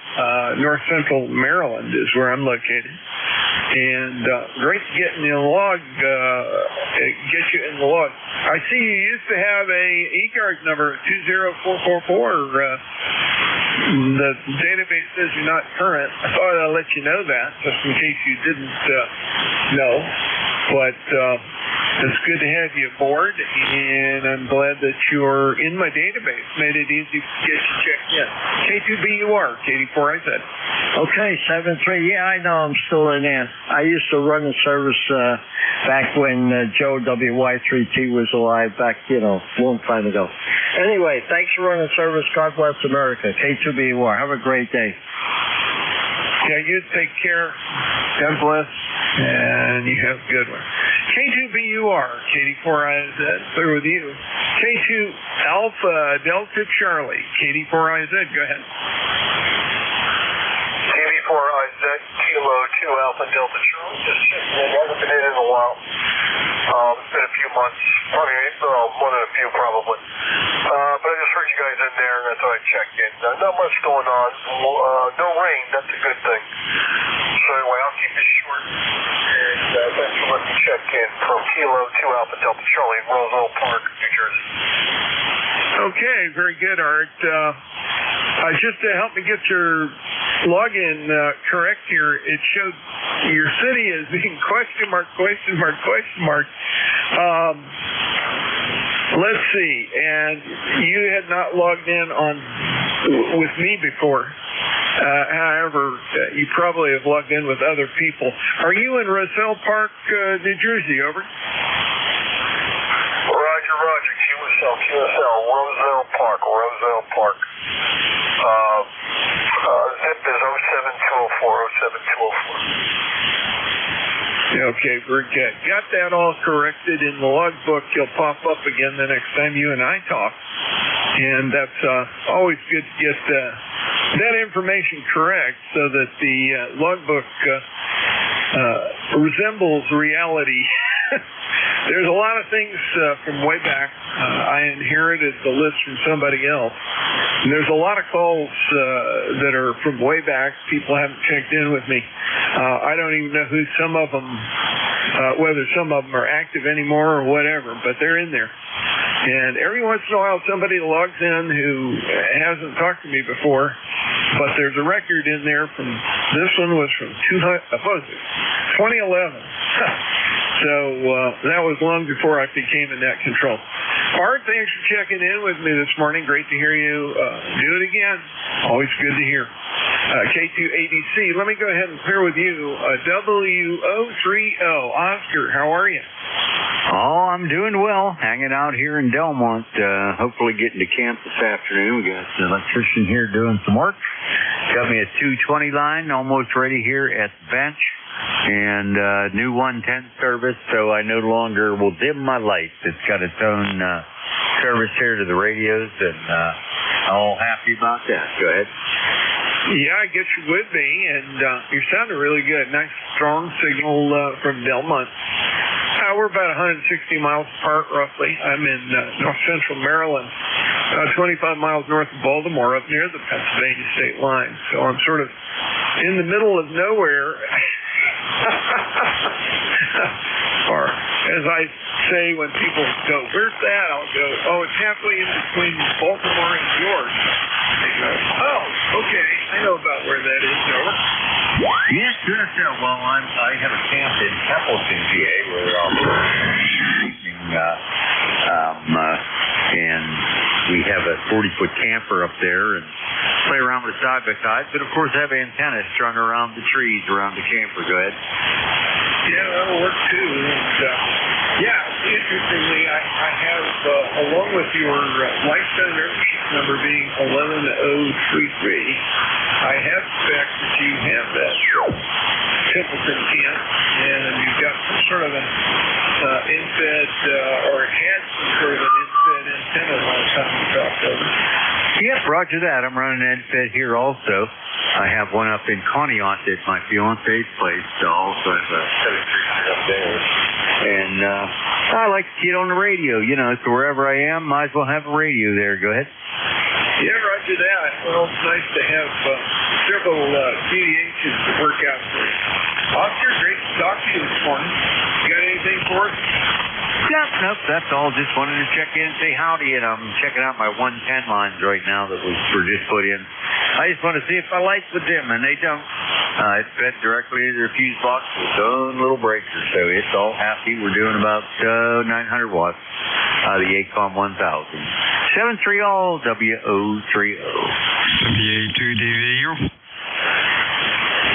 North Central Maryland is where I'm located. And great getting in the log, get you in the log. I see you used to have a ECARS number 20444. The database says you're not current. I thought I'd let you know that, just in case you didn't know. But it's good to have you aboard, and I'm glad that you're in my database. Made it easy to get you checked in. K2BUR, KD4IZ. Okay, 7-3. Yeah, I know I'm still in there. I used to run the service back when Joe WY3T was alive, back, a long time ago. Anyway, thanks for running service. God bless America. K2BUR. Have a great day. Yeah, you take care. God bless. And you have a good one. K2BUR, KD4IZ, clear with you. K2 Alpha Delta Charlie, KD4IZ, go ahead. KB4IZ, Kilo 2 Alpha Delta Charlie. Just checking in. Haven't been in a while. It's been a few months. Probably more than a few, probably. But I just heard you guys in there, and I thought I'd check in. Not much going on. No rain. That's a good thing. So anyway, I'll keep it short. And thanks for letting me check in from Kilo 2 Alpha Delta Charlie in Roseville Park, New Jersey. Okay, very good, Art. Just to help me get your login correct here, it showed your city as being question mark. Let's see, and you had not logged in with me before. However, you probably have logged in with other people. Are you in Roseville Park, New Jersey, over? Roger, QSL, Roseville Park. Zip is 07204. Okay, very good. Got that all corrected in the logbook. You'll pop up again the next time you and I talk. And that's always good to get that information correct so that the logbook resembles reality. There's a lot of things from way back. I inherited the list from somebody else. And there's a lot of calls that are from way back. People haven't checked in with me. I don't even know who some of them, whether some of them are active anymore or whatever, but they're in there. And every once in a while somebody logs in who hasn't talked to me before, but there's a record in there from, this one was from 2011. So that was long before I became in net control. Art, thanks for checking in with me this morning. Great to hear you do it again. Always good to hear. K2ADC, let me go ahead and clear with you. WO30, Oscar, how are you? Oh, I'm doing well. Hanging out here in Delmont. Hopefully getting to camp this afternoon. We got the electrician here doing some work. Got me a 220 line, almost ready here at the bench. And new 110 service, so I no longer will dim my lights. It's got its own service here to the radios, and I'm all happy about that. Go ahead. Yeah, I guess you're with me, and you're sounding really good. Nice, strong signal from Delmont. We're about 160 miles apart, roughly. I'm in north central Maryland, 25 miles north of Baltimore, up near the Pennsylvania state line. So I'm sort of in the middle of nowhere. Or, as I say when people go, where's that? I'll go, oh, it's halfway in between Baltimore and York. They go, oh, okay, I know about where that is, over. Yes, sure. Well, I have a camp in Templeton, PA, where and we have a 40-foot camper up there and play around with side-by-side, but of course have antennas strung around the trees around the camper. Go ahead. Yeah, that'll work too. And, interestingly, I have, along with your lifetime membership number being 11033, I have spec that you have that Templeton camp, and you've got some sort of an infed, or it had some sort of an infed antenna last time we talked over. Yep, roger that. I'm running an infed here also. I have one up in Conneaut at my fiance's place, so I also have a 739 up there. And I like to get on the radio, so wherever I am, might as well have a radio there. Go ahead. Yeah, roger that. Well, it's nice to have several CDHs to work out for you. Oscar, great to talk to you this morning. You got anything for us? Nope, that's all. Just wanted to check in and say howdy, and I'm checking out my 110 lines right now that were just put in. I just want to see if my lights would dim, and they don't. It's fed directly to their fuse box with its own little breaker, so it's all happy. We're doing about 900 watts out of the ACOM 1000. 730 WO30. WA2DVU.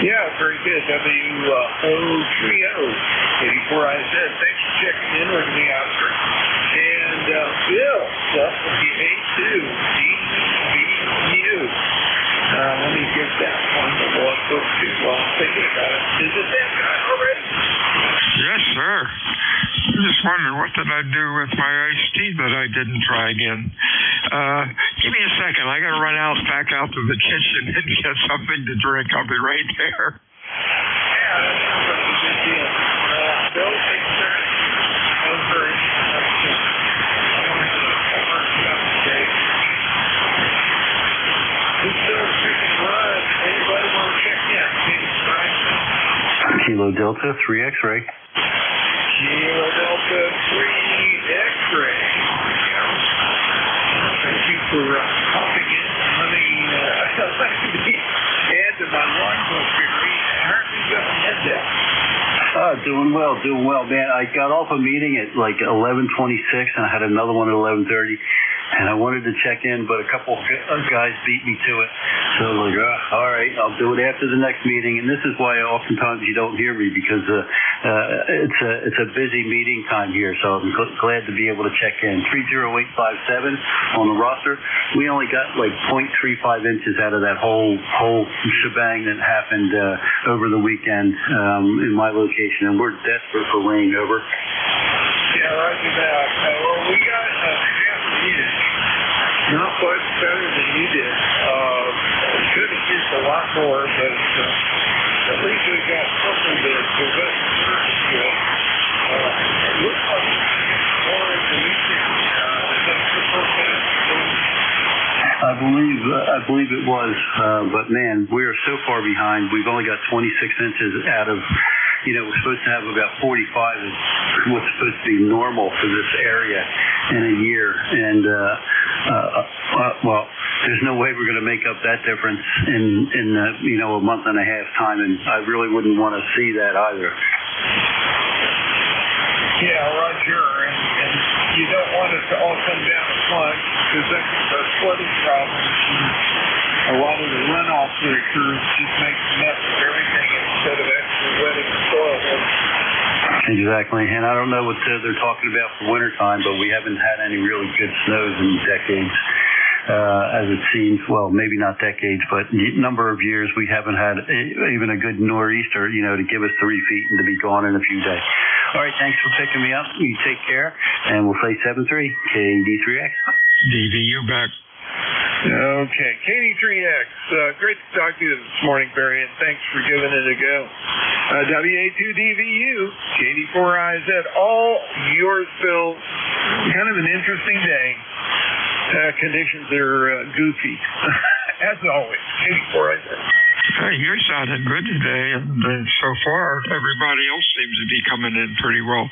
Yeah, very good. WO30. 84IZ. Thanks for checking in with me, Oscar. And Bill, that's the A2DVU. Let me get that one to walk over to while I'm thinking about it. Is it that guy already? Yes, sir. I'm just wondering, what did I do with my iced tea that I didn't try again? Give me a second. I got to run back out to the kitchen and get something to drink. I'll be right there. Yeah, that sounds like a good deal. Bill, thanks, sir. That was very interesting. I don't have a hard stuff today. Who's still freaking run? Anybody want to check in? Kilo Delta 3 X-ray. Kilo Delta 3 X-ray. Thank you for popping in. Let me add to my logbook here. How are you going to that? Doing well, man. I got off a meeting at like 11:26, and I had another one at 11:30, and I wanted to check in, but a couple of guys beat me to it. So I'm like, all right, I'll do it after the next meeting. And this is why oftentimes you don't hear me, because it's a busy meeting time here. So I'm glad to be able to check in. 30857 on the roster. We only got like 0.35 inches out of that whole shebang that happened over the weekend in my location, and we're desperate for rain. Over. Yeah, roger that. Well, we got half a unit. Not quite better than you did. Could have used a lot more, but at least we got something to go to. It looks like we can get more in the weekend. Is that the forecast? I believe it was, but man, we are so far behind. We've only got 26 inches out of, we're supposed to have about 45 is what's supposed to be normal for this area in a year. And, well, there's no way we're going to make up that difference in a month and a half time. And I really wouldn't want to see that either. Yeah, Roger. And you don't want it to all come down at once because that can cause flooding problems. And a lot of the runoff that occurs just makes a mess of everything instead of actually wetting the soil. Exactly, and I don't know what they're talking about for wintertime, but we haven't had any really good snows in decades. As it seems, well, maybe not decades, but number of years we haven't had even a good nor'easter, to give us 3 feet and to be gone in a few days. All right, thanks for picking me up. You take care, and we'll say 7-3, KD3X. DVU back. Okay, KD3X, great to talk to you this morning, Barry, and thanks for giving it a go. WA2DVU, KD4IZ, all yours, Bill. Kind of an interesting day. Conditions are goofy, as always. KD4IZ. Hey, you sounded good today, and so far everybody else seems to be coming in pretty well.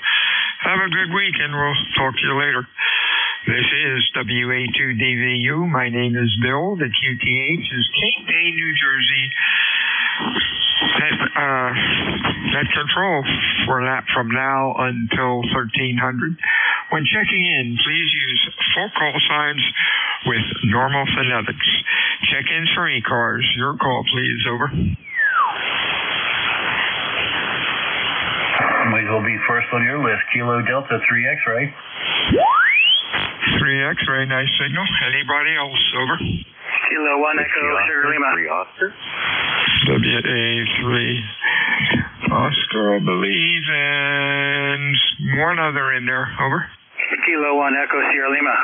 Have a good week, and we'll talk to you later. This is WA2DVU. My name is Bill. The QTH is Cape Bay, New Jersey. Net control for that from now until 1300. When checking in, please use full call signs with normal phonetics. Check-ins for ECARS. Your call, please. Over. Might as well be first on your list. Kilo Delta 3 X-ray. 3 X-ray, nice signal. Anybody else? Over. Kilo 1 Echo, Sugar Lima. 3 Oscar. WA3 Oscar, I believe, and one other in there. Over. Kilo 1 Echo, Sierra Lima.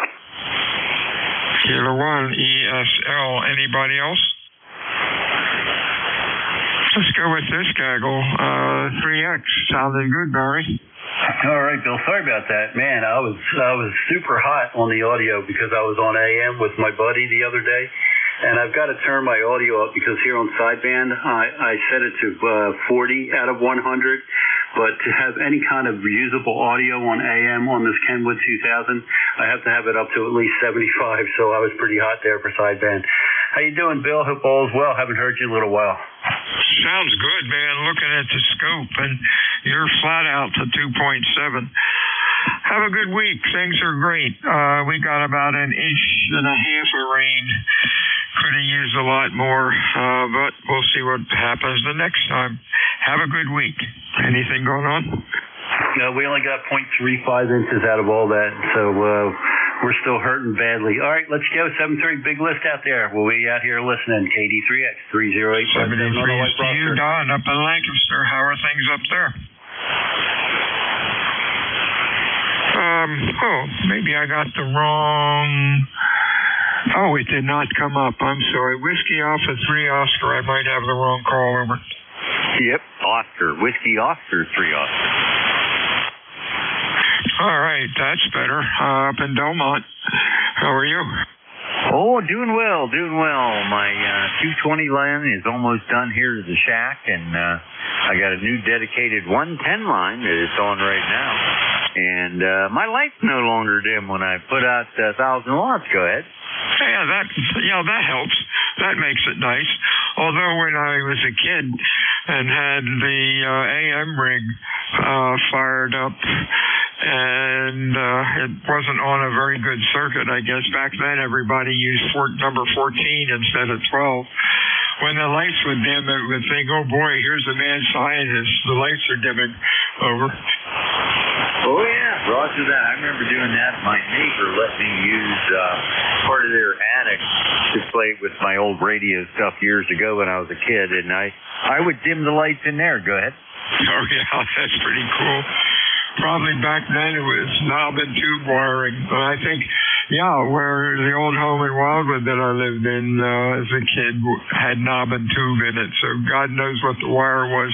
Kilo 1 ESL. Anybody else? Let's go with this gaggle. 3X. Sounded good, Barry. All right, Bill. Sorry about that, man. I was super hot on the audio because I was on AM with my buddy the other day, and I've got to turn my audio up because here on sideband I set it to 40 out of 100. But to have any kind of usable audio on AM on this Kenwood 2000, I have to have it up to at least 75. So I was pretty hot there for sideband. How you doing, Bill? Hope all is well. Haven't heard you in a little while. Sounds good, man. Looking at the scope, and you're flat out to 2.7. Have a good week. Things are great. We got about 1.5 inches of rain. Could have used a lot more, but we'll see what happens the next time. Have a good week. Anything going on? No, we only got 0.35 inches out of all that, so we're still hurting badly. All right, let's go. 7:30, big list out there. We'll be out here listening. KD3X 308. 73 Steve Don up in Lancaster. How are things up there? Maybe I got the wrong. Oh, it did not come up. I'm sorry. Whiskey Alpha 3 Oscar. I might have the wrong call. Over. Yep, Oscar. Whiskey Oscar 3 Oscar. All right, that's better. Up in Delmont. How are you? Oh, doing well. My 220 line is almost done here to the shack, and I got a new dedicated 110 line that it's on right now. And my light's no longer dim when I put out 1,000 watts. Go ahead. Yeah, that helps. That makes it nice. Although when I was a kid and had the AM rig fired up, and it wasn't on a very good circuit, I guess. Back then, everybody used number 14 instead of 12. When the lights would dim, it would think, oh boy, here's a mad scientist. The lights are dimming. Over. Oh, yeah. Roger that. I remember doing that. My neighbor let me use part of their attic to play with my old radio stuff years ago when I was a kid, and I would dim the lights in there. Go ahead. Oh, yeah, that's pretty cool. Probably back then it was knob and tube wiring. But I think, where the old home in Wildwood that I lived in as a kid had knob and tube in it. So God knows what the wire was.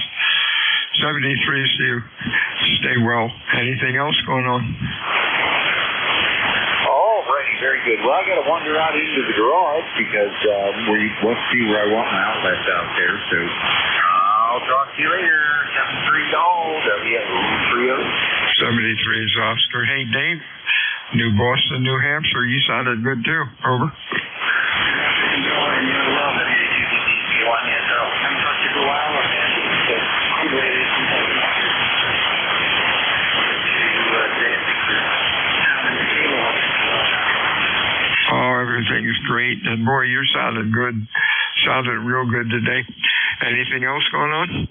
73, so you stay well. Anything else going on? All righty, very good. Well, I got to wander out into the garage because let's see where I want my outlets out there. So I'll talk to you later. 73 WA30. 73 is Oscar. Hey, Dave, New Boston, New Hampshire. You sounded good too. Over. great. And boy, you're sounding good. Sounded real good today. Anything else going on?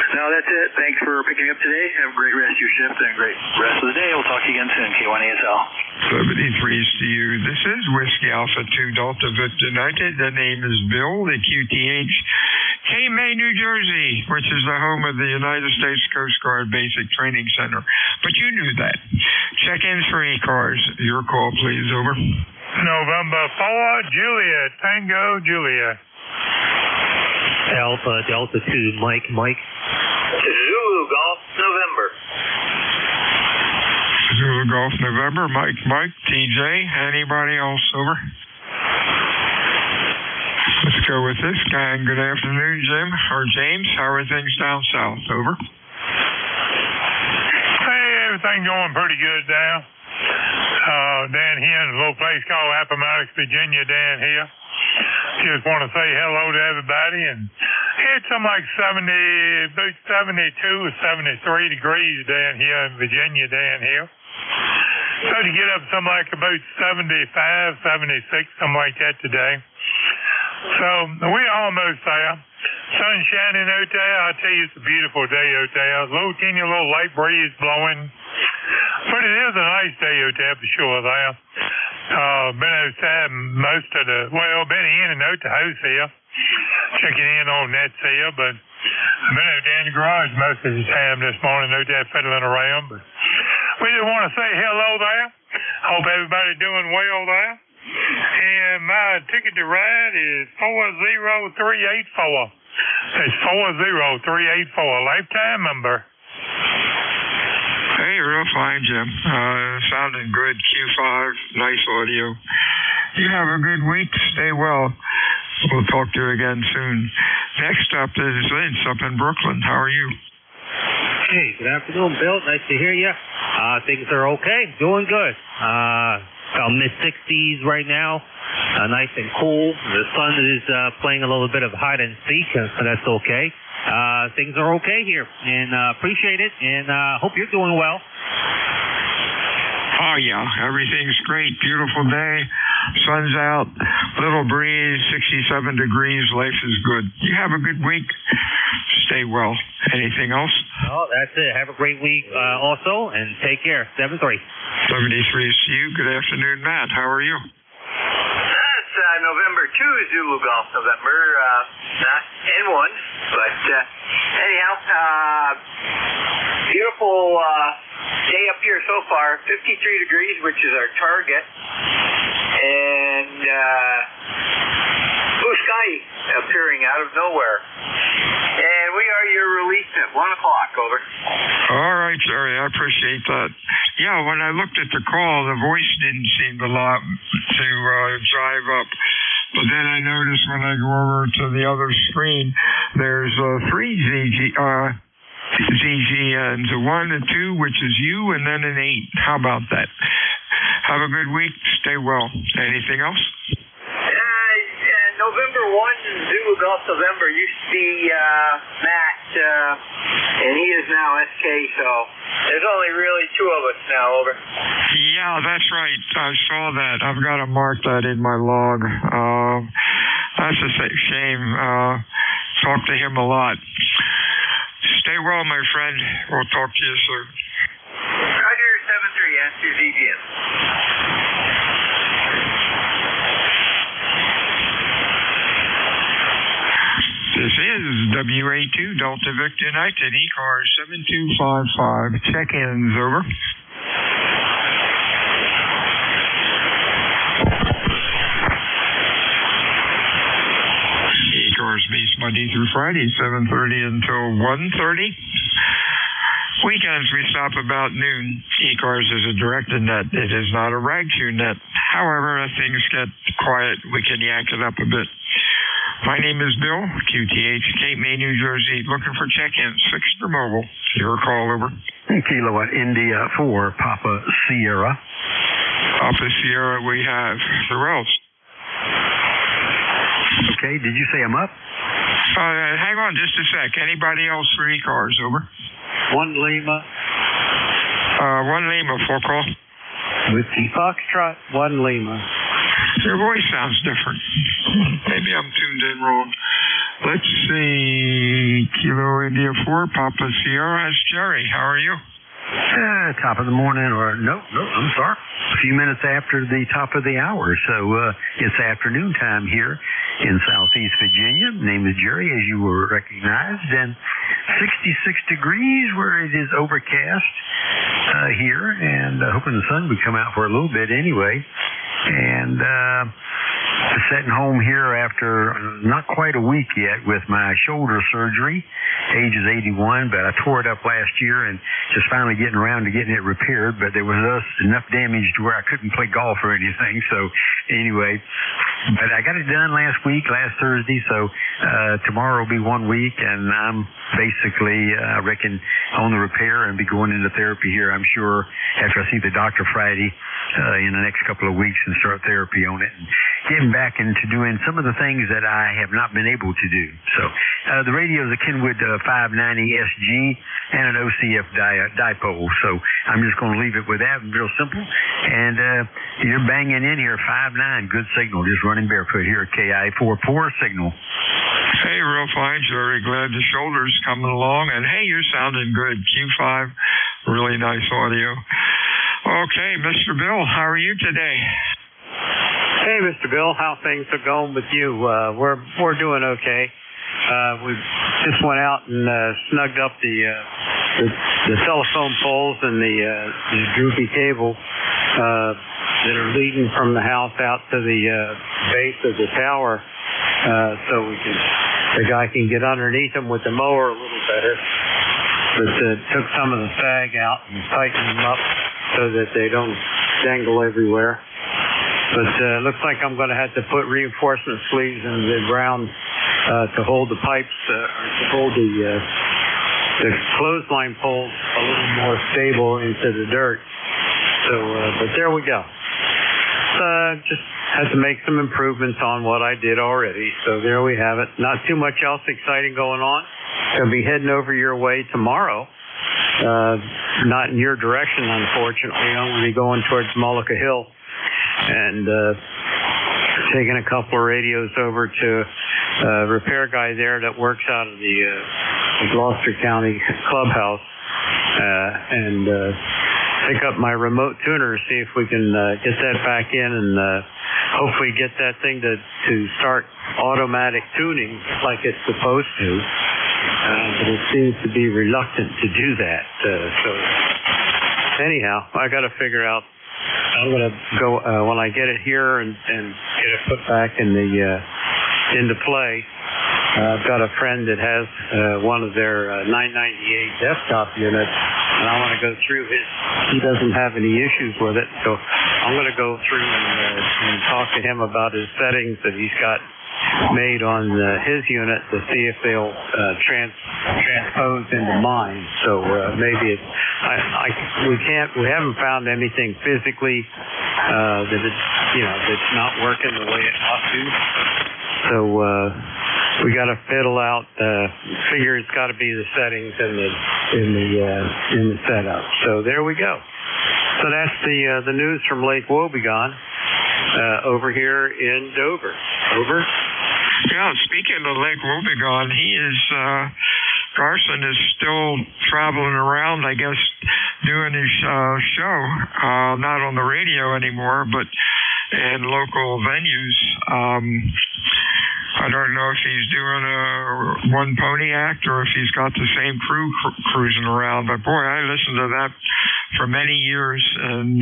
No, that's it. Thanks for picking me up today. Have a great rest of your shift and a great rest of the day. We'll talk to you again soon, K1ASL. 73's to you. This is Whiskey Alpha 2 Delta Victor United. The name is Bill, the QTH. K-May, New Jersey, which is the home of the United States Coast Guard Basic Training Center. But you knew that. Check-ins for ECARS. Your call, please. Over. November 4, Julia, Tango, Julia. Alpha Delta 2, Mike. Zulu Golf, November. Zulu Golf, November. Mike. TJ. Anybody else? Over. Let's go with this guy. Good afternoon, Jim. Or James. How are things down south? Over. Hey, everything going pretty good down. Down here in a little place called Appomattox, Virginia, down here. Just want to say hello to everybody. And it's something like 72 or 73 degrees down here in Virginia, down here. So to get up something like about 75, 76, something like that today. So we're almost there. Sun shining out there. I tell you, it's a beautiful day out there. Teeny little light breeze blowing. But it is a nice day out there for sure there. Been outside been in and out the house here. Checking in on nets here, but been out there in the garage most of the time this morning out there fiddling around. But we just want to say hello there. Hope everybody's doing well there. And my ticket to ride is 40384. It's 40384, lifetime member. Hey, real fine, Jim. Sounding good. Q5, nice audio. You have a good week. Stay well. We'll talk to you again soon. Next up is Vince up in Brooklyn. How are you? Hey, good afternoon, Bill. Nice to hear you. Things are okay. Doing good. About mid-60s right now. Nice and cool. The sun is playing a little bit of hide and seek, so that's okay. Things are okay here, and appreciate it, and hope you're doing well. Oh, yeah. Everything's great. Beautiful day. Sun's out. Little breeze. 67 degrees. Life is good. You have a good week. Stay well. Anything else? Oh, that's it. Have a great week also, and take care. 73. 73 is to you. Good afternoon, Matt. How are you? That's November 2, Zulu Golf, November, not N1. But anyhow, beautiful day up here so far. 53 degrees, which is our target. And blue sky appearing out of nowhere. And we are your release at 1 o'clock, over. All right, Jerry, I appreciate that. Yeah, when I looked at the call, the voice didn't seem to drive up. But then I noticed when I go over to the other screen, there's 3 ZGNs, a 1, a 2, which is you, and then an 8. How about that? Have a good week. Stay well. Anything else? November 1, Zulu Golf November used to be Matt, and he is now SK, so there's only really 2 of us now, over. Yeah, that's right. I saw that. I've got to mark that in my log. That's a shame. Talk to him a lot. Stay well, my friend. We'll talk to you soon. Roger, 73, answer ZGM. This is WA2 Delta Victor United, ECARS 7255. Check-ins, over. ECARS meets Monday through Friday, 7:30 until 1:30. Weekends we stop about noon. ECARS is a directed net. It is not a rag-chew net. However, if things get quiet, we can yak it up a bit. My name is Bill, QTH, Cape May, New Jersey, looking for check-ins, fixed or mobile. Your call, over. Kilowatt India 4, Papa Sierra. Papa Sierra, we have. Who else? Okay, did you say I'm up? Hang on just a sec. Anybody else for ECARS, over? 1 Lima. 1 Lima, full call. Whiskey Foxtrot, 1 Lima. Your voice sounds different. Maybe I'm tuned in wrong. Let's see. Kilo India 4, Papa Sierra. It's Jerry. How are you? Top of the morning, or no, I'm sorry. A few minutes after the top of the hour. So it's afternoon time here in Southeast Virginia. Name is Jerry, as you were recognized, and 66 degrees where it is overcast here, and hoping the sun would come out for a little bit anyway. And sitting home here after not quite a week yet with my shoulder surgery. Age is 81, but I tore it up last year and just finally getting around to getting it repaired. But there was enough damage to where I couldn't play golf or anything. So anyway, but I got it done last Thursday. So tomorrow will be 1 week, and I'm basically, I reckon, on the repair and be going into therapy here, I'm sure, after I see the doctor Friday in the next couple of weeks and start therapy on it. And getting back into doing some of the things that I have not been able to do. So the radio is a Kenwood 590 SG and an OCF dipole. So I'm just going to leave it with that, real simple. And you're banging in here, 5.9, good signal, just running barefoot here at KI4, poor signal. Hey, real fine, Jerry. Glad the shoulder's coming along. And hey, you're sounding good. Q5, really nice audio. Okay, Mr. Bill, how are you today? Hey, Mr. Bill, how things are going with you? We're doing okay. We just went out and snugged up the telephone poles and the droopy cable that are leading from the house out to the base of the tower, so the guy can get underneath them with the mower a little better. But took some of the sag out and tightened them up so that they don't dangle everywhere. But looks like I'm going to have to put reinforcement sleeves in the ground to hold the pipes, to hold the clothesline poles a little more stable into the dirt. So, but there we go. Just had to make some improvements on what I did already. So there we have it. Not too much else exciting going on. Going to be heading over your way tomorrow. Not in your direction, unfortunately. I'm going to be going towards Mullica Hill and taking a couple of radios over to a repair guy there that works out of the Gloucester County clubhouse and pick up my remote tuner, see if we can get that back in and hopefully get that thing to start automatic tuning like it's supposed to. But it seems to be reluctant to do that. So anyhow, I got to figure out. I'm going to go when I get it here and get it put back into play. I've got a friend that has one of their 998 desktop units, and I want to go through his. He doesn't have any issues with it, so I'm going to go through and talk to him about his settings that he's got made on his unit to see if they'll transpose into mine. So maybe it's we haven't found anything physically that it's that's not working the way it ought to. So we got to fiddle out. Figure it's got to be the settings in the setup. So there we go. So that's the news from Lake Wobegon over here in Dover. Over. Yeah, speaking of Lake Wobegon, Garson is still traveling around, I guess, doing his show, not on the radio anymore, but in local venues. I don't know if he's doing a one pony act or if he's got the same crew cruising around, but boy, I listened to that for many years, and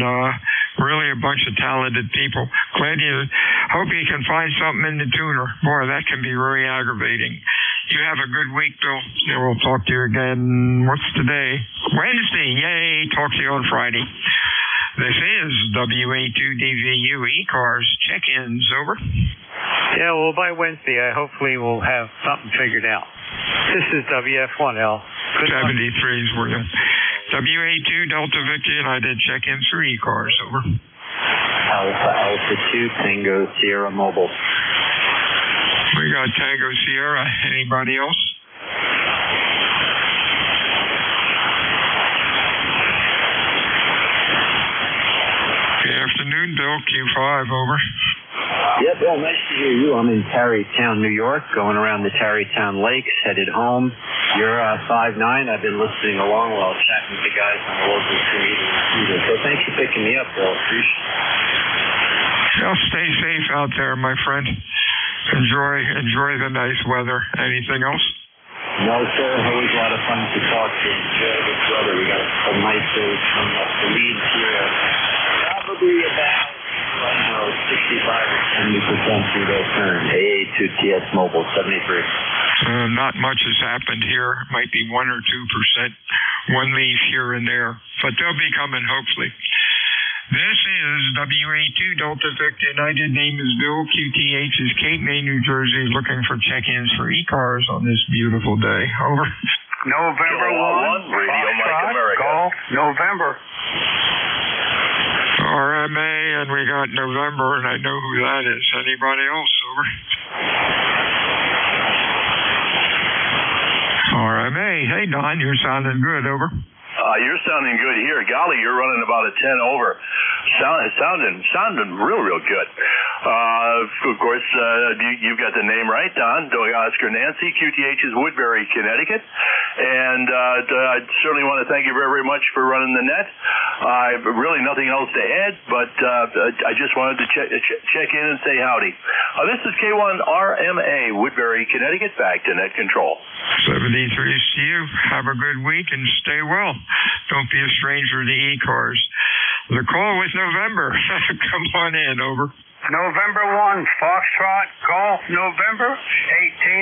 really a bunch of talented people. Hope you can find something in the tuner. Boy, that can be very aggravating. You have a good week, Bill. And we'll talk to you again. What's today? Wednesday. Yay. Talk to you on Friday. This is WA2DVU ECARS check-ins. Over. Yeah, well, by Wednesday, hopefully we'll have something figured out. This is WF1L. 73 is working. WA2 Delta Victor United check-ins for ECARS. Over. Alpha 2 Tango Sierra Mobile. We got Tango Sierra. Anybody else? Good afternoon, Bill. Q5, over. Bill, nice to hear you. I'm in Tarrytown, New York, going around the Tarrytown Lakes, headed home. You're 5'9". I've been listening along while chatting with the guys on the local community. So thanks for picking me up, Bill. Appreciate it. Well, stay safe out there, my friend. Enjoy the nice weather. Anything else? No, sir. Always a lot of fun to talk to. Enjoy this weather. We got a nice days coming up. The leads here probably about 65 or 70% through their turn. AA2TS Mobile 73. Not much has happened here. Might be 1 or 2%, one leaf here and there, but they'll be coming hopefully. This is WA2 Delta Victor United. Name is Bill. QTH is Cape May, New Jersey, looking for check-ins for ECARS on this beautiful day. Over. November 1, Radio Mike America. Golf, November. RMA, and we got November, and I know who that is. Anybody else? Over. RMA. Hey, Don, you're sounding good. Over. You're sounding good here. Golly, you're running about a 10 over. Sounding real good. Of course, you've got the name right, Don. Oscar Nancy, QTH is Woodbury, Connecticut. And I certainly want to thank you very much for running the net. Really nothing else to add, but I just wanted to check in and say howdy. This is K1RMA, Woodbury, Connecticut, back to net control. 73 to you. Have a good week and stay well. Don't be a stranger to ECARS. The call with November. Come on in. Over. November 1, Foxtrot, Golf, November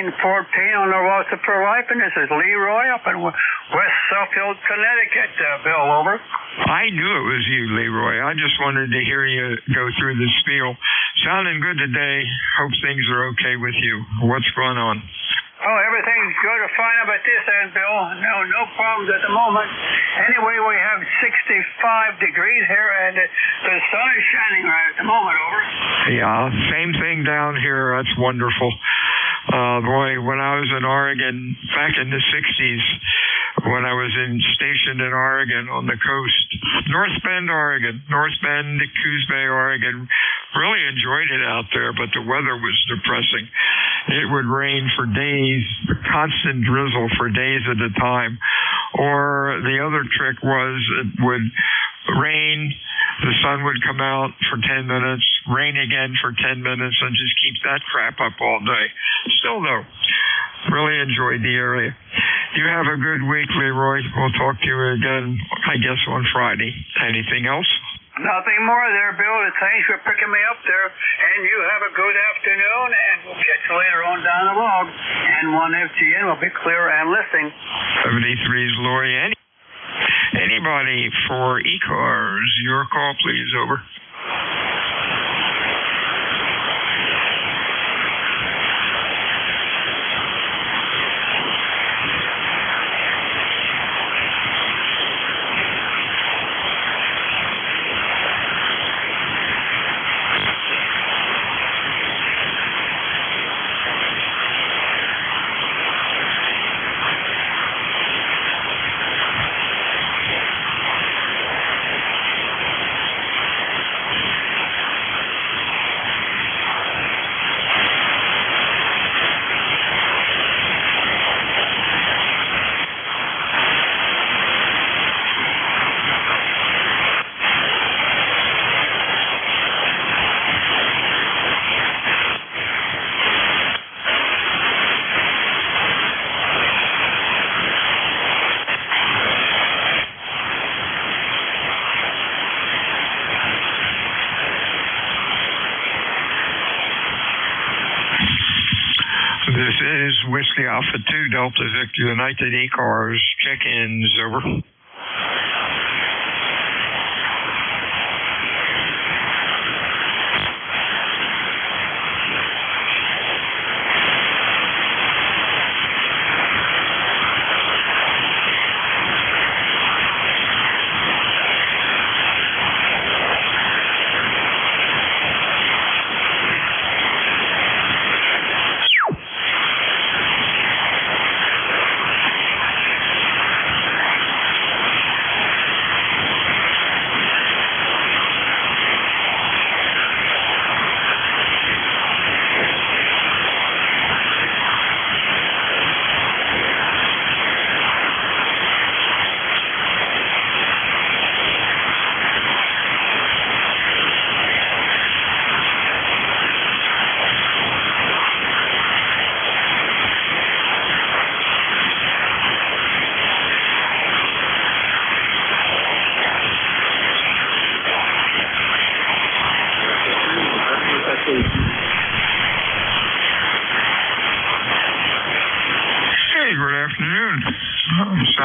1814 on the Rosa for Life, and this is Leroy up in West Suffield, Connecticut. Bill, over. I knew it was you, Leroy. I just wanted to hear you go through the spiel. Sounding good today. Hope things are okay with you. What's going on? Oh, everything's good or fine up at this end, Bill. No problems at the moment. Anyway, we have 65 degrees here, and the sun is shining right at the moment. Over. Yeah, same thing down here. That's wonderful. Boy, when I was in Oregon back in the 60s, when I was stationed in Oregon on the coast, North Bend, Coos Bay, Oregon, really enjoyed it out there, but the weather was depressing. It would rain for days, constant drizzle for days at a time. Or the other trick was it would rain, the sun would come out for 10 minutes, rain again for 10 minutes, and just keep that crap up all day. Still, though, really enjoyed the area. You have a good week, Leroy. We'll talk to you again, I guess, on Friday. Anything else? Nothing more there, Bill. Thanks for picking me up there. And you have a good afternoon, and we'll catch you later on down the road. And 1FGN will be clear and listening. 73 is Lori. Anybody for ECARS? Your call, please. Over. This is Whiskey Alpha 2 Delta Victor United ECARS. Check-ins. Over.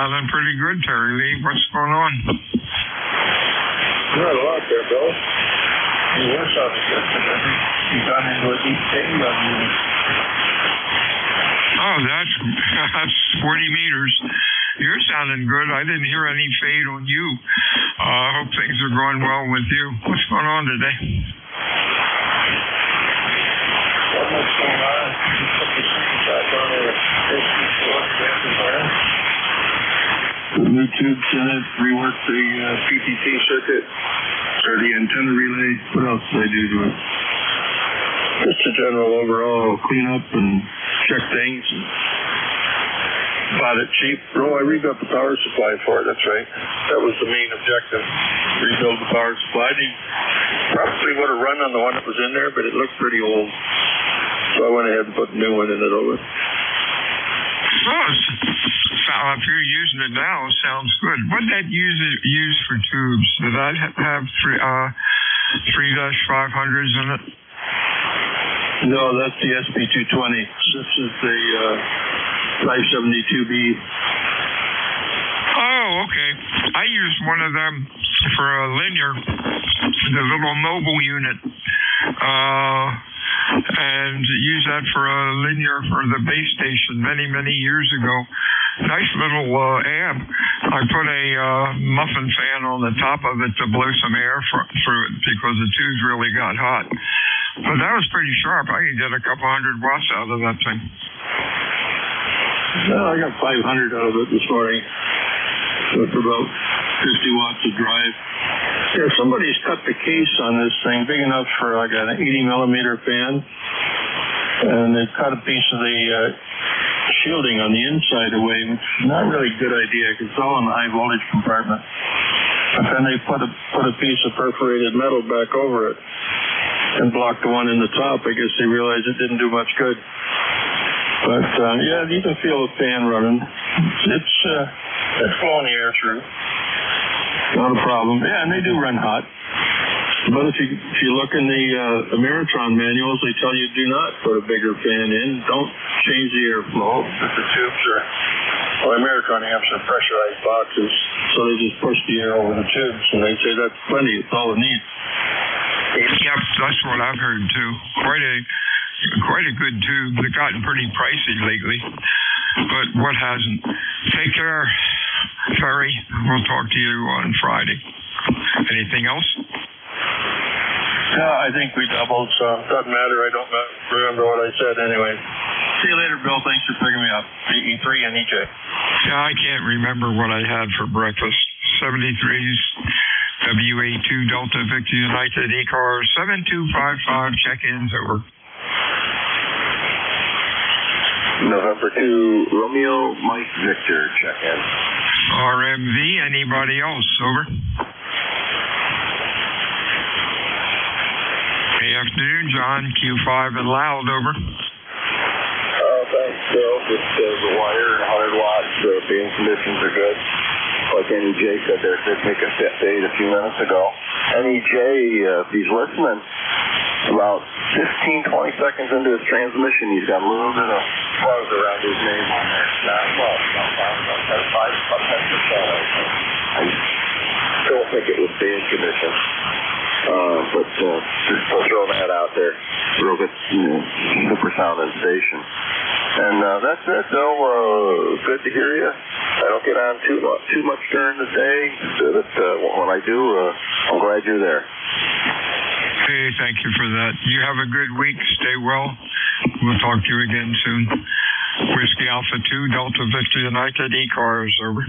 sounding pretty good, Terry Lee. What's going on? Not a lot there, Bill. He was sounding good, but I think he got into a deep thing on you. Oh, that's 40 meters. You're sounding good. I didn't hear any fade on you. I hope things are going well with you. What's going on today? What's going on? Just put the screenshot on there. The new tubes in it, rework the PTT circuit, or the antenna relay. What else did I do to it? Just a general overall cleanup and check things. And bought it cheap. I rebuilt the power supply for it, that's right. That was the main objective. Rebuild the power supply. They probably would have run on the one that was in there, but it looked pretty old. So I went ahead and put a new one in it over. Oh, if you're using it now, it sounds good. What did that use for tubes? Did that have 3-500s in it? No, that's the SP220. This is the 572B. Oh, okay. I used one of them for a linear, the little mobile unit, and used that for a linear for the base station many years ago. Nice little amp. I put a muffin fan on the top of it to blow some air through it because the tubes really got hot. But that was pretty sharp. I could get a couple 100 watts out of that thing. No, I got 500 out of it this morning. That's about 50 watts of drive. Yeah, somebody's cut the case on this thing big enough for like an 80 millimeter fan. And they've cut a piece of the shielding on the inside away, which is not really a good idea because it's all in the high voltage compartment. But then they put a piece of perforated metal back over it and blocked the one in the top. I guess they realized it didn't do much good. But yeah, you can feel the fan running. It's blowing the air through. Not a problem. Yeah, and they do run hot. But if you look in the Ameritron manuals, they tell you do not put a bigger fan in. Don't change the airflow. If the tubes are, Ameritron amps are pressurized boxes, so they just push the air over the tubes, and they say that's plenty. It's all it needs. Yep, that's what I've heard too. Quite a good tube. They've gotten pretty pricey lately, but what hasn't? Take care, Terry. We'll talk to you on Friday. Anything else? No, I think we doubled, so it doesn't matter. I don't remember what I said anyway. See you later, Bill. Thanks for picking me up. E3 and EJ. Yeah, I can't remember what I had for breakfast. 73s, WA2 Delta Victor United ECARS 7255 check-ins over. November 2 Romeo Mike Victor check-in. RMV, anybody else? Over. Hey, afternoon, John. Q5 and loud. Over. Thanks, Bill. Just the wire and 100 watts. The beam conditions are good. Like NJ said there, did make a set date a few minutes ago. NJ, if he's listening, about 15, 20 seconds into his transmission, he's got a little bit of fuzz around his name on there. Not much, about 10%. I don't think it was bad condition. But just throw that out there. Real good, super sounding station. And that's it, Bill. Good to hear you. I don't get on too much during the day, but when I do, I'm glad you're there. Hey, thank you for that. You have a good week. Stay well. We'll talk to you again soon. Whiskey Alpha 2, Delta Victor United, ECARS, over.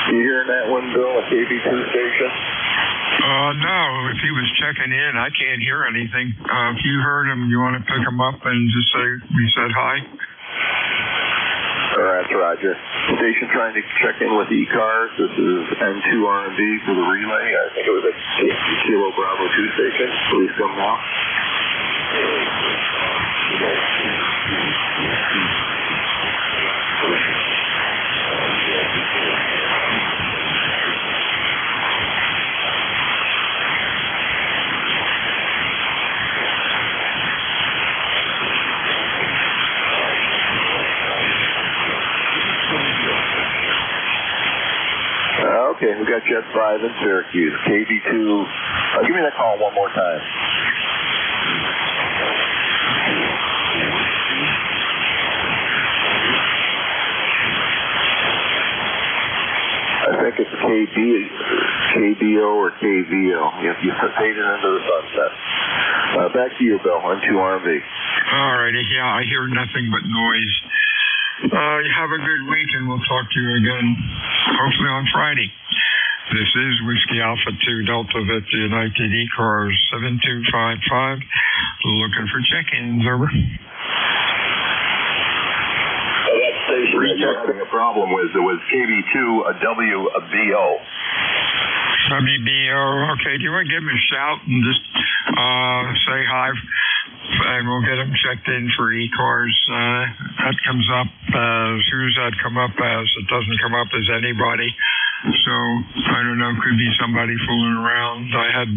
You hearing that one, Bill, at KB2 station? No. If he was checking in, I can't hear anything. If you heard him, you want to pick him up and just say we said hi? That's Roger. Station trying to check in with ECARS. This is N2RMB for the relay. I think it was a Kilo Bravo 2 station. Please come now. Okay, we got Jet 5 in Syracuse. KB2, give me that call one more time. I think it's KBO or KVO. You fade it into the sunset. Back to you, Bill, on 2RV. All righty, yeah, I hear nothing but noise. Have a good week, and we'll talk to you again, hopefully on Friday. This is Whiskey Alpha 2 Delta Victor United ECARS 7255. Looking for check-ins, over. That station that you're having a problem with, it was KB2 WBO. WBO, okay. Do you want to give him a shout and just say hi? And we'll get them checked in for ECARS. That comes up who's that come up as? It doesn't come up as anybody. So, I don't know, could be somebody fooling around. I had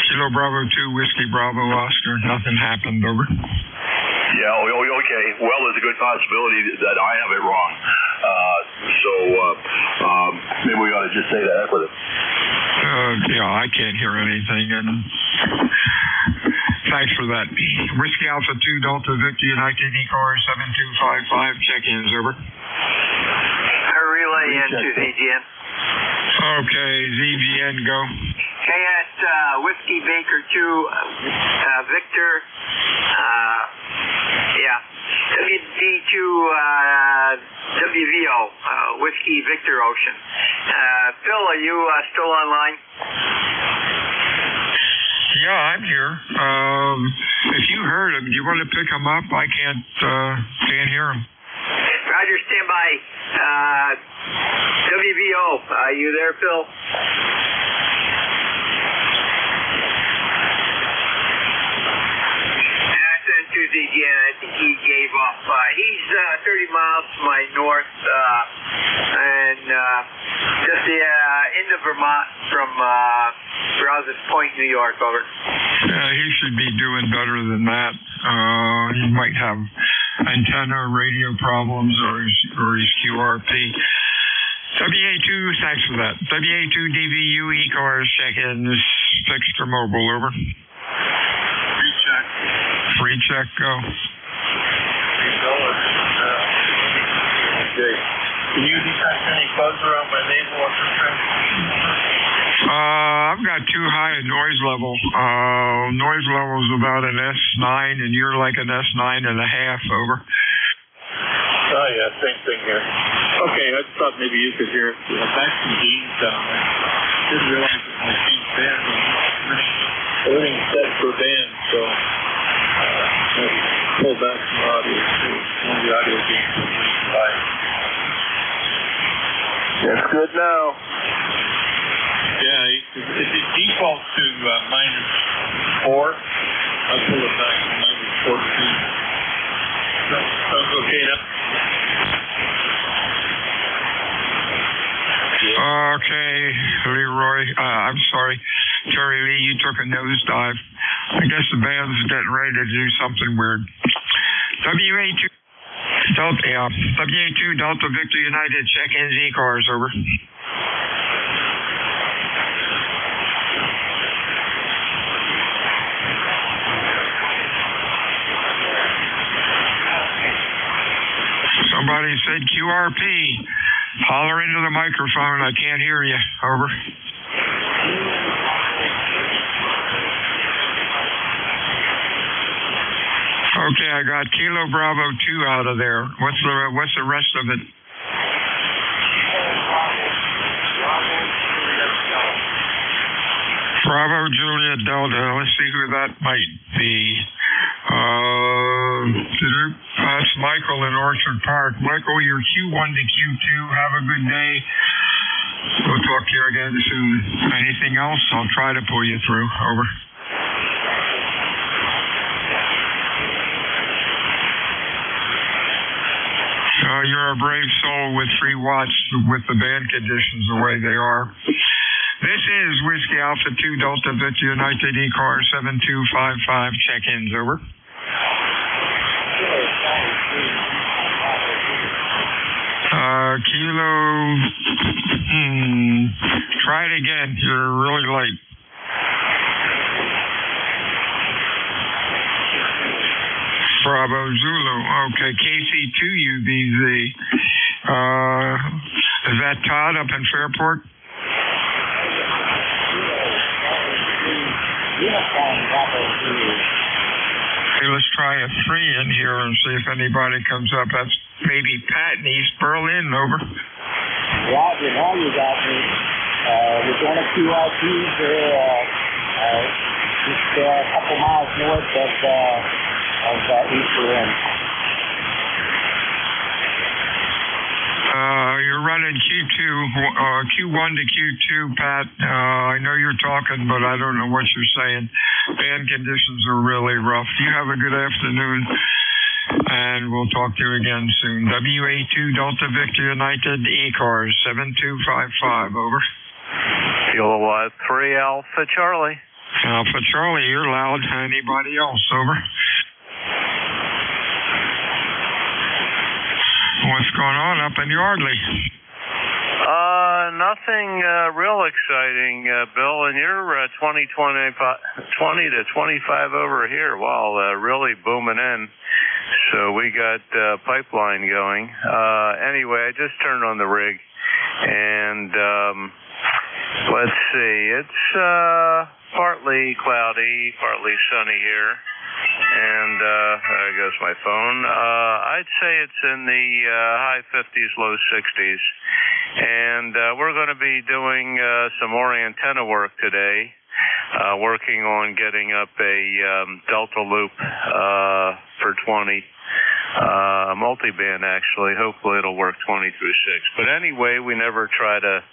Kilo Bravo 2, Whiskey Bravo Oscar, nothing happened, over. Yeah, okay. Well, there's a good possibility that I have it wrong. Maybe we ought to just say to heck with it. Yeah, I can't hear anything, and thanks for that. Whiskey Alpha 2 Delta Victor United ECARS 7255, check-ins, over. Relay into ZGN. Okay, ZGN, go. Okay, at Whiskey Baker 2, Victor, WD2 WVO, Whiskey Victor Ocean. Phil, are you still online? Yeah, I'm here. If you heard him, do you want to pick him up? I can't hear him. Roger, stand by. WVO, are you there, Phil? That's N2Z again. I think he gave up. He's 30 miles to my north, and just the end of Vermont from Rouse's Point, New York, over. Yeah, he should be doing better than that. He might have antenna radio problems or his QRP. WA2, thanks for that. WA2 DVU ECARS check-ins, fixed or mobile, over. Free check. Free check, go. Can you detect any buzzer on my naval orchestra? I've got too high a noise level. Noise level is about an S9, and you're like an S9 and a half, over. Oh, yeah, same thing here. Okay, I just thought maybe you could hear it. Back some gains down there. Didn't realize it was changed band. Everything's set for band, so maybe pull back some audio too. One of the audio gains was leaking by. That's good now. Yeah, if it defaults to -4, I'll pull it back to -14. Sounds okay now? Okay, Leroy. I'm sorry. Terry Lee, you took a nosedive. I guess the band's getting ready to do something weird. WA2 Delta Victor United, check-in ECARS, over. Somebody said QRP. Holler into the microphone. I can't hear you. Over. Okay, I got Kilo Bravo 2 out of there. What's the rest of it? Bravo Juliet Delta. Let's see who that might be. That's Michael in Orchard Park. Michael, you're Q1 to Q2. Have a good day. We'll talk to you again soon. Anything else? I'll try to pull you through. Over. You're a brave soul with 3 watts with the band conditions the way they are. This is Whiskey Alpha 2 Delta Victor United ECARS 7255. Check-ins, over. Kilo. Try it again. You're really late. Bravo Zulu. Okay, KC2UBZ. Is that Todd up in Fairport? Okay, let's try a 3 in here and see if anybody comes up. That's maybe Pat in East Berlin. Over. Roger, now you got me. We're going to QRPs just a couple miles north of East Berlin. You're running Q1 to Q2, Pat. I know you're talking, but I don't know what you're saying. Band conditions are really rough. You have a good afternoon, and we'll talk to you again soon. WA2 Delta Victor United ECARS 7255. Over. Kilo 3 Alpha Charlie. Alpha Charlie, you're loud. Anybody else? Over. What's going on up in Yardley? Nothing real exciting, Bill. And you're 20 to 25 over here. Wow, really booming in. So we got pipeline going. Anyway, I just turned on the rig, and let's see. It's partly cloudy, partly sunny here. And there goes my phone. I'd say it's in the high 50s, low 60s. And we're going to be doing some more antenna work today, working on getting up a Delta loop for 20. Multi-band, actually. Hopefully it'll work 20 through 6. But anyway, we never tried a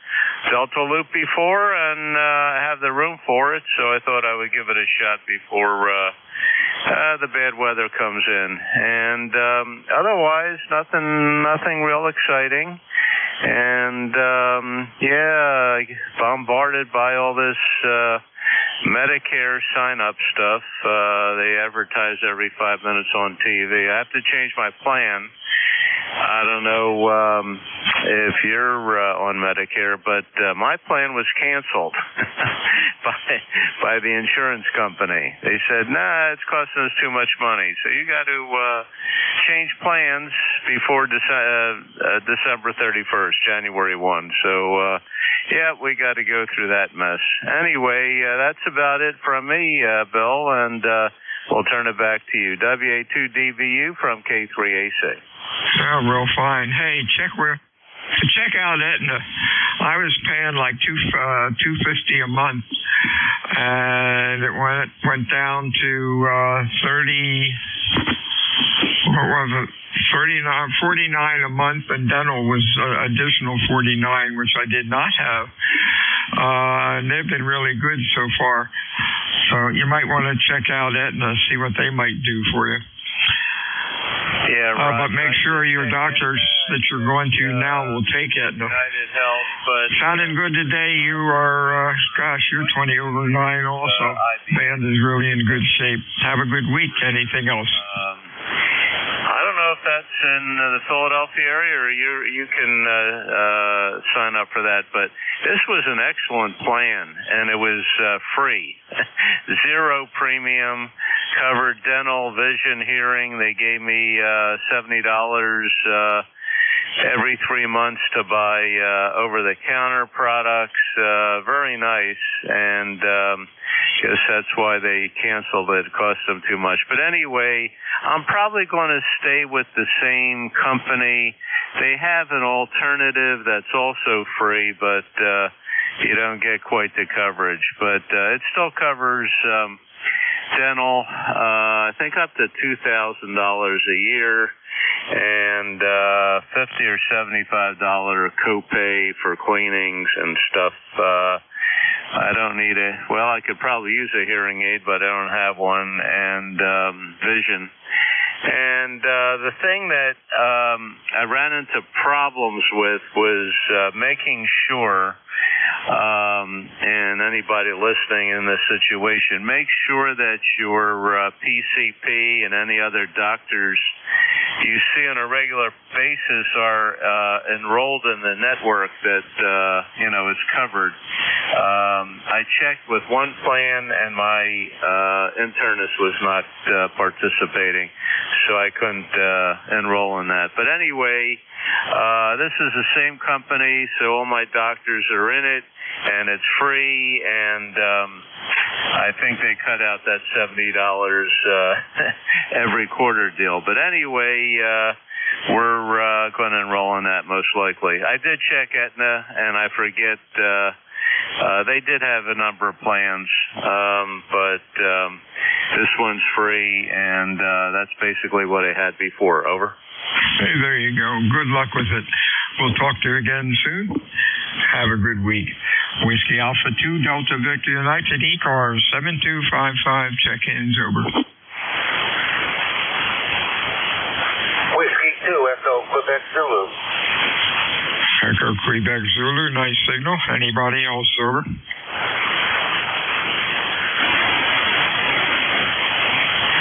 Delta loop before and have the room for it, so I thought I would give it a shot before the bad weather comes in. And otherwise, nothing real exciting. And yeah, bombarded by all this Medicare sign-up stuff. They advertise every 5 minutes on TV. I have to change my plan. I don't know if you're on Medicare, but my plan was canceled by the insurance company. They said, nah, it's costing us too much money. So you got to change plans before December 31st, January 1. So, yeah, we got to go through that mess. Anyway, that's about it from me, Bill, and we'll turn it back to you. WA2DVU from K3AC. Oh, real fine. Hey, check out Aetna. I was paying like $250 a month, and it went down to 49 a month, and dental was additional 49, which I did not have. And they've been really good so far. So you might want to check out Aetna, see what they might do for you. Yeah, right. But make sure your doctors that you're going to now will take it. United Health, but sounding good today. You are, you're 20 over 9 also. Band is really in good shape. Have a good week. Anything else? I don't know if that's in the Philadelphia area or you can sign up for that, but this was an excellent plan, and it was free. 0 premium, covered dental, vision, hearing. They gave me $70 every 3 months to buy over-the-counter products. Very nice, and guess that's why they canceled it. It cost them too much. But anyway, I'm probably going to stay with the same company. They have an alternative that's also free, but you don't get quite the coverage. But it still covers dental, I think up to $2,000 a year. and $50 or $75 copay for cleanings and stuff. I don't need I could probably use a hearing aid, but I don't have one, and vision. And the thing that I ran into problems with was making sure, and anybody listening in this situation, make sure that your PCP and any other doctors you see on a regular basis are enrolled in the network that is covered. I checked with one plan, and my internist was not participating, so I couldn't enroll in that. But anyway, this is the same company, so all my doctors are in it, and it's free, and I think they cut out that $70 every quarter deal. But anyway, we're going to enroll in that most likely. I did check Aetna, and I forget, they did have a number of plans, but this one's free, and that's basically what I had before. Over. Hey, there you go. Good luck with it. We'll talk to you again soon. Have a good week. Whiskey Alpha 2 Delta Victor United ECARS 7255. Check-ins over. Whiskey 2 Echo Quebec Zulu. Echo Quebec Zulu. Nice signal. Anybody else over?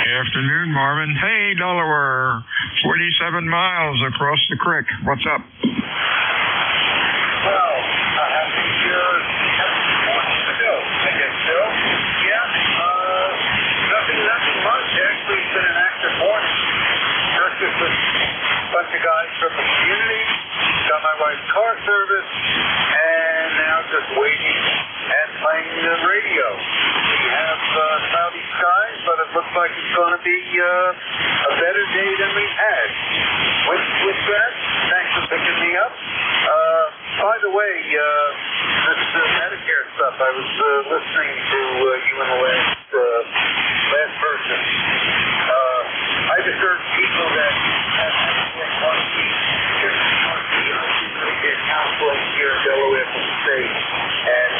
Afternoon, Marvin. Hey, Delaware. 47 miles across the creek. What's up? Well, I have to hear morning to go. I guess so. Yeah, nothing much. Actually, it's been an active morning. First with a bunch of guys from the community, got my wife's car service, and now just waiting and playing the radio. We have cloudy skies, but it looks like it's going to be a better day than we've had. With that, thanks for picking me up. By the way, this Medicare stuff, I was listening to you in the last person. I just heard people that have get counseling here in Delaware from the state, and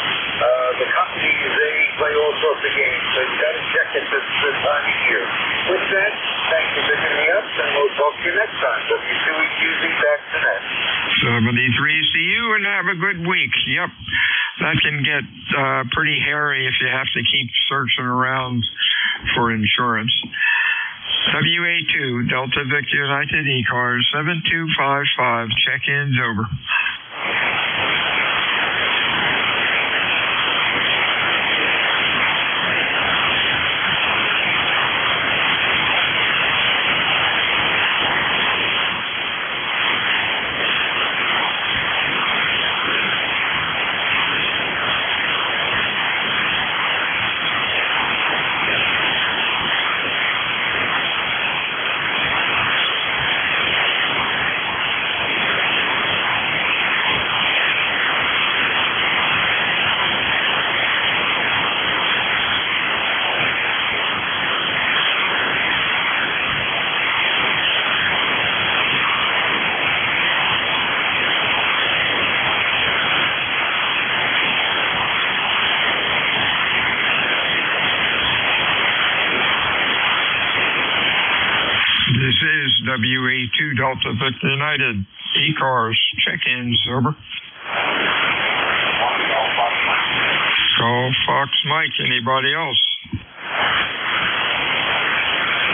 the companies, they play all sorts of games, so you got to check it this time of year. With that, thanks for picking me up, and we'll talk to you next time. W2EQZ back to net. 73 see you, and have a good week. Yep, that can get pretty hairy if you have to keep searching around for insurance. WA2 Delta Victor United ECARS 7255. Check-ins over. WA2 Delta Victor United ECARS. Check-ins over. Call Fox Mike. Anybody else?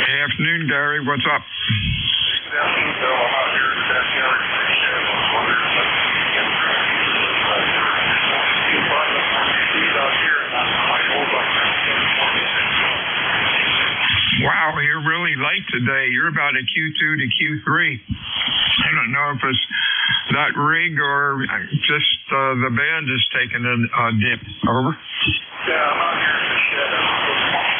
Hey, afternoon, Gary. What's up? Wow, you're really light today. You're about a Q2 to Q3. I don't know if it's that rig or just the band is taking a dip. Over. Yeah, I'm out here in the shed. I'm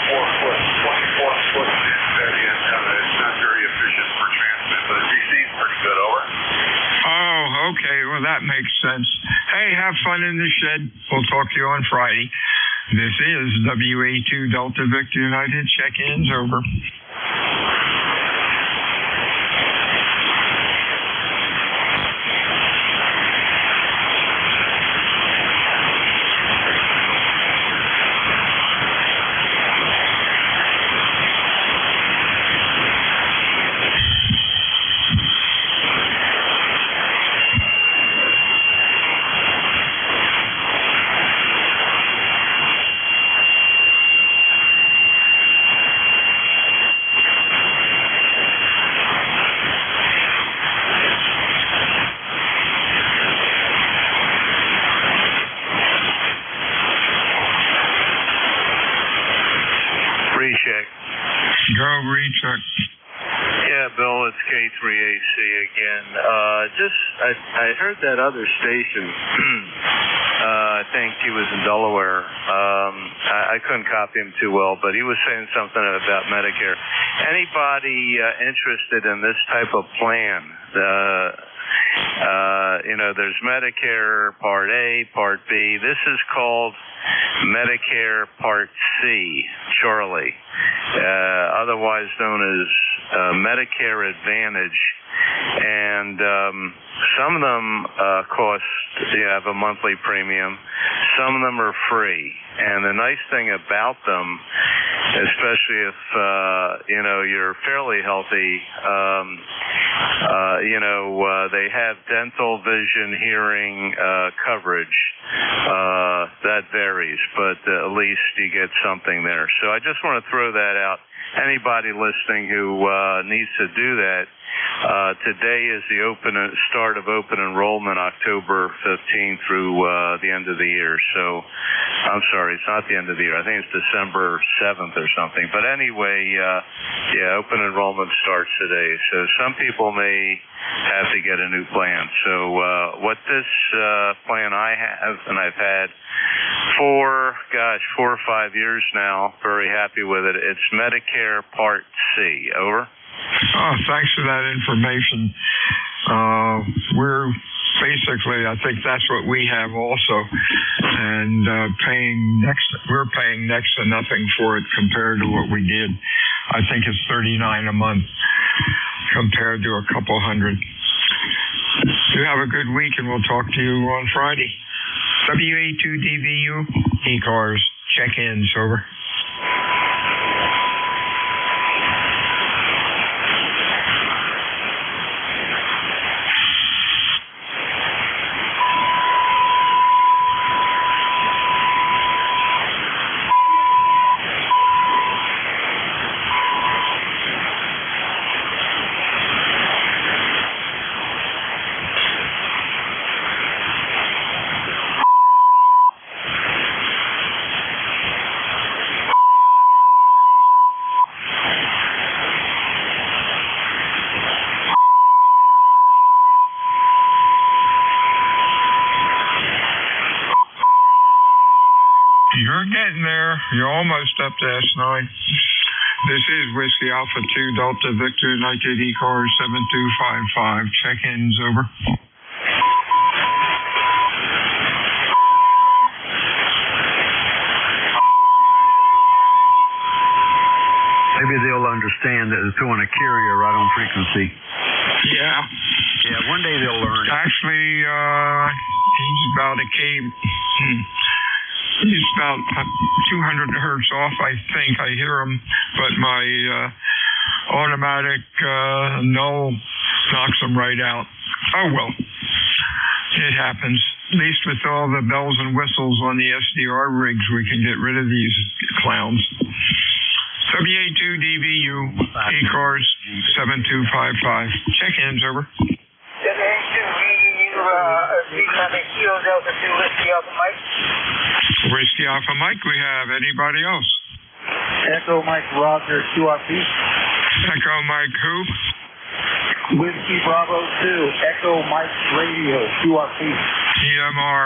4 foot, 24 foot area. It's not very efficient for transmit, but it seems pretty good. Over. Oh, okay. Well, that makes sense. Hey, have fun in the shed. We'll talk to you on Friday. This is WA2 Delta Victor United. Check-ins over. Go, Rechuck. Yeah, Bill, it's K3AC again. I heard that other station. I think he was in Delaware. I couldn't copy him too well, but he was saying something about Medicare. Anybody interested in this type of plan? There's Medicare Part A, Part B. This is called Medicare Part C, Charlie, otherwise known as Medicare Advantage. And some of them have a monthly premium. Some of them are free. And the nice thing about them, especially if you're fairly healthy, they have dental, vision, hearing coverage. That varies, but at least you get something there. So I just want to throw that out. Anybody listening who needs to do that, today is the start of open enrollment, October 15th through the end of the year. So, I'm sorry, it's not the end of the year. I think it's December 7th or something. But anyway, open enrollment starts today. So some people may have to get a new plan. So what this plan I have, and I've had for 4 or 5 years now, very happy with it. It's Medicare Part C. Over. Oh, thanks for that information. We're basically, I think that's what we have also, and we're paying next to nothing for it compared to what we did. I think it's $39 a month compared to a couple hundred. You have a good week, and we'll talk to you on Friday. WA2DVU, ECARS, check-ins, over. You're getting there. You're almost up to S9. This is Whiskey Alpha 2 Delta Victor United ECARS 7255. Check-ins, over. Maybe they'll understand that it's on a carrier right on frequency. Yeah. Yeah, one day they'll learn. Actually, he's about he's about 200 hertz off, I think. I hear him, but my automatic null knocks him right out. Oh, well. It happens. At least with all the bells and whistles on the SDR rigs, we can get rid of these clowns. WA2DVU, ECARS 7255. Check-ins, over. WA2DVU, Kilo Delta 2, Whiskey Alpha Mike. Whiskey Alpha Mike, we have anybody else? Echo Mike Roger, QRP. Echo Mike who? Whiskey Bravo 2, Echo Mike Radio, QRP. EMR,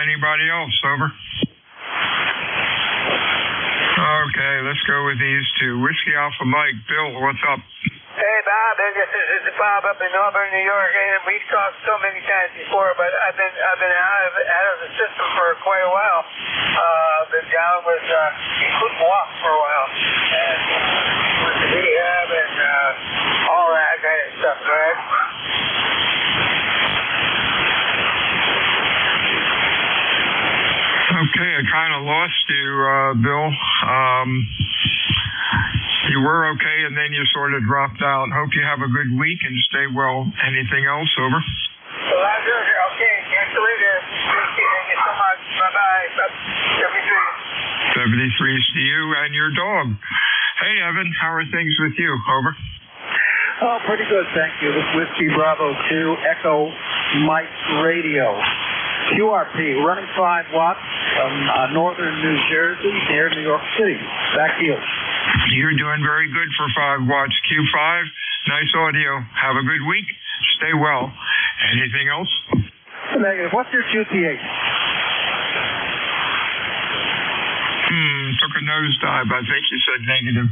anybody else, over? Okay, let's go with these two. Whiskey Alpha Mike, Bill, what's up? Hey, Bob, this is Bob up in Auburn, New York, and we've talked so many times before, but I've been out of the system for quite a while. Been down with, couldn't walk for a while, and with the rehab and all that kind of stuff, right? Okay, I kind of lost you, Bill. You were okay, and then you sort of dropped out. Hope you have a good week and stay well. Anything else, over? Well, I'm good. Okay, catch you later. Thank you so much. Bye-bye. 73. 73's to you and your dog. Hey, Evan, how are things with you? Over. Oh, pretty good, thank you. This is Whiskey Bravo 2, Echo Mike Radio. QRP, running 5 watts from northern New Jersey near New York City. Back to you. You're doing very good for 5 watts. Q5, nice audio. Have a good week. Stay well. Anything else? Negative. What's your QTH? Took a nosedive. I think you said negative.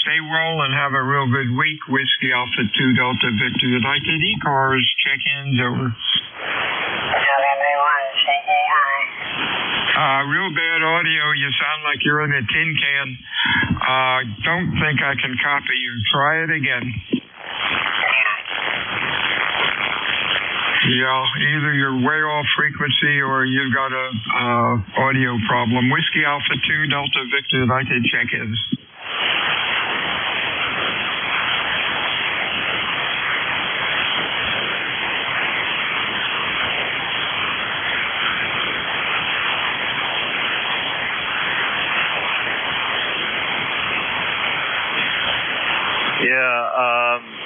Stay well and have a real good week. Whiskey Alpha 2 Delta Victor United ECARS. Check-ins over. Real bad audio. You sound like you're in a tin can. Don't think I can copy you. Try it again. Yeah, either you're way off frequency or you've got a audio problem. Whiskey Alpha 2 Delta Victor United check-ins.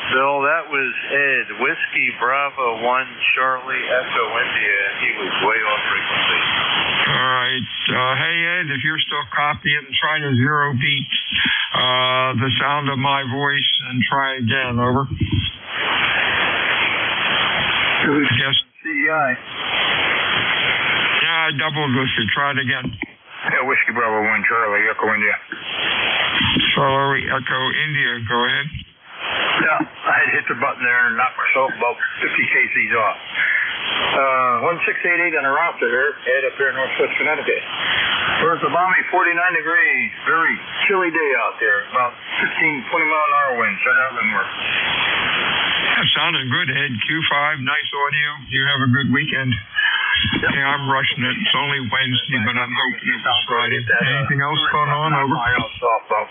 Bill, that was Ed. Whiskey Bravo 1 Charlie Echo India. He was way off frequency. All right. Hey, Ed, if you're still copying, try to zero beat the sound of my voice and try again. Over. Yes. CEI. Yeah, I doubled with you. Try it again. Yeah, Whiskey Bravo 1 Charlie Echo India. Charlie Echo India. Go ahead. Yeah, I had hit the button there and knocked myself about 50 kcs off. 1688 on the router here, Ed up here in Northwest Connecticut. Where's the balmy 49 degrees, very chilly day out there, about 15, 20 mile an hour winds, right out of the north. That sounded good, Ed. Q5, nice audio. You have a good weekend. Yep. Yeah, I'm rushing it. It's only Wednesday, but I'm hoping it was Friday. Anything else going on? Over. About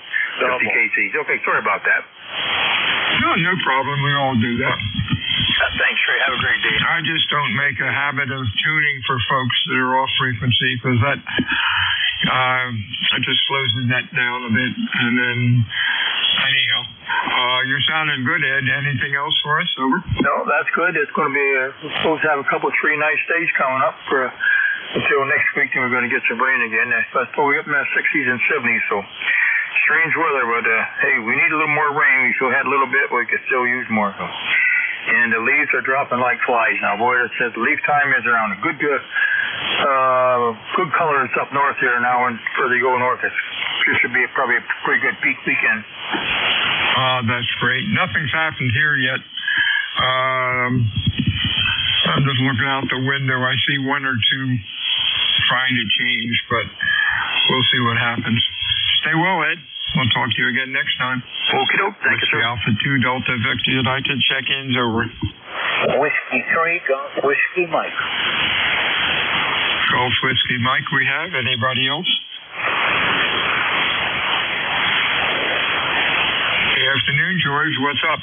50 kcs. Okay, sorry about that. No problem. We all do that. Thanks, Trey. Have a great day. I just don't make a habit of tuning for folks that are off frequency because that just slows the net down a bit. And then, anyhow, you're sounding good, Ed. Anything else for us? Over. No, that's good. It's going to be, we're supposed to have a couple of 3 nice days coming up for until next week, and we're going to get some rain again. But we're up in the 60s and 70s, so strange weather. But, hey, we need a little more rain. We still had a little bit, but we could still use more. So. And the leaves are dropping like flies now. Boy, it says the leaf time is around a good colors up north here now, and further you go north, it should be probably a pretty good peak weekend. That's great. Nothing's happened here yet. I'm just looking out the window. I see 1 or 2 trying to change, but we'll see what happens. Stay well, Ed. We'll talk to you again next time. Okie doke. Thank you, sir. Alpha 2 Delta Victor United check-ins over. Whiskey 3 Golf Whiskey Mike. Golf Whiskey Mike we have. Anybody else? Good afternoon, George. What's up?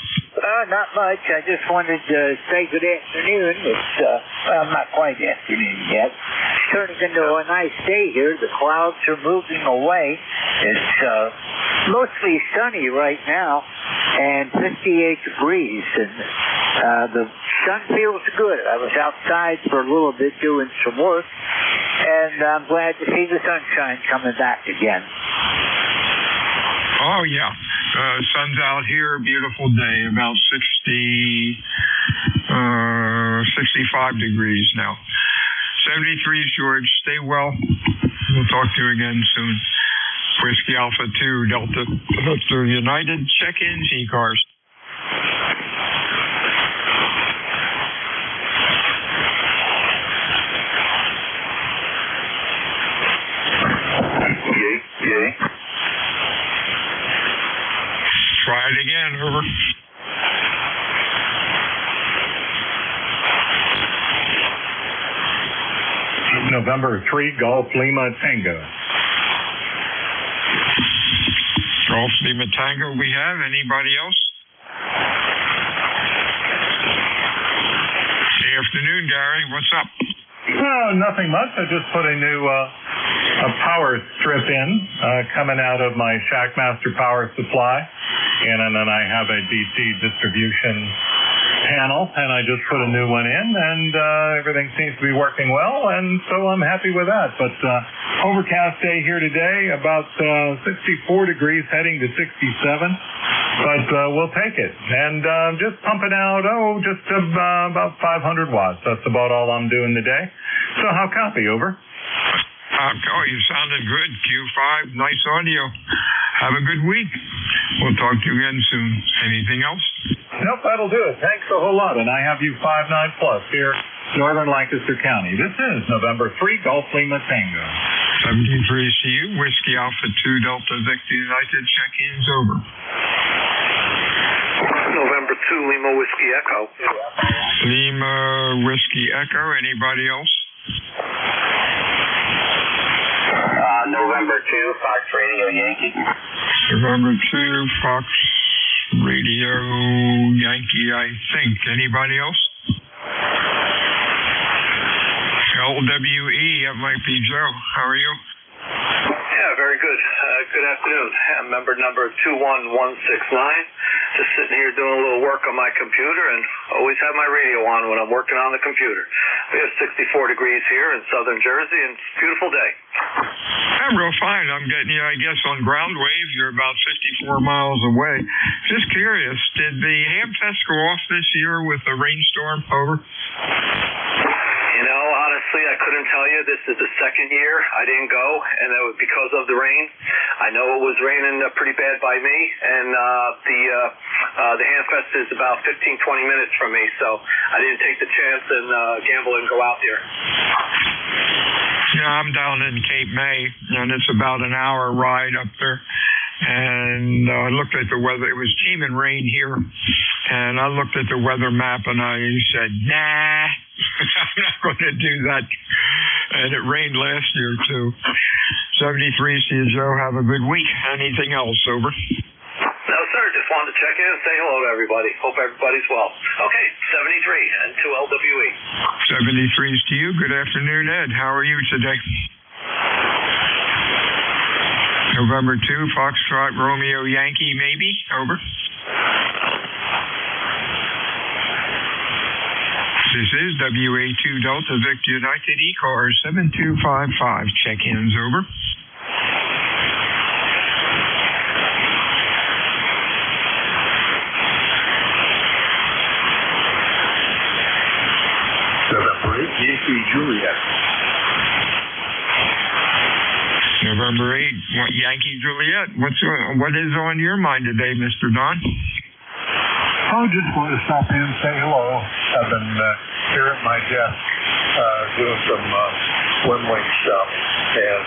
Not much. I just wanted to say good afternoon. It's, well, not quite afternoon yet. It's turning into a nice day here. The clouds are moving away. It's mostly sunny right now and 58 degrees. And the sun feels good. I was outside for a little bit doing some work, and I'm glad to see the sunshine coming back again. Oh, yeah. Sun's out here, beautiful day, about 65 degrees now. 73, George. Stay well. We'll talk to you again soon. Whiskey Alpha 2 Delta Victor United check-ins ECARS. Yay. Try it again, over. November 3, Golf Lima Tango. Golf Lima Tango we have. Anybody else? Good afternoon, Gary. What's up? Nothing much. I just put a new a power strip in coming out of my Shackmaster power supply. And then I have a DC distribution panel, and I just put a new one in, and everything seems to be working well, and so I'm happy with that. But overcast day here today, about 64 degrees, heading to 67, but we'll take it. And just pumping out, just about 500 watts. That's about all I'm doing today. So how copy, over? You sounded good, Q5. Nice audio. Have a good week. We'll talk to you again soon. Anything else? Nope, that'll do it. Thanks a whole lot. And I have you 59 plus here, northern Lancaster County. This is November 3, Golf Lima Tango. 73 CU, Whiskey Alpha 2, Delta Victor United. Check-ins over. November 2, Lima Whiskey Echo. Lima Whiskey Echo. Anybody else? November 2, Fox Radio Yankee. November 2, Fox Radio Yankee, I think. Anybody else? LWE, that might be Joe. How are you? Yeah, very good. Good afternoon. Member number 21169. Just sitting here doing a little work on my computer, and always have my radio on when I'm working on the computer. We have 64 degrees here in southern Jersey, and it's a beautiful day. I'm real fine. I'm getting you, I guess, on ground wave. You're about 54 miles away. Just curious, did the ham fest go off this year with a rainstorm? Over. You know, honestly, I couldn't tell you. This is the second year I didn't go, and that was because of the rain. I know it was raining pretty bad by me, and the Hamfest is about 15-20 minutes from me, so I didn't take the chance and gamble and go out there. Yeah, I'm down in Cape May, and it's about an hour ride up there. And I looked at the weather. It was teeming rain here, and I looked at the weather map, and I said, nah, I'm not going to do that. And it rained last year, too. 73, see you, Joe. Have a good week. Anything else, over? No, sir. Just wanted to check in and say hello to everybody. Hope everybody's well. Okay, 73 and 2 LWE. 73 is to you. Good afternoon, Ed. How are you today? November 2, Foxtrot, Romeo, Yankee, maybe. Over. This is WA2 Delta Victor United ECARS 7255. Check-ins, over. November 8, Yankee Juliet. November 8, Yankee Juliet. What is on your mind today, Mr. Don? I just wanted to stop in and say hello. I've been here at my desk doing some swim link stuff. And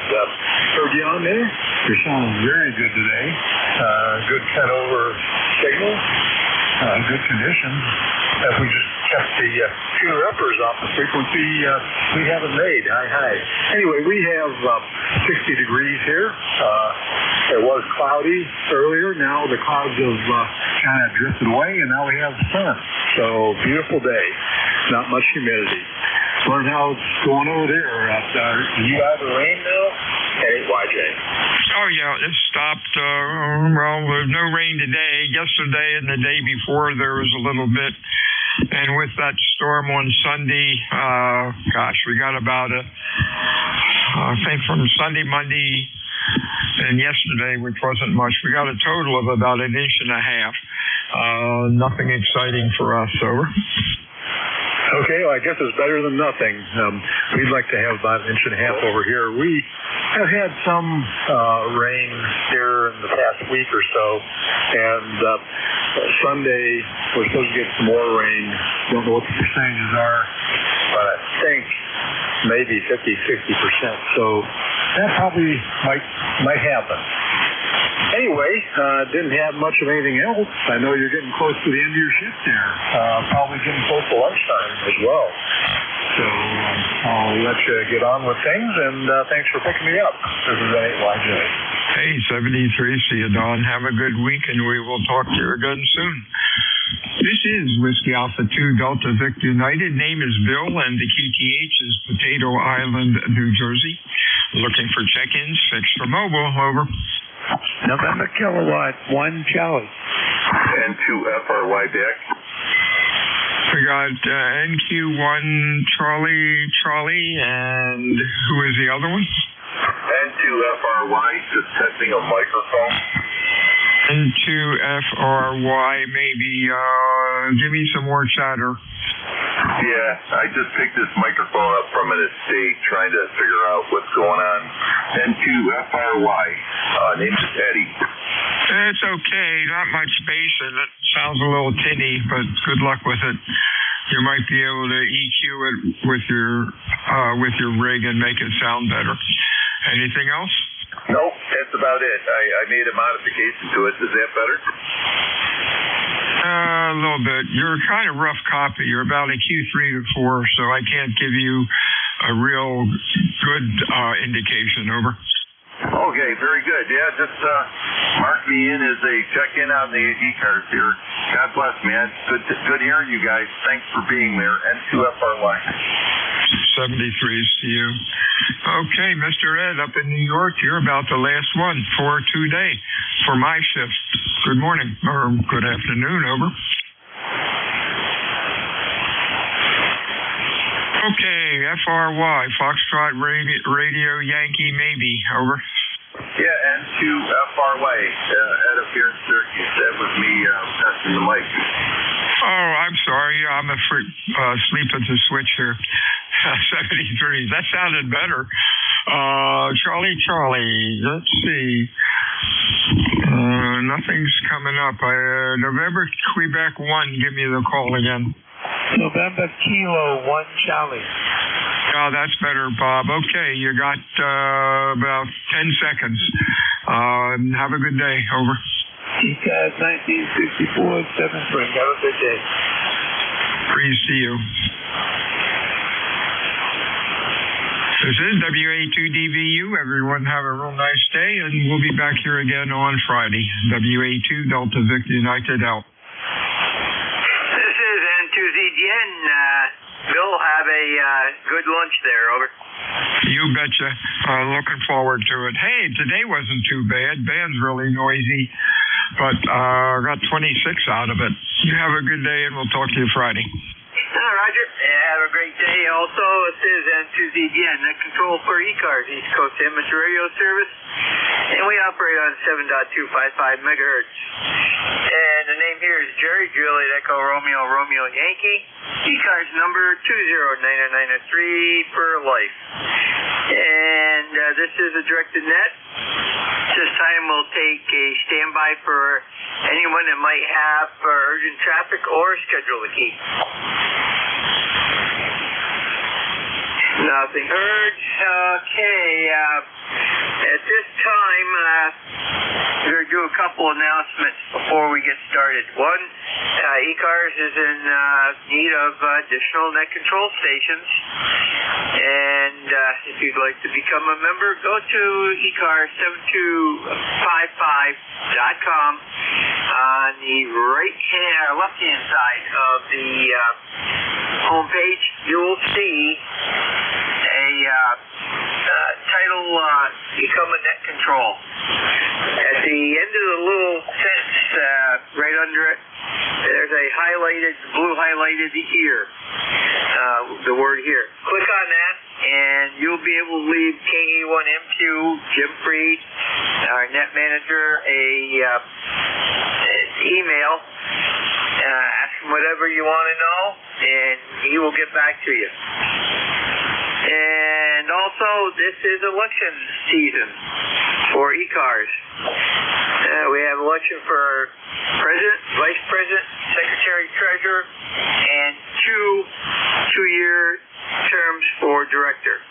heard you on there. You're sounding very good today. Good cut over signal. Good conditions. If we just kept the fewer uppers off the frequency we haven't made. Hi. Anyway, we have 60 degrees here. It was cloudy earlier. Now the clouds have kind of drifted away, and now we have sun. So beautiful day. Not much humidity. Learn how it's going over there. You have the rain now? Hey, YJ. Oh, yeah, it stopped. Well, there's no rain today. Yesterday and the day before, there was a little bit. And with that storm on Sunday, we got about I think from Sunday, Monday, and yesterday, which wasn't much, we got a total of about 1.5 inches. Nothing exciting for us, over. Okay, well, I guess it's better than nothing. We'd like to have about 1.5 inches over here. We have had some rain here in the past week or so, and Sunday we're supposed to get some more rain. Don't know what the percentages are, but I think maybe 50-60%. So that probably might happen. Anyway, didn't have much of anything else. I know you're getting close to the end of your shift there. Probably getting close to lunchtime as well. So I'll let you get on with things, and thanks for picking me up. This is 8YJ. Hey, 73, see you, Don. Have a good week, and we will talk to you again soon. This is Whiskey Alpha 2 Delta Victor United. Name is Bill, and the QTH is Potato Island, New Jersey. Looking for check-ins, fixed for mobile, over. November Kilowatt, 1 Charlie. N2FRY deck. We got NQ1 Charlie, and who is the other one? N2FRY, just testing a microphone. N2FRY, maybe. Give me some more chatter. Yeah, I just picked this microphone up from an estate trying to figure out what's going on. N2FRY, name is Eddie. It's okay, not much bass in it. Sounds a little tinny, but good luck with it. You might be able to EQ it with your rig and make it sound better. Anything else? Nope, that's about it. I made a modification to it. Is that better? A little bit. You're kind of rough copy. You're about a Q3 to 4, so I can't give you a real good indication. Over. Okay, very good. Yeah, just mark me in as a check-in on the ECARS here. God bless, man. Good hearing you guys. Thanks for being there. N2FRY. 73s to you. Okay, Mr. Ed, up in New York, you're about the last one for today for my shift. Good morning, or good afternoon, over. Okay, FRY, Foxtrot Radio Yankee, maybe, over. Yeah, N2FRY, Ed up here in Syracuse. That was me testing the mic. Oh, I'm sorry. I'm asleep at the switch here. 73. That sounded better. Charlie, let's see. Nothing's coming up. November, Quebec 1, give me the call again. November Kilo 1 Charlie. Oh, that's better, Bob. Okay, you got about 10 seconds. Have a good day. Over. ECARS 1964, 7 Spring. Have a good day. Please see you. This is WA2DVU. Everyone have a real nice day, and we'll be back here again on Friday. WA2 Delta Victor United out. This is N2ZGN. Bill, have a good lunch there. Over. You betcha. Looking forward to it. Hey, today wasn't too bad. Band's really noisy, but got 26 out of it. You have a good day, and we'll talk to you Friday. Roger. Have a great day. Also, this is N2ZGN, net control for ECARS, East Coast Amateur Radio Service, and we operate on 7.255 megahertz. And the name here is Jerry, Juliet Echo Romeo Yankee. ECARS number 20993 for life. And this is a directed net. This time we'll take a standby for anyone that might have urgent traffic or schedule to keep. Nothing heard. Okay. At this time, we're going to do a couple announcements before we get started. One, ECARS is in need of additional net control stations. And if you'd like to become a member, go to ECARS7255.com. On the left-hand side of the homepage, you will see a title, Become a Net Control. At the end of the little sentence, right under it, there's a blue highlighted here, the word here. Click on that, and you'll be able to leave KA1MQ, Jim Freed, our net manager, an email. Ask him whatever you want to know, and he will get back to you. And also, this is election season for ECARS. We have election for President, Vice President, Secretary Treasurer, and two-year terms for Director.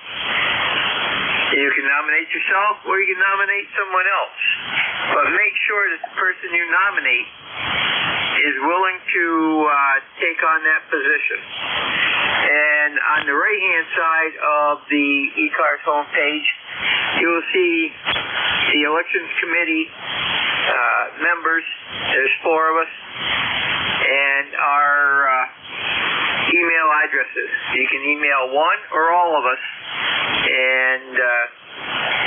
You can nominate yourself or you can nominate someone else. But make sure that the person you nominate is willing to take on that position. And on the right-hand side of the ECARS homepage, you will see the Elections Committee members. There's 4 of us. And our email addresses. You can email one or all of us. And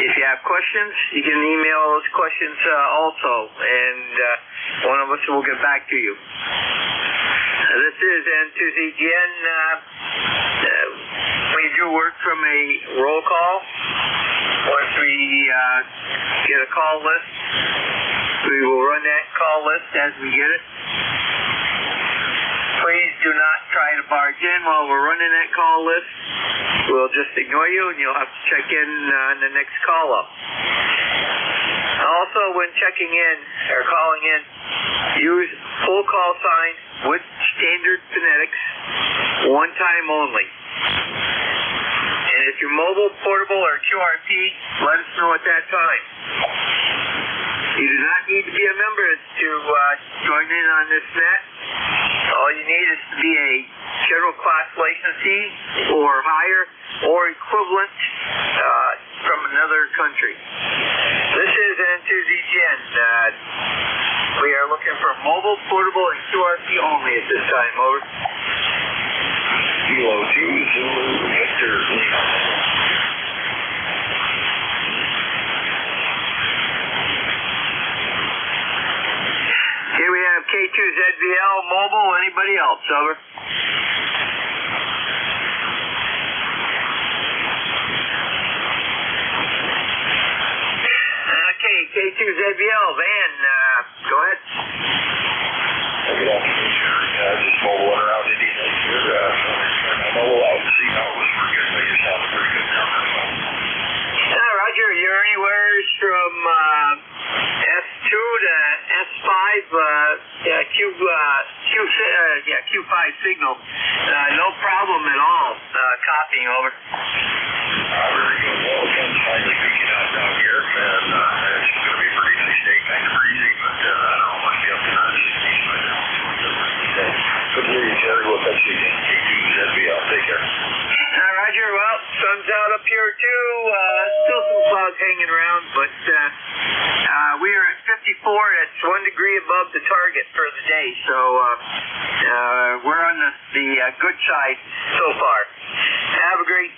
if you have questions, you can email those questions also. And one of us will get back to you. This is N2ZGN. We do work from a roll call. Once we get a call list, we will run that call list as we get it. Please do not try to barge in while we're running that call list. We'll just ignore you, and you'll have to check in on the next call up. Also, when checking in or calling in, use full call sign with standard phonetics, one time only. And if you're mobile, portable, or QRP, let us know at that time. You do not need to be a member to join in on this net. All you need is to be a general class licensee or higher or equivalent from another country. This is N2ZGN. We are looking for mobile, portable, and QRP only at this time. Over. Kilo 2 Zulu Victor. Here we have K2ZVL mobile. Anybody else? Over. Okay, K2ZVL van. Go ahead. Good afternoon, sir. Just mobile around Indiana here. Mobile out to see how it was pretty good, but you sound pretty good down there. Roger, you're anywhere from S2 to S5, Q5 signal. No problem at all. Copying over. Very good. Well, again, finally peeking out down here, and it's going to be a pretty nice day, kind of breezy, but I don't know, might be up to 90 by now. Good to hear you, Jerry. We'll catch you again. K2ZVL. Take care. Roger. Well, sun's out up here too. Still some clouds hanging around, but we are at 54. That's 1 degree above the target for the day, so we're on the good side so far. Have a great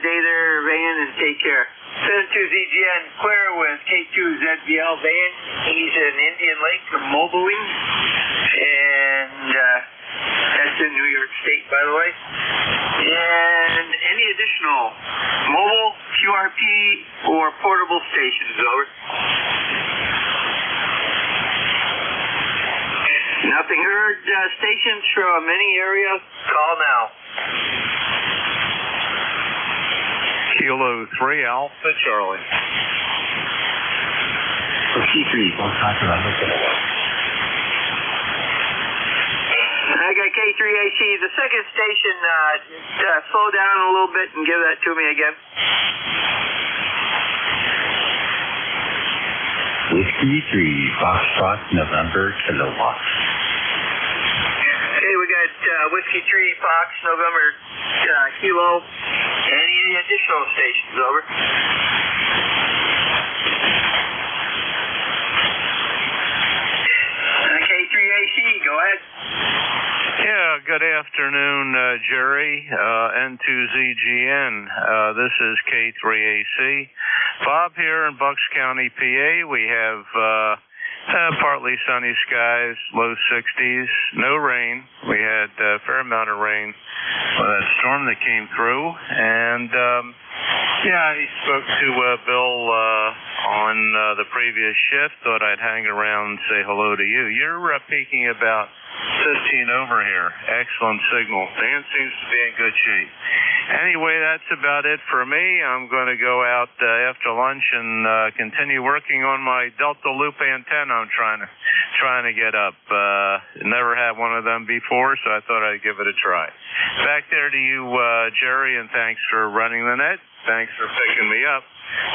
day there, Van, and take care. N2ZGN clear with K2ZVL Van. He's in Indian Lake from Mobiling, and that's in New York State, by the way. And any additional mobile, QRP, or portable stations, over. Nothing heard. Stations from any area, call now. Kilo 3 Alpha Charlie. C3, don't talk about looking at it. I got K3AC. The second station, slow down a little bit and give that to me again. Whiskey 3, Foxtrot, November, Kilowatt. Okay, we got Whiskey 3, Fox, November, Kilo. Any additional stations, over? K3AC, go ahead. Yeah, good afternoon, Jerry, N2ZGN. This is K3AC. Bob here in Bucks County, PA. We have partly sunny skies, low 60s, no rain. We had a fair amount of rain with that storm that came through. And, I spoke to Bill on the previous shift. Thought I'd hang around and say hello to you. You're peaking about 15 over here. Excellent signal. Dan seems to be in good shape. Anyway, that's about it for me. I'm going to go out after lunch and continue working on my Delta Loop antenna I'm trying to get up. Never had one of them before, so I thought I'd give it a try. Back there to you, Jerry, and thanks for running the net. Thanks for picking me up.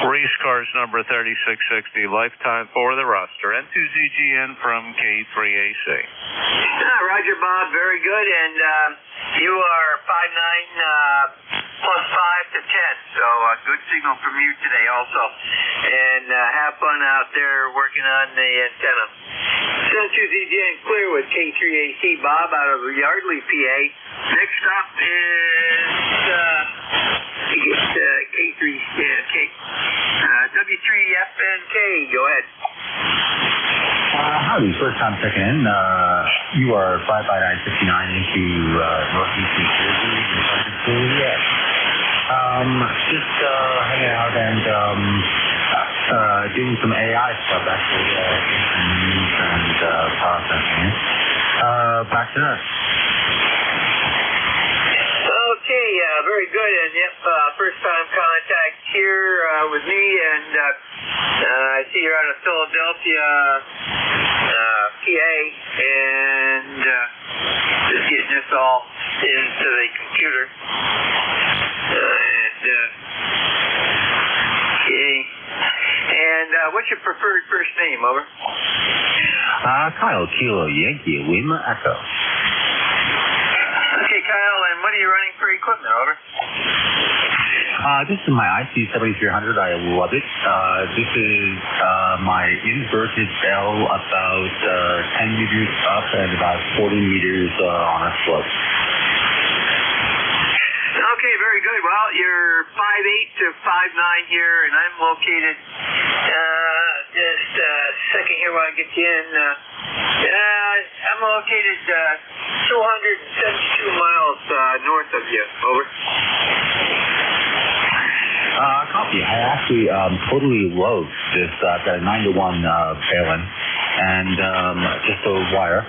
ECARS number 3660, lifetime for the roster. N2ZGN from K3AC. Roger, Bob. Very good. And you are 5'9", plus 5 to 10. So good signal from you today also. And have fun out there working on the antenna. N2ZGN clear with K3AC. Bob out of Yardley, PA. Next up is W3FNK. Go ahead. Howdy, first time checking in. You are 55959 into Northeast New Jersey. Yes. Just hanging out and doing some AI stuff, actually, some news and processing. Back to us. Okay, very good. And yep, first time contact here with me, and I see you're out of Philadelphia, PA, and just getting this all into the computer. Okay. And what's your preferred first name, over? Kyle, Kilo, Yankee, Lima, Echo. Okay, Kyle, and what are you running for equipment, over? This is my IC7300. I love it. This is my inverted bell, about 10 meters up and about 40 meters on a slope. Okay, very good. Well, you're 5'8" to 5'9" here, and I'm located just a second here while I get you in. I'm located 272 miles north of you. Over. Copy. I actually totally love this. I've got a 9-to-1 Palin and just a wire.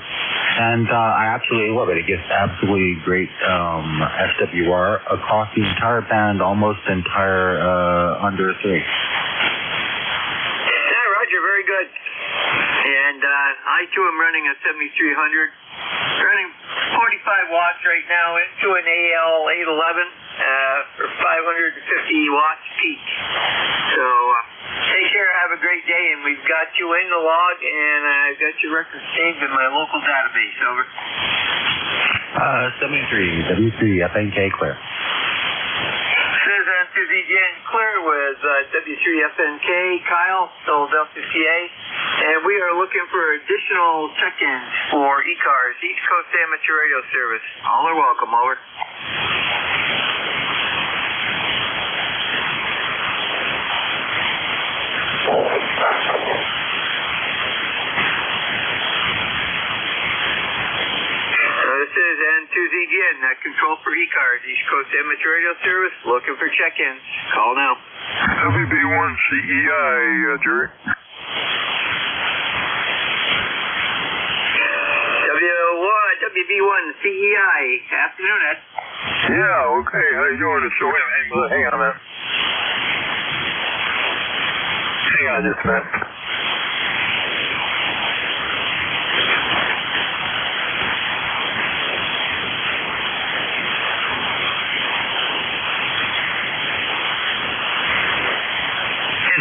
And I absolutely love it. It gets absolutely great SWR across the entire band, almost entire under 3. Yeah, Roger, very good. And I too am running a 7300, running 45 watts right now into an AL811 for 550 watts peak. So take care, have a great day, and we've got you in the log, and I've got your record saved in my local database. Over. 73 W3 FNK clear. This is N2ZGN clear with W3FNK, Kyle, Philadelphia, PA, and we are looking for additional check-ins for ECARS, East Coast Amateur Radio Service. All are welcome, over. This is N2ZGN, control for ECARS, East Coast Amateur Radio Service, looking for check-ins. Call now. WB1 CEI, Jerry. WB1 CEI, afternoon, Ed. Yeah, okay, how you doing? So hang on a minute. Hang on just a minute.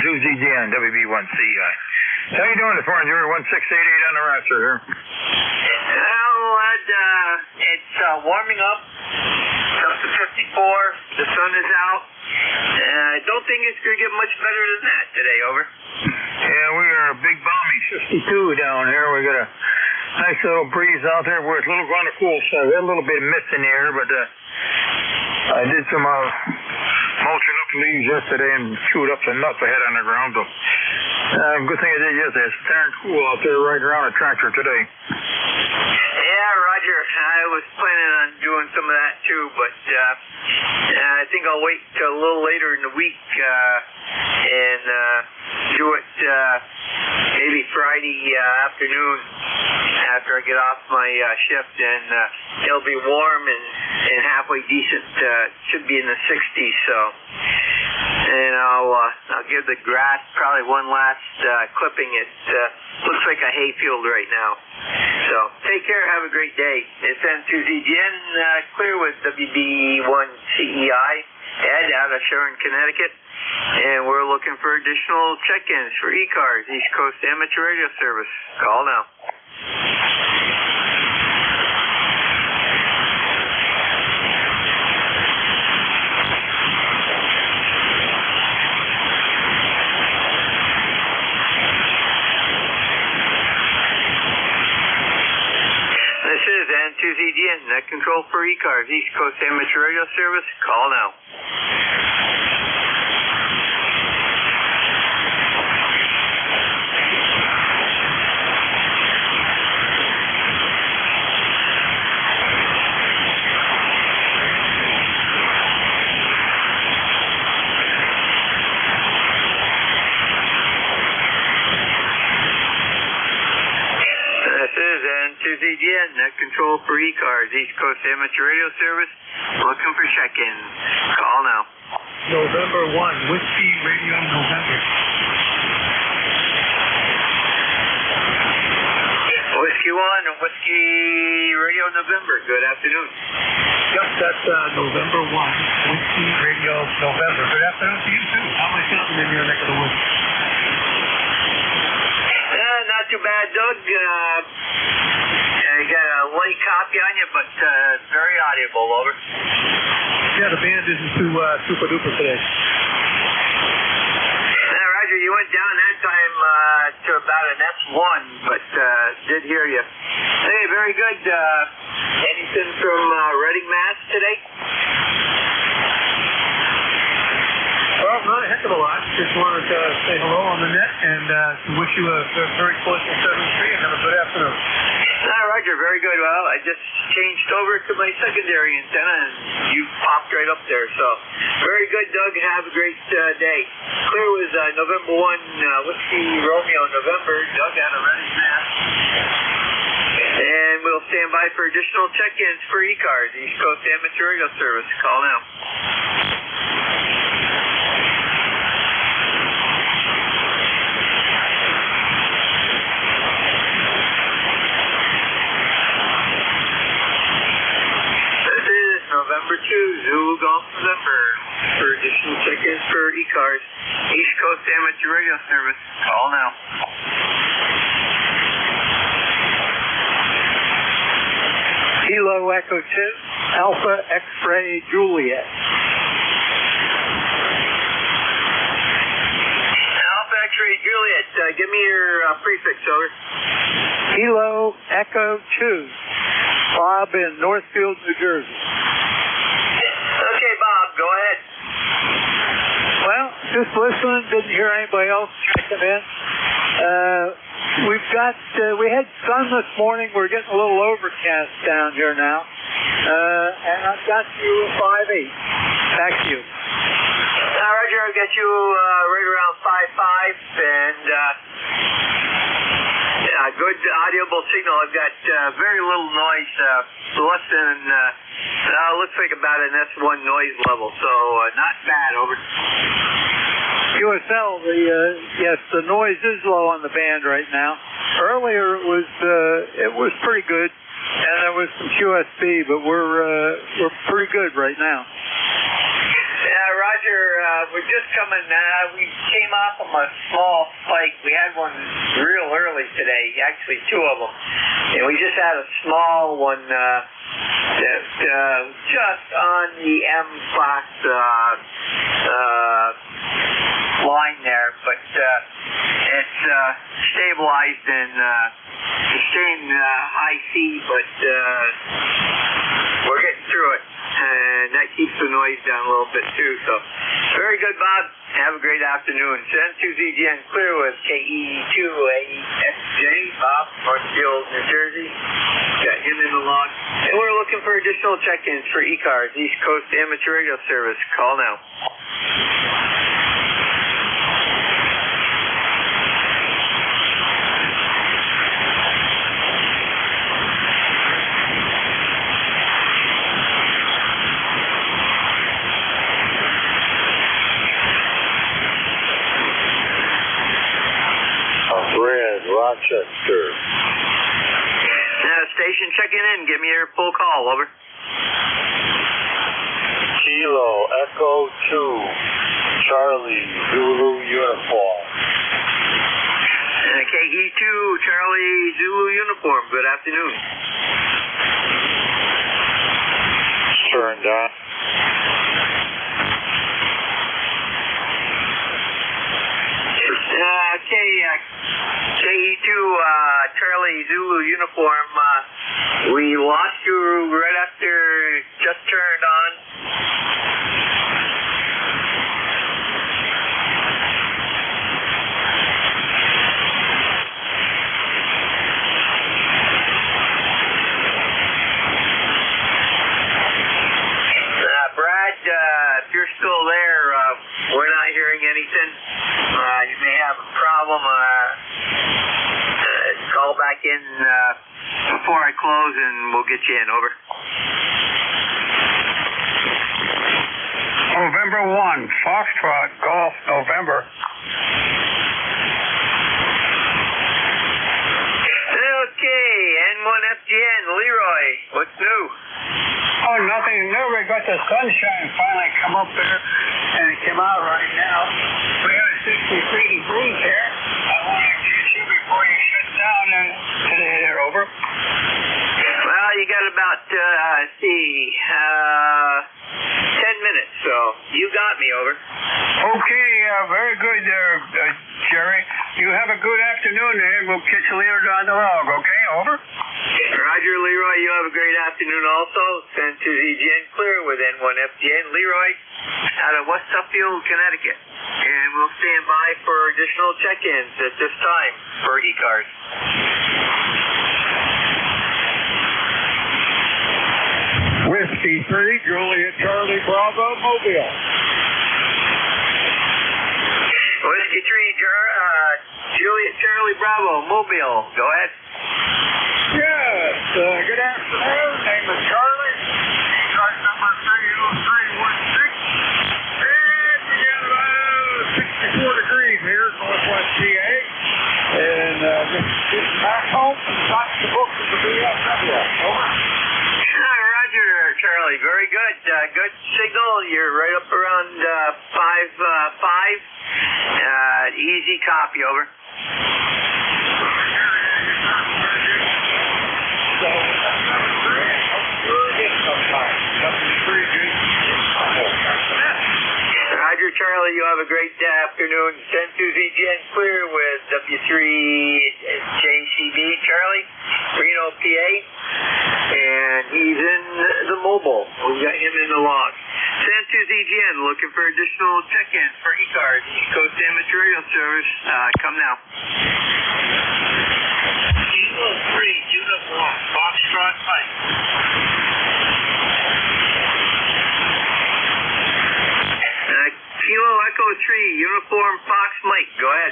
N2ZGN, WB1 CEI. How you doing this morning, Jerry? 1688 on the roster here. Well, Ed, it's warming up. It's up to 54. The sun is out. I don't think it's going to get much better than that today, over. Yeah, we are a big balmy 52 down here. We got a nice little breeze out there where it's a little on the cool side. We had a little bit of mist in the air, but I did some mulching up leaves yesterday and chewed up some nuts I had on the ground. So, good thing I did yesterday. It's darn cool out there riding around a tractor today. Yeah, Roger. I was planning on doing some of that too, but I think I'll wait till a little later in the week and do it maybe Friday afternoon after I get off my shift, and it'll be warm and halfway decent. Should be in the 60s, so. And I'll give the grass probably one last clipping. It looks like a hayfield right now. So take care. Have a great day. It's N2ZGN clear with WB1 CEI. Ed out of Sharon, Connecticut. And we're looking for additional check-ins for ECARS, East Coast Amateur Radio Service. Call now. This is N2ZGN, net control for ECARS, East Coast Amateur Radio Service. Call now. ZGN, net control for ECARS, East Coast Amateur Radio Service. Looking for check-in. Call now. November 1, Whiskey Radio November. Whiskey 1 and Whiskey Radio November. Good afternoon. Yep, that's November 1, Whiskey Radio November. Good afternoon to you, too. How am I sounding in your neck of the woods? Not too bad, Doug. You got a light copy on you, but very audible, over. Yeah, the band isn't too super duper today. Roger, you went down that time to about an S1, but did hear you. Hey, very good. Anything from Reading, Mass today? Well, not a heck of a lot. Just wanted to say hello on the net and to wish you a very pleasant 7th Street and have a good afternoon. Roger, very good. Well, I just changed over to my secondary antenna and you popped right up there. So, very good, Doug. Have a great day. Clear was November 1, Whiskey Romeo November. Doug out of Reading, Mass. And we'll stand by for additional check-ins for ECARS, East Coast Amateur Radio Service. Call now. November 2, Zulu Golf November, for additional check-ins for ECARS, East Coast Amateur Radio Service. Call now. Kilo Echo 2, Alpha X-Ray Juliet. Alpha X-Ray Juliet, give me your prefix, over. Kilo Echo 2, Bob in Northfield, New Jersey. Okay, Bob, go ahead. Well, just listening, didn't hear anybody else checking in. We had sun this morning. We're getting a little overcast down here now. And I've got you 5-8. Back to you. Roger, I've got you right around 5-5 and good audible signal. I've got very little noise, less than, looks like about an S1 noise level, so not bad, over. QSL, yes, the noise is low on the band right now. Earlier it was pretty good, and there was some QSB, but we're pretty good right now. Roger, we're just coming, we came off from a small spike. We had one real early today, actually 2 of them. And we just had a small one just on the M-Fox line there. But it's stabilized and staying high C, but we're getting through it. And that keeps the noise down a little bit too. So, very good, Bob. Have a great afternoon. N2ZGN clear with KE2ASJ, Bob, Northfield, New Jersey. Got him in the log. And we're looking for additional check-ins for ECARS, East Coast Amateur Radio Service. Call now. Rochester. Station checking in. Give me your full call. Over. Kilo Echo 2, Charlie Zulu Uniform. KE2 Charlie Zulu Uniform. Good afternoon. Turned on. KE2 Charlie Zulu Uniform, we lost you right after just turned on. Brad, if you're still there, we're not hearing anything. You may have a problem. Call back in before I close and we'll get you in. Over. November 1, Foxtrot, Golf, November. Okay, N1FGN, Leroy, what's new? Oh, nothing new. We got the sunshine finally come up there, and it came out right now. We have a 63 degrees here. I want to get you before you shut down and today there. Over. Well, you got about, 10 minutes, so you got me. Over. Okay, very good there, Jerry. You have a good afternoon there, and we'll catch you later down the log, okay? Over. Roger, Leroy, you have a great afternoon also. Send to EGN Clear with N1FGN. Leroy out of West Suffield, Connecticut. And we'll stand by for additional check-ins at this time for ECARS. Whiskey 3, Juliet Charlie Bravo, Mobile. Whiskey 3, Juliet Charlie Bravo, Mobile. Go ahead. Yes, good afternoon. Name is Charlie. ECARS number 30316. And we got about 64 degrees here, Northwest PA. And just getting back home and got the books of the BFW. Over. Roger, Charlie. Very good. Good signal. You're right up around 5.5. Easy copy. Over. Roger, Charlie, you have a great afternoon. Send to ZGN Clear with W3JCB, Charlie, Reno, PA, and he's in the mobile. We've got him in the log. Send to ZGN, looking for additional check-ins for ECARS, East Coast Damage Radio Service. Come now. Kilo 3, uniform, Foxtrot Mike. Kilo Echo 3, uniform Fox Mike. Go ahead.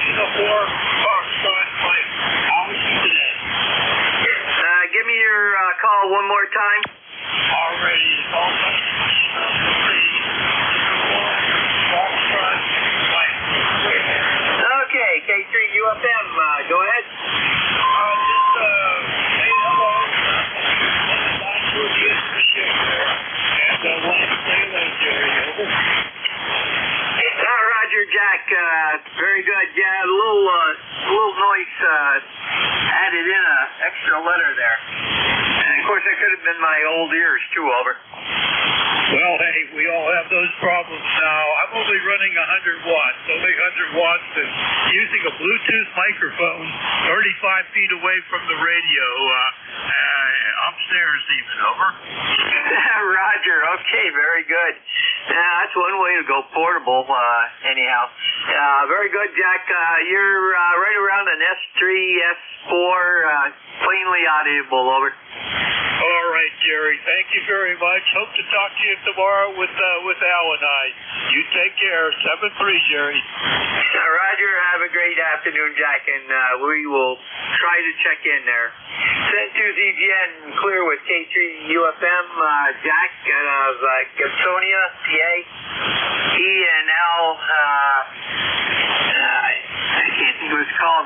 Uniform Foxtrot Mike. How are you today? Give me your call one more time. Already called Okay, K3 UFM, go ahead. Just say hello. And want to say hello, Jerry. Roger, Jack. Very good. Yeah, a little noise added in an extra letter there. And of course, that could have been my old ears too. Over. Well, hey, we all have those problems now. I'm only running 100 watts, only 100 watts, and using a Bluetooth microphone 35 feet away from the radio, upstairs even. Over. Roger. Okay, very good. That's one way to go portable, anyhow. Very good, Jack. You're right around an S3, S4, plainly audible. Over. All right, Jerry. Thank you very much. Hope to talk to you tomorrow with Al and I. You take care. 7-3, Jerry. Roger. Have a great afternoon, Jack, and we will try to check in there. Send to ZGN Clear with K3 UFM, Jack out of Gibsonia, PA. He and Al, I can't think of his call now.